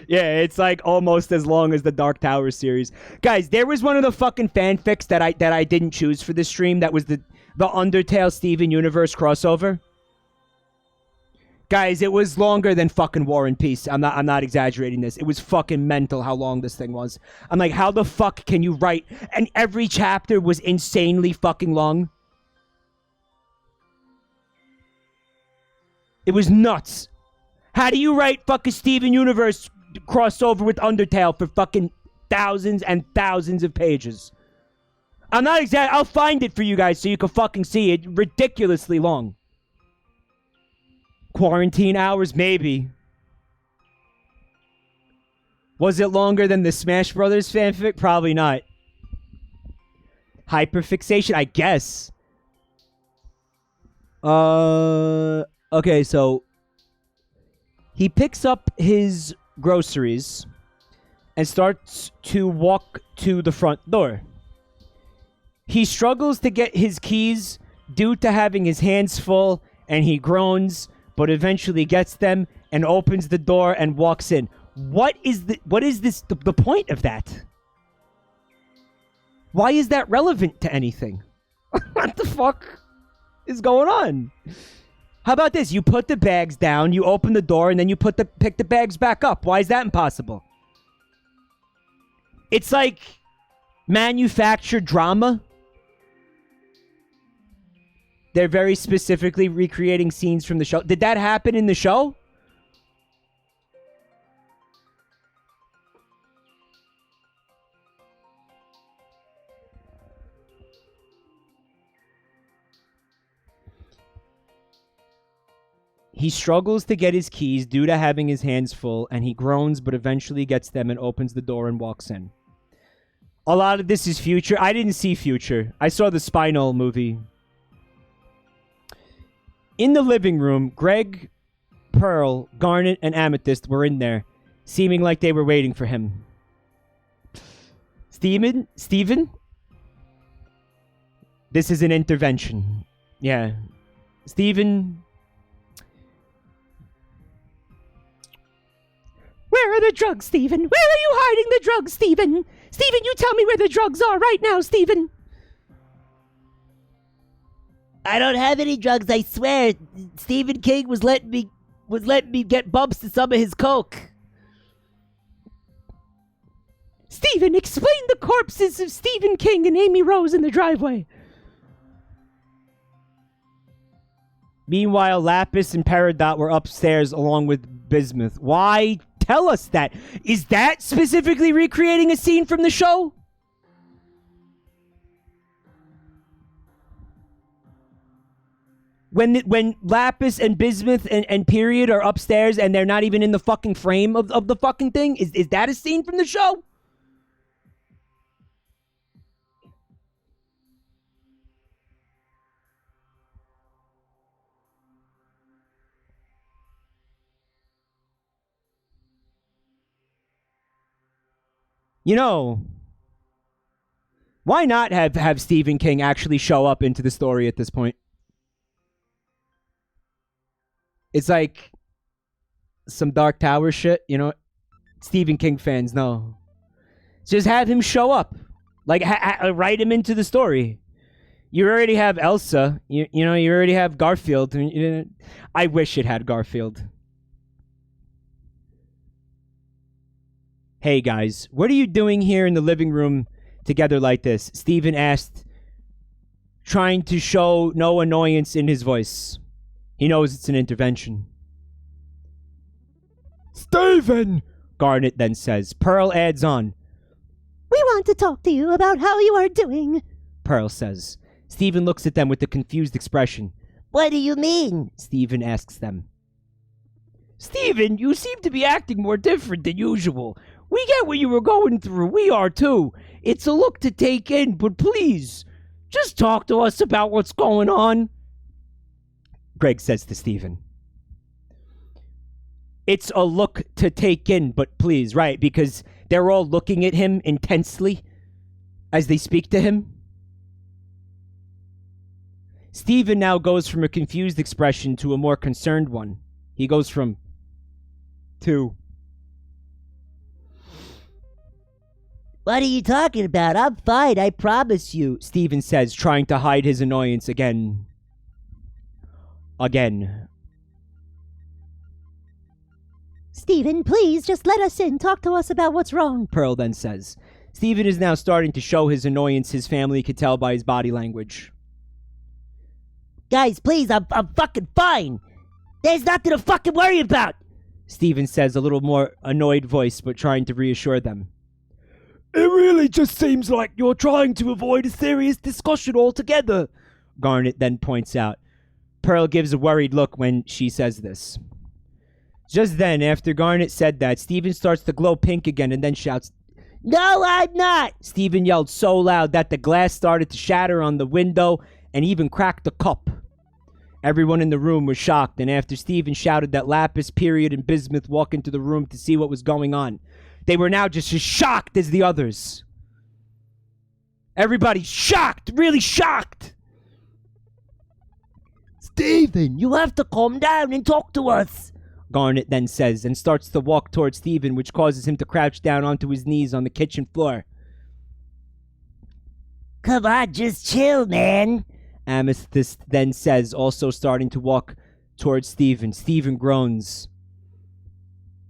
Yeah, it's like almost as long as the Dark Tower series. Guys, there was one of the fucking fanfics that I didn't choose for this stream. That was the Undertale Steven Universe crossover. Guys, it was longer than fucking War and Peace. I'm not exaggerating this. It was fucking mental how long this thing was. I'm like, how the fuck can you write? And every chapter was insanely fucking long. It was nuts. How do you write fucking Steven Universe crossover with Undertale for fucking thousands and thousands of pages? I'm not I'll find it for you guys so you can fucking see it. Ridiculously long. Quarantine hours, maybe. Was it longer than the Smash Brothers fanfic? Probably not. Hyperfixation, I guess. Okay, so he picks up his groceries and starts to walk to the front door. He struggles to get his keys due to having his hands full, and he groans, but eventually gets them and opens the door and walks in. What is the point of that? Why is that relevant to anything? What the fuck is going on? How about this? You put the bags down, you open the door, and then you pick the bags back up. Why is that impossible? It's like manufactured drama. They're very specifically recreating scenes from the show. Did that happen in the show? He struggles to get his keys due to having his hands full, and he groans but eventually gets them and opens the door and walks in. A lot of this is Future. I didn't see Future. I saw the Spinal movie. In the living room, Greg, Pearl, Garnet, and Amethyst were in there, seeming like they were waiting for him. Steven? This is an intervention. Yeah. Steven... Where are the drugs, Steven? Where are you hiding the drugs, Steven? Steven, you tell me where the drugs are right now, Steven. I don't have any drugs, I swear. Stephen King was letting me get bumps to some of his coke. Steven, explain the corpses of Stephen King and Amy Rose in the driveway. Meanwhile, Lapis and Peridot were upstairs along with Bismuth. Why tell us that? Is that specifically recreating a scene from the show? When Lapis and Bismuth and Period are upstairs and they're not even in the fucking frame of the fucking thing? Is that a scene from the show? You know, why not have Stephen King actually show up into the story at this point? It's like, some Dark Tower shit, you know, Stephen King fans know. Just have him show up. Like, write him into the story. You already have Elsa. You know, you already have Garfield. I wish it had Garfield. Hey, guys. What are you doing here in the living room together like this? Stephen asked, trying to show no annoyance in his voice. He knows it's an intervention. Stephen! Garnet then says. Pearl adds on. We want to talk to you about how you are doing. Pearl says. Stephen looks at them with a confused expression. What do you mean? Stephen asks them. Stephen, you seem to be acting more different than usual. We get what you were going through. We are too. It's a look to take in, but please, just talk to us about what's going on. Greg says to Stephen. It's a look to take in, but please, right? Because they're all looking at him intensely as they speak to him. Stephen now goes from a confused expression to a more concerned one. He goes from to. What are you talking about? I'm fine, I promise you. Stephen says, trying to hide his annoyance again. Stephen, please, just let us in. Talk to us about what's wrong. Pearl then says. Stephen is now starting to show his annoyance. His family could tell by his body language. Guys, please, I'm fucking fine. There's nothing to fucking worry about. Stephen says, a little more annoyed voice, but trying to reassure them. It really just seems like you're trying to avoid a serious discussion altogether. Garnet then points out. Pearl gives a worried look when she says this. Just then, after Garnet said that, Stephen starts to glow pink again and then shouts, No, I'm not! Stephen yelled so loud that the glass started to shatter on the window and even cracked a cup. Everyone in the room was shocked, and after Stephen shouted that Lapis, Period, and Bismuth walk into the room to see what was going on, they were now just as shocked as the others. Everybody's shocked, really shocked. Stephen, you have to calm down and talk to us. Garnet then says, and starts to walk towards Stephen, which causes him to crouch down onto his knees on the kitchen floor. Come on, just chill, man. Amethyst then says, also starting to walk towards Stephen. Stephen groans.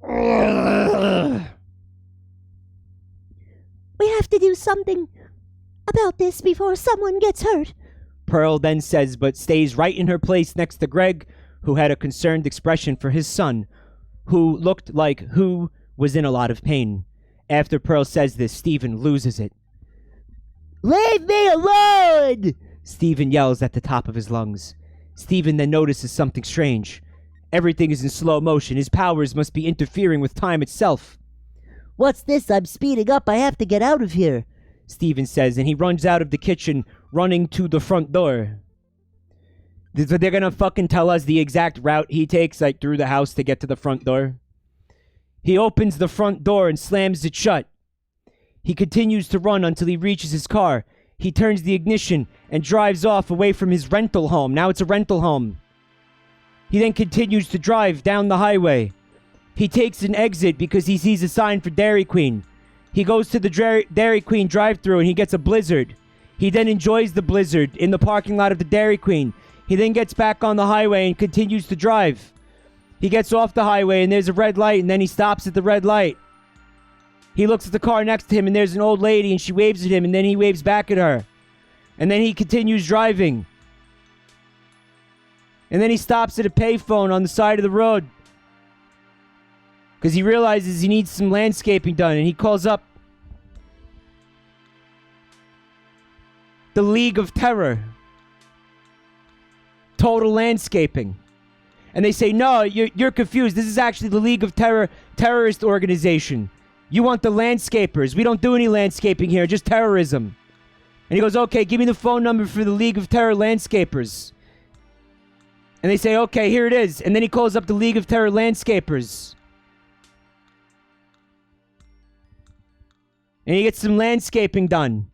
We have to do something about this before someone gets hurt. Pearl then says, but stays right in her place next to Greg, who had a concerned expression for his son, who looked like who was in a lot of pain. After Pearl says this, Stephen loses it. Leave me alone! Stephen yells at the top of his lungs. Stephen then notices something strange. Everything is in slow motion. His powers must be interfering with time itself. What's this? I'm speeding up. I have to get out of here. Stephen says, and he runs out of the kitchen, running to the front door. They're gonna fucking tell us the exact route he takes, like through the house to get to the front door. He opens the front door and slams it shut. He continues to run until he reaches his car. He turns the ignition and drives off away from his rental home. Now it's a rental home. He then continues to drive down the highway. He takes an exit because he sees a sign for Dairy Queen. He goes to the Dairy Queen drive-thru and he gets a Blizzard. He then enjoys the Blizzard in the parking lot of the Dairy Queen. He then gets back on the highway and continues to drive. He gets off the highway and there's a red light and then he stops at the red light. He looks at the car next to him and there's an old lady and she waves at him and then he waves back at her. And then he continues driving. And then he stops at a payphone on the side of the road. Because he realizes he needs some landscaping done and he calls up the League of Terror. Total Landscaping. And they say, no, you're confused. This is actually the League of Terror terrorist organization. You want the landscapers. We don't do any landscaping here, just terrorism. And he goes, okay, give me the phone number for the League of Terror landscapers. And they say, okay, here it is. And then he calls up the League of Terror landscapers. And he gets some landscaping done.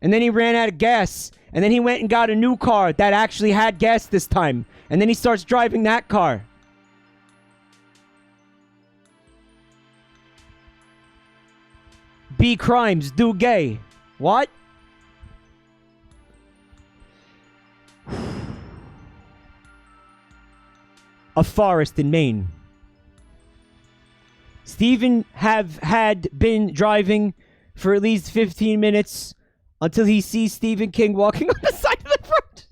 And then he ran out of gas. And then he went and got a new car that actually had gas this time. And then he starts driving that car. B crimes, do gay. What? A forest in Maine. Stephen had been driving for at least 15 minutes until he sees Stephen King walking on the side of the road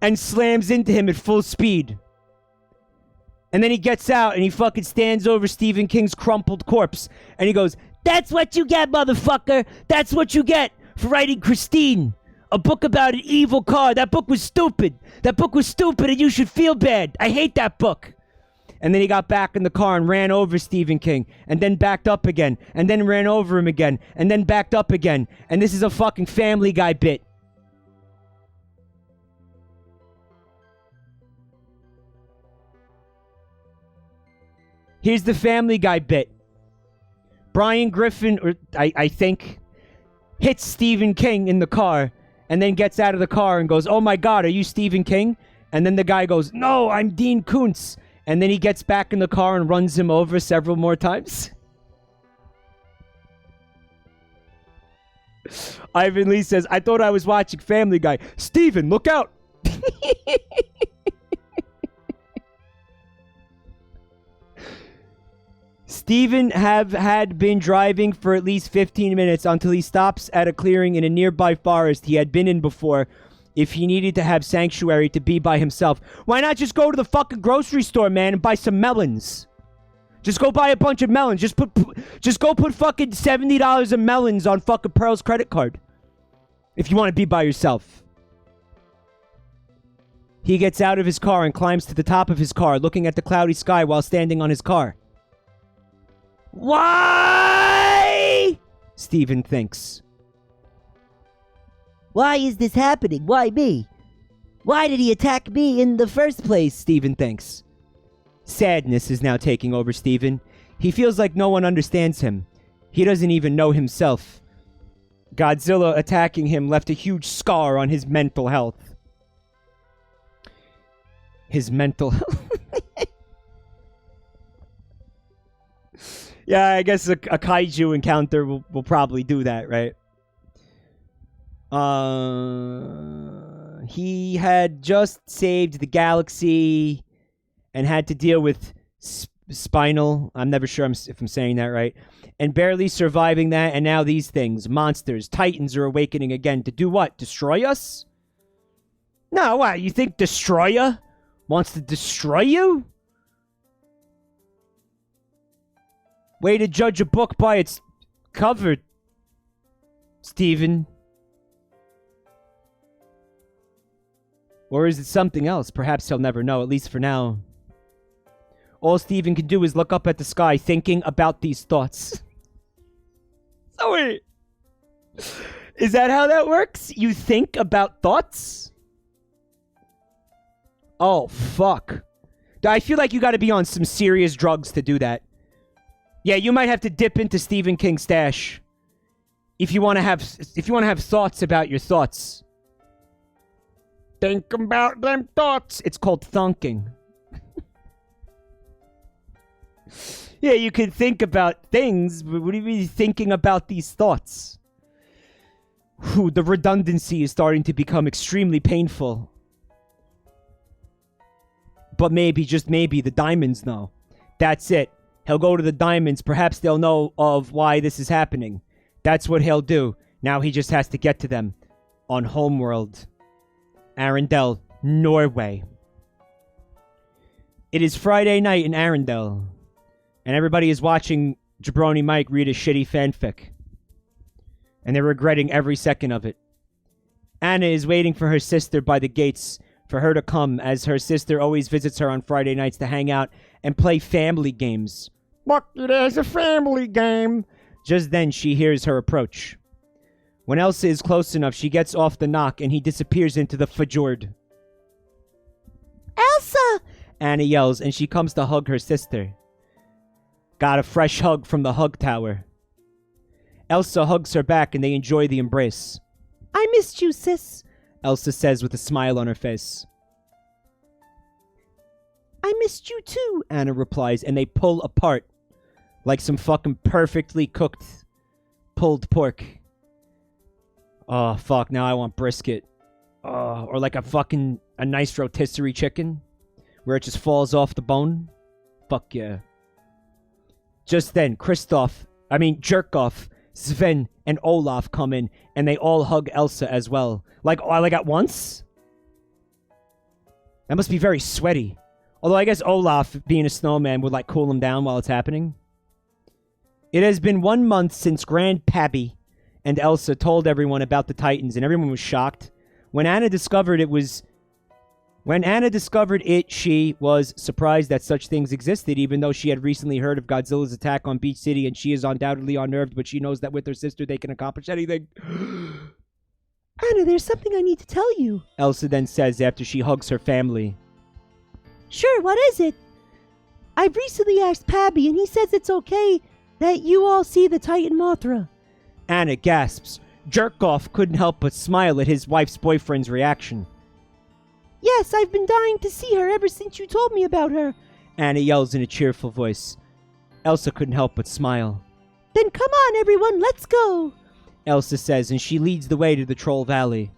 and slams into him at full speed. And then he gets out and he fucking stands over Stephen King's crumpled corpse and he goes, "That's what you get, motherfucker! That's what you get for writing Christine! A book about an evil car! That book was stupid! That book was stupid and you should feel bad! I hate that book!" And then he got back in the car and ran over Stephen King, and then backed up again, and then ran over him again, and then backed up again. And this is a fucking Family Guy bit. Here's the Family Guy bit. Brian Griffin, or I think, hits Stephen King in the car, and then gets out of the car and goes, "Oh my God, are you Stephen King?" And then the guy goes, "No, I'm Dean Koontz." And then he gets back in the car and runs him over several more times. Ivan Lee says, "I thought I was watching Family Guy. Steven, look out!" Steven had been driving for at least 15 minutes until he stops at a clearing in a nearby forest he had been in before. If he needed to have sanctuary to be by himself, why not just go to the fucking grocery store, man, and buy some melons? Just go buy a bunch of melons. Just go put fucking $70 of melons on fucking Pearl's credit card. If you want to be by yourself. He gets out of his car and climbs to the top of his car, looking at the cloudy sky while standing on his car. Why? Stephen thinks. Why is this happening? Why me? Why did he attack me in the first place? Stephen thinks. Sadness is now taking over Stephen. He feels like no one understands him. He doesn't even know himself. Godzilla attacking him left a huge scar on his mental health. His mental health. Yeah, I guess a kaiju encounter will probably do that, right? He had just saved the galaxy and had to deal with Spinal. I'm never sure if I'm saying that right. And barely surviving that, and now these things. Monsters, titans are awakening again. To do what? Destroy us? No, what? You think Destroyer wants to destroy you? Way to judge a book by its cover, Stephen. Or is it something else? Perhaps he'll never know, at least for now. All Stephen can do is look up at the sky, thinking about these thoughts. So wait. Is that how that works? You think about thoughts? Oh, fuck. I feel like you gotta be on some serious drugs to do that. Yeah, you might have to dip into Stephen King's stash. If you want to have thoughts about your thoughts. Think about them thoughts. It's called thunking. Yeah, you can think about things, but what do you mean thinking about these thoughts? Whew, the redundancy is starting to become extremely painful. But maybe, just maybe, the diamonds know. That's it. He'll go to the diamonds. Perhaps they'll know of why this is happening. That's what he'll do. Now he just has to get to them. On Homeworld. Arendelle, Norway. It is Friday night in Arendelle. And everybody is watching Jabroni Mike read a shitty fanfic. And they're regretting every second of it. Anna is waiting for her sister by the gates for her to come, as her sister always visits her on Friday nights to hang out and play family games. Look, there's a family game. Just then, she hears her approach. When Elsa is close enough, she gets off the knock and he disappears into the fjord. Elsa! Anna yells, and she comes to hug her sister. Got a fresh hug from the hug tower. Elsa hugs her back and they enjoy the embrace. I missed you, sis. Elsa says with a smile on her face. I missed you too, Anna replies, and they pull apart Like some fucking perfectly cooked pulled pork. Oh, fuck, now I want brisket. Or like a nice rotisserie chicken where it just falls off the bone. Fuck yeah. Just then, Jerkoff, Sven, and Olaf come in, and they all hug Elsa as well. Like at once? That must be very sweaty. Although I guess Olaf, being a snowman, would like cool him down while it's happening. It has been 1 month since Grandpappy and Elsa told everyone about the Titans, and everyone was shocked. When Anna discovered it, she was surprised that such things existed, even though she had recently heard of Godzilla's attack on Beach City, and she is undoubtedly unnerved, but she knows that with her sister they can accomplish anything. Anna, there's something I need to tell you. Elsa then says after she hugs her family. Sure, what is it? I've recently asked Pabby, and he says it's okay that you all see the Titan Mothra. Anna gasps. Jerkoff couldn't help but smile at his wife's boyfriend's reaction. Yes, I've been dying to see her ever since you told me about her. Anna yells in a cheerful voice. Elsa couldn't help but smile. Then come on, everyone, let's go. Elsa says, and she leads the way to the Troll Valley.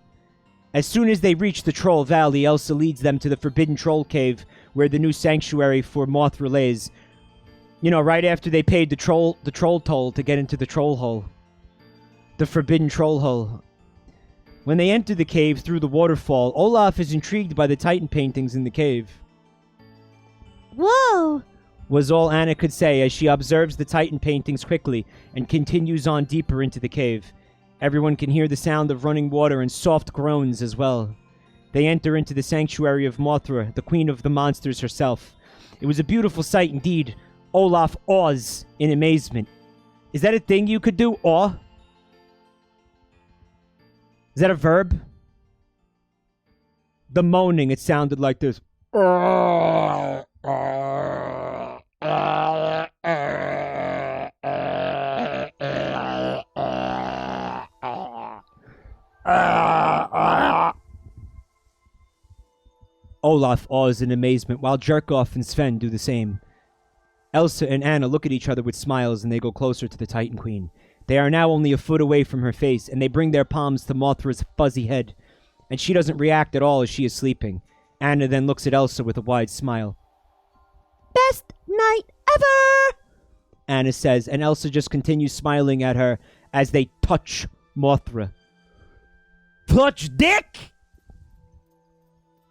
As soon as they reach the Troll Valley, Elsa leads them to the Forbidden Troll Cave, where the new sanctuary for Mothra lays. You know, right after they paid the troll toll to get into the troll hole. The Forbidden Troll Hole. When they enter the cave through the waterfall, Olaf is intrigued by the Titan paintings in the cave. Whoa! Was all Anna could say as she observes the Titan paintings quickly and continues on deeper into the cave. Everyone can hear the sound of running water and soft groans as well. They enter into the sanctuary of Mothra, the queen of the monsters herself. It was a beautiful sight indeed. Olaf awes in amazement. Is that a thing you could do, awe? Is that a verb? The moaning, it sounded like this. Olaf awes in amazement, while Jerkoff and Sven do the same. Elsa and Anna look at each other with smiles, and they go closer to the Titan Queen. They are now only a foot away from her face, and they bring their palms to Mothra's fuzzy head, and she doesn't react at all as she is sleeping. Anna then looks at Elsa with a wide smile. Best night ever! Anna says, and Elsa just continues smiling at her as they touch Mothra. Touch dick?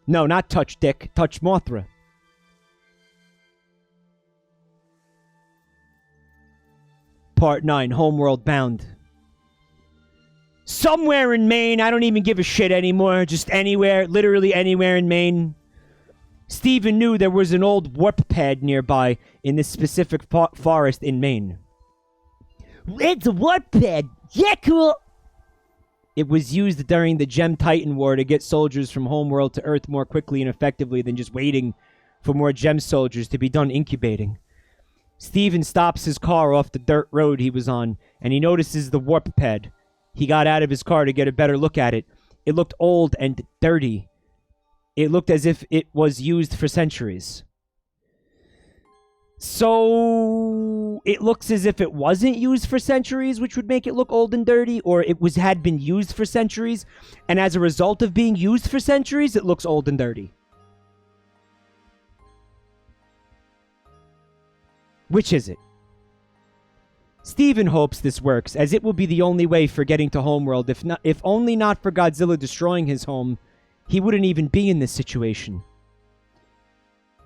No, not touch dick. Touch Mothra. Part 9, Homeworld Bound. Somewhere in Maine, I don't even give a shit anymore, just anywhere, literally anywhere in Maine. Stephen knew there was an old warp pad nearby in this specific forest in Maine. It's a warp pad. Yeah, cool. It was used during the Gem Titan War to get soldiers from Homeworld to Earth more quickly and effectively than just waiting for more Gem soldiers to be done incubating. Stephen stops his car off the dirt road he was on, and he notices the warp pad. He got out of his car to get a better look at it. It looked old and dirty. It looked as if it was used for centuries. So it looks as if it wasn't used for centuries, which would make it look old and dirty, or had been used for centuries, and as a result of being used for centuries, it looks old and dirty. Which is it? Stephen hopes this works, as it will be the only way for getting to Homeworld. If only not for Godzilla destroying his home, he wouldn't even be in this situation.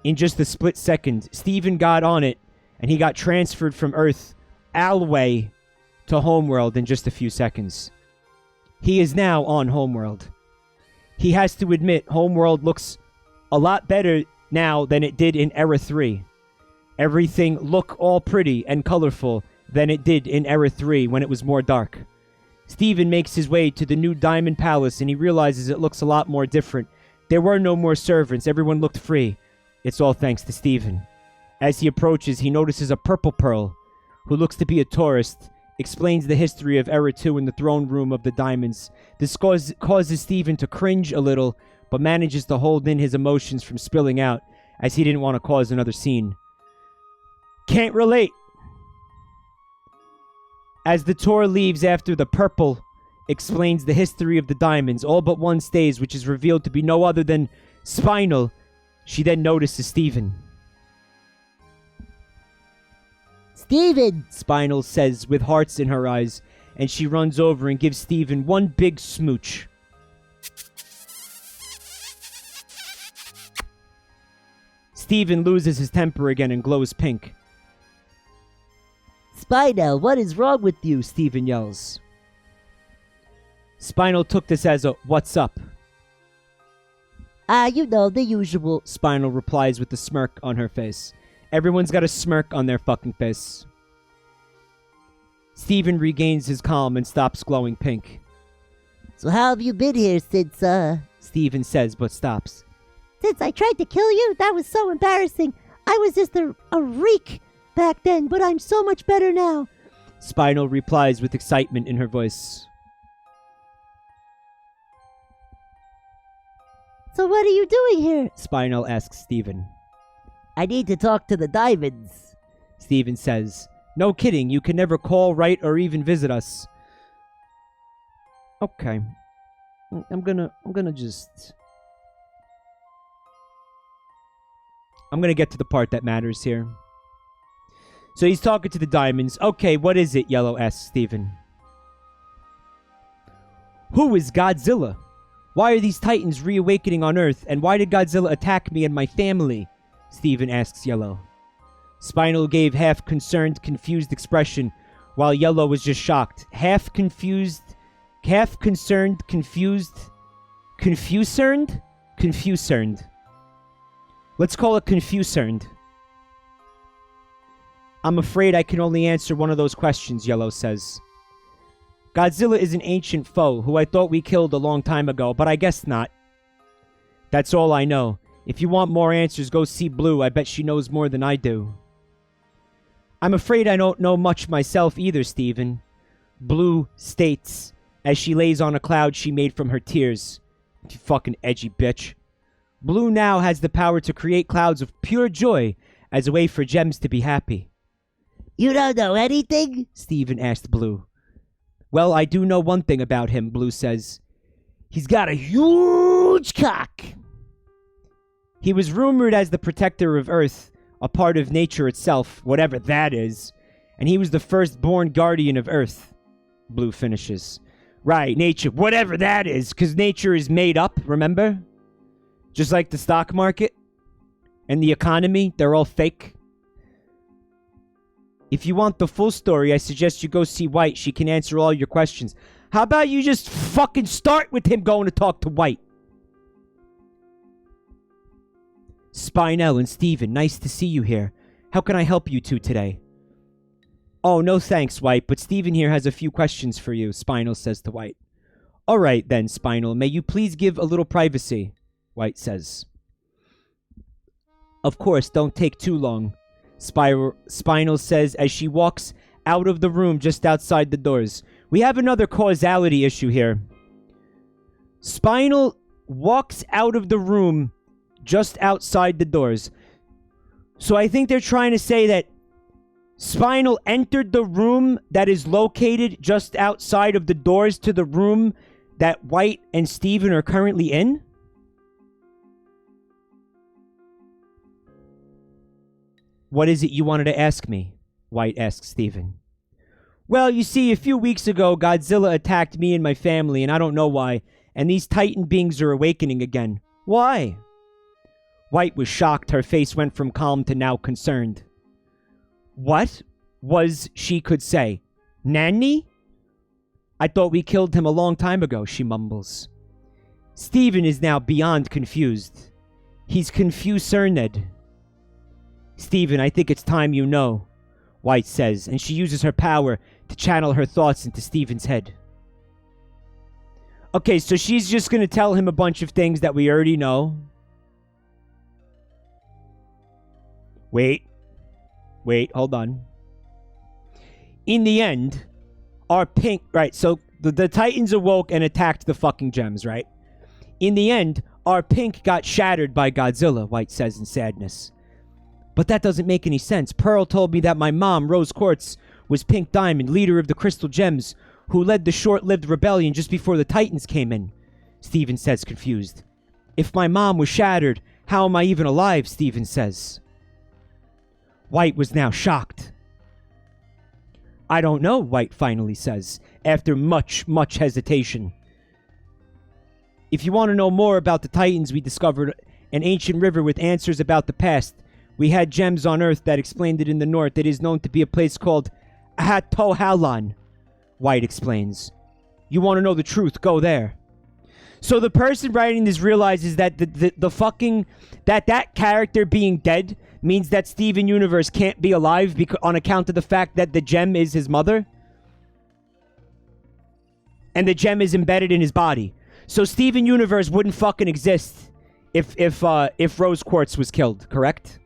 In just a split second, Stephen got on it, and he got transferred from Earth all the way to Homeworld in just a few seconds. He is now on Homeworld. He has to admit, Homeworld looks a lot better now than it did in Era 3. Everything look all pretty and colorful than it did in Era 3 when it was more dark. Stephen makes his way to the new Diamond Palace, and he realizes it looks a lot more different. There were no more servants. Everyone looked free. It's all thanks to Stephen. As he approaches, he notices a Purple Pearl, who looks to be a tourist, explains the history of Era 2 in the throne room of the diamonds. This causes Stephen to cringe a little, but manages to hold in his emotions from spilling out, as he didn't want to cause another scene. Can't relate. As the tour leaves after the purple explains the history of the diamonds, all but one stays, which is revealed to be no other than Spinal, she then notices Steven. Steven! Spinal says with hearts in her eyes, and she runs over and gives Steven one big smooch. Steven loses his temper again and glows pink. Spinal, what is wrong with you? Steven yells. Spinal took this as a "what's up?" You know, the usual. Spinal replies with a smirk on her face. Everyone's got a smirk on their fucking face. Steven regains his calm and stops glowing pink. So how have you been here since, Steven says, but stops. Since I tried to kill you, that was so embarrassing. I was just a reek back then, but I'm so much better now. Spinal replies with excitement in her voice. So what are you doing here? Spinal asks Steven. I need to talk to the diamonds. Steven says, "No kidding, you can never call, write, or even visit us." Okay. I'm gonna get to the part that matters here. So he's talking to the diamonds. Okay, what is it? Yellow asks Steven. Who is Godzilla? Why are these titans reawakening on Earth? And why did Godzilla attack me and my family? Steven asks Yellow. Spinal gave half concerned, confused expression, while Yellow was just shocked. Half confused, half concerned, confused. Confused? Confused. Let's call it confused. I'm afraid I can only answer one of those questions, Yellow says. Godzilla is an ancient foe who I thought we killed a long time ago, but I guess not. That's all I know. If you want more answers, go see Blue. I bet she knows more than I do. I'm afraid I don't know much myself either, Steven. Blue states, as she lays on a cloud she made from her tears. You fucking edgy bitch. Blue now has the power to create clouds of pure joy as a way for gems to be happy. You don't know anything? Steven asked Blue. Well, I do know one thing about him, Blue says. He's got a huge cock. He was rumored as the protector of Earth, a part of nature itself, whatever that is, and he was the firstborn guardian of Earth, Blue finishes. Right, nature, whatever that is, because nature is made up, remember? Just like the stock market and the economy, they're all fake. If you want the full story, I suggest you go see White. She can answer all your questions. How about you just fucking start with him going to talk to White? Spinel and Steven, nice to see you here. How can I help you two today? Oh, no thanks, White, but Steven here has a few questions for you, Spinel says to White. All right then, Spinel, may you please give a little privacy, White says. Of course, don't take too long, Spinel says as she walks out of the room just outside the doors. We have another causality issue here. Spinel walks out of the room just outside the doors. So I think they're trying to say that Spinel entered the room that is located just outside of the doors to the room that White and Steven are currently in? What is it you wanted to ask me? White asks Steven. Well, you see, a few weeks ago, Godzilla attacked me and my family, and I don't know why, and these Titan beings are awakening again. Why? White was shocked. Her face went from calm to now concerned. What was she could say? Nanny? I thought we killed him a long time ago, she mumbles. Steven is now beyond confused. He's confused. Steven, I think it's time you know, White says, and she uses her power to channel her thoughts into Steven's head. Okay, so she's just going to tell him a bunch of things that we already know. Wait, hold on. In the end, our pink... Right, so the Titans awoke and attacked the fucking gems, right? In the end, our pink got shattered by Godzilla, White says in sadness. But that doesn't make any sense. Pearl told me that my mom, Rose Quartz, was Pink Diamond, leader of the Crystal Gems, who led the short-lived rebellion just before the Titans came in, Steven says, confused. If my mom was shattered, how am I even alive, Steven says. White was now shocked. I don't know, White finally says, after much, much hesitation. If you want to know more about the Titans, we discovered an ancient river with answers about the past. We had gems on Earth that explained it in the north. It is known to be a place called Ahatohalan, White explains. You want to know the truth, go there. So the person writing this realizes that the fucking... That character being dead means that Steven Universe can't be alive on account of the fact that the gem is his mother. And the gem is embedded in his body. So Steven Universe wouldn't fucking exist if Rose Quartz was killed, correct?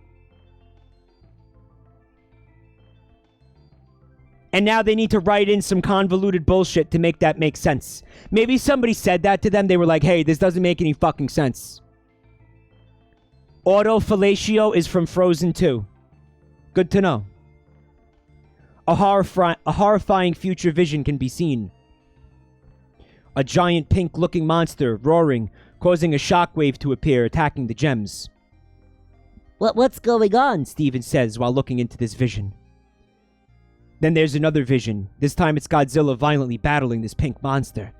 And now they need to write in some convoluted bullshit to make that make sense. Maybe somebody said that to them. They were like, hey, this doesn't make any fucking sense. Autofellatio is from Frozen 2. Good to know. A horrifying future vision can be seen. A giant pink-looking monster roaring, causing a shockwave to appear, attacking the gems. What's going on? Steven says while looking into this vision. Then there's another vision. This time it's Godzilla violently battling this pink monster.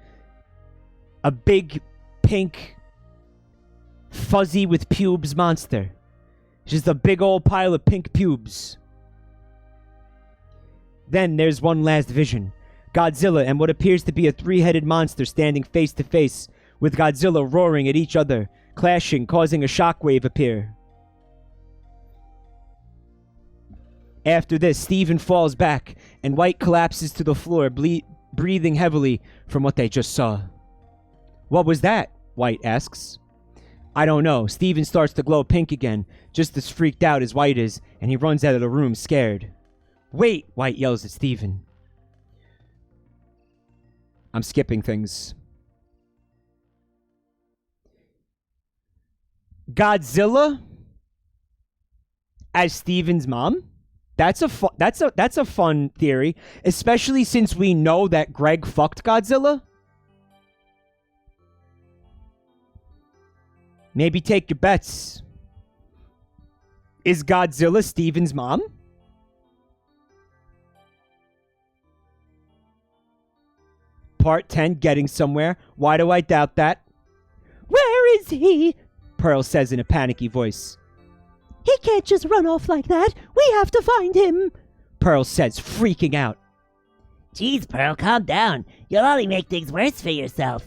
A big, pink, fuzzy with pubes monster. Just a big old pile of pink pubes. Then there's one last vision. Godzilla and what appears to be a three-headed monster standing face to face, with Godzilla roaring at each other, clashing, causing a shockwave appear. After this, Steven falls back, and White collapses to the floor, breathing heavily from what they just saw. What was that? White asks. I don't know. Steven starts to glow pink again, just as freaked out as White is, and he runs out of the room scared. Wait! White yells at Steven. I'm skipping things. Godzilla as Steven's mom? That's a fun theory, especially since we know that Greg fucked Godzilla. Maybe take your bets. Is Godzilla Steven's mom? Part 10, getting somewhere. Why do I doubt that? Where is he? Pearl says in a panicky voice. He can't just run off like that. We have to find him. Pearl says, freaking out. Jeez, Pearl, calm down. You'll only make things worse for yourself.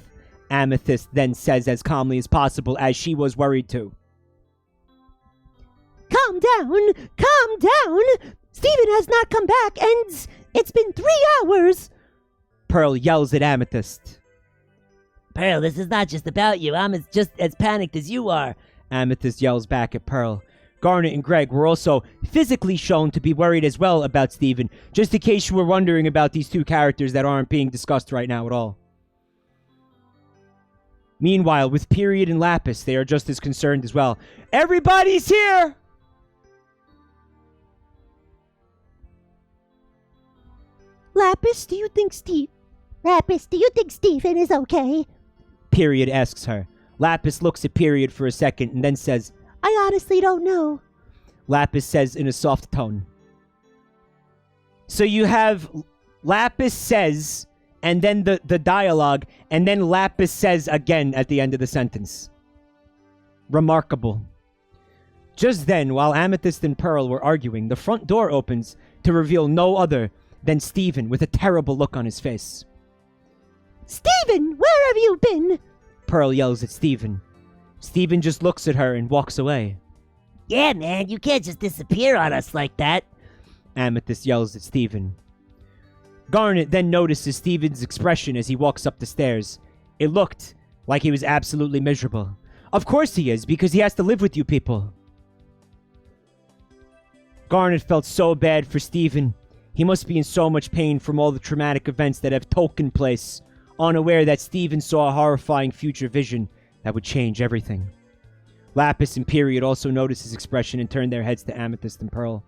Amethyst then says as calmly as possible, as she was worried too. Calm down. Calm down. Steven has not come back, and it's been 3 hours. Pearl yells at Amethyst. Pearl, this is not just about you. I'm just as panicked as you are. Amethyst yells back at Pearl. Garnet and Greg were also physically shown to be worried as well about Steven, just in case you were wondering about these two characters that aren't being discussed right now at all. Meanwhile, with Period and Lapis, they are just as concerned as well. Everybody's here! Lapis, do you think Steven is okay? Period asks her. Lapis looks at Period for a second and then says, I honestly don't know. Lapis says in a soft tone. So you have Lapis says, and then the dialogue, and then Lapis says again at the end of the sentence. Remarkable. Just then, while Amethyst and Pearl were arguing, the front door opens to reveal no other than Steven with a terrible look on his face. Steven, where have you been? Pearl yells at Steven. Steven just looks at her and walks away. Yeah, man, you can't just disappear on us like that. Amethyst yells at Steven. Garnet then notices Steven's expression as he walks up the stairs. It looked like he was absolutely miserable. Of course he is, because he has to live with you people. Garnet felt so bad for Steven. He must be in so much pain from all the traumatic events that have taken place, unaware that Steven saw a horrifying future vision that would change everything. Lapis and Period also noticed his expression and turned their heads to Amethyst and Pearl.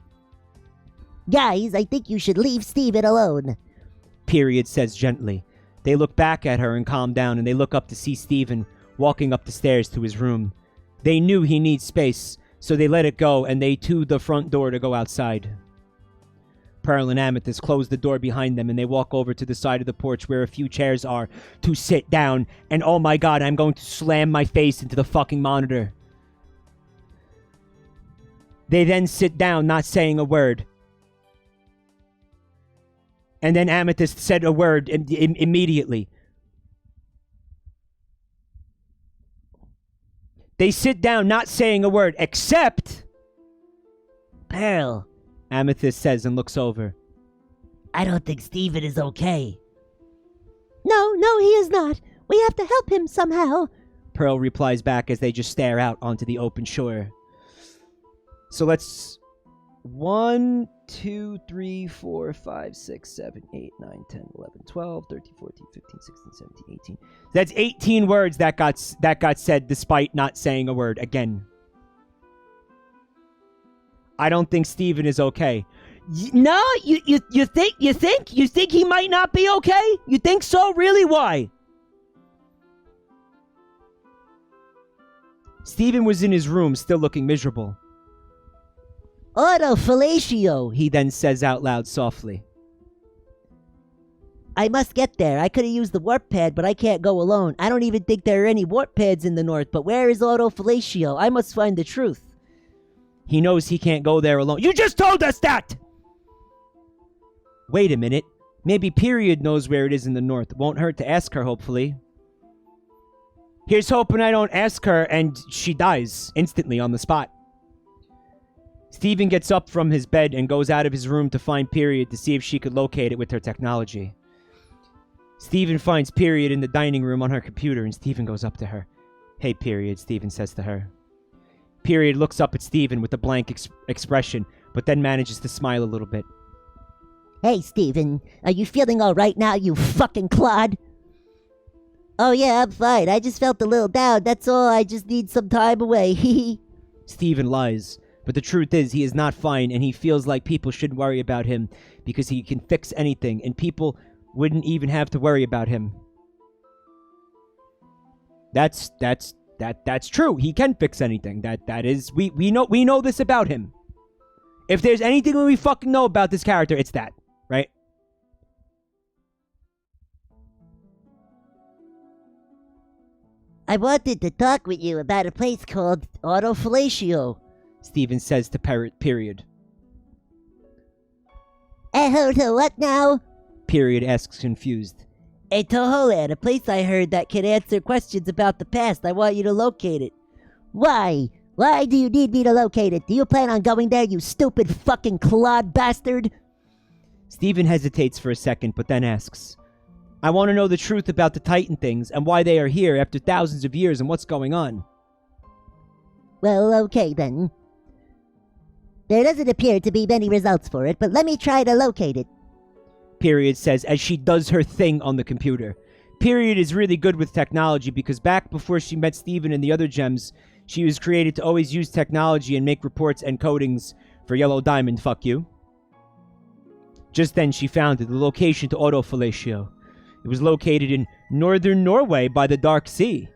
Guys, I think you should leave Steven alone. Period says gently. They look back at her and calm down, and they look up to see Steven walking up the stairs to his room. They knew he needs space, so they let it go, and they to the front door to go outside. Pearl and Amethyst close the door behind them, and they walk over to the side of the porch where a few chairs are to sit down, and oh my god, I'm going to slam my face into the fucking monitor. They then sit down, not saying a word. And then Amethyst said a word immediately. They sit down, not saying a word, except... Pearl, Amethyst says and looks over. I don't think Steven is okay. No, he is not. We have to help him somehow. Pearl replies back as they just stare out onto the open shore. So let's... 1, 2, 3, 4, 5, 6, 7, 8, 9, 10, 11, 12, 13, 14, 15, 16, 17, 18. That's 18 words that got said despite not saying a word again. I don't think Steven is okay. No, you think he might not be okay? You think so? Really? Why? Steven was in his room, still looking miserable. Autofellatio, He then says out loud softly. I must get there. I could have used the warp pad, but I can't go alone. I don't even think there are any warp pads in the north, but where is Autofellatio? I must find the truth. He knows he can't go there alone. You just told us that! Wait a minute. Maybe Period knows where it is in the north. Won't hurt to ask her, hopefully. Here's hoping I don't ask her and she dies instantly on the spot. Steven gets up from his bed and goes out of his room to find Period to see if she could locate it with her technology. Steven finds Period in the dining room on her computer, and Steven goes up to her. Hey, Period, Steven says to her. Period looks up at Steven with a blank expression, but then manages to smile a little bit. Hey, Steven, are you feeling all right now, you fucking clod? Oh yeah, I'm fine. I just felt a little down. That's all. I just need some time away. Steven lies, but the truth is he is not fine, and he feels like people shouldn't worry about him because he can fix anything, and people wouldn't even have to worry about him. That's true. He can fix anything. That is we know this about him. If there's anything we fucking know about this character, it's that, right? I wanted to talk with you about a place called Autofellatio. Steven says to Period. What now? Period asks confused. A Toholand, a place I heard that can answer questions about the past. I want you to locate it. Why? Why do you need me to locate it? Do you plan on going there, you stupid fucking clod bastard? Steven hesitates for a second, but then asks, I want to know the truth about the Titan things and why they are here after thousands of years and what's going on. Well, okay then. There doesn't appear to be many results for it, but let me try to locate it. Period says as she does her thing on the computer. Period is really good with technology because back before she met Steven and the other gems, she was created to always use technology and make reports and codings for Yellow Diamond, fuck you. Just then she found it, the location to Autofellatio. It was located in northern Norway by the Dark Sea.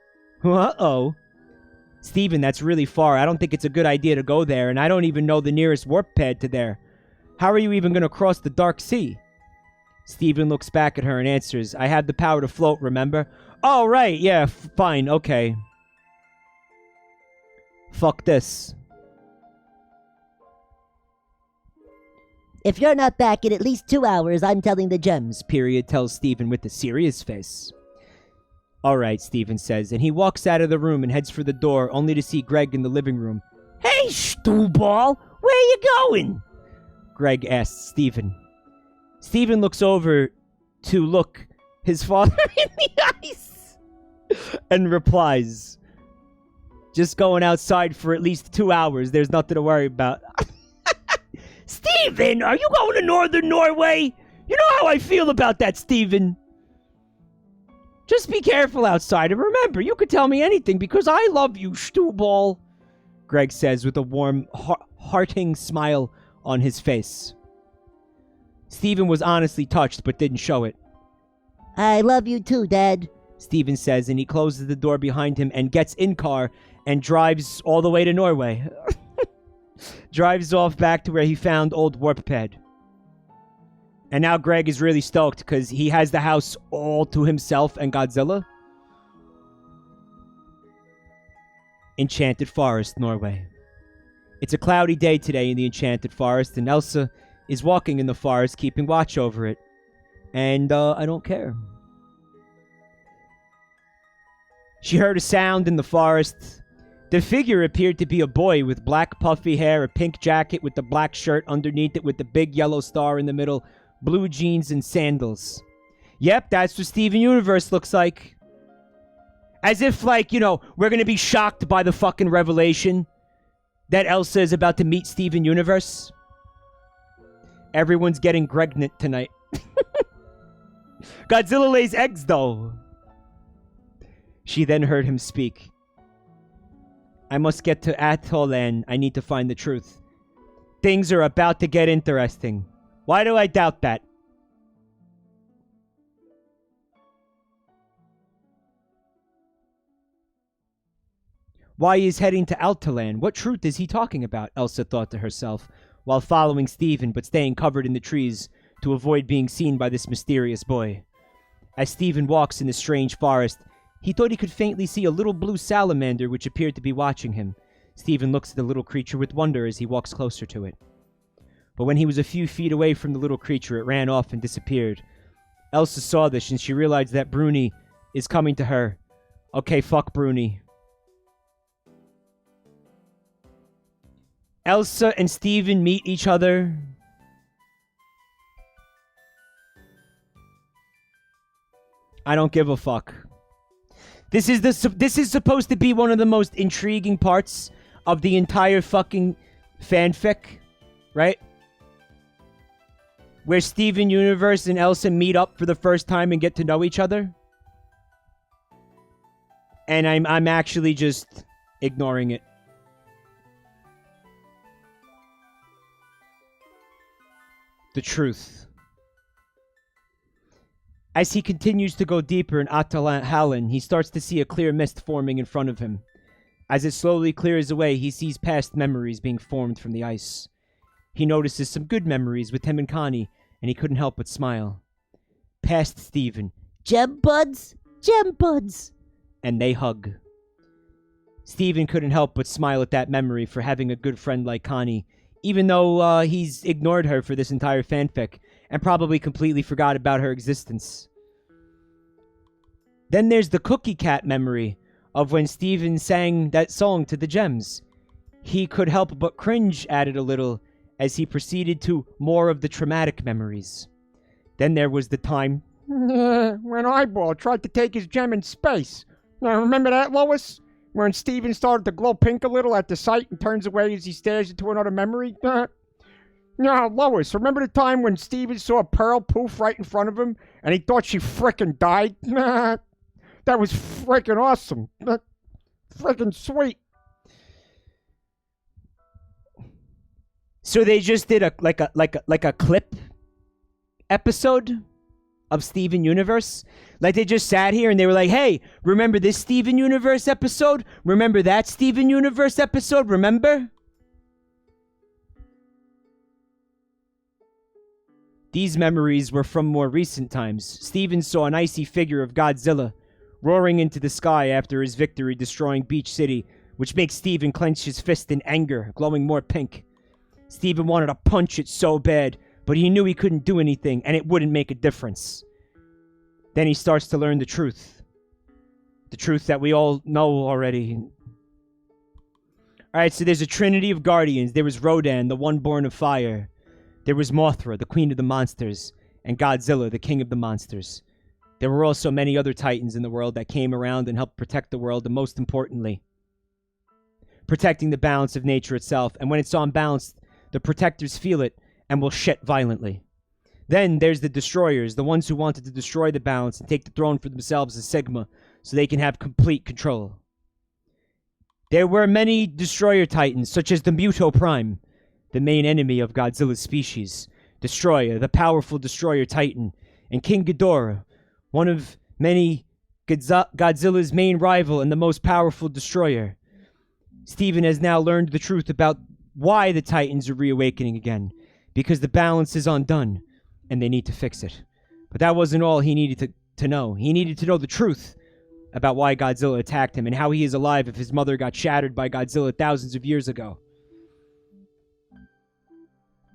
Uh-oh. Steven, that's really far. I don't think it's a good idea to go there, and I don't even know the nearest warp pad to there. How are you even going to cross the Dark Sea? Steven looks back at her and answers, I have the power to float, remember? Oh, right, yeah, fine, okay. Fuck this. If you're not back in at least 2 hours, I'm telling the gems. Period tells Steven with a serious face. Alright, Steven says, and he walks out of the room and heads for the door, only to see Greg in the living room. Hey, Stewball, where are you going? Greg asks Steven. Steven looks over to look his father in the eyes and replies, just going outside for at least 2 hours. There's nothing to worry about. Steven, are you going to northern Norway? You know how I feel about that, Steven. Just be careful outside, and remember, you could tell me anything because I love you, Stewball, Greg says with a warm, hearting smile on his face. Stephen was honestly touched but didn't show it. I love you too, Dad. Stephen says, and he closes the door behind him and gets in car and drives all the way to Norway. Drives off back to where he found old Warpped. And now Greg is really stoked because he has the house all to himself and Godzilla. Enchanted Forest, Norway. It's a cloudy day today in the Enchanted Forest, and Elsa is walking in the forest, keeping watch over it. And, I don't care. She heard a sound in the forest. The figure appeared to be a boy with black puffy hair, a pink jacket with the black shirt underneath it with the big yellow star in the middle, blue jeans and sandals. Yep, that's what Steven Universe looks like. As if, like, you know, we're gonna be shocked by the fucking revelation that Elsa is about to meet Steven Universe. Everyone's getting pregnant tonight. Godzilla lays eggs, though. She then heard him speak. I must get to Atoland. I need to find the truth. Things are about to get interesting. Why do I doubt that? Why he's heading to Altaland? What truth is he talking about? Elsa thought to herself, while following Stephen but staying covered in the trees to avoid being seen by this mysterious boy. As Stephen walks in the strange forest, he thought he could faintly see a little blue salamander which appeared to be watching him. Stephen looks at the little creature with wonder as he walks closer to it. But when he was a few feet away from the little creature, it ran off and disappeared. Elsa saw this and she realized that Bruni is coming to her. Okay, fuck Bruni. Elsa and Stephen meet each other. I don't give a fuck. This is supposed to be one of the most intriguing parts of the entire fucking fanfic, right? Where Steven Universe and Elsa meet up for the first time and get to know each other. And I'm actually just ignoring it. The truth. As he continues to go deeper in Atalan, he starts to see a clear mist forming in front of him. As it slowly clears away, he sees past memories being formed from the ice. He notices some good memories with him and Connie, and he couldn't help but smile. Past Stephen. Gem buds? Gem buds! And they hug. Stephen couldn't help but smile at that memory for having a good friend like Connie, even though he's ignored her for this entire fanfic, and probably completely forgot about her existence. Then there's the Cookie Cat memory of when Stephen sang that song to the gems. He could help but cringe at it a little as he proceeded to more of the traumatic memories. Then there was the time when Eyeball tried to take his gem in space. Now, remember that, Lois? When Stephen started to glow pink a little at the sight and turns away as he stares into another memory? No, Lois, remember the time when Steven saw a pearl poof right in front of him and he thought she frickin' died? That was frickin' awesome. Frickin' sweet. So they just did a clip episode of Steven Universe? Like they just sat here and they were like, hey, remember this Steven Universe episode? Remember that Steven Universe episode? Remember? These memories were from more recent times. Steven saw an icy figure of Godzilla roaring into the sky after his victory destroying Beach City, which makes Steven clench his fist in anger, glowing more pink. Steven wanted to punch it so bad, but he knew he couldn't do anything and it wouldn't make a difference. Then he starts to learn the truth. The truth that we all know already. Alright, so there's a trinity of guardians. There was Rodan, the one born of fire. There was Mothra, the queen of the monsters, and Godzilla, the king of the monsters. There were also many other titans in the world that came around and helped protect the world, and most importantly, protecting the balance of nature itself. And when it's unbalanced, the protectors feel it and will shit violently. Then there's the destroyers, the ones who wanted to destroy the balance and take the throne for themselves as Sigma, so they can have complete control. There were many destroyer titans, such as the Muto Prime, the main enemy of Godzilla's species. destroyer, the powerful destroyer Titan, and King Ghidorah, one of many Godzilla's main rival and the most powerful destroyer. Steven has now learned the truth about why the Titans are reawakening again, because the balance is undone, and they need to fix it. But that wasn't all he needed to know. He needed to know the truth about why Godzilla attacked him and how he is alive if his mother got shattered by Godzilla thousands of years ago.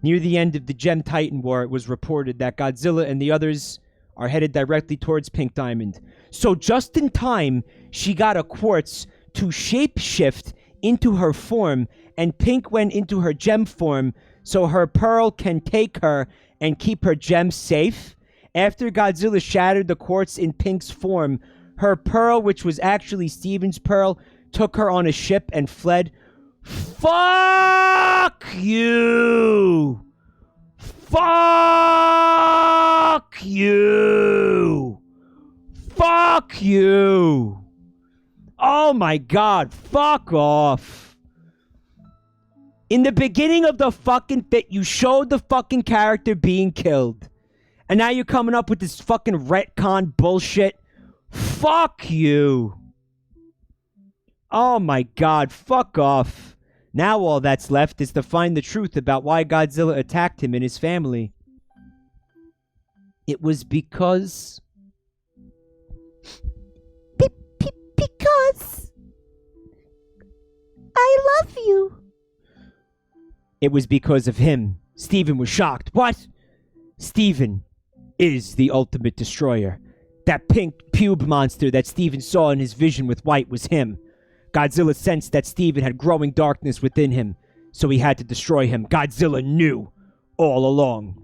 Near the end of the Gem Titan War, it was reported that Godzilla and the others are headed directly towards Pink Diamond. So just in time, she got a quartz to shapeshift into her form, and Pink went into her gem form so her pearl can take her and keep her gem safe. After Godzilla shattered the quartz in Pink's form, her pearl, which was actually Steven's pearl, took her on a ship and fled. Fuck you! Fuck you! Fuck you! Oh my god, fuck off. In the beginning of the fucking bit, you showed the fucking character being killed. And now you're coming up with this fucking retcon bullshit. Fuck you. Oh my god, fuck off. Now all that's left is to find the truth about why Godzilla attacked him and his family. It was because... Because I love you. It was because of him. Steven was shocked. What? Steven is the ultimate destroyer. That pink pube monster that Steven saw in his vision with White was him. Godzilla sensed that Steven had growing darkness within him, so he had to destroy him. Godzilla knew all along.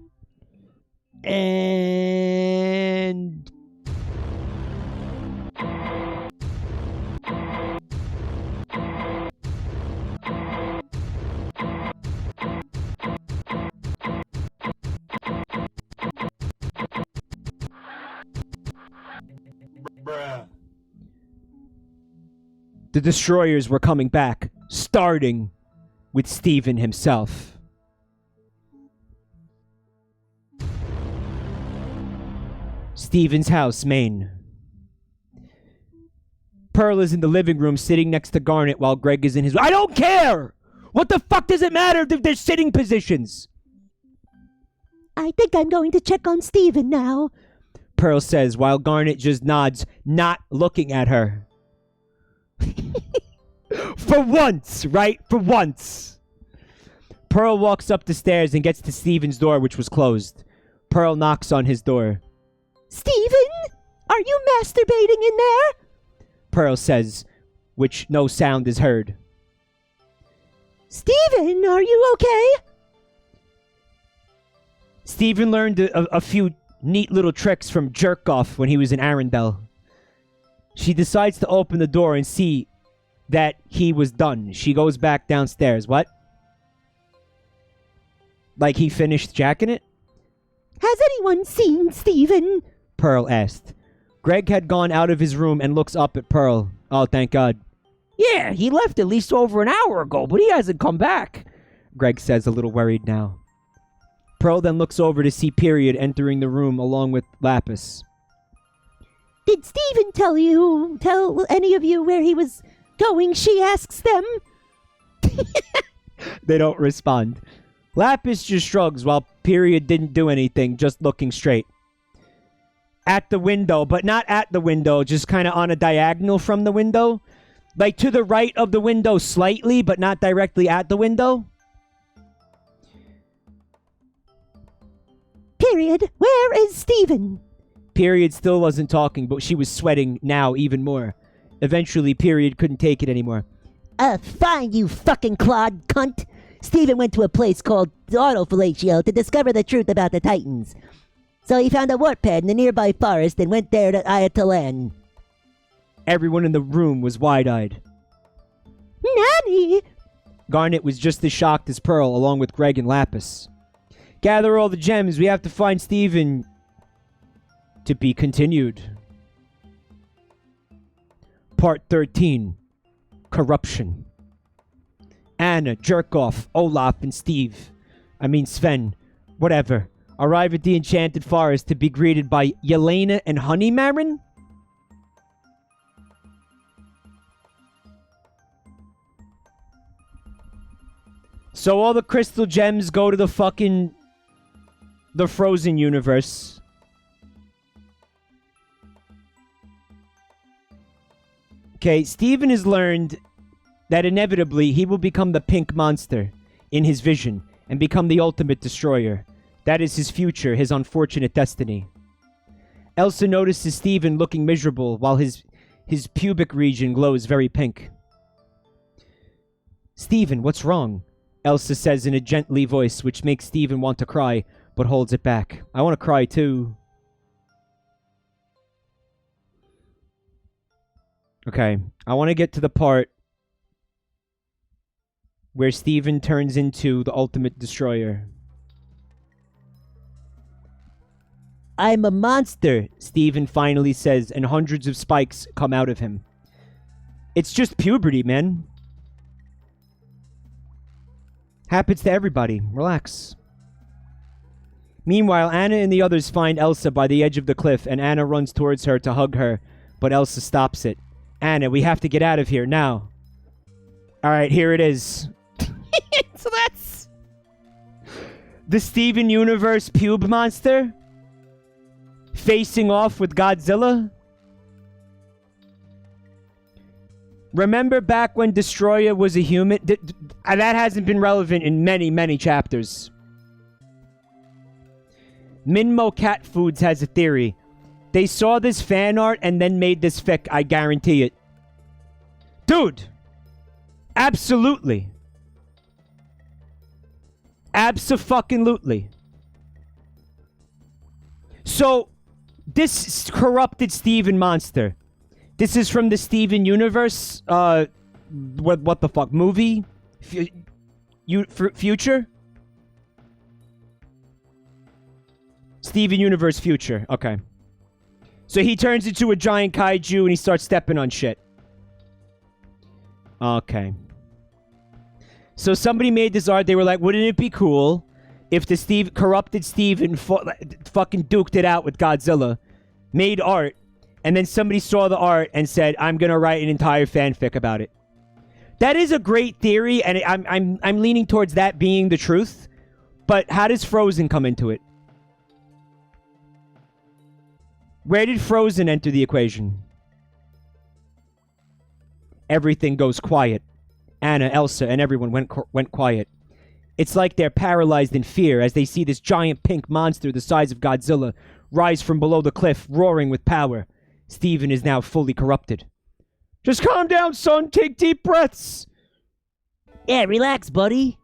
And... the destroyers were coming back, starting with Steven himself. Steven's house, Maine. Pearl is in the living room sitting next to Garnet while Greg is in his... I don't care! What the fuck does it matter if they're sitting positions? I think I'm going to check on Steven now. Pearl says while Garnet just nods, not looking at her. For once, right? For once. Pearl walks up the stairs and gets to Steven's door, which was closed. Pearl knocks on his door. Steven? Are you masturbating in there? Pearl says, which no sound is heard. Steven, are you okay? Steven learned a few neat little tricks from Jerkoff when he was in Arendelle. She decides to open the door and see that he was done. She goes back downstairs. What? Like he finished jacking it? Has anyone seen Steven? Pearl asked. Greg had gone out of his room and looks up at Pearl. Oh, thank God. Yeah, he left at least over an hour ago, but he hasn't come back, Greg says, a little worried now. Pearl then looks over to see Period entering the room along with Lapis. Did Steven tell any of you where he was going? She asks them. They don't respond. Lapis just shrugs while Period didn't do anything, just looking straight. At the window, but not at the window, just kind of on a diagonal from the window. Like to the right of the window slightly, but not directly at the window. Period. Where is Steven? Period still wasn't talking, but she was sweating now even more. Eventually, Period couldn't take it anymore. Fine, you fucking clod cunt. Steven went to a place called Autofellatio to discover the truth about the Titans. So he found a warp pad in the nearby forest and went there to Ayatolan. Everyone in the room was wide-eyed. Nanny! Garnet was just as shocked as Pearl, along with Greg and Lapis. Gather all the gems. We have to find Steven. To be continued. Part 13. Corruption. Anna, Jerkoff, Olaf, and Sven Whatever. Arrive at the Enchanted Forest to be greeted by Yelena and Honey Marin? So all the crystal gems go to the fucking... the Frozen universe. Okay, Steven has learned that inevitably he will become the pink monster in his vision and become the ultimate destroyer. That is his future, his unfortunate destiny. Elsa notices Steven looking miserable while his pubic region glows very pink. Steven, what's wrong? Elsa says in a gently voice which makes Steven want to cry, but holds it back. I want to cry too. Okay, I want to get to the part where Steven turns into the ultimate destroyer. I'm a monster, Steven finally says, and hundreds of spikes come out of him. It's just puberty, man. Happens to everybody. Relax. Meanwhile, Anna and the others find Elsa by the edge of the cliff, and Anna runs towards her to hug her, but Elsa stops it. Anna, we have to get out of here now. Alright, here it is. So that's... the Steven Universe pube monster? Facing off with Godzilla? Remember back when Destroyer was a human? That hasn't been relevant in many, many chapters. Minmo Cat Foods has a theory. They saw this fan art and then made this fic, I guarantee it. Dude! Absolutely. Abso-fucking-lutely. So, this corrupted Steven monster. This is from the Steven Universe, what the fuck, movie? Future? Steven Universe Future, okay. So he turns into a giant kaiju and he starts stepping on shit. Okay. So somebody made this art, they were like, wouldn't it be cool if the corrupted Steven fucking duked it out with Godzilla, made art, and then somebody saw the art and said, I'm gonna write an entire fanfic about it. That is a great theory, and I'm leaning towards that being the truth. But how does Frozen come into it? Where did Frozen enter the equation? Everything goes quiet. Anna, Elsa, and everyone went quiet. It's like they're paralyzed in fear as they see this giant pink monster the size of Godzilla rise from below the cliff, roaring with power. Steven is now fully corrupted. Just calm down, son. Take deep breaths. Yeah, relax, buddy.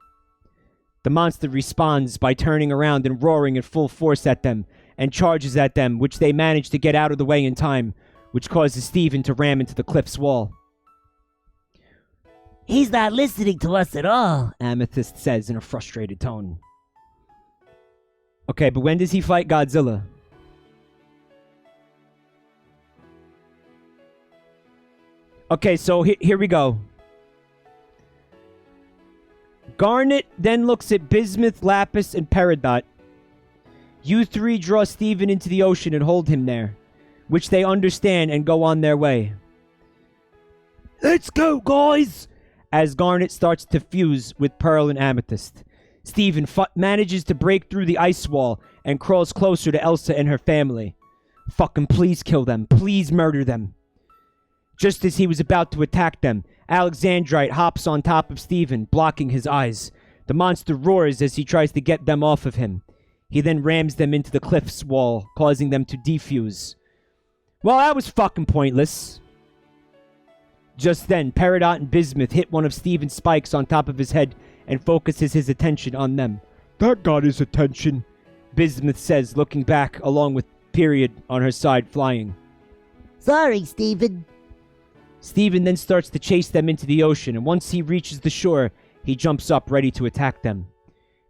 The monster responds by turning around and roaring at full force at them, and charges at them, which they manage to get out of the way in time, which causes Steven to ram into the cliff's wall. He's not listening to us at all, Amethyst says in a frustrated tone. Okay, but when does he fight Godzilla? Okay, so here we go. Garnet then looks at Bismuth, Lapis, and Peridot. You three draw Steven into the ocean and hold him there, which they understand and go on their way. Let's go, guys! As Garnet starts to fuse with Pearl and Amethyst, Steven manages to break through the ice wall and crawls closer to Elsa and her family. Fucking please kill them. Please murder them. Just as he was about to attack them, Alexandrite hops on top of Steven, blocking his eyes. The monster roars as he tries to get them off of him. He then rams them into the cliff's wall, causing them to defuse. Well, that was fucking pointless. Just then, Peridot and Bismuth hit one of Steven's spikes on top of his head and focuses his attention on them. That got his attention, Bismuth says, looking back, along with Period on her side flying. Sorry, Steven. Steven then starts to chase them into the ocean, and once he reaches the shore, he jumps up ready to attack them.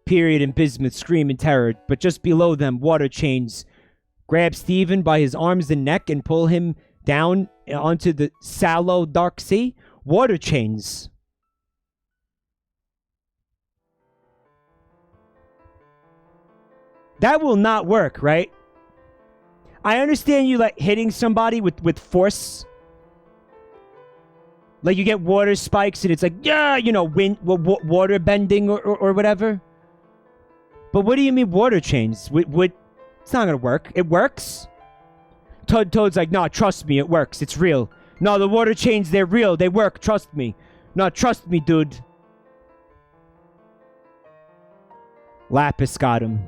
Period and Bismuth scream in terror, but just below them, water chains grab Steven by his arms and neck and pull him down onto the sallow, dark sea. Water chains. That will not work, right? I understand you like hitting somebody with force. Like you get water spikes and it's like, yeah, you know, water bending or whatever. But what do you mean water chains? It's not gonna work. It works? Toad's like, no, trust me, it works. It's real. No, the water chains, they're real. They work. Trust me. No, trust me, dude. Lapis got him.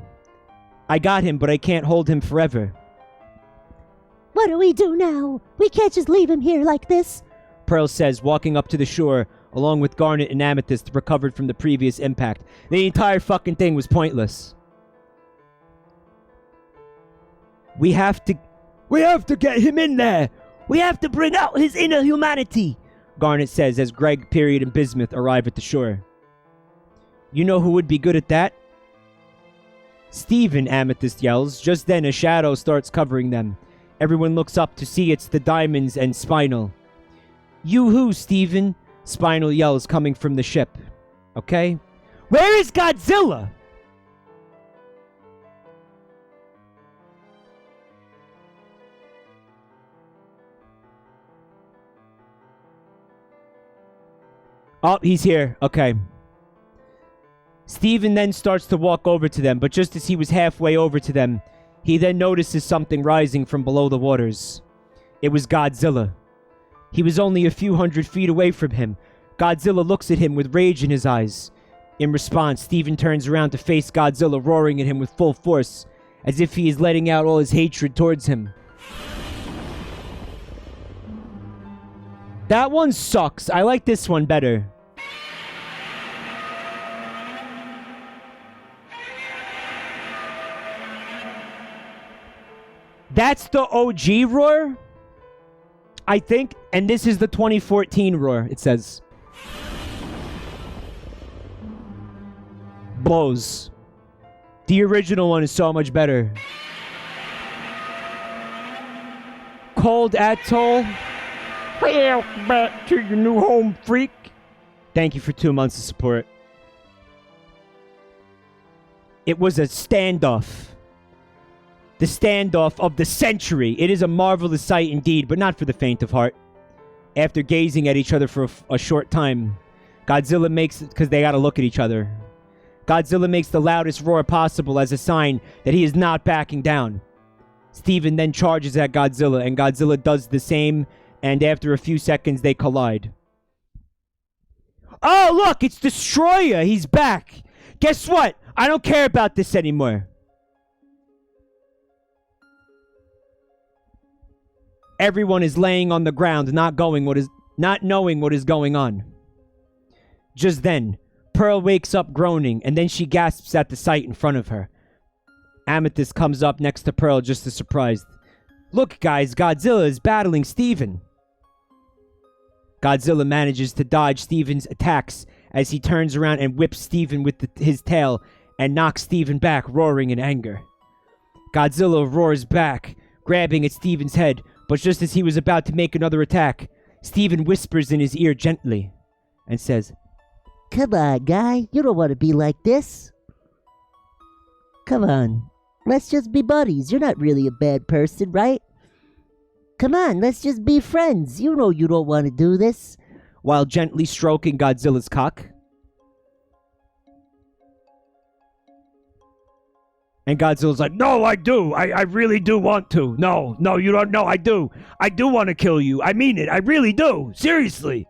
I got him, but I can't hold him forever. What do we do now? We can't just leave him here like this. Pearl says, walking up to the shore, along with Garnet and Amethyst recovered from the previous impact. The entire fucking thing was pointless. We have to get him in there. We have to bring out his inner humanity, Garnet says as Greg, Period, and Bismuth arrive at the shore. You know who would be good at that? Steven, Amethyst yells. Just then, a shadow starts covering them. Everyone looks up to see it's the Diamonds and Spinal. You who, Steven? Spinal yells, coming from the ship. Okay? Where is Godzilla? Oh, he's here. Okay. Steven then starts to walk over to them, but just as he was halfway over to them, he then notices something rising from below the waters. It was Godzilla. He was only a few hundred feet away from him. Godzilla looks at him with rage in his eyes. In response, Steven turns around to face Godzilla, roaring at him with full force, as if he is letting out all his hatred towards him. That one sucks. I like this one better. That's the OG roar, I think, and this is the 2014 roar, it says. Blows. The original one is so much better. Cold Atoll. Welcome back to your new home, freak. Thank you for 2 months of support. It was a standoff. The standoff of the century. It is a marvelous sight indeed, but not for the faint of heart. After gazing at each other for a short time, Godzilla makes... because they gotta look at each other. Godzilla makes the loudest roar possible as a sign that he is not backing down. Steven then charges at Godzilla, and Godzilla does the same, and after a few seconds, they collide. Oh, look! It's Destroyer! He's back! Guess what? I don't care about this anymore. Everyone is laying on the ground, not knowing what is going on. Just then, Pearl wakes up groaning, and then she gasps at the sight in front of her. Amethyst comes up next to Pearl just as surprised. Look, guys, Godzilla is battling Steven. Godzilla manages to dodge Steven's attacks as he turns around and whips Steven with his tail and knocks Steven back, roaring in anger. Godzilla roars back, grabbing at Steven's head, but just as he was about to make another attack, Steven whispers in his ear gently and says, Come on, guy. You don't want to be like this. Come on. Let's just be buddies. You're not really a bad person, right? Come on, let's just be friends. You know you don't want to do this. While gently stroking Godzilla's cock. And Godzilla's like, no, I do. I really do want to. No, you don't know. I do. I do want to kill you. I mean it. I really do. Seriously.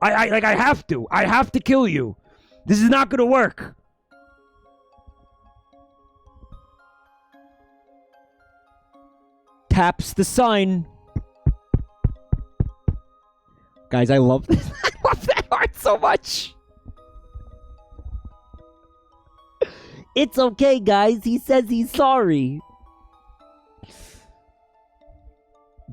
I have to. I have to kill you. This is not going to work. Taps the sign. Guys, I love this. I love that art so much. It's okay, guys. He says he's sorry.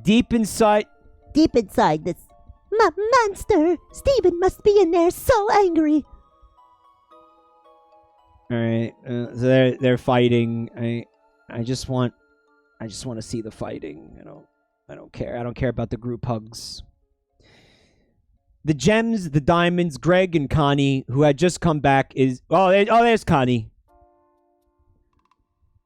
Deep inside this monster. Steven must be in there so angry. All right, so they're fighting. I just want to see the fighting. I don't care. I don't care about the group hugs. The gems, the diamonds, Greg and Connie, who had just come back, there's Connie.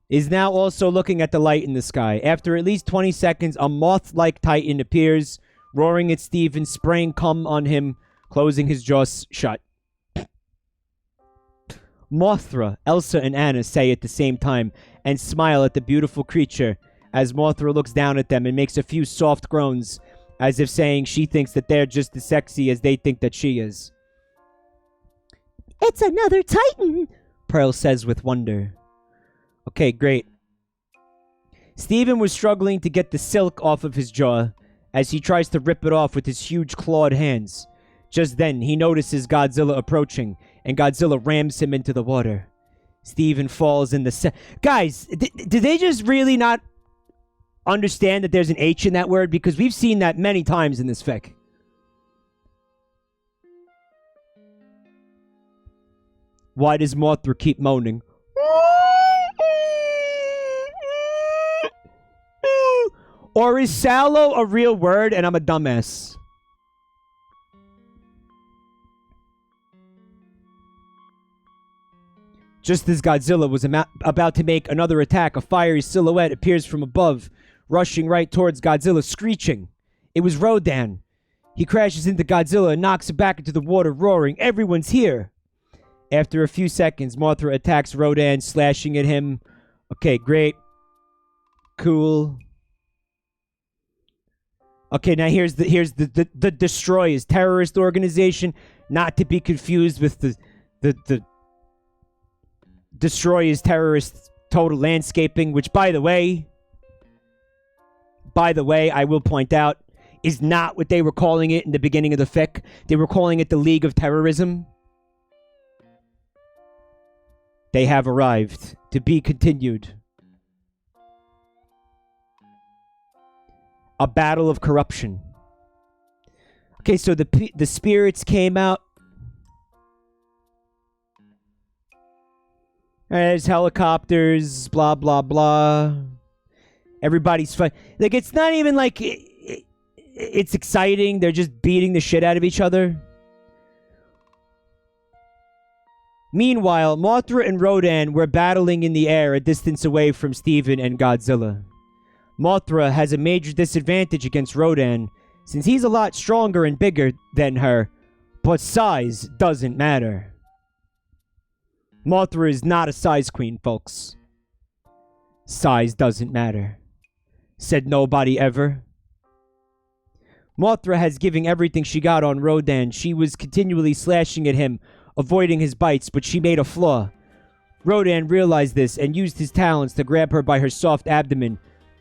is now also looking at the light in the sky. After at least 20 seconds, a moth-like titan appears, roaring at Steven, spraying cum on him, closing his jaws shut. Mothra, Elsa, and Anna say at the same time and smile at the beautiful creature as Mothra looks down at them and makes a few soft groans as if saying she thinks that they're just as sexy as they think that she is. It's another Titan! Pearl says with wonder. Okay, great. Steven was struggling to get the silk off of his jaw as he tries to rip it off with his huge clawed hands. Just then, he notices Godzilla approaching, and Godzilla rams him into the water. Steven falls in the Guys, did they just really not understand that there's an H in that word? Because we've seen that many times in this fic. Why does Mothra keep moaning? Or is sallow a real word and I'm a dumbass? Just as Godzilla was about to make another attack, a fiery silhouette appears from above, rushing right towards Godzilla, screeching. It was Rodan. He crashes into Godzilla and knocks him back into the water, roaring, "Everyone's here!" After a few seconds, Mothra attacks Rodan, slashing at him. Okay, great. Cool. Okay, now here's the Destroyers terrorist organization, not to be confused with the Destroyers terrorist total landscaping, which by the way, I will point out, is not what they were calling it in the beginning of the fic. They were calling it the League of Terrorism. They have arrived. To be continued. A battle of corruption. Okay, so the spirits came out. There's helicopters, blah, blah, blah. Everybody's fine. Like, it's not even like it's exciting. They're just beating the shit out of each other. Meanwhile, Mothra and Rodan were battling in the air a distance away from Steven and Godzilla. Mothra has a major disadvantage against Rodan, since he's a lot stronger and bigger than her, but size doesn't matter. Mothra is not a size queen, folks. Size doesn't matter. Said nobody ever. Mothra has given everything she got on Rodan. She was continually slashing at him, avoiding his bites, but she made a flaw. Rodan realized this and used his talons to grab her by her soft abdomen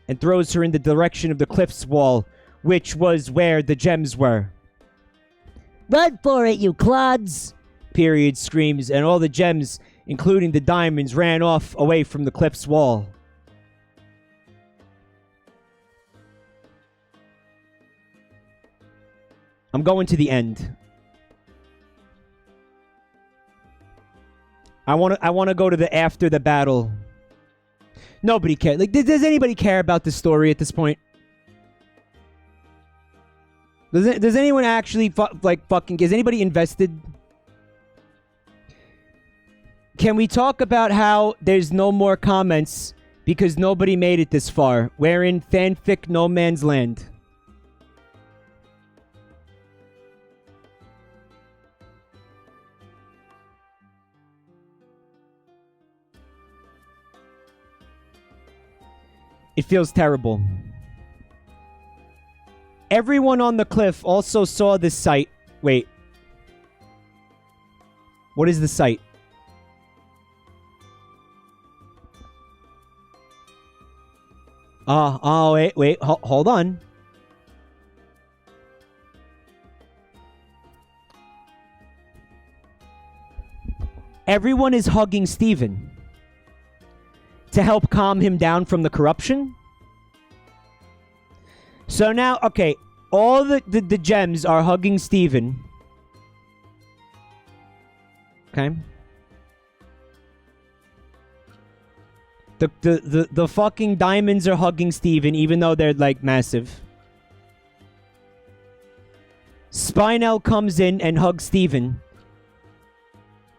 and throws her in the direction of the cliff's wall, which was where the gems were. Run for it, you clods! Period screams, and all the gems, including the diamonds, ran off away from the cliff's wall. I'm going to the end. I want to go to the after the battle. Nobody cares. Like, does anybody care about the story at this point? Does anyone actually fucking? Is anybody invested? Can we talk about how there's no more comments because nobody made it this far? We're in fanfic no man's land. It feels terrible. Everyone on the cliff also saw this sight. Wait. What is the sight? Wait, hold on. Everyone is hugging Steven to help calm him down from the corruption. So now, okay, all the gems are hugging Steven. Okay. The fucking diamonds are hugging Steven, even though they're, like, massive. Spinel comes in and hugs Steven.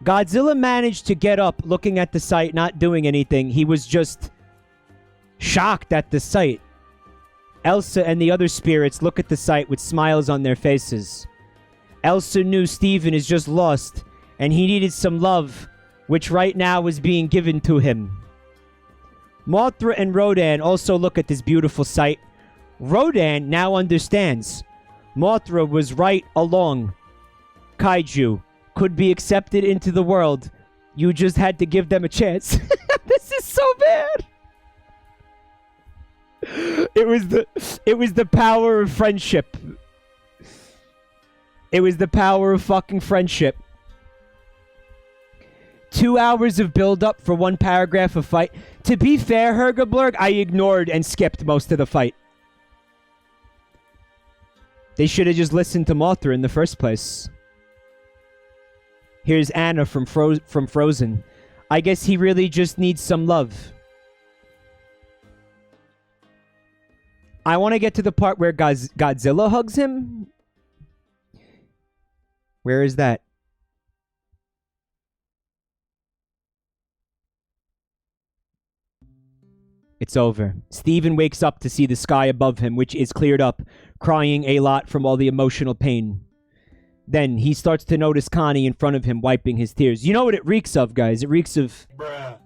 Godzilla managed to get up, looking at the sight, not doing anything. He was just Shocked at the sight, Elsa and the other spirits look at the sight with smiles on their faces. Elsa knew Steven is just lost, and he needed some love, which right now was being given to him. Mothra and Rodan also look at this beautiful sight. Rodan now understands. Mothra was right along. Kaiju could be accepted into the world. You just had to give them a chance. This is so bad. It was the power of friendship. It was the power of fucking friendship. 2 hours of build-up for one paragraph of fight. To be fair, Hergeblurg, I ignored and skipped most of the fight. They should have just listened to Mothra in the first place. Here's Anna from Frozen. I guess he really just needs some love. I want to get to the part where Godzilla hugs him. Where is that? It's over. Steven wakes up to see the sky above him, which is cleared up, crying a lot from all the emotional pain. Then he starts to notice Connie in front of him wiping his tears. You know what it reeks of, guys? It reeks of... Bruh.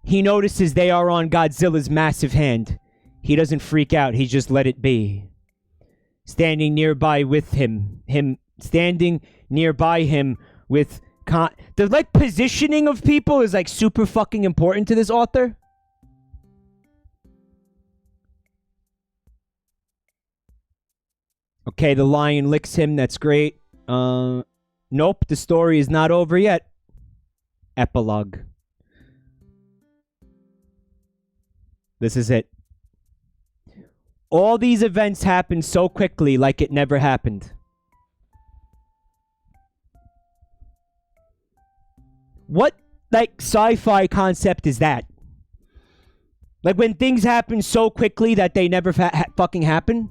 He notices they are on Godzilla's massive hand. He doesn't freak out. He just let it be. Standing nearby with him. Standing nearby him with... The, like, positioning of people is, like, super fucking important to this author. Okay, the lion licks him. That's great. Nope, the story is not over yet. Epilogue. This is it. All these events happen so quickly, like it never happened. What, like, sci-fi concept is that? Like, when things happen so quickly that they never fucking happen?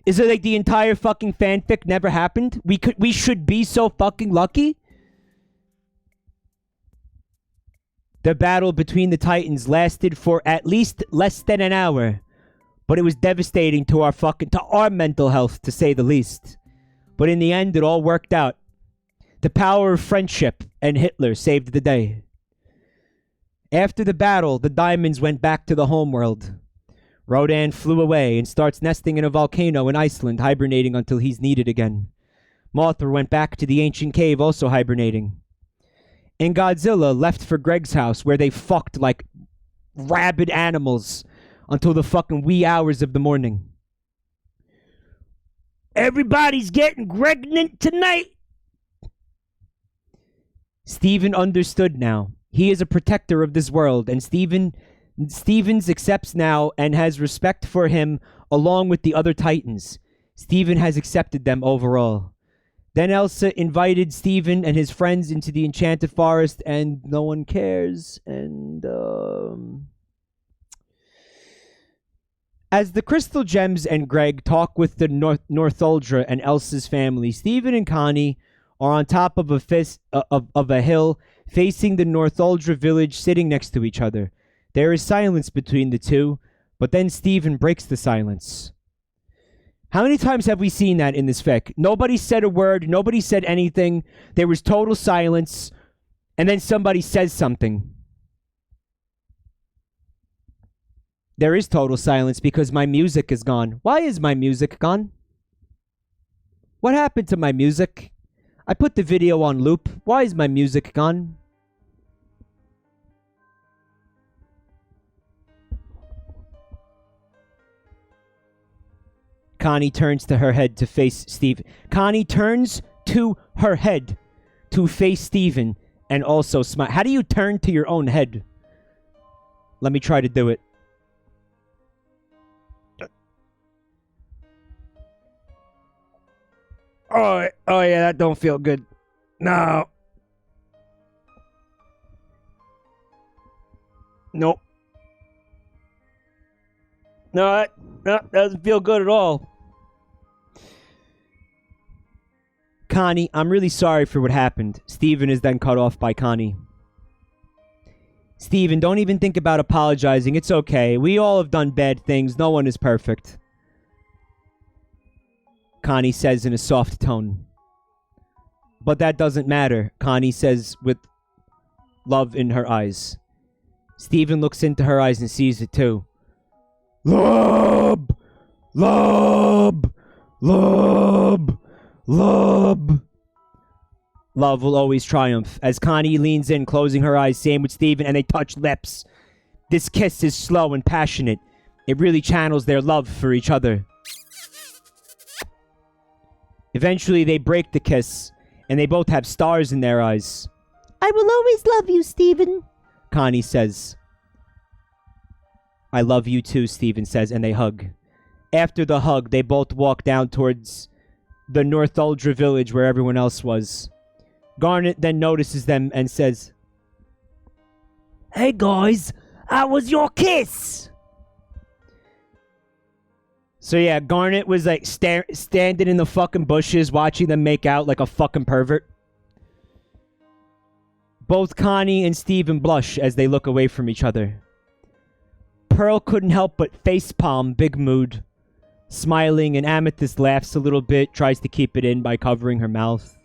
Is it like the entire fucking fanfic never happened? We should be so fucking lucky? The battle between the Titans lasted for at least less than an hour. But it was devastating to our mental health, to say the least. But in the end, it all worked out. The power of friendship and Hitler saved the day. After the battle, the diamonds went back to the homeworld. Rodan flew away and starts nesting in a volcano in Iceland, hibernating until he's needed again. Mothra went back to the ancient cave, also hibernating. And Godzilla left for Greg's house, where they fucked like rabid animals until the fucking wee hours of the morning. Everybody's getting pregnant tonight! Steven understood now. He is a protector of this world, and Stevens accepts now and has respect for him along with the other Titans. Steven has accepted them overall. Then Elsa invited Steven and his friends into the Enchanted Forest, and no one cares, and, As the Crystal Gems and Greg talk with the Northuldra and Elsa's family, Steven and Connie are on top of a hill facing the Northuldra village, sitting next to each other. There is silence between the two, but then Steven breaks the silence. How many times have we seen that in this fic? Nobody said a word, nobody said anything, there was total silence, and then somebody says something. There is total silence because my music is gone. Why is my music gone? What happened to my music? I put the video on loop. Why is my music gone? Connie turns to her head to face Steve. Connie turns to her head to face Steven and also smile. How do you turn to your own head? Let me try to do it. Oh yeah, that don't feel good. No. Nope. No, that doesn't feel good at all. Connie, I'm really sorry for what happened. Steven is then cut off by Connie. Steven, don't even think about apologizing. It's okay. We all have done bad things. No one is perfect. Connie says in a soft tone. But that doesn't matter, Connie says with love in her eyes. Steven looks into her eyes and sees it too. Love! Love! Love! Love! Love will always triumph. As Connie leans in, closing her eyes, same with Steven, and they touch lips. This kiss is slow and passionate. It really channels their love for each other. Eventually, they break the kiss, and they both have stars in their eyes. I will always love you, Steven, Connie says. I love you too, Steven says, and they hug. After the hug, they both walk down towards the North Uldra village where everyone else was. Garnet then notices them and says, Hey guys, how was your kiss? So yeah, Garnet was like standing in the fucking bushes watching them make out like a fucking pervert. Both Connie and Steven blush as they look away from each other. Pearl couldn't help but facepalm Big Mood, smiling, and Amethyst laughs a little bit, tries to keep it in by covering her mouth.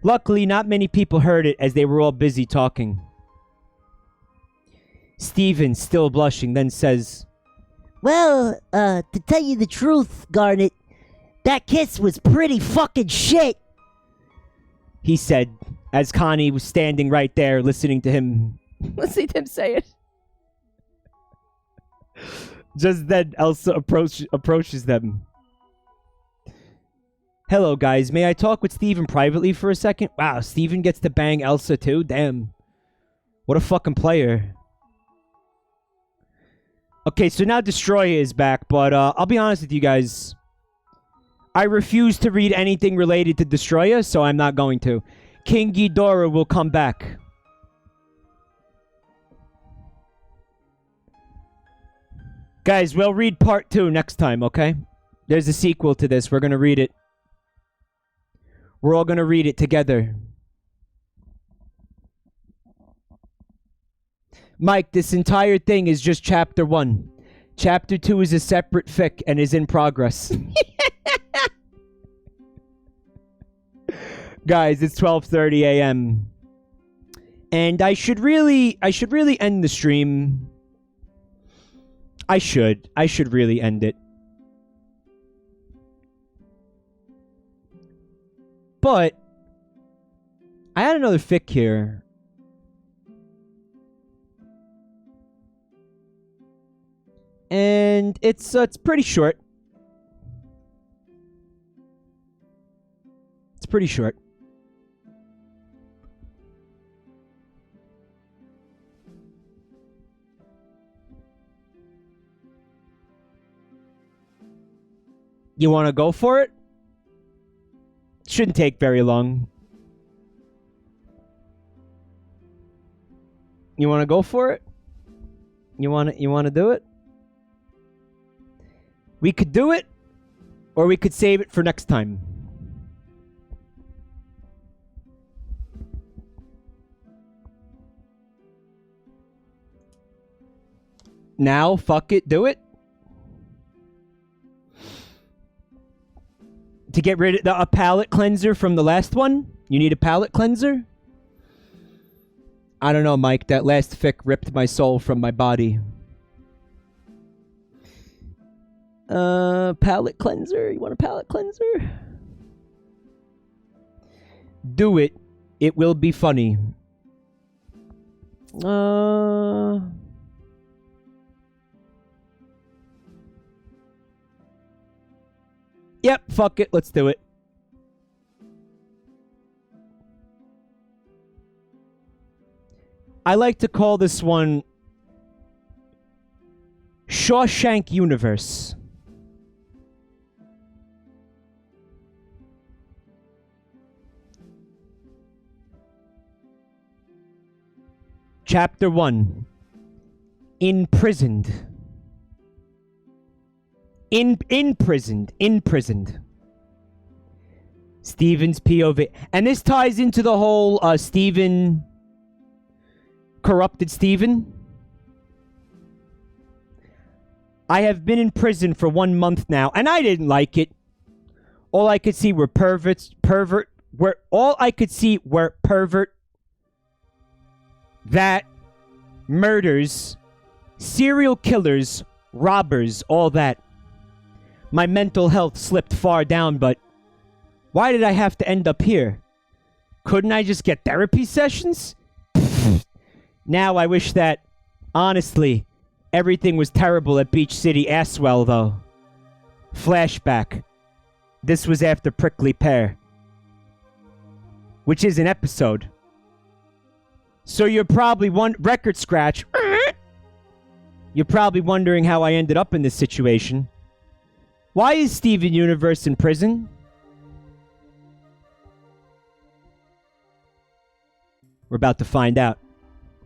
Luckily, not many people heard it as they were all busy talking. Steven, still blushing, then says, Well, to tell you the truth, Garnet, that kiss was pretty fucking shit. He said, as Connie was standing right there listening to him say it. Just then, Elsa approaches them. Hello, guys. May I talk with Steven privately for a second? Wow, Steven gets to bang Elsa too? Damn. What a fucking player. Okay, so now Destroyer is back, but I'll be honest with you guys. I refuse to read anything related to Destroyer, so I'm not going to. King Ghidorah will come back. Guys, we'll read part 2 next time, okay? There's a sequel to this. We're going to read it. We're all going to read it together. Mike, this entire thing is just chapter 1. Chapter 2 is a separate fic and is in progress. Guys, it's 12:30 a.m. And I should really end the stream. I should really end it. But I had another fic here. And it's pretty short. It's pretty short. You want to go for it? Shouldn't take very long. You want to go for it? You want to do it? We could do it, or we could save it for next time. Now, fuck it, do it. To get rid of a palate cleanser from the last one? You need a palate cleanser? I don't know, Mike. That last fic ripped my soul from my body. Palate cleanser? You want a palate cleanser? Do it. It will be funny. Yep, fuck it. Let's do it. I like to call this one Shawshank Universe. Chapter 1. Imprisoned. Imprisoned. Steven's POV. And this ties into the whole Steven corrupted Stephen. I have been in prison for 1 month now, and I didn't like it. All I could see were pervert that murders, serial killers, robbers, all that. My mental health slipped far down, but why did I have to end up here? Couldn't I just get therapy sessions? Now I wish that, honestly, everything was terrible at Beach City Asswell, though. Flashback. This was after Prickly Pear, which is an episode. So you're probably record scratch. You're probably wondering how I ended up in this situation. Why is Steven Universe in prison? We're about to find out.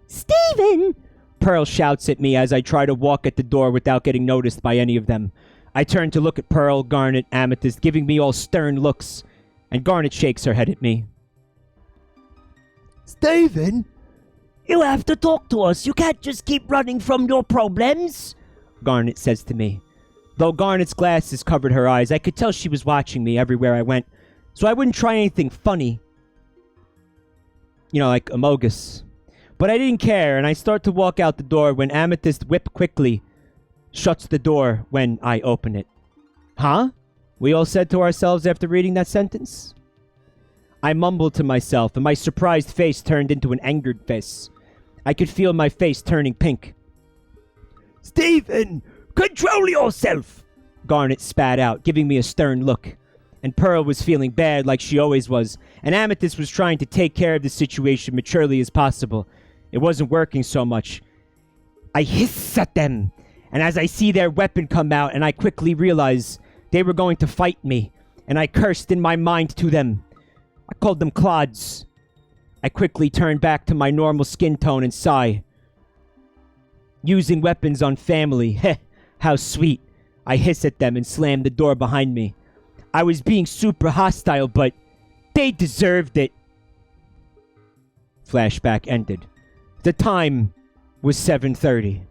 Steven! Pearl shouts at me as I try to walk at the door without getting noticed by any of them. I turn to look at Pearl, Garnet, Amethyst, giving me all stern looks, and Garnet shakes her head at me. Steven? You have to talk to us. You can't just keep running from your problems. Garnet says to me. Though Garnet's glasses covered her eyes, I could tell she was watching me everywhere I went, so I wouldn't try anything funny. You know, like Amogus. But I didn't care, and I start to walk out the door when Amethyst quickly shuts the door when I open it. Huh? We all said to ourselves after reading that sentence. I mumbled to myself, and my surprised face turned into an angered face. I could feel my face turning pink. Steven, control yourself! Garnet spat out, giving me a stern look. And Pearl was feeling bad like she always was, and Amethyst was trying to take care of the situation maturely as possible. It wasn't working so much. I hiss at them, and as I see their weapon come out, and I quickly realize they were going to fight me, and I cursed in my mind to them. I called them clods. I quickly turned back to my normal skin tone and sigh. Using weapons on family, heh, how sweet. I hiss at them and slam the door behind me. I was being super hostile, but they deserved it. Flashback ended. The time was 7:30.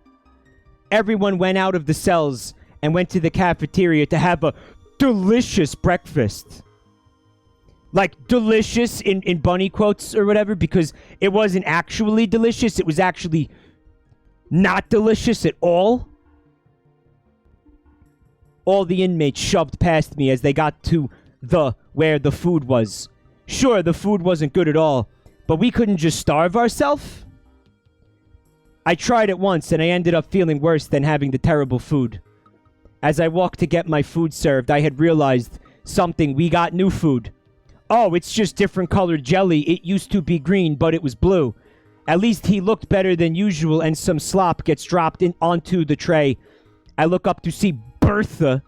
Everyone went out of the cells and went to the cafeteria to have a delicious breakfast. Like, delicious in bunny quotes or whatever, because it wasn't actually delicious. It was actually not delicious at all. All the inmates shoved past me as they got to where the food was. Sure, the food wasn't good at all, but we couldn't just starve ourselves. I tried it once, and I ended up feeling worse than having the terrible food. As I walked to get my food served, I had realized something. We got new food. Oh, it's just different colored jelly. It used to be green, but it was blue. At least he looked better than usual, and some slop gets dropped onto the tray. I look up to see Bertha,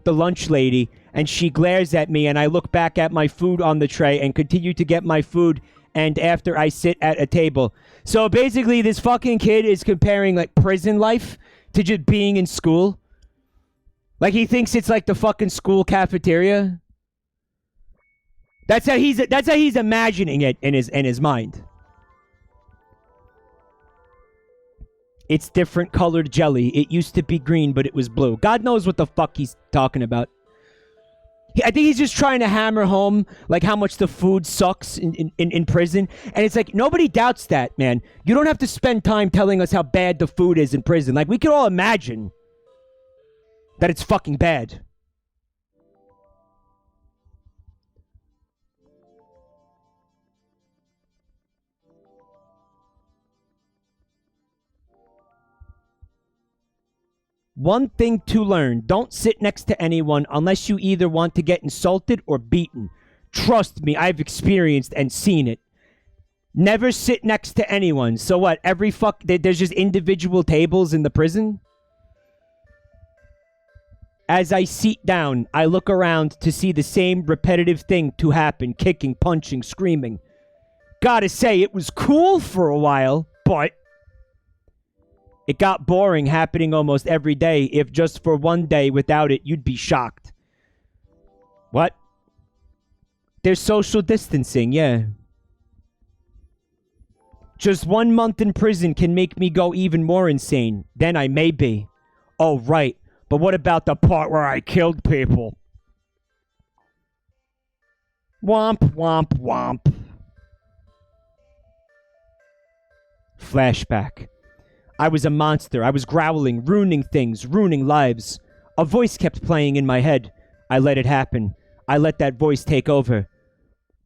the lunch lady, and she glares at me, and I look back at my food on the tray and continue to get my food, and after I sit at a table. So basically, this fucking kid is comparing, like, prison life to just being in school. Like, he thinks it's like the fucking school cafeteria. That's how he's imagining it in his mind. It's different colored jelly. It used to be green, but it was blue. God knows what the fuck he's talking about. I think he's just trying to hammer home, like, how much the food sucks in prison. And it's like, nobody doubts that, man. You don't have to spend time telling us how bad the food is in prison. Like, we can all imagine that it's fucking bad. One thing to learn, don't sit next to anyone unless you either want to get insulted or beaten. Trust me, I've experienced and seen it. Never sit next to anyone. So what, there's just individual tables in the prison? As I sit down, I look around to see the same repetitive thing to happen, kicking, punching, screaming. Gotta say, it was cool for a while, but it got boring happening almost every day. If just for one day without it, you'd be shocked. What? There's social distancing, yeah. Just 1 month in prison can make me go even more insane. Then I may be. Oh, right. But what about the part where I killed people? Womp, womp, womp. Flashback. I was a monster. I was growling, ruining things, ruining lives. A voice kept playing in my head. I let it happen. I let that voice take over.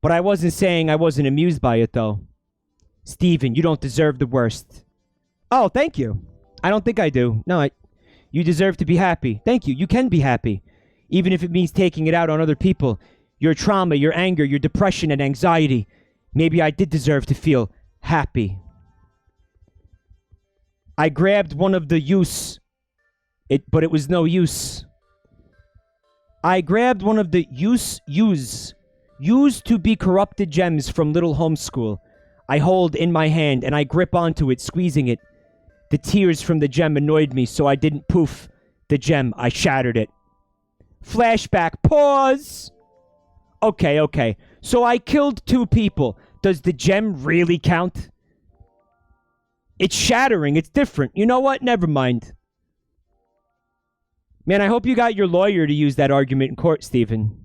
But I wasn't saying I wasn't amused by it, though. Steven, you don't deserve the worst. Oh, thank you. I don't think I do. No, you deserve to be happy. Thank you. You can be happy. Even if it means taking it out on other people. Your trauma, your anger, your depression and anxiety. Maybe I did deserve to feel happy. I grabbed one of the but it was no use. I grabbed one of the used to be corrupted gems from Little Homeschool. I hold in my hand and I grip onto it, squeezing it. The tears from the gem annoyed me, so I didn't poof the gem. I shattered it. Flashback. Pause. Okay. So I killed 2 people. Does the gem really count? It's shattering. It's different. You know what? Never mind. Man, I hope you got your lawyer to use that argument in court, Stephen.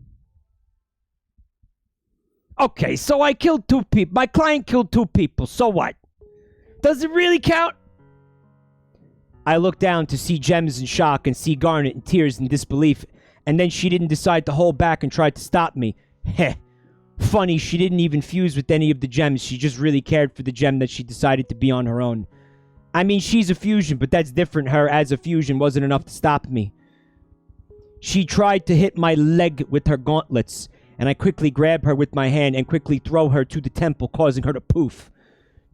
Okay, so I killed 2 people. My client killed 2 people. So what? Does it really count? I looked down to see Gems in shock and see Garnet in tears and disbelief. And then she didn't decide to hold back and tried to stop me. Heh. Funny, she didn't even fuse with any of the gems. She just really cared for the gem that she decided to be on her own. I mean, she's a fusion, but that's different. Her as a fusion wasn't enough to stop me. She tried to hit my leg with her gauntlets, and I quickly grab her with my hand and quickly throw her to the temple, causing her to poof.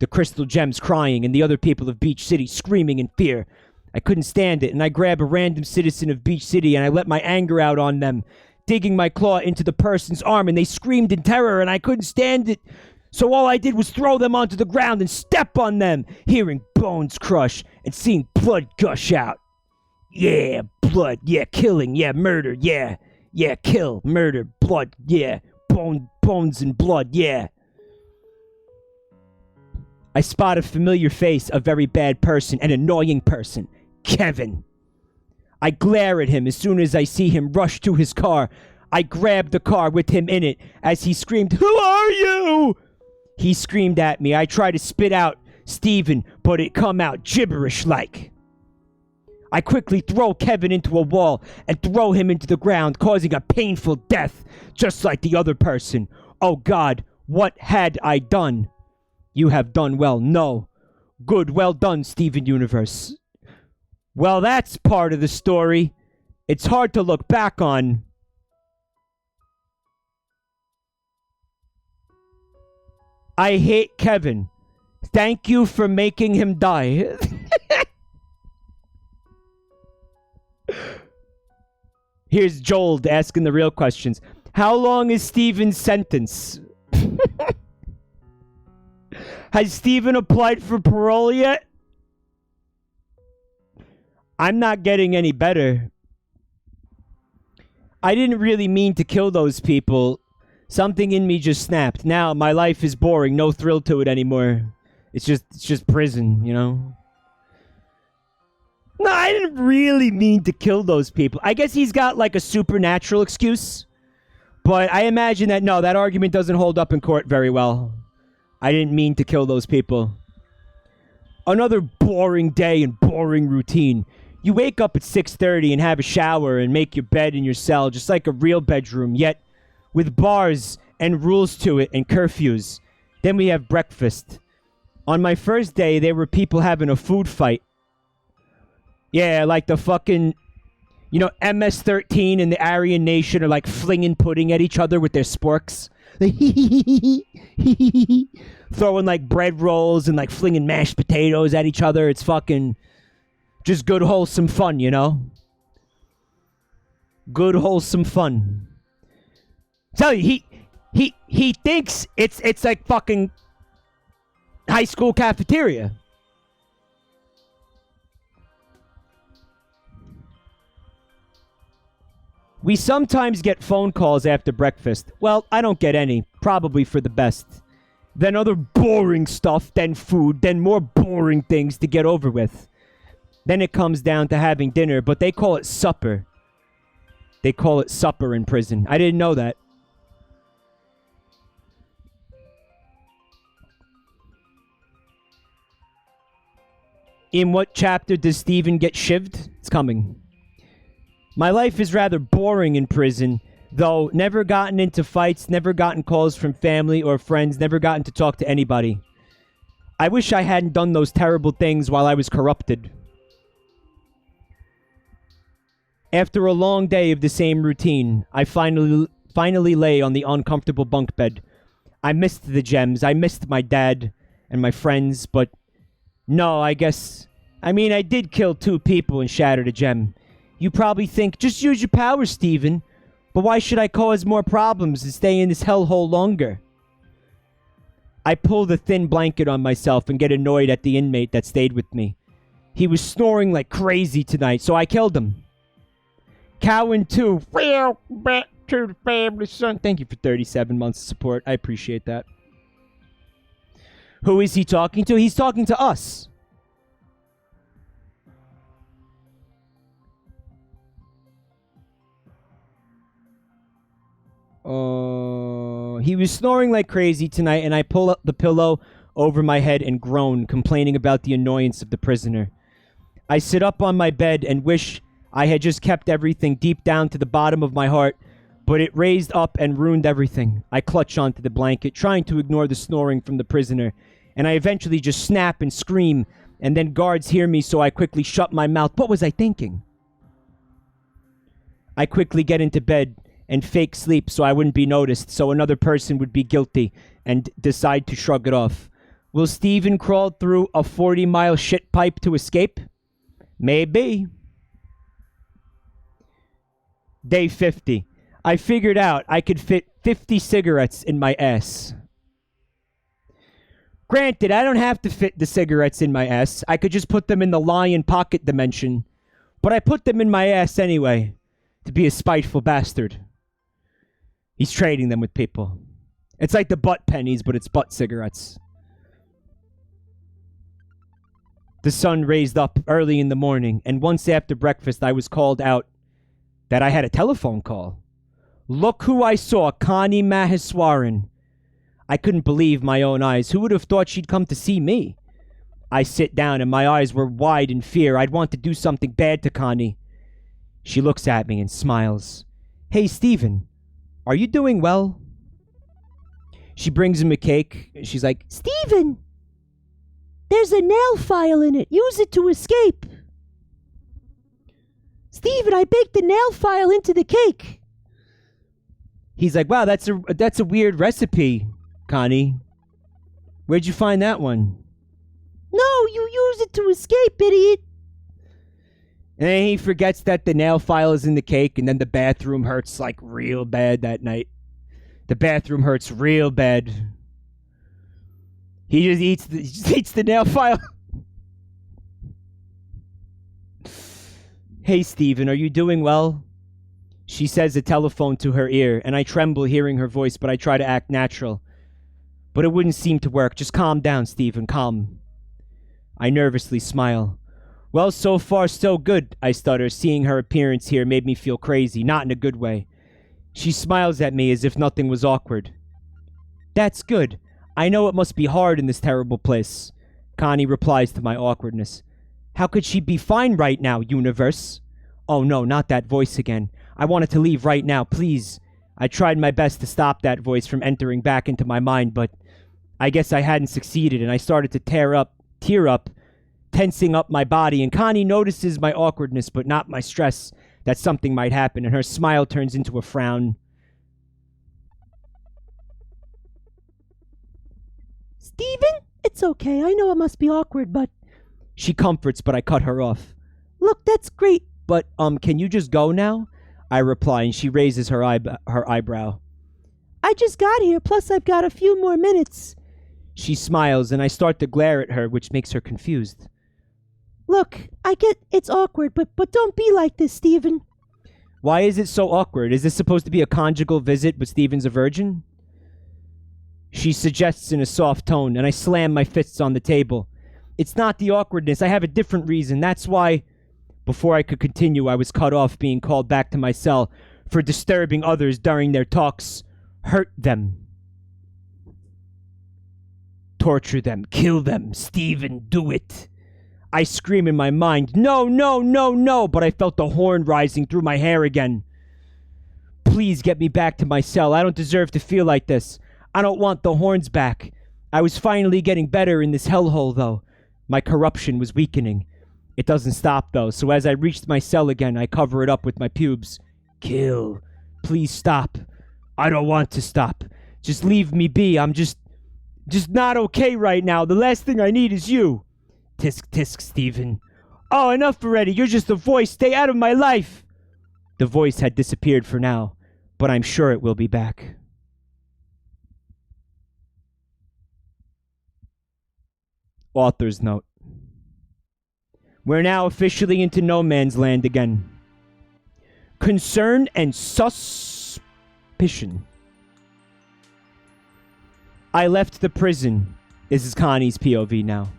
The crystal gems crying, and the other people of Beach City screaming in fear. I couldn't stand it, and I grab a random citizen of Beach City, and I let my anger out on them, digging my claw into the person's arm, and they screamed in terror, and I couldn't stand it. So all I did was throw them onto the ground and step on them, hearing bones crush and seeing blood gush out. Yeah, blood, yeah, killing, yeah, murder, yeah, kill, murder, blood, yeah, bones and blood, yeah. I spot a familiar face, a very bad person, an annoying person, Kevin. I glare at him as soon as I see him rush to his car. I grab the car with him in it as he screamed, "Who are you?" He screamed at me. I try to spit out Steven, but it come out gibberish-like. I quickly throw Kevin into a wall and throw him into the ground, causing a painful death, just like the other person. Oh God, what had I done? You have done well. No. Good, well done, Steven Universe. Well, that's part of the story. It's hard to look back on. I hate Kevin. Thank you for making him die. Here's Joel asking the real questions. How long is Steven's sentence? Has Steven applied for parole yet? I'm not getting any better. I didn't really mean to kill those people. Something in me just snapped. Now my life is boring. No thrill to it anymore. It's just prison, you know? No, I didn't really mean to kill those people. I guess he's got like a supernatural excuse. But I imagine that, no, that argument doesn't hold up in court very well. I didn't mean to kill those people. Another boring day and boring routine. You wake up at 6:30 and have a shower and make your bed in your cell, just like a real bedroom, yet with bars and rules to it and curfews. Then we have breakfast. On my first day, there were people having a food fight. Yeah, like the fucking, you know, MS-13 and the Aryan Nation are like flinging pudding at each other with their sporks. Throwing like bread rolls and like flinging mashed potatoes at each other. It's fucking just good wholesome fun, you know? Good wholesome fun. Tell you, he thinks it's like fucking high school cafeteria. We sometimes get phone calls after breakfast. Well, I don't get any. Probably for the best. then other boring stuff, then food, then more boring things to get over with. Then it comes down to having dinner, but they call it supper. They call it supper in prison. I didn't know that. In what chapter does Steven get shivved? It's coming. My life is rather boring in prison, though never gotten into fights, never gotten calls from family or friends, never gotten to talk to anybody. I wish I hadn't done those terrible things while I was corrupted. After a long day of the same routine, I finally lay on the uncomfortable bunk bed. I missed the gems, I missed my dad and my friends, but no, I did kill 2 people and shattered a gem. You probably think, just use your powers, Steven. But why should I cause more problems and stay in this hellhole longer? I pull the thin blanket on myself and get annoyed at the inmate that stayed with me. He was snoring like crazy tonight, so I killed him. Cowan 2. Well, back to the family, son. Thank you for 37 months of support. I appreciate that. Who is he talking to? He's talking to us. He was snoring like crazy tonight, and I pull up the pillow over my head and groan, complaining about the annoyance of the prisoner. I sit up on my bed and wish I had just kept everything deep down to the bottom of my heart, but it raised up and ruined everything. I clutch onto the blanket, trying to ignore the snoring from the prisoner, and I eventually just snap and scream, and then guards hear me, so I quickly shut my mouth. What was I thinking? I quickly get into bed and fake sleep so I wouldn't be noticed, so another person would be guilty and decide to shrug it off. Will Steven crawl through a 40-mile shit pipe to escape? Maybe. Day 50. I figured out I could fit 50 cigarettes in my ass. Granted, I don't have to fit the cigarettes in my ass. I could just put them in the lion pocket dimension. But I put them in my ass anyway, to be a spiteful bastard. He's trading them with people. It's like the butt pennies, but it's butt cigarettes. The sun raised up early in the morning, and once after breakfast, I was called out that I had a telephone call. Look who I saw, Connie Maheswaran. I couldn't believe my own eyes. Who would have thought she'd come to see me? I sit down, and my eyes were wide in fear. I'd want to do something bad to Connie. She looks at me and smiles. Hey, Steven, are you doing well? She brings him a cake. She's like, Steven! There's a nail file in it. Use it to escape. Steven, I baked the nail file into the cake. He's like, wow, that's a weird recipe, Connie. Where'd you find that one? No, you use it to escape, idiot. And then he forgets that the nail file is in the cake, and then the bathroom hurts like real bad that night. The bathroom hurts real bad. He just eats the nail file. Hey, Steven, are you doing well? She says a telephone to her ear, and I tremble hearing her voice, but I try to act natural. But it wouldn't seem to work. Just calm down, Steven, calm. I nervously smile. Well, so far, so good, I stutter. Seeing her appearance here made me feel crazy, not in a good way. She smiles at me as if nothing was awkward. That's good. I know it must be hard in this terrible place. Connie replies to my awkwardness. How could she be fine right now, universe? Oh no, not that voice again. I wanted to leave right now, please. I tried my best to stop that voice from entering back into my mind, but I guess I hadn't succeeded, and I started to tear up, tensing up my body, and Connie notices my awkwardness, but not my stress that something might happen, and her smile turns into a frown. Steven, it's okay. I know it must be awkward, but... She comforts, but I cut her off. Look, that's great. But, can you just go now? I reply, and she raises her eyebrow. I just got here, plus I've got a few more minutes. She smiles, and I start to glare at her, which makes her confused. Look, I get it's awkward, but don't be like this, Steven. Why is it so awkward? Is this supposed to be a conjugal visit, but Steven's a virgin? she suggests in a soft tone, and I slam my fists on the table. It's not the awkwardness. I have a different reason. That's why, before I could continue, I was cut off, being called back to my cell for disturbing others during their talks. Hurt them. Torture them. Kill them. Stephen, do it. I scream in my mind, no, no, no, no, but I felt the horn rising through my hair again. Please get me back to my cell. I don't deserve to feel like this. I don't want the horns back. I was finally getting better in this hellhole, though. My corruption was weakening. It doesn't stop, though, so as I reached my cell again, I cover it up with my pubes. Kill. Please stop. I don't want to stop. Just leave me be. I'm just not okay right now. The last thing I need is you. Tisk, tisk, Stephen. Oh, enough already. You're just a voice. Stay out of my life. The voice had disappeared for now, but I'm sure it will be back. Author's note. We're now officially into no man's land again. Concern and suspicion. I left the prison. This is Connie's POV now.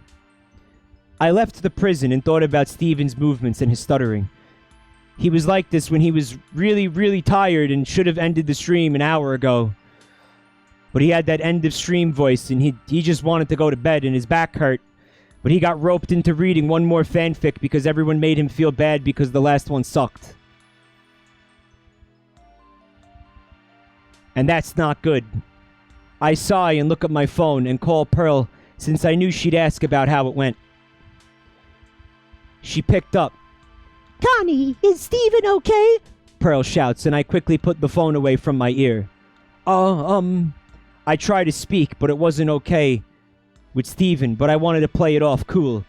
I left the prison and thought about Stephen's movements and his stuttering. He was like this when he was really, really tired and should have ended the stream an hour ago. But he had that end of stream voice and he just wanted to go to bed and his back hurt. But he got roped into reading one more fanfic because everyone made him feel bad because the last one sucked. And that's not good. I sigh and look at my phone and call Pearl since I knew she'd ask about how it went. She picked up. Connie, is Stephen okay? Pearl shouts, and I quickly put the phone away from my ear. I tried to speak, but it wasn't okay with Stephen, but I wanted to play it off cool.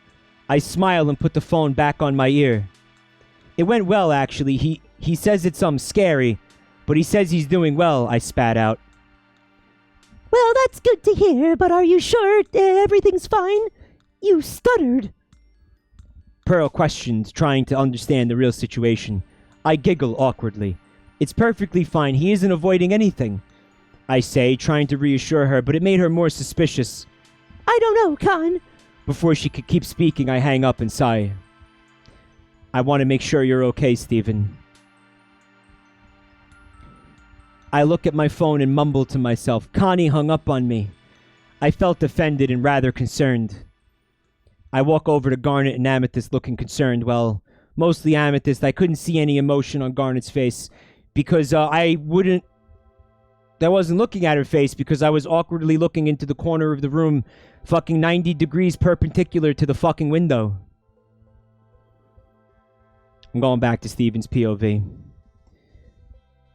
I smile and put the phone back on my ear. It went well, actually. He says it's scary, but he says he's doing well, I spat out. Well, that's good to hear, but are you sure everything's fine? You stuttered. Pearl questioned, trying to understand the real situation. I giggle awkwardly. It's perfectly fine. He isn't avoiding anything, I say, trying to reassure her, but it made her more suspicious. I don't know, Con. Before she could keep speaking, I hang up and sigh. I want to make sure you're okay, Stephen. I look at my phone and mumble to myself. Connie hung up on me. I felt offended and rather concerned. I walk over to Garnet and Amethyst looking concerned. Well, mostly Amethyst. I couldn't see any emotion on Garnet's face because I wasn't looking at her face because I was awkwardly looking into the corner of the room, fucking 90 degrees perpendicular to the fucking window. I'm going back to Stephen's POV.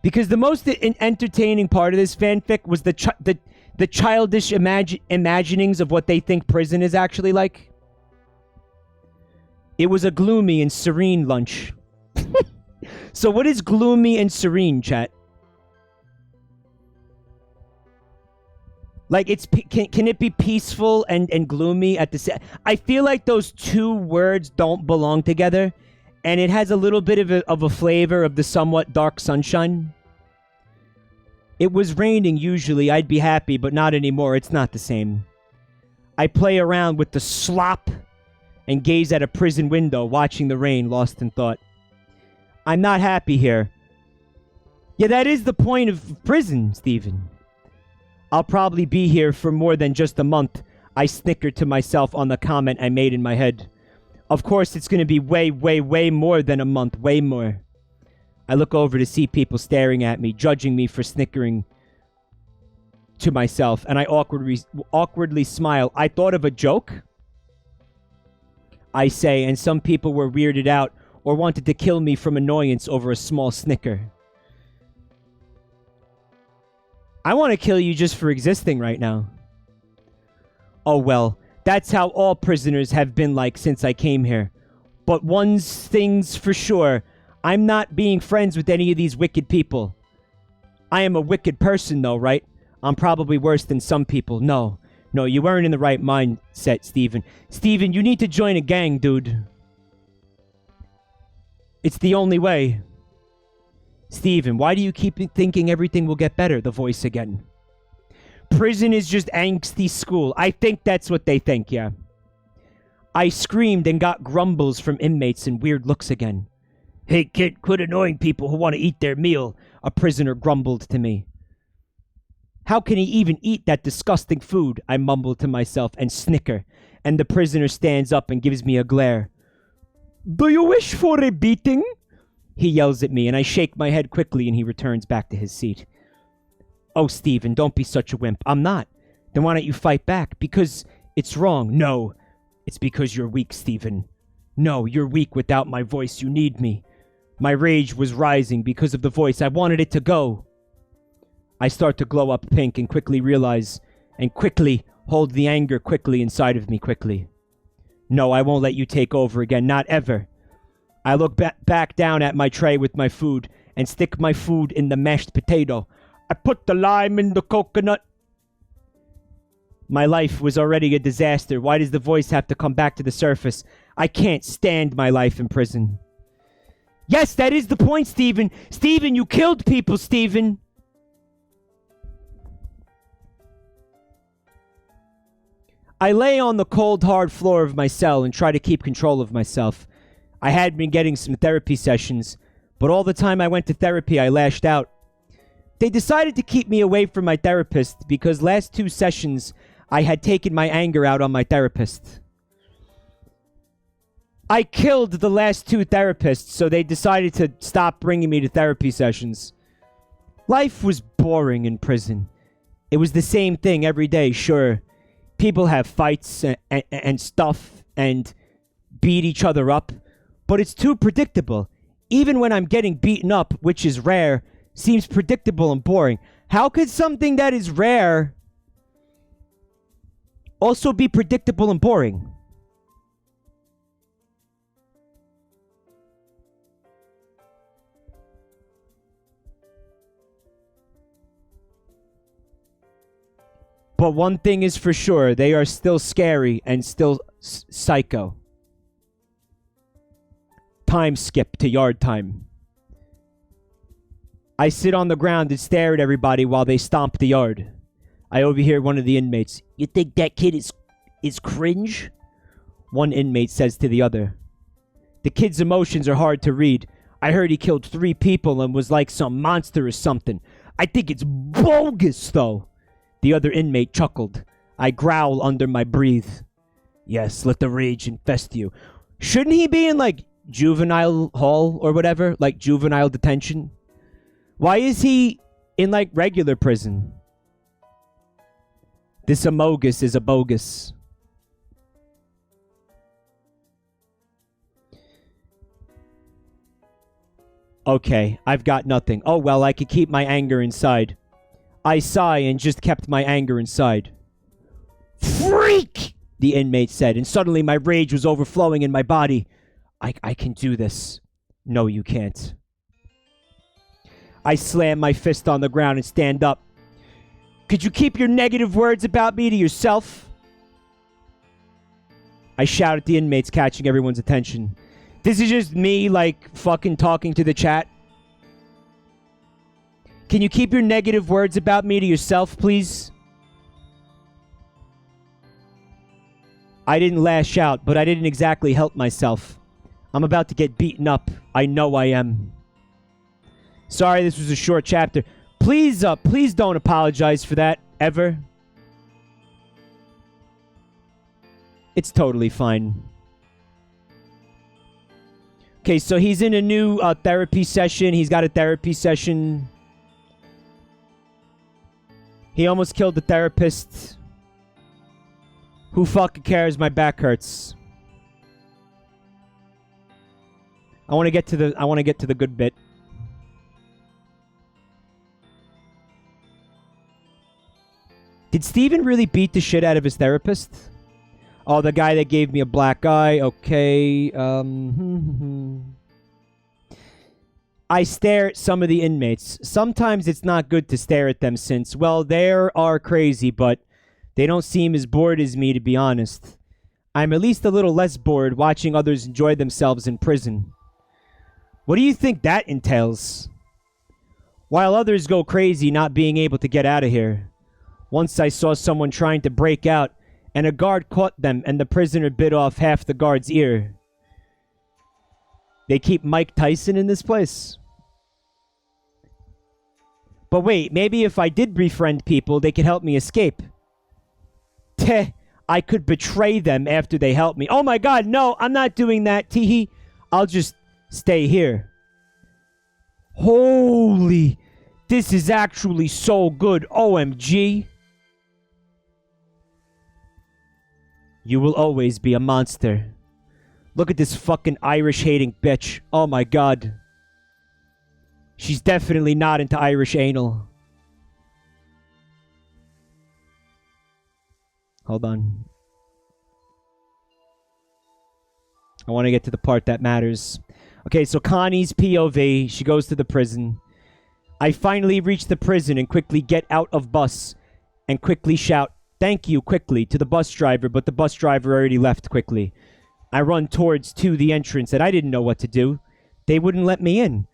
Because the most entertaining part of this fanfic was the childish imaginings of what they think prison is actually like. It was a gloomy and serene lunch. So what is gloomy and serene, chat? Like, can it be peaceful and gloomy at the same? I feel like those two words don't belong together, and it has a little bit of a flavor of the somewhat dark sunshine. It was raining usually. I'd be happy, but not anymore. It's not the same. I play around with the slop and gaze at a prison window, watching the rain, lost in thought. I'm not happy here. Yeah, that is the point of prison, Stephen. I'll probably be here for more than just a month. I snickered to myself on the comment I made in my head. Of course, it's going to be way, way, way more than a month. Way more. I look over to see people staring at me, judging me for snickering to myself, and I awkwardly smile. I thought of a joke, I say, and some people were weirded out or wanted to kill me from annoyance over a small snicker. I want to kill you just for existing right now. Oh well, that's how all prisoners have been like since I came here. But one thing's for sure, I'm not being friends with any of these wicked people. I am a wicked person though, right? I'm probably worse than some people. No, you weren't in the right mindset, Stephen. Stephen, you need to join a gang, dude. It's the only way. Stephen, why do you keep thinking everything will get better? The voice again. Prison is just angsty school. I think that's what they think, yeah. I screamed and got grumbles from inmates and weird looks again. Hey, kid, quit annoying people who want to eat their meal, a prisoner grumbled to me. How can he even eat that disgusting food? I mumbled to myself and snicker, and the prisoner stands up and gives me a glare. Do you wish for a beating? He yells at me, and I shake my head quickly, and he returns back to his seat. Oh, Stephen, don't be such a wimp. I'm not. Then why don't you fight back? Because it's wrong. No, it's because you're weak, Stephen. No, you're weak without my voice. You need me. My rage was rising because of the voice. I wanted it to go. I start to glow up pink and quickly realize, and quickly hold the anger quickly inside of me quickly. No, I won't let you take over again. Not ever. I look back down at my tray with my food and stick my food in the mashed potato. I put the lime in the coconut. My life was already a disaster. Why does the voice have to come back to the surface? I can't stand my life in prison. Yes, that is the point, Stephen. Stephen, you killed people, Stephen. I lay on the cold, hard floor of my cell and try to keep control of myself. I had been getting some therapy sessions, but all the time I went to therapy, I lashed out. They decided to keep me away from my therapist because last 2 sessions, I had taken my anger out on my therapist. I killed the last 2 therapists, so they decided to stop bringing me to therapy sessions. Life was boring in prison. It was the same thing every day, sure. People have fights and stuff and beat each other up, but it's too predictable. Even when I'm getting beaten up, which is rare, seems predictable and boring. How could something that is rare also be predictable and boring? But one thing is for sure, they are still scary and still psycho. Time skip to yard time. I sit on the ground and stare at everybody while they stomp the yard. I overhear one of the inmates. You think that kid is cringe? One inmate says to the other. The kid's emotions are hard to read. I heard he killed 3 people and was like some monster or something. I think it's bogus, though. The other inmate chuckled. I growl under my breath. Yes, let the rage infest you. Shouldn't he be in, like, juvenile hall or whatever? Like, juvenile detention? Why is he in, like, regular prison? This amogus is a bogus. Okay, I've got nothing. Oh, well, I could keep my anger inside. I sigh and just kept my anger inside. Freak! The inmate said, and suddenly my rage was overflowing in my body. I can do this. No, you can't. I slam my fist on the ground and stand up. Could you keep your negative words about me to yourself? I shout at the inmates, catching everyone's attention. This is just me, like, fucking talking to the chat. Can you keep your negative words about me to yourself, please? I didn't lash out, but I didn't exactly help myself. I'm about to get beaten up. I know I am. Sorry this was a short chapter. Please don't apologize for that, ever. It's totally fine. Okay, so he's in a new therapy session. He's got a therapy session. He almost killed the therapist. Who fucking cares? My back hurts. I want to get to the good bit. Did Steven really beat the shit out of his therapist? Oh, the guy that gave me a black eye. Okay. I stare at some of the inmates. Sometimes it's not good to stare at them since, well, they are crazy, but they don't seem as bored as me, to be honest. I'm at least a little less bored watching others enjoy themselves in prison. What do you think that entails? While others go crazy not being able to get out of here. Once I saw someone trying to break out, and a guard caught them, and the prisoner bit off half the guard's ear. They keep Mike Tyson in this place. But wait, maybe if I did befriend people, they could help me escape. Teh, I could betray them after they help me. Oh my god, no, I'm not doing that, teehee. I'll just stay here. Holy, this is actually so good, OMG. You will always be a monster. Look at this fucking Irish-hating bitch. Oh my god. She's definitely not into Irish anal. Hold on. I want to get to the part that matters. Okay, so Connie's POV. She goes to the prison. I finally reach the prison and quickly get out of bus and quickly shout, "Thank you," quickly to the bus driver, but the bus driver already left quickly. I run towards the entrance and I didn't know what to do. They wouldn't let me in.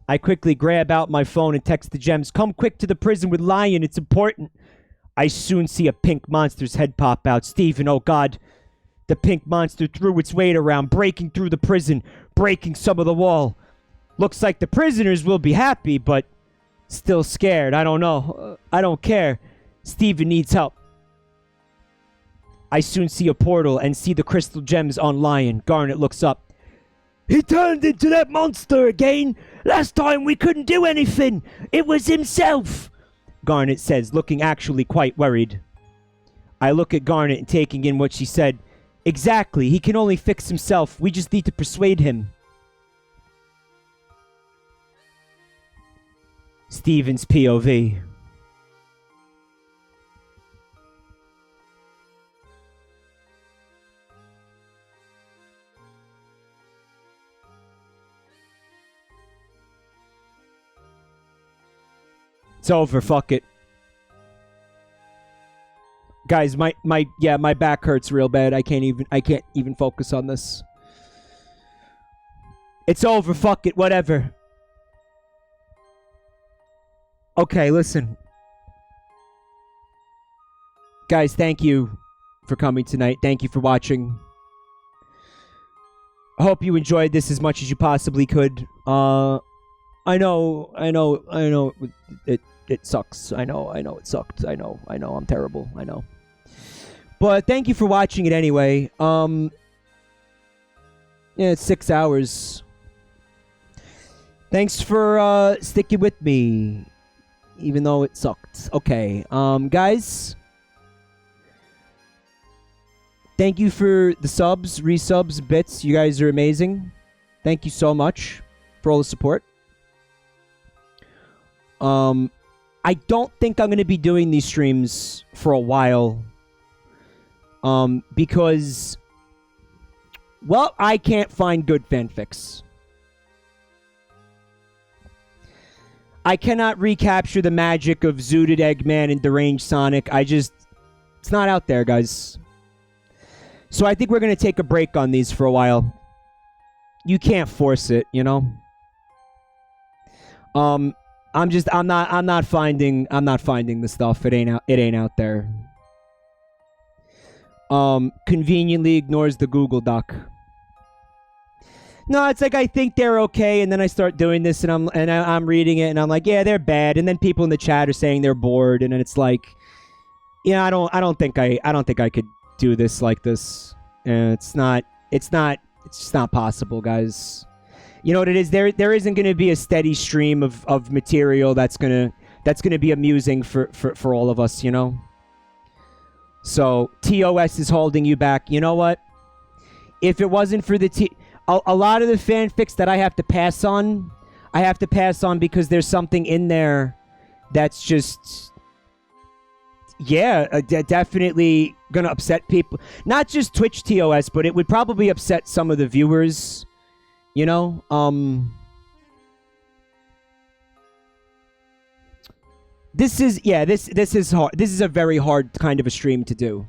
I quickly grab out my phone and text the gems, "Come quick to the prison with Lion, it's important." I soon see a pink monster's head pop out. Steven, oh god. The pink monster threw its weight around, breaking through the prison, breaking some of the wall. Looks like the prisoners will be happy, but still scared. I don't know. I don't care. Steven needs help. I soon see a portal and see the crystal gems on Lion. Garnet looks up. He turned into that monster again. Last time we couldn't do anything. It was himself. Garnet says, looking actually quite worried. I look at Garnet and taking in what she said. Exactly. He can only fix himself. We just need to persuade him. Steven's POV. It's over. Fuck it. Guys, my back hurts real bad. I can't even focus on this. It's over. Fuck it. Whatever. Okay, listen. Guys, thank you for coming tonight. Thank you for watching. I hope you enjoyed this as much as you possibly could. I know it sucks. I know it sucked. I know I'm terrible. I know. But thank you for watching it anyway. Yeah, it's 6 hours. Thanks for sticking with me, even though it sucked. Okay, guys. Thank you for the subs, resubs, bits. You guys are amazing. Thank you so much for all the support. I don't think I'm going to be doing these streams for a while. Because, well, I can't find good fanfics. I cannot recapture the magic of Zooted Eggman and Deranged Sonic. It's not out there, guys. So I think we're going to take a break on these for a while. You can't force it, you know? I'm not finding the stuff. It ain't out there. Conveniently ignores the Google Doc. No, it's like I think they're okay, and then I start doing this, and I'm reading it, and I'm like, yeah, they're bad, and then people in the chat are saying they're bored, and then it's like, yeah, I don't think I could do this like this. It's just not possible, guys. You know what it is? There isn't going to be a steady stream of material that's gonna be amusing for all of us, you know. So TOS is holding you back. You know what? If it wasn't for a lot of the fanfics that I have to pass on because there's something in there that's just, yeah, definitely gonna upset people. Not just Twitch TOS, but it would probably upset some of the viewers. You know, this is hard. This is a very hard kind of a stream to do,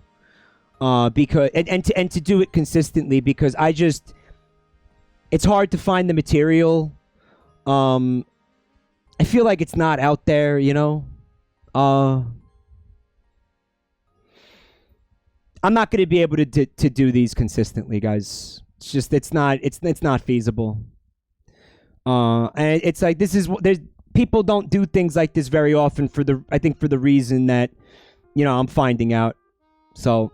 because and to do it consistently, because it's hard to find the material. I feel like it's not out there, you know. I'm not going to be able to do these consistently, guys. It's just it's not feasible. And it's like there's people don't do things like this very often for the reason that, you know, I'm finding out. So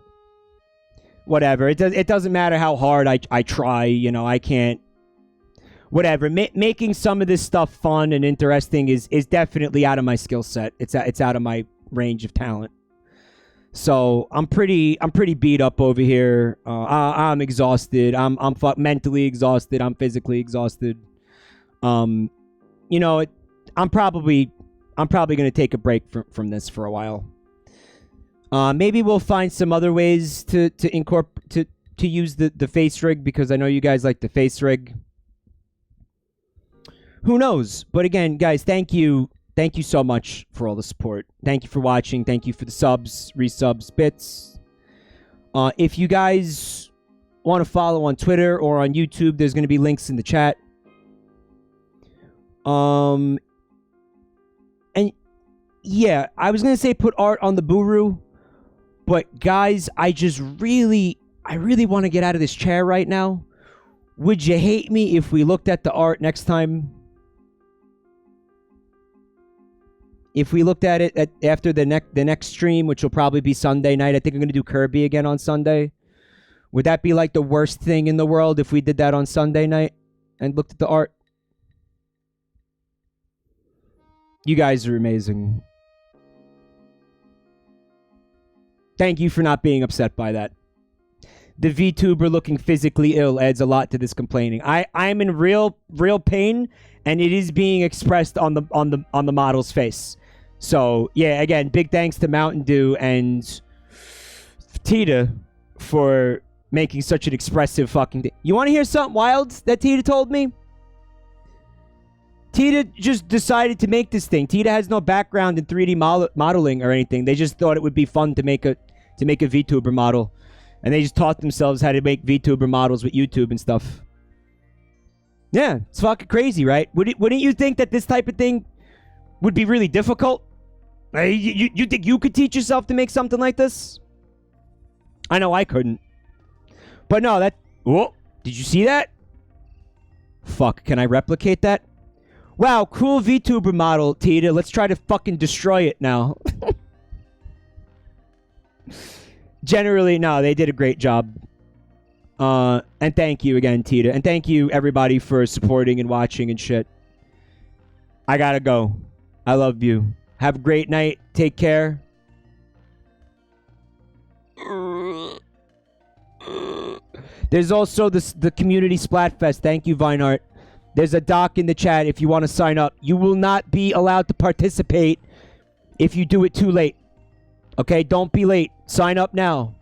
whatever. It doesn't matter how hard I try, you know, I can't. Whatever. Making some of this stuff fun and interesting is definitely out of my skill set. It's out of my range of talent. So I'm pretty beat up over here. I'm exhausted. I'm mentally exhausted. I'm physically exhausted. You know, I'm probably gonna take a break from this for a while. Maybe we'll find some other ways to incorporate to use the face rig, because I know you guys like the face rig. Who knows? But again, guys, thank you so much for all the support. Thank you for watching. Thank you for the subs, resubs, bits. If you guys want to follow on Twitter or on YouTube, there's going to be links in the chat. And yeah, I was going to say put art on the Buru, but guys, I really want to get out of this chair right now. Would you hate me if we looked at the art next time? If we looked at it after the next stream, which will probably be Sunday night. I think I'm going to do Kirby again on Sunday. Would that be like the worst thing in the world if we did that on Sunday night and looked at the art? You guys are amazing. Thank you for not being upset by that. The VTuber looking physically ill adds a lot to this complaining. I'm in real pain, and it is being expressed on the model's face. So yeah, again, big thanks to Mountain Dew and Tita for making such an expressive fucking thing. You want to hear something wild that Tita told me? Tita just decided to make this thing. Tita has no background in 3D modeling or anything. They just thought it would be fun to make a VTuber model, and they just taught themselves how to make VTuber models with YouTube and stuff. Yeah, it's fucking crazy, right? Wouldn't you think that this type of thing would be really difficult? You think you could teach yourself to make something like this? I know I couldn't. But no, whoa, did you see that? Fuck, can I replicate that? Wow, cool VTuber model, Tita. Let's try to fucking destroy it now. Generally, no, they did a great job. And thank you again, Tita. And thank you, everybody, for supporting and watching and shit. I gotta go. I love you. Have a great night. Take care. There's also the community Splatfest. Thank you, Vineart. There's a doc in the chat if you want to sign up. You will not be allowed to participate if you do it too late. Okay, don't be late. Sign up now.